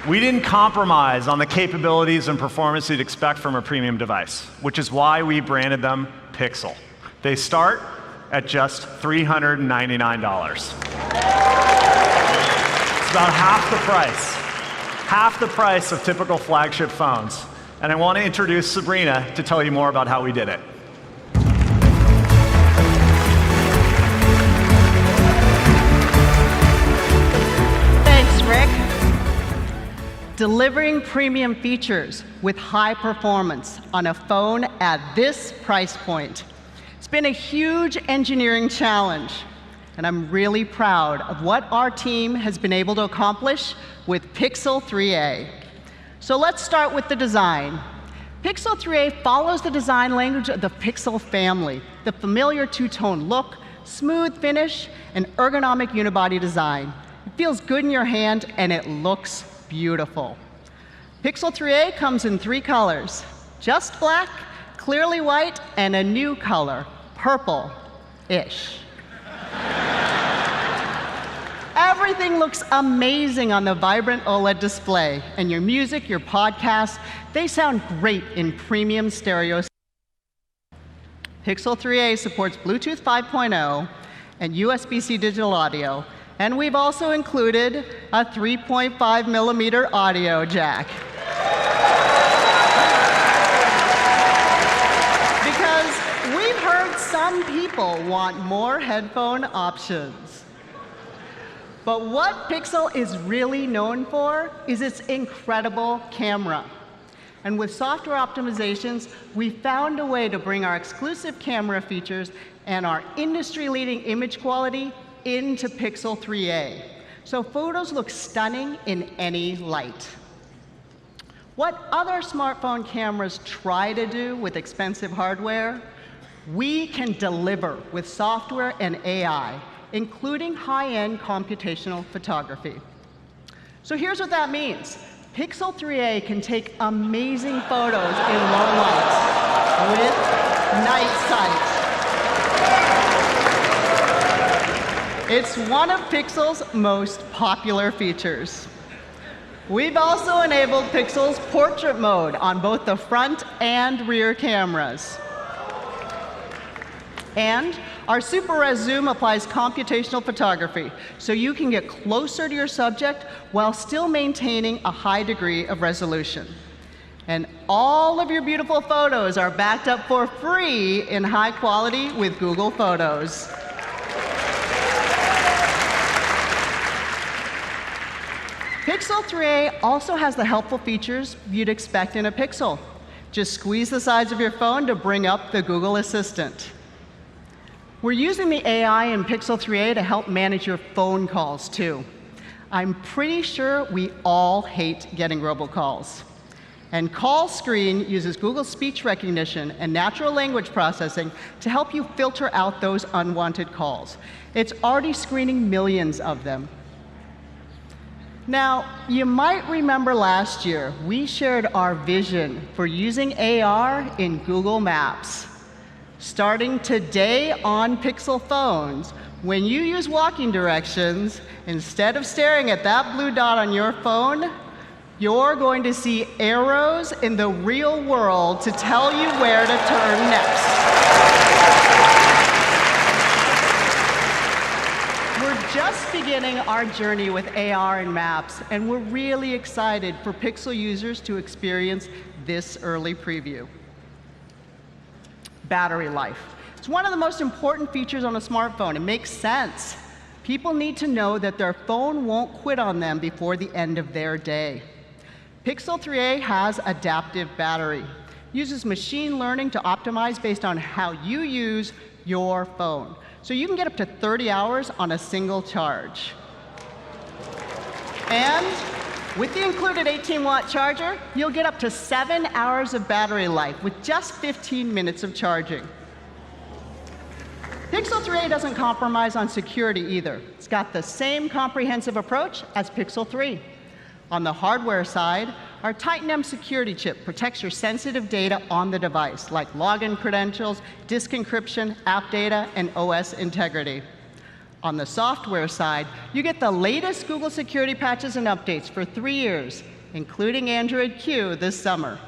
We didn't compromise on the capabilities and performance you'd expect from a premium device, which is why we branded them Pixel. They start at just $399. It's about half the price of typical flagship phones. And I want to introduce Sabrina to tell you more about how we did it. Thanks, Rick. Delivering premium features with high performance on a phone at this price point. It's been a huge engineering challenge, and I'm really proud of what our team has been able to accomplish with Pixel 3a. So let's start with the design. Pixel 3a follows the design language of the Pixel family, the familiar two-tone look, smooth finish, and ergonomic unibody design. It feels good in your hand, and it looks beautiful. Pixel 3a comes in 3 colors: just black, clearly white, and a new color, purple-ish. Everything looks amazing on the vibrant OLED display, and your music, your podcasts, they sound great in premium stereo. Pixel 3a supports Bluetooth 5.0 and USB-C digital audio, and we've also included a 3.5 millimeter audio jack. Because we've heard some people want more headphone options. But what Pixel is really known for is its incredible camera. And with software optimizations, we found a way to bring our exclusive camera features and our industry-leading image quality into Pixel 3a, so photos look stunning in any light. What other smartphone cameras try to do with expensive hardware, we can deliver with software and AI, including high-end computational photography. So here's what that means. Pixel 3a can take amazing photos in low light with night sight. It's one of Pixel's most popular features. We've also enabled Pixel's portrait mode on both the front and rear cameras. And our Super Res Zoom applies computational photography, so you can get closer to your subject while still maintaining a high degree of resolution. And all of your beautiful photos are backed up for free in high quality with Google Photos. Pixel 3a also has the helpful features you'd expect in a Pixel. Just squeeze the sides of your phone to bring up the Google Assistant. We're using the AI in Pixel 3a to help manage your phone calls, too. I'm pretty sure we all hate getting robocalls. And Call Screen uses Google speech recognition and natural language processing to help you filter out those unwanted calls. It's already screening millions of them. Now, you might remember last year, we shared our vision for using AR in Google Maps. Starting today on Pixel phones, when you use walking directions, instead of staring at that blue dot on your phone, you're going to see arrows in the real world to tell you where to turn next. We're just beginning our journey with AR and Maps, and we're really excited for Pixel users to experience this early preview. Battery life. It's one of the most important features on a smartphone. It makes sense. People need to know that their phone won't quit on them before the end of their day. Pixel 3a has adaptive battery. It uses machine learning to optimize based on how you use your phone. So you can get up to 30 hours on a single charge. And with the included 18-watt charger, you'll get up to 7 hours of battery life with just 15 minutes of charging. Pixel 3a doesn't compromise on security either. It's got the same comprehensive approach as Pixel 3. On the hardware side, our Titan M security chip protects your sensitive data on the device, like login credentials, disk encryption, app data, and OS integrity. On the software side, you get the latest Google security patches and updates for 3 years, including Android Q this summer.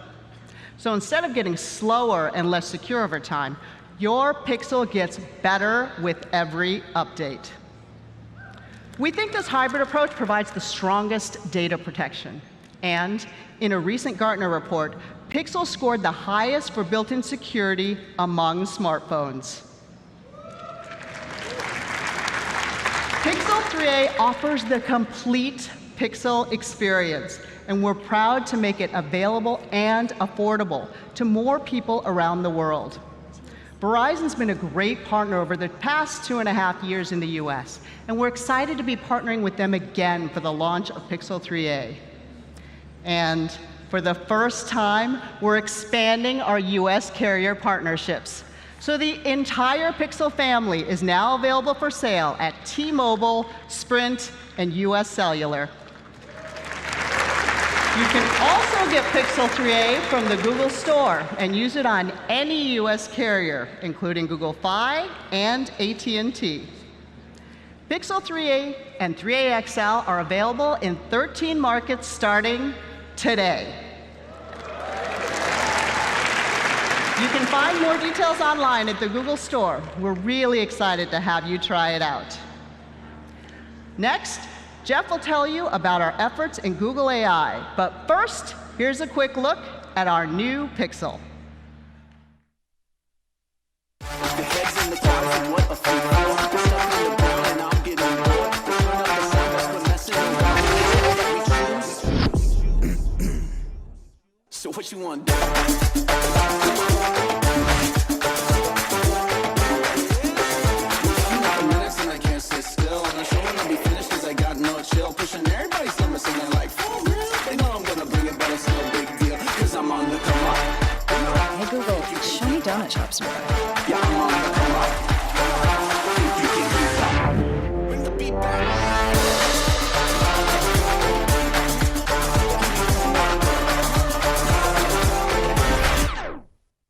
So instead of getting slower and less secure over time, your Pixel gets better with every update. We think this hybrid approach provides the strongest data protection. And in a recent Gartner report, Pixel scored the highest for built-in security among smartphones. Pixel 3a offers the complete Pixel experience, and we're proud to make it available and affordable to more people around the world. Verizon's been a great partner over the past 2.5 years in the US, and we're excited to be partnering with them again for the launch of Pixel 3a. And for the first time, we're expanding our US carrier partnerships. So the entire Pixel family is now available for sale at T-Mobile, Sprint, and US Cellular. You can also get Pixel 3a from the Google Store and use it on any US carrier, including Google Fi and AT&T. Pixel 3a and 3a XL are available in 13 markets starting today. You can find more details online at the Google Store. We're really excited to have you try it out. Next, Jeff will tell you about our efforts in Google AI. But first, here's a quick look at our new Pixel. So what you want to do? Pushing everybody's number, singing like, for real? They know I'm gonna bring it, but it's no big deal, cause I'm on the come up. Hey Google, show me donut shops nearby. Yeah, I'm on the come up. Bring the beat back.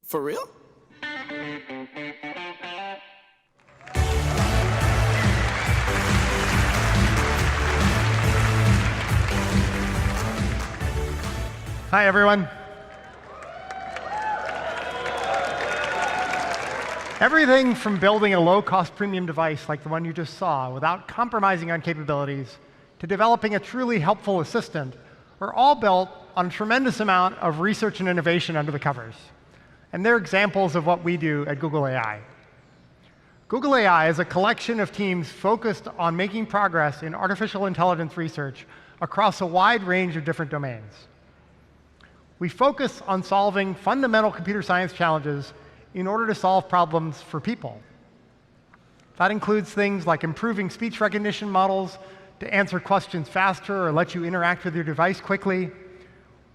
For real? Hi, everyone. Everything from building a low-cost premium device like the one you just saw without compromising on capabilities to developing a truly helpful assistant are all built on a tremendous amount of research and innovation under the covers. And they're examples of what we do at Google AI. Google AI is a collection of teams focused on making progress in artificial intelligence research across a wide range of different domains. We focus on solving fundamental computer science challenges in order to solve problems for people. That includes things like improving speech recognition models to answer questions faster or let you interact with your device quickly,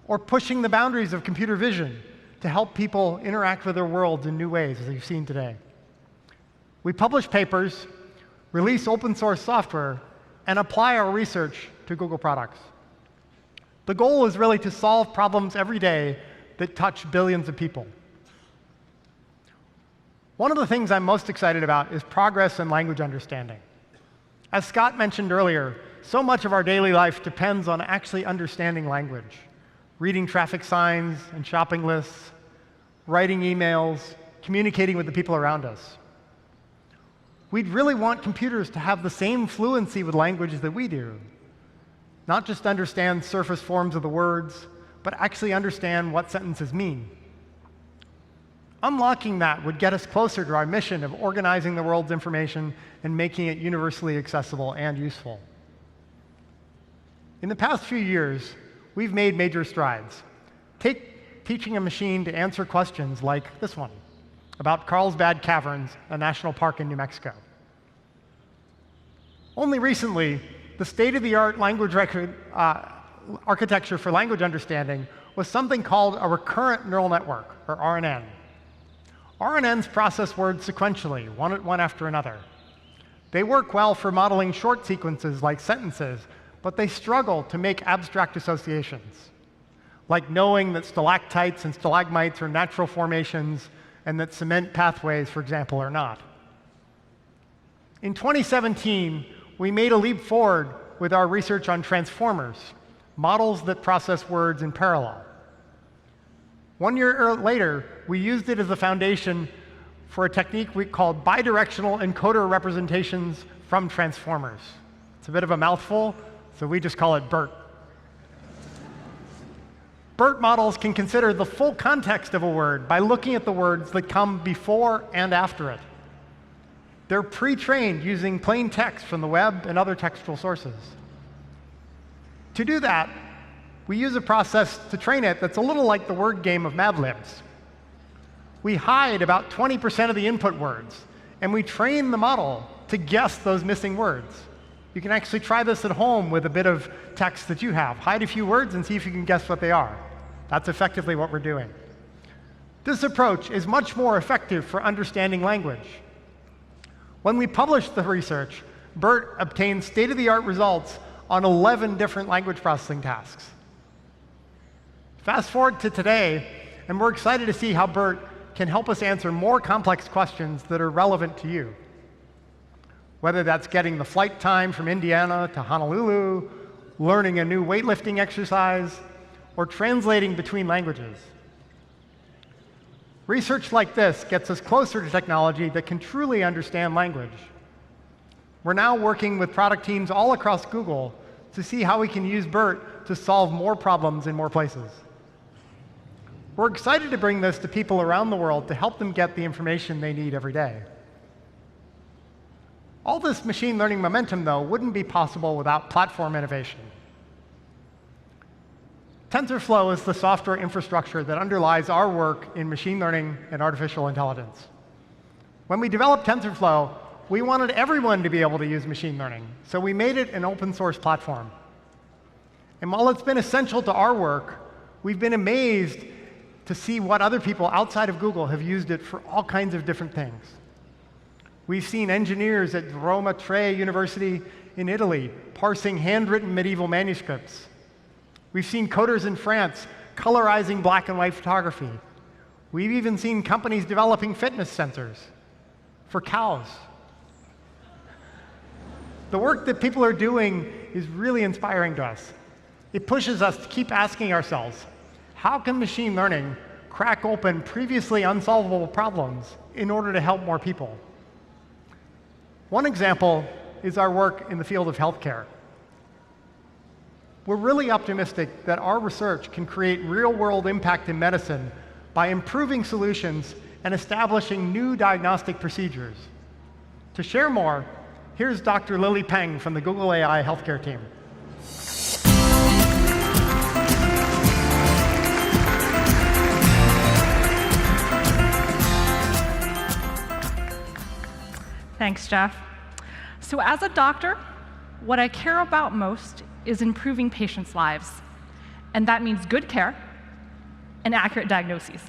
or pushing the boundaries of computer vision to help people interact with their worlds in new ways, as you've seen today. We publish papers, release open source software, and apply our research to Google products. The goal is really to solve problems every day that touch billions of people. One of the things I'm most excited about is progress in language understanding. As Scott mentioned earlier, so much of our daily life depends on actually understanding language, reading traffic signs and shopping lists, writing emails, communicating with the people around us. We'd really want computers to have the same fluency with language that we do. Not just understand surface forms of the words, but actually understand what sentences mean. Unlocking that would get us closer to our mission of organizing the world's information and making it universally accessible and useful. In the past few years, we've made major strides. Take teaching a machine to answer questions like this one about Carlsbad Caverns, a national park in New Mexico. Only recently, the state-of-the-art language architecture for language understanding was something called a recurrent neural network, or RNN. RNNs process words sequentially, one after another. They work well for modeling short sequences like sentences, but they struggle to make abstract associations, like knowing that stalactites and stalagmites are natural formations and that cement pathways, for example, are not. In 2017, we made a leap forward with our research on transformers, models that process words in parallel. 1 year later, we used it as a foundation for a technique we called bidirectional encoder representations from transformers. It's a bit of a mouthful, so we just call it BERT. BERT models can consider the full context of a word by looking at the words that come before and after it. They're pre-trained using plain text from the web and other textual sources. To do that, we use a process to train it that's a little like the word game of Mad Libs. We hide about 20% of the input words, and we train the model to guess those missing words. You can actually try this at home with a bit of text that you have. Hide a few words and see if you can guess what they are. That's effectively what we're doing. This approach is much more effective for understanding language. When we published the research, BERT obtained state-of-the-art results on 11 different language processing tasks. Fast forward to today, and we're excited to see how BERT can help us answer more complex questions that are relevant to you. Whether that's getting the flight time from Indiana to Honolulu, learning a new weightlifting exercise, or translating between languages. Research like this gets us closer to technology that can truly understand language. We're now working with product teams all across Google to see how we can use BERT to solve more problems in more places. We're excited to bring this to people around the world to help them get the information they need every day. All this machine learning momentum, though, wouldn't be possible without platform innovation. TensorFlow is the software infrastructure that underlies our work in machine learning and artificial intelligence. When we developed TensorFlow, we wanted everyone to be able to use machine learning, so we made it an open source platform. And while it's been essential to our work, we've been amazed to see what other people outside of Google have used it for all kinds of different things. We've seen engineers at Roma Tre University in Italy parsing handwritten medieval manuscripts. We've seen coders in France colorizing black and white photography. We've even seen companies developing fitness sensors for cows. The work that people are doing is really inspiring to us. It pushes us to keep asking ourselves, how can machine learning crack open previously unsolvable problems in order to help more people? One example is our work in the field of healthcare. We're really optimistic that our research can create real-world impact in medicine by improving solutions and establishing new diagnostic procedures. To share more, here's Dr. Lily Peng from the Google AI healthcare team. Thanks, Jeff. So as a doctor, what I care about most is improving patients' lives. And that means good care and accurate diagnoses.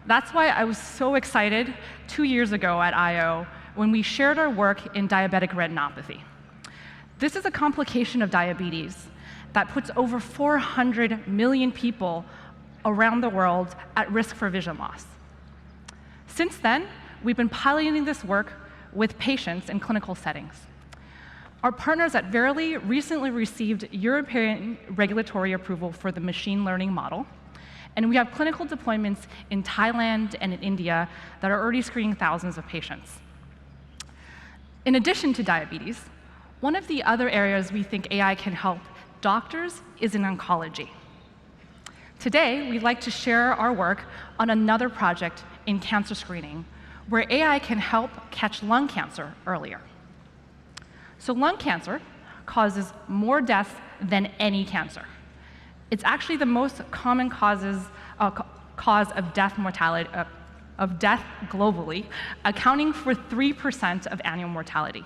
That's why I was so excited 2 years ago at I/O when we shared our work in diabetic retinopathy. This is a complication of diabetes that puts over 400 million people around the world at risk for vision loss. Since then, we've been piloting this work with patients in clinical settings. Our partners at Verily recently received European regulatory approval for the machine learning model, and we have clinical deployments in Thailand and in India that are already screening thousands of patients. In addition to diabetes, one of the other areas we think AI can help doctors is in oncology. Today, we'd like to share our work on another project in cancer screening, where AI can help catch lung cancer earlier. So lung cancer causes more deaths than any cancer. It's actually the most common cause of death mortality, of death globally, accounting for 3% of annual mortality.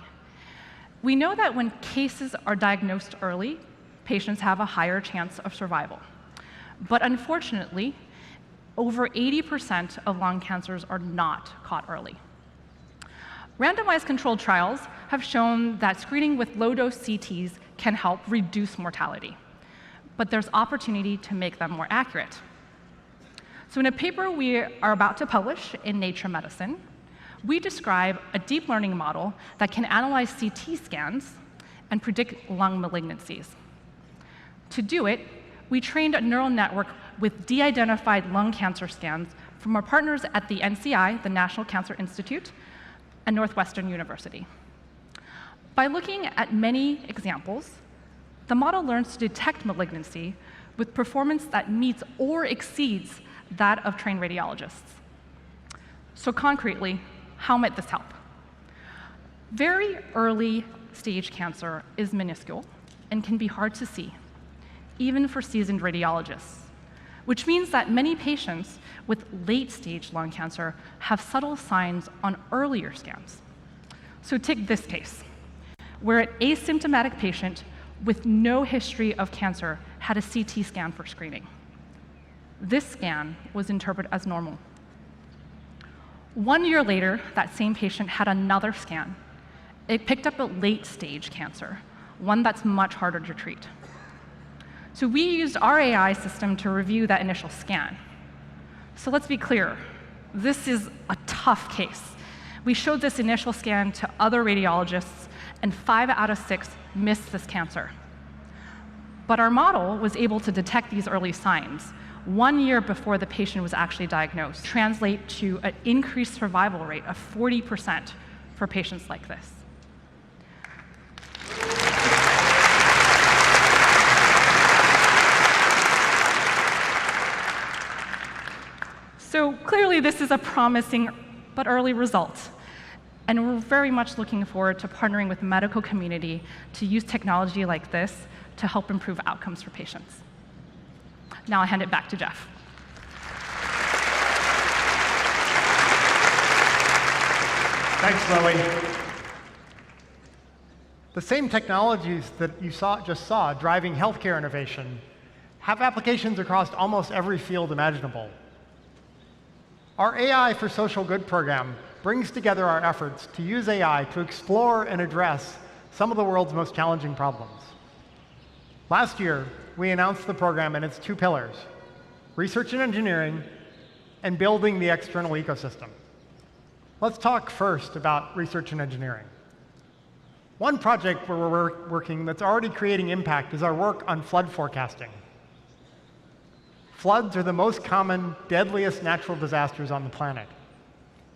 We know that when cases are diagnosed early, patients have a higher chance of survival. But unfortunately, over 80% of lung cancers are not caught early. Randomized controlled trials have shown that screening with low-dose CTs can help reduce mortality, but there's opportunity to make them more accurate. So in a paper we are about to publish in Nature Medicine, we describe a deep learning model that can analyze CT scans and predict lung malignancies. To do it, we trained a neural network with de-identified lung cancer scans from our partners at the NCI, the National Cancer Institute, and Northwestern University. By looking at many examples, the model learns to detect malignancy with performance that meets or exceeds that of trained radiologists. So concretely, how might this help? Very early stage cancer is minuscule and can be hard to see, even for seasoned radiologists, which means that many patients with late-stage lung cancer have subtle signs on earlier scans. So take this case, where an asymptomatic patient with no history of cancer had a CT scan for screening. This scan was interpreted as normal. 1 year later, that same patient had another scan. It picked up a late-stage cancer, one that's much harder to treat. So we used our AI system to review that initial scan. So let's be clear, this is a tough case. We showed this initial scan to other radiologists, and 5 out of 6 missed this cancer. But our model was able to detect these early signs 1 year before the patient was actually diagnosed, translate to an increased survival rate of 40% for patients like this. So clearly this is a promising but early result, and we're very much looking forward to partnering with the medical community to use technology like this to help improve outcomes for patients. Now I'll hand it back to Jeff. Thanks, Lily. The same technologies that you just saw driving healthcare innovation have applications across almost every field imaginable. Our AI for Social Good program brings together our efforts to use AI to explore and address some of the world's most challenging problems. Last year, we announced the program and its 2 pillars, research and engineering, and building the external ecosystem. Let's talk first about research and engineering. One project where we're working that's already creating impact is our work on flood forecasting. Floods are the most common, deadliest natural disasters on the planet.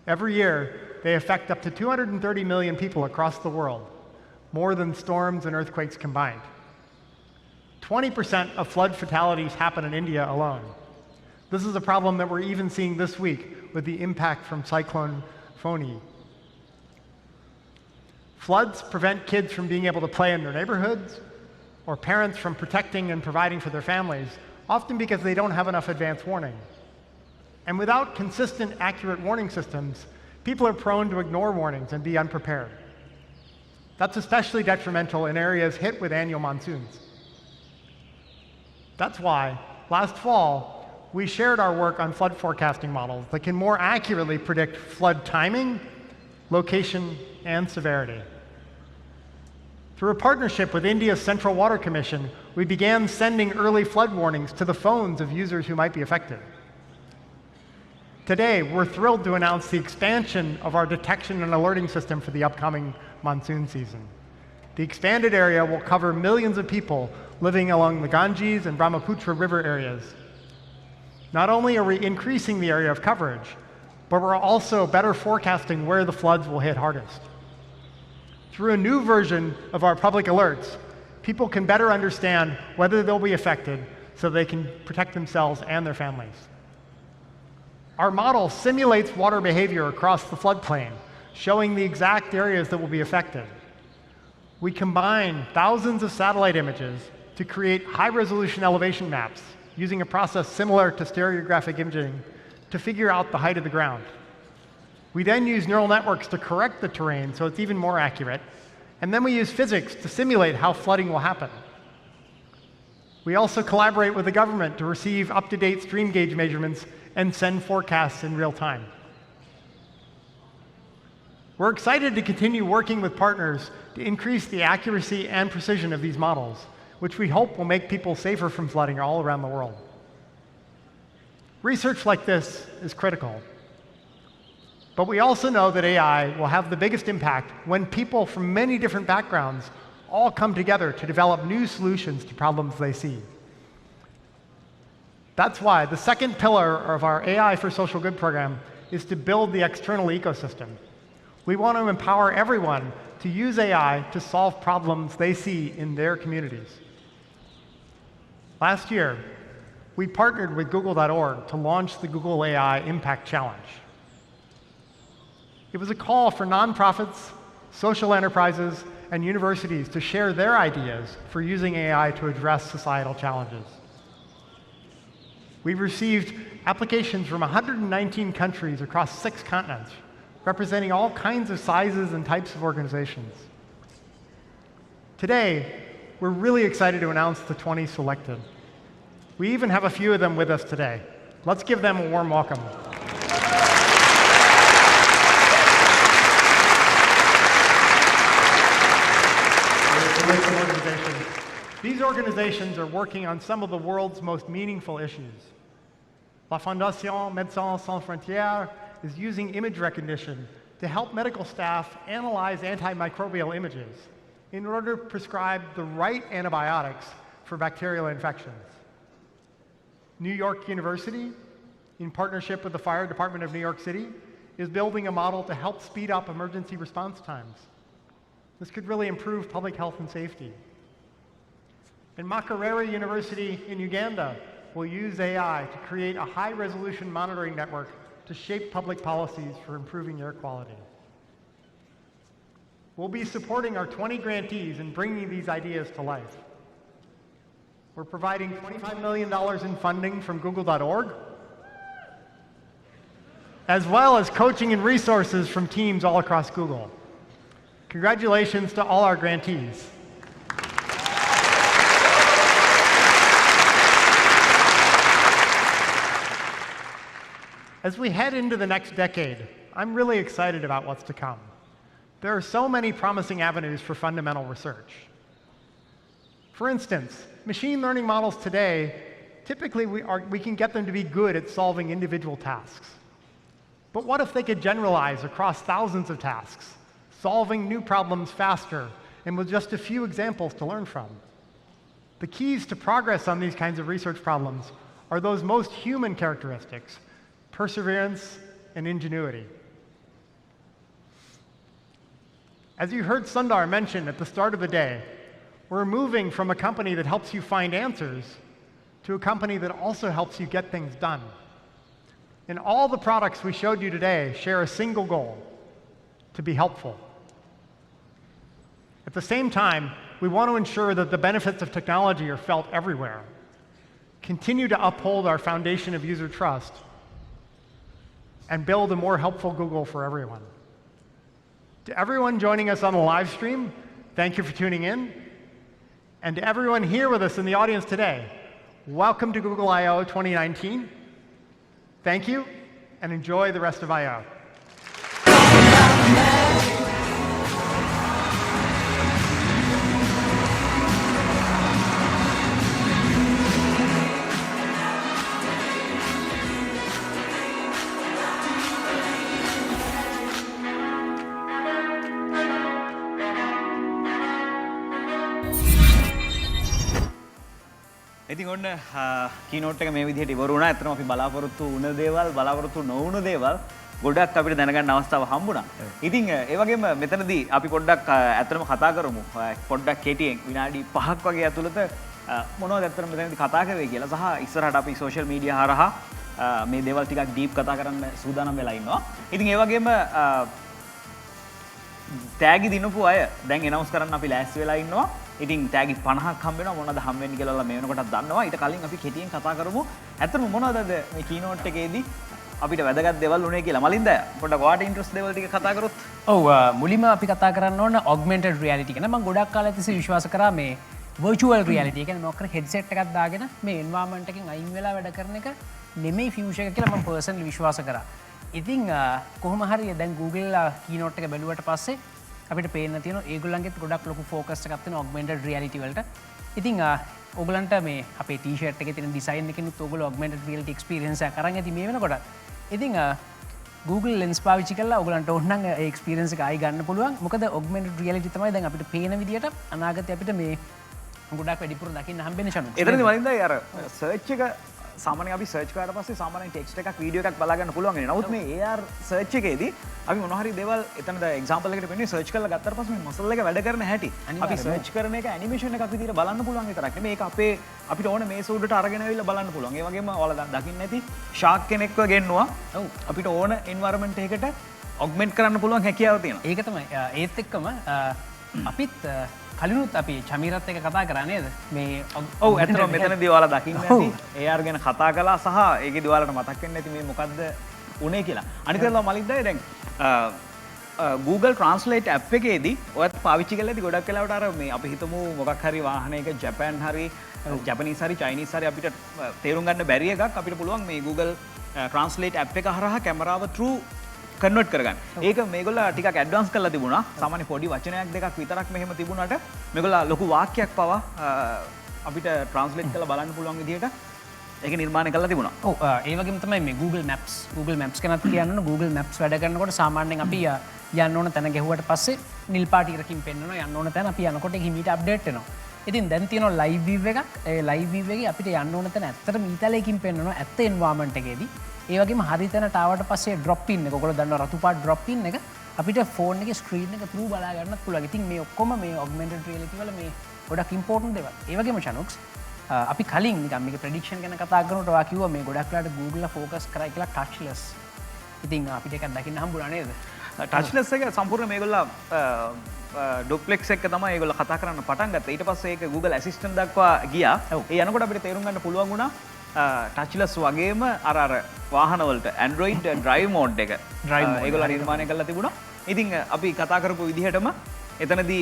Every year, they affect up to 230 million people across the world, more than storms and earthquakes combined. 20% of flood fatalities happen in India alone. This is a problem that we're even seeing this week with the impact from Cyclone Fani. Floods prevent kids from being able to play in their neighborhoods, or parents from protecting and providing for their families, often because they don't have enough advance warning. And without consistent, accurate warning systems, people are prone to ignore warnings and be unprepared. That's especially detrimental in areas hit with annual monsoons. That's why, last fall, we shared our work on flood forecasting models that can more accurately predict flood timing, location, and severity. Through a partnership with India's Central Water Commission, we began sending early flood warnings to the phones of users who might be affected. Today, we're thrilled to announce the expansion of our detection and alerting system for the upcoming monsoon season. The expanded area will cover millions of people living along the Ganges and Brahmaputra river areas. Not only are we increasing the area of coverage, but we're also better forecasting where the floods will hit hardest. Through a new version of our public alerts, people can better understand whether they'll be affected so they can protect themselves and their families. Our model simulates water behavior across the floodplain, showing the exact areas that will be affected. We combine thousands of satellite images to create high-resolution elevation maps using a process similar to stereographic imaging to figure out the height of the ground. We then use neural networks to correct the terrain so it's even more accurate, And then we use physics to simulate how flooding will happen. We also collaborate with the government to receive up-to-date stream gauge measurements and send forecasts in real time. We're excited to continue working with partners to increase the accuracy and precision of these models, which we hope will make people safer from flooding all around the world. Research like this is critical. But we also know that AI will have the biggest impact when people from many different backgrounds all come together to develop new solutions to problems they see. That's why the second pillar of our AI for Social Good program is to build the external ecosystem. We want to empower everyone to use AI to solve problems they see in their communities. Last year, we partnered with Google.org to launch the Google AI Impact Challenge. It was a call for nonprofits, social enterprises, and universities to share their ideas for using AI to address societal challenges. We've received applications from 119 countries across 6 continents, representing all kinds of sizes and types of organizations. Today, we're really excited to announce the 20 selected. We even have a few of them with us today. Let's give them a warm welcome. These organizations are working on some of the world's most meaningful issues. La Fondation Médecins Sans Frontières is using image recognition to help medical staff analyze antimicrobial images in order to prescribe the right antibiotics for bacterial infections. New York University, in partnership with the Fire Department of New York City, is building a model to help speed up emergency response times. This could really improve public health and safety. And Makerere University in Uganda will use AI to create a high-resolution monitoring network to shape public policies for improving air quality. We'll be supporting our 20 grantees in bringing these ideas to life. We're providing $25 million in funding from Google.org, as well as coaching and resources from teams all across Google. Congratulations to all our grantees. As we head into the next decade, I'm really excited about what's to come. There are so many promising avenues for fundamental research. For instance, machine learning models today, typically we can get them to be good at solving individual tasks. But what if they could generalize across thousands of tasks, solving new problems faster, and with just a few examples to learn from? The keys to progress on these kinds of research problems are those most human characteristics: perseverance and ingenuity. As you heard Sundar mention at the start of the day, we're moving from a company that helps you find answers to a company that also helps you get things done. And all the products we showed you today share a single goal: to be helpful. At the same time, we want to ensure that the benefits of technology are felt everywhere, continue to uphold our foundation of user trust, and build a more helpful Google for everyone. To everyone joining us on the live stream, thank you for tuning in. And to everyone here with us in the audience today, welcome to Google I/O 2019. Thank you, and enjoy the rest of I/O. ඉතින් ඔන්න keynote එක මේ විදිහට ඉවර වුණා. ඇත්තටම අපි බලාපොරොත්තු වුණ දේවල්, බලාපොරොත්තු නොවුණු දේවල් ගොඩක් අපිට දැනගන්න අවස්ථාව හම්බුණා. ඉතින් ඒ වගේම මෙතනදී අපි පොඩ්ඩක් ඇත්තටම කතා කරමු. පොඩ්ඩක් කෙටියෙන් විනාඩි 5ක් වගේ ඇතුළත මොනවද ඇත්තටම මෙතනදී කතා කරේ කියලා සහ ඉස්සරහට අපි සෝෂල් මීඩියා හරහා මේ දේවල් ටිකක් ඩීප් කතා කරන්න සූදානම් වෙලා ඉන්නවා. ඉතින් ඒ වගේම තෑගි දිනපු අය දැන් එනවුස් කරන්න අපි ලෑස්ති වෙලා ඉන්නවා. ඉතින් තෑගි 50ක් හම්බ වෙනවා. මොනවද හම්බ වෙන්නේ කියලා මේ වෙනකොටත් දන්නවා. ඊට කලින් අපි කෙටියෙන් කතා කරමු. ඇත්තටම මොනවද මේ කීනෝට් එකේදී අපිට වැදගත් දේවල් උනේ කියලා. මලින්ද පොඩ්ඩක් ඔයාට ඉන්ට්‍රස්ට් දේවල් ටික කතා කරොත්. ඔව් මුලින්ම අපි කතා කරන්න ඕන augmented reality ගැන. මම ගොඩක් කාලයක් තිස්සේ විශ්වාස කරා මේ virtual reality කියන්නේ මොකක්ද headset එකක් දාගෙන මේ environment එකෙන් අයින් වෙලා වැඩ කරන එක නෙමෙයි future එක කියලා මම personally විශ්වාස කරා. ඉතින් කොහොම හරි දැන් Google keynote එක බැලුවට පස්සේ අපිට පේන්න තියෙනවා ඒගොල්ලන්ගෙත් ගොඩක් ලොකු focus එකක් තියෙනවා augmented reality වලට. ඉතින් ඕගලන්ට මේ අපේ ටීෂර්ට් එකේ තියෙන ඩිසයින් එකෙනුත් ඕගොල්ලෝ augmented reality experience එක අරන් ඇති මේ වෙනකොට. ඉතින් Google Lens පාවිච්චි කරලා ඕගලන්ට ඕන නම් ඒ experience එක ආයි ගන්න පුළුවන්. මොකද augmented reality තමයි දැන් අපිට පේන විදියට අනාගතේ අපිට මේ ගොඩක් වැඩිපුර දකින්න හම්බෙන්නේ ෂණු. එතනදී මලින්දයි අර සර්ච් එක සාමාන්‍යයෙන් අපි සර්ච් කරාට පස්සේ සාමාන්‍යයෙන් ටෙක්ස්ට් එකක් වීඩියෝ එකක් බලා ගන්න පුළුවන් වෙනවා. නමුත් මේ AR සර්ච් එකේදී අපි මොන හරි දේවල් එතන ද එක්සැම්පල් එකකට පෙන්නේ සර්ච් කරලා ගත්තාට පස්සේ මේ මසල් එක වැඩ කරන හැටි. අපි සර්ච් කරන එක ඇනිමේෂන් එකක් විදිහට බලන්න පුළුවන් විතරක් නෙමෙයි මේක අපේ අපිට ඕන මේස උඩට අරගෙන ඇවිල්ලා බලන්න පුළුවන්. ඒ වගේම ඔයාලා දකින්න ඇති ෂාක් කෙනෙක්ව ගෙන්නවා. ඔව් අපිට ඕන එන්වයරන්මන්ට් එකකට ඔග්මන්ට් කරන්න පුළුවන් හැකියාව තියෙනවා. ඒක තමයි. ඒත් එක්කම අපිත් කලිනුත් අපි චමීරත් එක කතා කරා නේද? මේ ඔව් ඇත්තටම මෙතනදී ඔයාලා දකින්න ඇති AR ගැන කතා කළා සහ ඒකේදී ඔයාලට මතක් වෙන්න ඇති මේ මොකද්ද උනේ කියලා. අනිත් ඒවා මලින්දයි දැන් Google Translate app එකේදී ඔයත් පාවිච්චි කරලා ඇති ගොඩක් වෙලාවට අර මේ අපි හිතමු මොකක් හරි වාහනයක ජපාන් හරි ජපනීස් හරි චයිනීස් හරි අපිට තේරුම් ගන්න බැරි එකක් අපිට පුළුවන් මේ Google Translate app එක හරහා කැමරාව through කන්වර්ට් කරගන්න. ඒක මේගොල්ලෝ ටිකක් ඇඩ්වාන්ස් කරලා තිබුණා. සාමාන්‍ය පොඩි වචනයක් දෙකක් විතරක් මෙහෙම තිබුණාට මේගොල්ලෝ ලොකු වාක්‍යයක් පවා අපිට ට්‍රාන්ස්ලේට් කරලා බලන්න පුළුවන් විදිහට ඒක නිර්මාණය කරලා තිබුණා. ඔව් ඒ වගේම තමයි මේ Google Maps ගැනත් කියන්න ඕන. Google Maps වැඩ කරනකොට සාමාන්‍යයෙන් අපි යන්න ඕන තැන ගැහුවට පස්සේ නිල් පාට ඉරකින් පෙන්වනවා. යන්න ඕන තැන අපි යනකොට ඒක හිමීට අප්ඩේට් වෙනවා. ඉතින් දැන් තියෙනවා live view එකක්. ඒ live view එකේ අපිට යන්න ඕන තැන ඇත්තටම ඊතලයකින් පෙන්වනවා. ඇත්ත environment එකේදී. ඒ වගේම හරි තැනට ආවට පස්සේ drop pin එක ඔයගොල්ලෝ දන්නවා රතු පාට drop pin එක අපිට ෆෝන් එකේ ස්ක්‍රීන් එක through බලා ගන්නත් පුළුවන්. ඉතින් මේ ඔක්කොම මේ augmented reality වල මේ ගොඩක් important දේවල්. ඒ වගේම චනුක්ස් අපි කලින් නිකන් මේක prediction ගැන කතා කරනකොට ඔයා කිව්වා මේ ගොඩක් වෙලාට Google focus කරයි කියලා touchless. ඉතින් අපිට එකක් දකින්න හම්බුණා නේද? touchless එක සම්පූර්ණ මේගොල්ලෝ ඩොප්ලෙක්ස් එක තමයි ඒගොල්ලෝ කතා කරන්න පටන් ගත්තා. ඊට පස්සේ ඒක Google Assistant දක්වා ගියා. ඒ යනකොට අපිට තේරුම් ගන්න පුළුවන් වුණා touchless වගේම අර වාහනවලට Android drive mode එක ඒගොල්ලෝ නිර්මාණය කරලා තිබුණා. ඉතින් අපි කතා කරපු විදිහටම එතනදී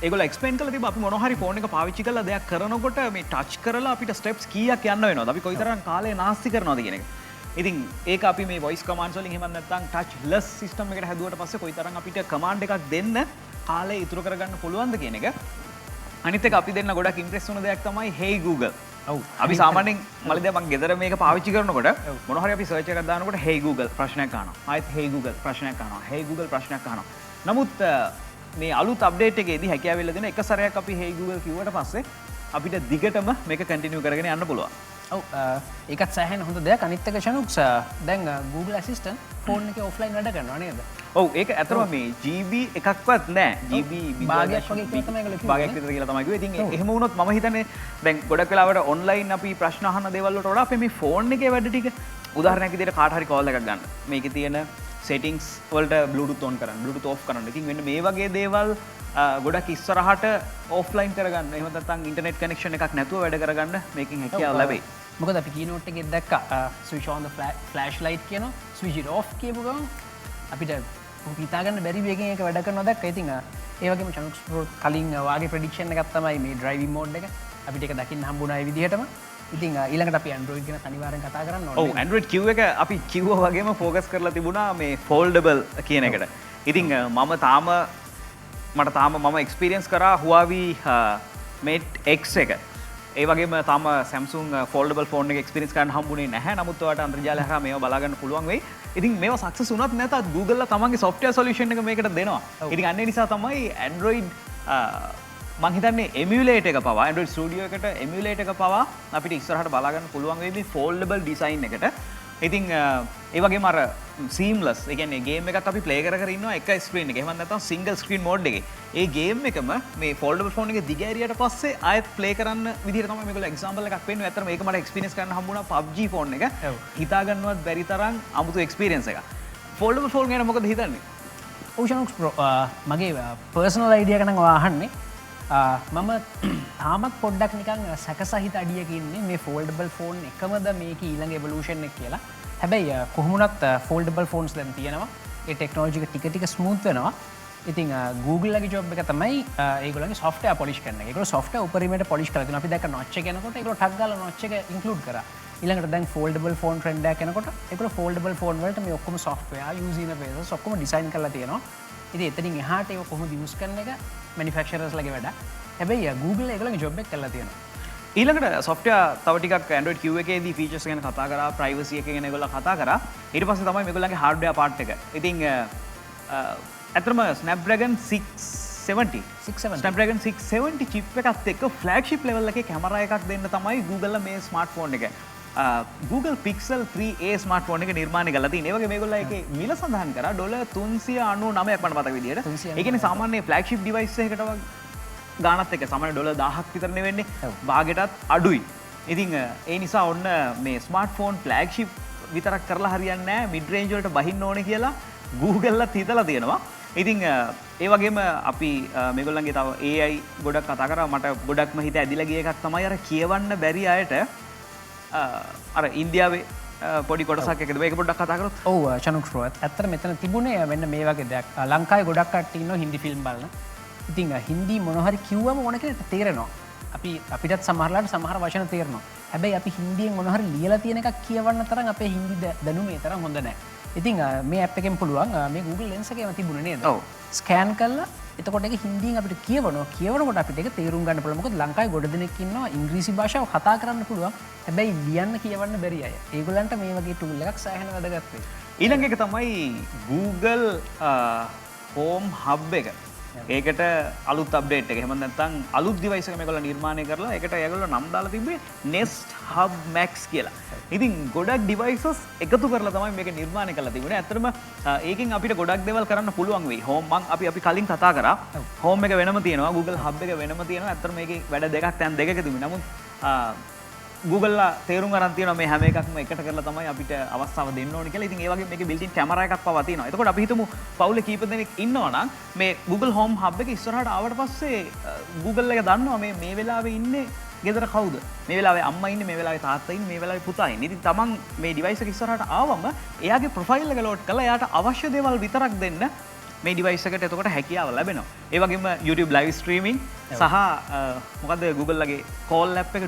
ඒගොල්ලෝ එක්ස්ප්ලেইন කරලා තිබ්බා අපි මොනවා හරි ෆෝන් එක පාවිච්චි කරලා දෙයක් කරනකොට මේ ටච් කරලා අපිට ස්ටෙප්ස් කීයක් යන්න වෙනවද? අපි කොයිතරම් කාලේ නාස්ති කරනවද කියන එක. ඉතින් ඒක අපි මේ voice commands වලින් එහෙම නැත්නම් touchless system එකට හැදුවට පස්සේ කොයිතරම් අපිට command එකක් දෙන්න කාලේ ඉතුරු කරගන්න පුළුවන්ද කියන එක. අනිත් එක අපි දෙන්න ගොඩක් ඉම්ප්‍රෙස් වුණ දෙයක් තමයි Hey Google. ඔව් අපි සාමාන්‍යයෙන් මලින්ද මම ගෙදර මේක පාවිච්චි කරනකොට මොනවා හරි අපි සර්ච් එකක් දානකොට Hey Google ප්‍රශ්නයක් අහනවා. ආයෙත් Hey Google ප්‍රශ්නයක් අහනවා. Hey Google ප්‍රශ්නයක් අහනවා. නමුත් මේ අලුත් අප්ඩේට් එකේදී හැකියාව වෙලා දෙන එක සැරයක් අපි Hey Google කිව්වට පස්සේ අපිට දිගටම මේක කන්ටිනියු කරගෙන යන්න පුළුවන්. ඔව් ඒකත් සෑහෙන හොඳ දෙයක්. අනිත් එක ෂනුක්ස් දැන් Google Assistant ෆෝන් එකේ ඔෆ්ලයින් වැඩ කරනවා නේද? ඔව් ඒක ඇත්තම මේ GB එකක්වත් නැහැ. GB භාගයක් වගේ කියලා තමයි ඒගොල්ලෝ කිව්වේ. භාගයක් විතර කියලා තමයි කිව්වේ. ඉතින් එහෙම වුණොත් මම හිතන්නේ දැන් ගොඩක් වෙලාවට ඔන්ලයින් අපි ප්‍රශ්න අහන දේවල් වලට වඩා අපේ මේ ෆෝන් එකේ වැඩ ටික උදාහරණයක් විදිහට කාට හරි කෝල් එකක් ගන්න. මේකේ තියෙන settings වලට Bluetooth on කරන්න, Bluetooth off කරන්න. ඉතින් මෙන්න මේ වගේ දේවල් ගොඩක් ඉස්සරහට offline කරගන්න. එහෙම නැත්නම් internet connection එකක් නැතුව වැඩ කරගන්න මේකෙන් හැකියාව ලැබෙයි. මොකද අපි keynote එකේ දැක්කා switch on the flashlight කියනවා, switch it off කියපු ගමන් අපිට හිතා ගන්න බැරි වේගෙන් ඒක වැඩ කරනවා දැක්කා. ඉතින් ඒ වගේම චනුක්ස් කලින් වාගේ prediction එකක් තමයි මේ driving mode එක. අපිට ඒක දකින්න හම්බුණා ඒ විදිහටම. ඉතින් ඊළඟට අපි Android ගැන අනිවාර්යෙන් කතා කරන්න ඕනේ. ඔව් Android Q එක අපි කිව්වා වගේම ફોකස් කරලා තිබුණා මේ foldable කියන එකට. ඉතින් මට තාම මම එක්ස්පීරියන්ස් කරා Huawei Mate X එක. ඒ වගේම තාම Samsung foldable phone එක එක්ස්පීරියන්ස් කරන්න හම්බුනේ නැහැ. නමුත් ඔයාලට අන්තර්ජාලය හරහා මේවා බලා ගන්න පුළුවන් වෙයි. ඉතින් මේවා සක්සස් වුණත් නැතත් Google ලා තමන්ගේ software solution එක මේකට දෙනවා. ඉතින් අන්න ඒ නිසා තමයි Android මං හිතන්නේ emulate එක පවා Android Studio එකට emulate එක පවා අපිට ඉස්සරහට බලා ගන්න පුළුවන් වෙයි මේ foldable design එකට. ඉතින් ඒ වගේම අර seamless ඒ කියන්නේ game එකක් අපි play කර ඉන්නවා එක screen එකේ. එහෙම නැත්නම් single screen mode එකේ. ඒ game එකම මේ foldable phone එකේ දිග ඇරියට පස්සේ ආයෙත් play කරන්න විදිහට තමයි මේගොල්ලෝ example එකක් පෙන්නුවේ. ඇත්තටම මේක මට experience කරන්න හම්බුණා PUBG phone එක. හිතා ගන්නවත් බැරි තරම් අමුතු experience එකක්. foldable phone ගැන මොකද හිතන්නේ? Oceanox Pro මගේ personal idea එක නම් ඔයා අහන්නේ. මම තාමත් පොඩ්ඩක් නිකන් සැකසහිත අඩියක ඉන්නේ මේ foldable phone එකමද මේක ඊළඟ evolution එක කියලා. හැබැයි කොහොමුණත් ෆෝල්ඩබල් ෆෝන්ස් දැන් තියෙනවා. ඒ ටෙක්නොලොජි එක ටික ටික ස්මූත් වෙනවා. ඉතින් Google ලගේ ජොබ් එක තමයි ඒගොල්ලන්ගේ software polish කරන එක. ඒගොල්ලෝ software උපරිමයට polish කරලා තියෙනවා. අපි දැක්ක notch එක එනකොට ඒගොල්ලෝ ටග් ගාලා notch එක include කරා. ඊළඟට දැන් foldable phone trend එකක් එනකොට ඒගොල්ලෝ foldable phone වලට මේ ඔක්කොම software user interfaces ඔක්කොම design කරලා තියෙනවා. ඉතින් එතනින් එහාට ඒක කොහොමද use කරන එක manufacturers ලගේ වැඩ. හැබැයි Google ඒගොල්ලන්ගේ ජොබ් එක කරලා තියෙනවා. ඊළඟට software තව ටිකක් Android Q එකේදී features ගැන කතා කරා, privacy එක ගැන ඒගොල්ලෝ කතා කරා. ඊට පස්සේ තමයි මේගොල්ලන්ගේ hardware part එක. ඉතින් ඇත්තටම Snapdragon 670 Snapdragon 670 chip එකත් එක්ක flagship level එකේ කැමරා එකක් දෙන්න තමයි Google මේ smartphone එක. Google Pixel 3a smartphone එක නිර්මාණය කරලා තියෙනවා. ඒ වගේ මේගොල්ලෝ ඒකේ මිල සඳහන් කරා $399ක් මට මතක විදියට. ඒ කියන්නේ සාමාන්‍ය flagship device එකකට ගානත් එක්ක සාමාන්‍ය $1000ක් විතරනේ වෙන්නේ. භාගයටත් අඩුයි. ඉතින් ඒ නිසා ඔන්න මේ smartphone flagship විතරක් කරලා හරියන්නේ නැහැ. mid range වලට බහින්න ඕනේ කියලා Google ලත් හිතලා තියෙනවා. ඉතින් ඒ වගේම අපි මේගොල්ලන්ගේ තව AI ගොඩක් කතා කරා. මට ගොඩක්ම හිත ඇදිලා ගිය එකක් තමයි අර කියවන්න බැරි අයට අර ඉන්දියාවේ පොඩි කොටසක් එකද මේක පොඩ්ඩක් කතා කරොත්. ඔව් චනුක්ෂ්‍රවත්. ඇත්තට මෙතන තිබුණේ මෙන්න මේ වගේ දෙයක්. ලංකාවේ ගොඩක් කට්ටිය ඉන්නවා හින්දි ෆිල්ම් බලන. ඉතින් හින්දි මොන හරි කිව්වම ඕන කෙනෙක්ට තේරෙනවා. අපිටත් සමහරලාට සමහර වචන තේරෙනවා. හැබැයි අපි හින්දියෙන් මොන හරි ලියලා තියෙන එකක් කියවන්න තරම් අපේ හින්දි දැනුම ඒ තරම් හොඳ නැහැ. ඉතින් මේ ඇප් එකෙන් පුළුවන් මේ Google Lens එකේම තිබුණේ නේද? ඔව්. ස්කෑන් කරලා එතකොට ඒක හින්දියෙන් අපිට කියවනකොට අපිට ඒක තේරුම් ගන්න පුළුවන්. මොකද ලංකාවේ ගොඩ දෙනෙක් ඉන්නවා ඉංග්‍රීසි භාෂාව කතා කරන්න පුළුවන්. හැබැයි ලියන්න කියවන්න බැරි අය. ඒගොල්ලන්ට මේ වගේ ටූල් එකක් සෑහෙන වැදගත් වෙයි. ඊළඟ එක තමයි Google Home Hub එක. ඒකට අලුත් අප්ඩේට් එක. එහෙම නැත්නම් අලුත් ඩිවයිස් එකක් මේගොල්ලෝ නිර්මාණය කරලා ඒකට ඒගොල්ලෝ නම් දාලා තිබ්බේ Nest Hub Max කියලා. ඉතින් ගොඩක් ඩිවයිසස් එකතු කරලා තමයි මේක නිර්මාණය කරලා තිබුණේ. ඇත්තටම ඒකෙන් අපිට ගොඩක් දේවල් කරන්න පුළුවන් වෙයි. Home අපි කලින් කතා කරා. Home එක වෙනම තියෙනවා. Google Hub එක වෙනම තියෙනවා. ඇත්තටම මේකේ වැඩ දෙකක් තැන් දෙකක තිබුණේ. නමුත් Google ලා තේරුම් ගන්න තියෙනවා මේ හැම එකක්ම එකට කරලා තමයි අපිට අවස්ථාව දෙන්න ඕනේ කියලා. ඉතින් ඒ වගේ මේකේ built-in කැමරා එකක් පවා තියෙනවා. එතකොට අපි හිතමු පවුලේ කීප දෙනෙක් ඉන්නවා නම් මේ Google Home Hub එක ඉස්සරහට ආවට පස්සේ Google එක දන්නවා මේ වෙලාවේ ඉන්නේ ගෙදර කවුද? මේ වෙලාවේ අම්මා ඉන්නේ, මේ වෙලාවේ තාත්තා ඉන්නේ, මේ වෙලාවේ පුතා ඉන්නේ. ඉතින් තමන් මේ device එක ඉස්සරහට ආවම එයාගේ profile එක load කරලා එයාට අවශ්‍ය දේවල් විතරක් දෙන්න මේ device එකට එතකොට හැකියාව ලැබෙනවා. ඒ වගේම YouTube live streaming සහ මොකද්ද Google ලගේ call app එක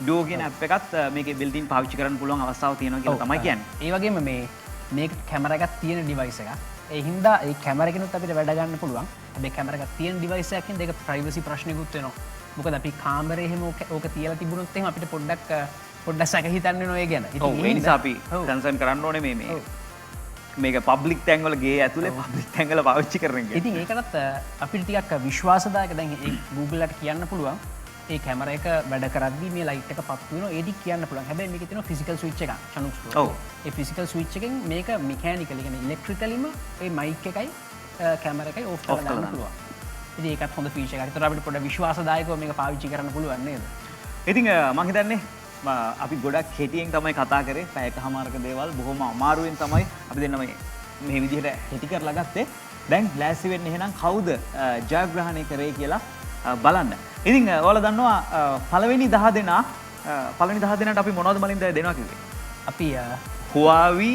Duo කියන app එකත් මේකේ built-in පාවිච්චි කරන්න පුළුවන් අවස්ථාවක් තියෙනවා කියලා තමයි කියන්නේ. ඒ වගේම මේක කැමරා එකක් තියෙන device එකක්. ඒ හින්දා ඒ කැමරා එකනොත් අපිට වැඩ ගන්න පුළුවන්. හැබැයි කැමරා එකක් තියෙන device එකකින් ඒක privacy ප්‍රශ්නයකුත් වෙනවා. මොකද අපි කාමරේ එහෙම ඕක තියලා තිබුණොත් එහෙම අපිට පොඩ්ඩක් සැක හිතන්න වෙනවා ඒ ගැන. ඉතින් ඒ නිසා අපි කන්සර්න් කරන්න ඕනේ මේක පබ්ලික් තැන් වල ගේ ඇතුලේ පබ්ලික් තැන් වල පාවිච්චි කරන එක. ඉතින් ඒකටත් අපිට ටිකක් විශ්වාසදායක දැන් Google ලට කියන්න පුළුවන්. ඒ කැමරා එක වැඩ කරද්දී මේ ලයිට් එක පත්තු වෙනවා ඒ ටික කියන්න පුළුවන්. හැබැයි මේකේ තියෙනවා ෆිසිකල් ස්විච් එකක් චනුක්ෂ්‍රෝ. ඔව්. ඒ ෆිසිකල් ස්විච් එකෙන් මේක මෙකැනිකලි කියන්නේ ඉලෙක්ට්‍රිකලිම ඒ මයික් එකයි කැමරා එකයි ඕෆ් කරලා දාන්න පුළුවන්. ඉතින් ඒකත් හොඳ ෆීචර් එකක්. ඒතර අපිට පොඩ්ඩක් විශ්වාසදායකව මේක පාවිච්චි කරන්න පුළුවන් නේද? ඉතින් මම හිතන්නේ අපි ගොඩක් කෙටියෙන් තමයි කතා කරේ. පැයකමාරක දේවල් බොහොම අමාරුවෙන් තමයි අපි දෙන්න මේ විදිහට කෙටි කරලා ගත්තේ. දැන් ලෑස්ති වෙන්න එහෙනම් කවුද ජයග්‍රහණය කරේ කියලා බලන්න. ඉතින් ඔයාලා දන්නවා පළවෙනි 10 දෙනාට අපි මොනවද මලින්ද දෙනවා කිව්වේ? අපි Huawei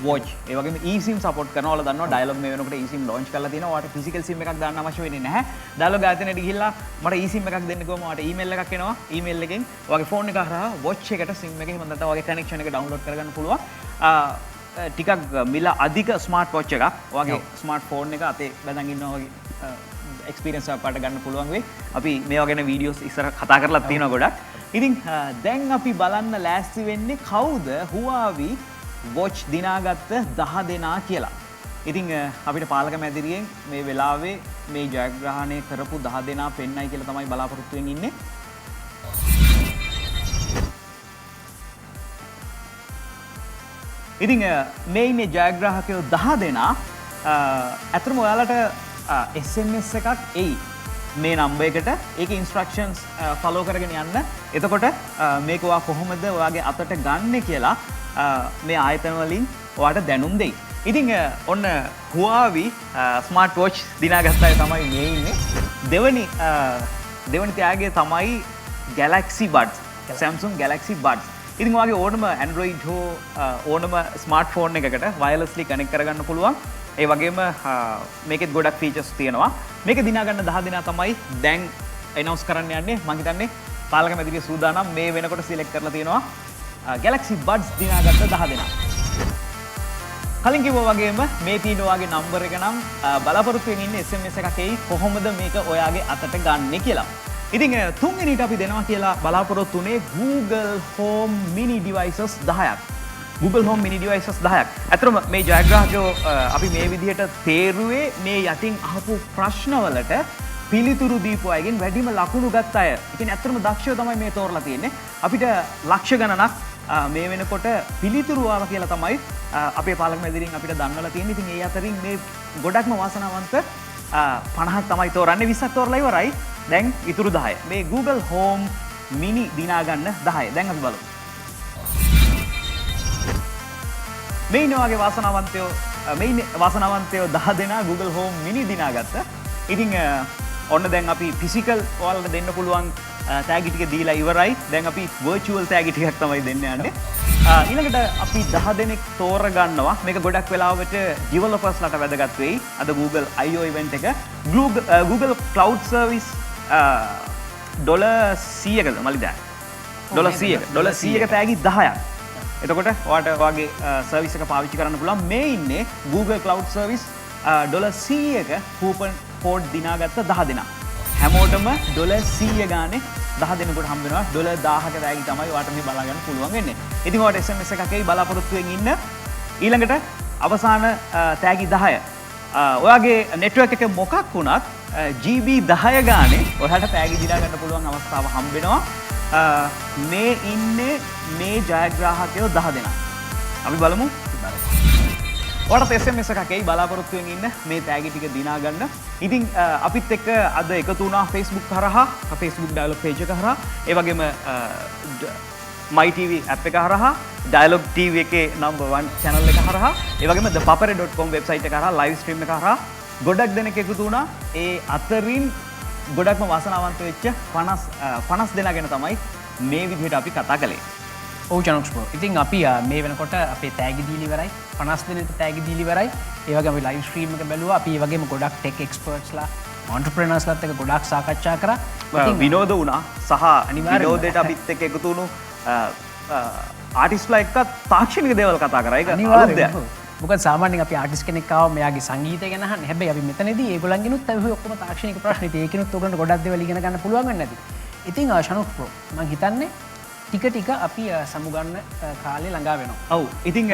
watch ඒ වගේම eSIM support කරනවා. ඔයාලා දන්නවා Dialog මේ වෙනකොට eSIM launch කරලා තියෙනවා. ඔයාලට physical SIM එකක් දාන්න අවශ්‍ය වෙන්නේ නැහැ. Dialog ආයතනයට ගිහිල්ලා මට eSIM එකක් දෙන්න කිව්වම ඔයාලට email එකක් එනවා. email එකෙන් ඔයාගේ phone එක හරහා watch එකට SIM එක එහෙම නැත්නම් ඔයාගේ connection එක download කරගන්න පුළුවන්. ටිකක් මිල අධික ස්මාර්ට් වොච් එකක්. ඔයාගේ ස්මාර්ට් ෆෝන් එක අතේ බැඳන් ඉන්නවා වගේ එක්ස්පීරියන්ස් එකක් පාට ගන්න පුළුවන් වෙයි. අපි මේවා ගැන වීඩියෝස් ඉස්සර කතා කරලා තියෙනවා ගොඩක්. ඉතින් දැන් අපි බලන්න ලෑස්ති වෙන්නේ කවුද Huawei watch දිනාගත්ත 10 දෙනා කියලා. ඉතින් අපිට පාලක මැදිරියෙන් මේ වෙලාවේ මේ ජයග්‍රහණය කරපු 10 දෙනා පෙන්නයි කියලා තමයි බලාපොරොත්තු වෙමින් ඉන්නේ. ඉතින් මේ ඉන්නේ ජයග්‍රාහකයෝ 10 දෙනා. අතරම ඔයාලට SMS එකක් එයි මේ නම්බර් එකට. ඒකේ ඉන්ස්ට්‍රක්ෂන්ස් ෆලෝ කරගෙන යන්න. එතකොට මේක ඔයා කොහොමද ඔයාගේ අතට ගන්නෙ කියලා මේ ආයතන වලින් ඔයාට දැනුම් දෙයි. ඉතින් ඔන්න Huawei ස්මාර්ට් වොච් දිනාගත්ත අය තමයි මේ ඉන්නේ. දෙවනි ත්‍යාගය තමයි Galaxy Buds. Samsung Galaxy Buds. ඉතින් ඔයාගේ ඕනම Android හෝ ඕනම ස්මාර්ට්ෆෝන් එකකට wirelessly connect කරගන්න පුළුවන්. ඒ වගේම මේකෙත් ගොඩක් features තියෙනවා. මේක දිනා ගන්න 10 දෙනා තමයි දැන් announce කරන්න යන්නේ. මම හිතන්නේ පාලක මැදිරිය සූදානම් මේ වෙනකොට select කරලා තියෙනවා Galaxy Buds දිනාගත්ත 10 දෙනා. කලින් කිව්වා වගේම මේ තියෙන ඔයාගේ නම්බර් එක නම් බලාපොරොත්තු වෙමින් ඉන්න SMS එකක් එයි කොහොමද මේක ඔයාගේ අතට ගන්නෙ කියලා. ඉතින් තුන්වෙනිට අපි දෙනවා කියලා බලාපොරොත්තු වුණේ Google Home Mini Devices 10ක්. Google Home Mini Devices 10ක්. අතරම මේ ජයග්‍රාහකයෝ අපි මේ විදිහට තේරුවේ මේ යටින් අහපු ප්‍රශ්නවලට පිළිතුරු දීපු අයගෙන් වැඩිම ලකුණු ගත්ත අය. ඉතින් ඇත්තටම දක්ෂයෝ තමයි මේ තෝරලා තියෙන්නේ. අපිට ලක්ෂ ගණනක් මේ වෙනකොට පිළිතුරු ආවා කියලා තමයි අපේ පාලක මැදිරියෙන් අපිට දන්වලා තියෙන්නේ. ඉතින් ඒ අතරින් මේ ගොඩක්ම වාසනාවන්ත 50ක් තමයි තෝරන්නේ. 20ක් තෝරලා ඉවරයි. දැන් ඉතුරු 10. මේ Google Home Mini දිනා ගන්න 10. දැන් අපි බලමු. මේ ඉන්න වගේ වාසනාවන්තයෝ 10 දෙනා Google Home Mini දිනාගත්තා. ඉතින් ඔන්න දැන් අපි ෆිසිකල් ඔයාලට දෙන්න පුළුවන් තෑගි ටික දීලා ඉවරයි. දැන් අපි virtual තෑගි ටිකක් තමයි දෙන්න යන්නේ. ඊළඟට අපි 10 දෙනෙක් තෝරගන්නවා. මේක ගොඩක් වෙලාවට developers-ලට වැදගත් වෙයි. අද Google I/O event එක Google Cloud Service $100කද මලිදා? $100ක තෑගි 10ක්. එතකොට ඔයාට ඔයාගේ සර්විස් එක පාවිච්චි කරන්න පුළුවන්. මේ ඉන්නේ Google Cloud Service $100ක coupon code දිනාගත්ත 10 දෙනා. හැමෝටම $100 ගානේ 10 දෙනෙකුට හම්බ වෙනවා. $1000ක තෑගි තමයි ඔයාට මේ බලා ගන්න පුළුවන් වෙන්නේ. ඉතින් ඔයාට SMS එකක් එයි බලාපොරොත්තුෙන් ඉන්න. ඊළඟට අවසාන තෑගි 10. ඔයාගේ network එක මොකක් වුණත් GB 10 ගානේ ඔයාලට තෑගි දිනා ගන්න පුළුවන් අවස්ථාව හම්බ වෙනවා. මේ ඉන්නේ මේ ජයග්‍රාහකයෝ 10 දෙනා. අපි බලමු. ඔයාලට SMS එකක් එයි බලාපොරොත්තුෙන් ඉන්න මේ තෑගි ටික දිනා ගන්න. ඉතින් අපිත් එක්ක අද එකතු වුණා Facebook කරහා, Facebook Dialog page එක කරහා, ඒ වගේම My TV app එක හරහා, Dialog TV එකේ number 1 channel එක හරහා, ඒ වගේම thepapare.com website එක හරහා live stream එක හරහා ගොඩක් දෙනෙක් එකතු වුණා. ඒ අතරින් ගොඩක්ම වාසනාවන්ත වෙච්ච 50 දෙනා ගැන තමයි මේ විදිහට අපි කතා කළේ. ඔව් චනොක්ස් බ්‍රෝ. ඉතින් අපි මේ වෙනකොට අපේ තෑගි දීලා ඉවරයි. 50 දෙනෙක්ට තෑගි දීලා ඉවරයි. ඒ වගේම අපි ලයිව් ස්ට්‍රීම් එක බැලුවා. අපි ඒ වගේම ගොඩක් ටෙක් එක්ස්පර්ට්ස්ලා, entrepreneursලාත් එක්ක ගොඩක් සාකච්ඡා කරා. ඉතින් විනෝද වුණා සහ විනෝදයට අපිත් එක්ක එකතු වුණු ආටිස්ට්ලා එක්ක තාක්ෂණික දේවල් කතා කරා. ඒක අනිවාර්යයෙන්. මොකද සාමාන්‍යයෙන් අපි ආටිස්ට් කෙනෙක් ආවම මෙයාගේ සංගීතය ගැන අහන්නේ. හැබැයි අපි මෙතනදී ඒගොල්ලන්ගෙනුත් අපි ඔක්කොම තාක්ෂණික ප්‍රශ්න ඉතින් ඒකිනුත් ඔයගොල්ලන්ට ගොඩක් දේවල් ඉගෙන ගන්න පුළුවන් වෙන්නේ නැති. ඉතින් ශනුක් ප්‍රෝ මම හිතන්නේ ටික අපි සමුගන්න කාලේ ළඟා වෙනවා. ඔව්. ඉතින්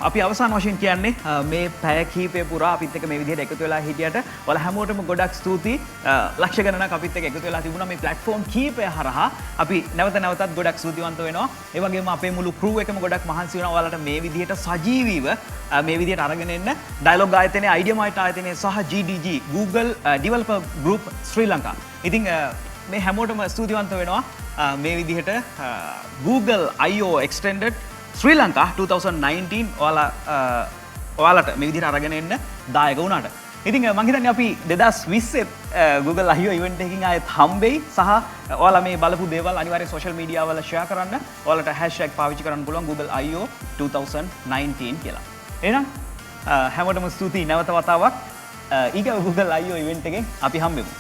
අපි අවසාන වශයෙන් කියන්නේ මේ පැය කිහිපය පුරා අපිත් එක්ක මේ විදිහට එකතු වෙලා හිටියට ඔයාලා හැමෝටම ගොඩක් ස්තුතියි. ලක්ෂ ගණනක් අපිත් එක්ක එකතු වෙලා තිබුණා මේ platform කිහිපය හරහා. අපි නැවතත් ගොඩක් ස්තුතිවන්ත වෙනවා. ඒ වගේම අපේ මුළු crew එකම ගොඩක් මහන්සි වෙනවා ඔයාලට මේ විදිහට සජීවීව මේ විදිහට අරගෙන එන්න. Dialog ආයතනයේ Ideamart ආයතනයේ සහ GDG Google Developer Group Sri Lanka. ඉතින් මේ හැමෝටම ස්තුතිවන්ත වෙනවා. මේ විදිහට Google I/O Extended Sri Lanka 2019 ඔයාලට මේ විදිහට අරගෙන එන්න දායක වුණාට. ඉතින් මම හිතන්නේ අපි 2020 Google I/O event එකකින් ආයෙත් හම්බෙයි සහ ඔයාලා මේ බලපු දේවල් අනිවාර්යයෙන් social media වල share කරන්න. ඔයාලට hashtag පාවිච්චි කරන්න පුළුවන් Google I/O 2019 කියලා. එහෙනම් හැමෝටම ස්තුතියි නැවත වතාවක් ඊගව Google I/O event එකෙන් අපි හම්බෙමු.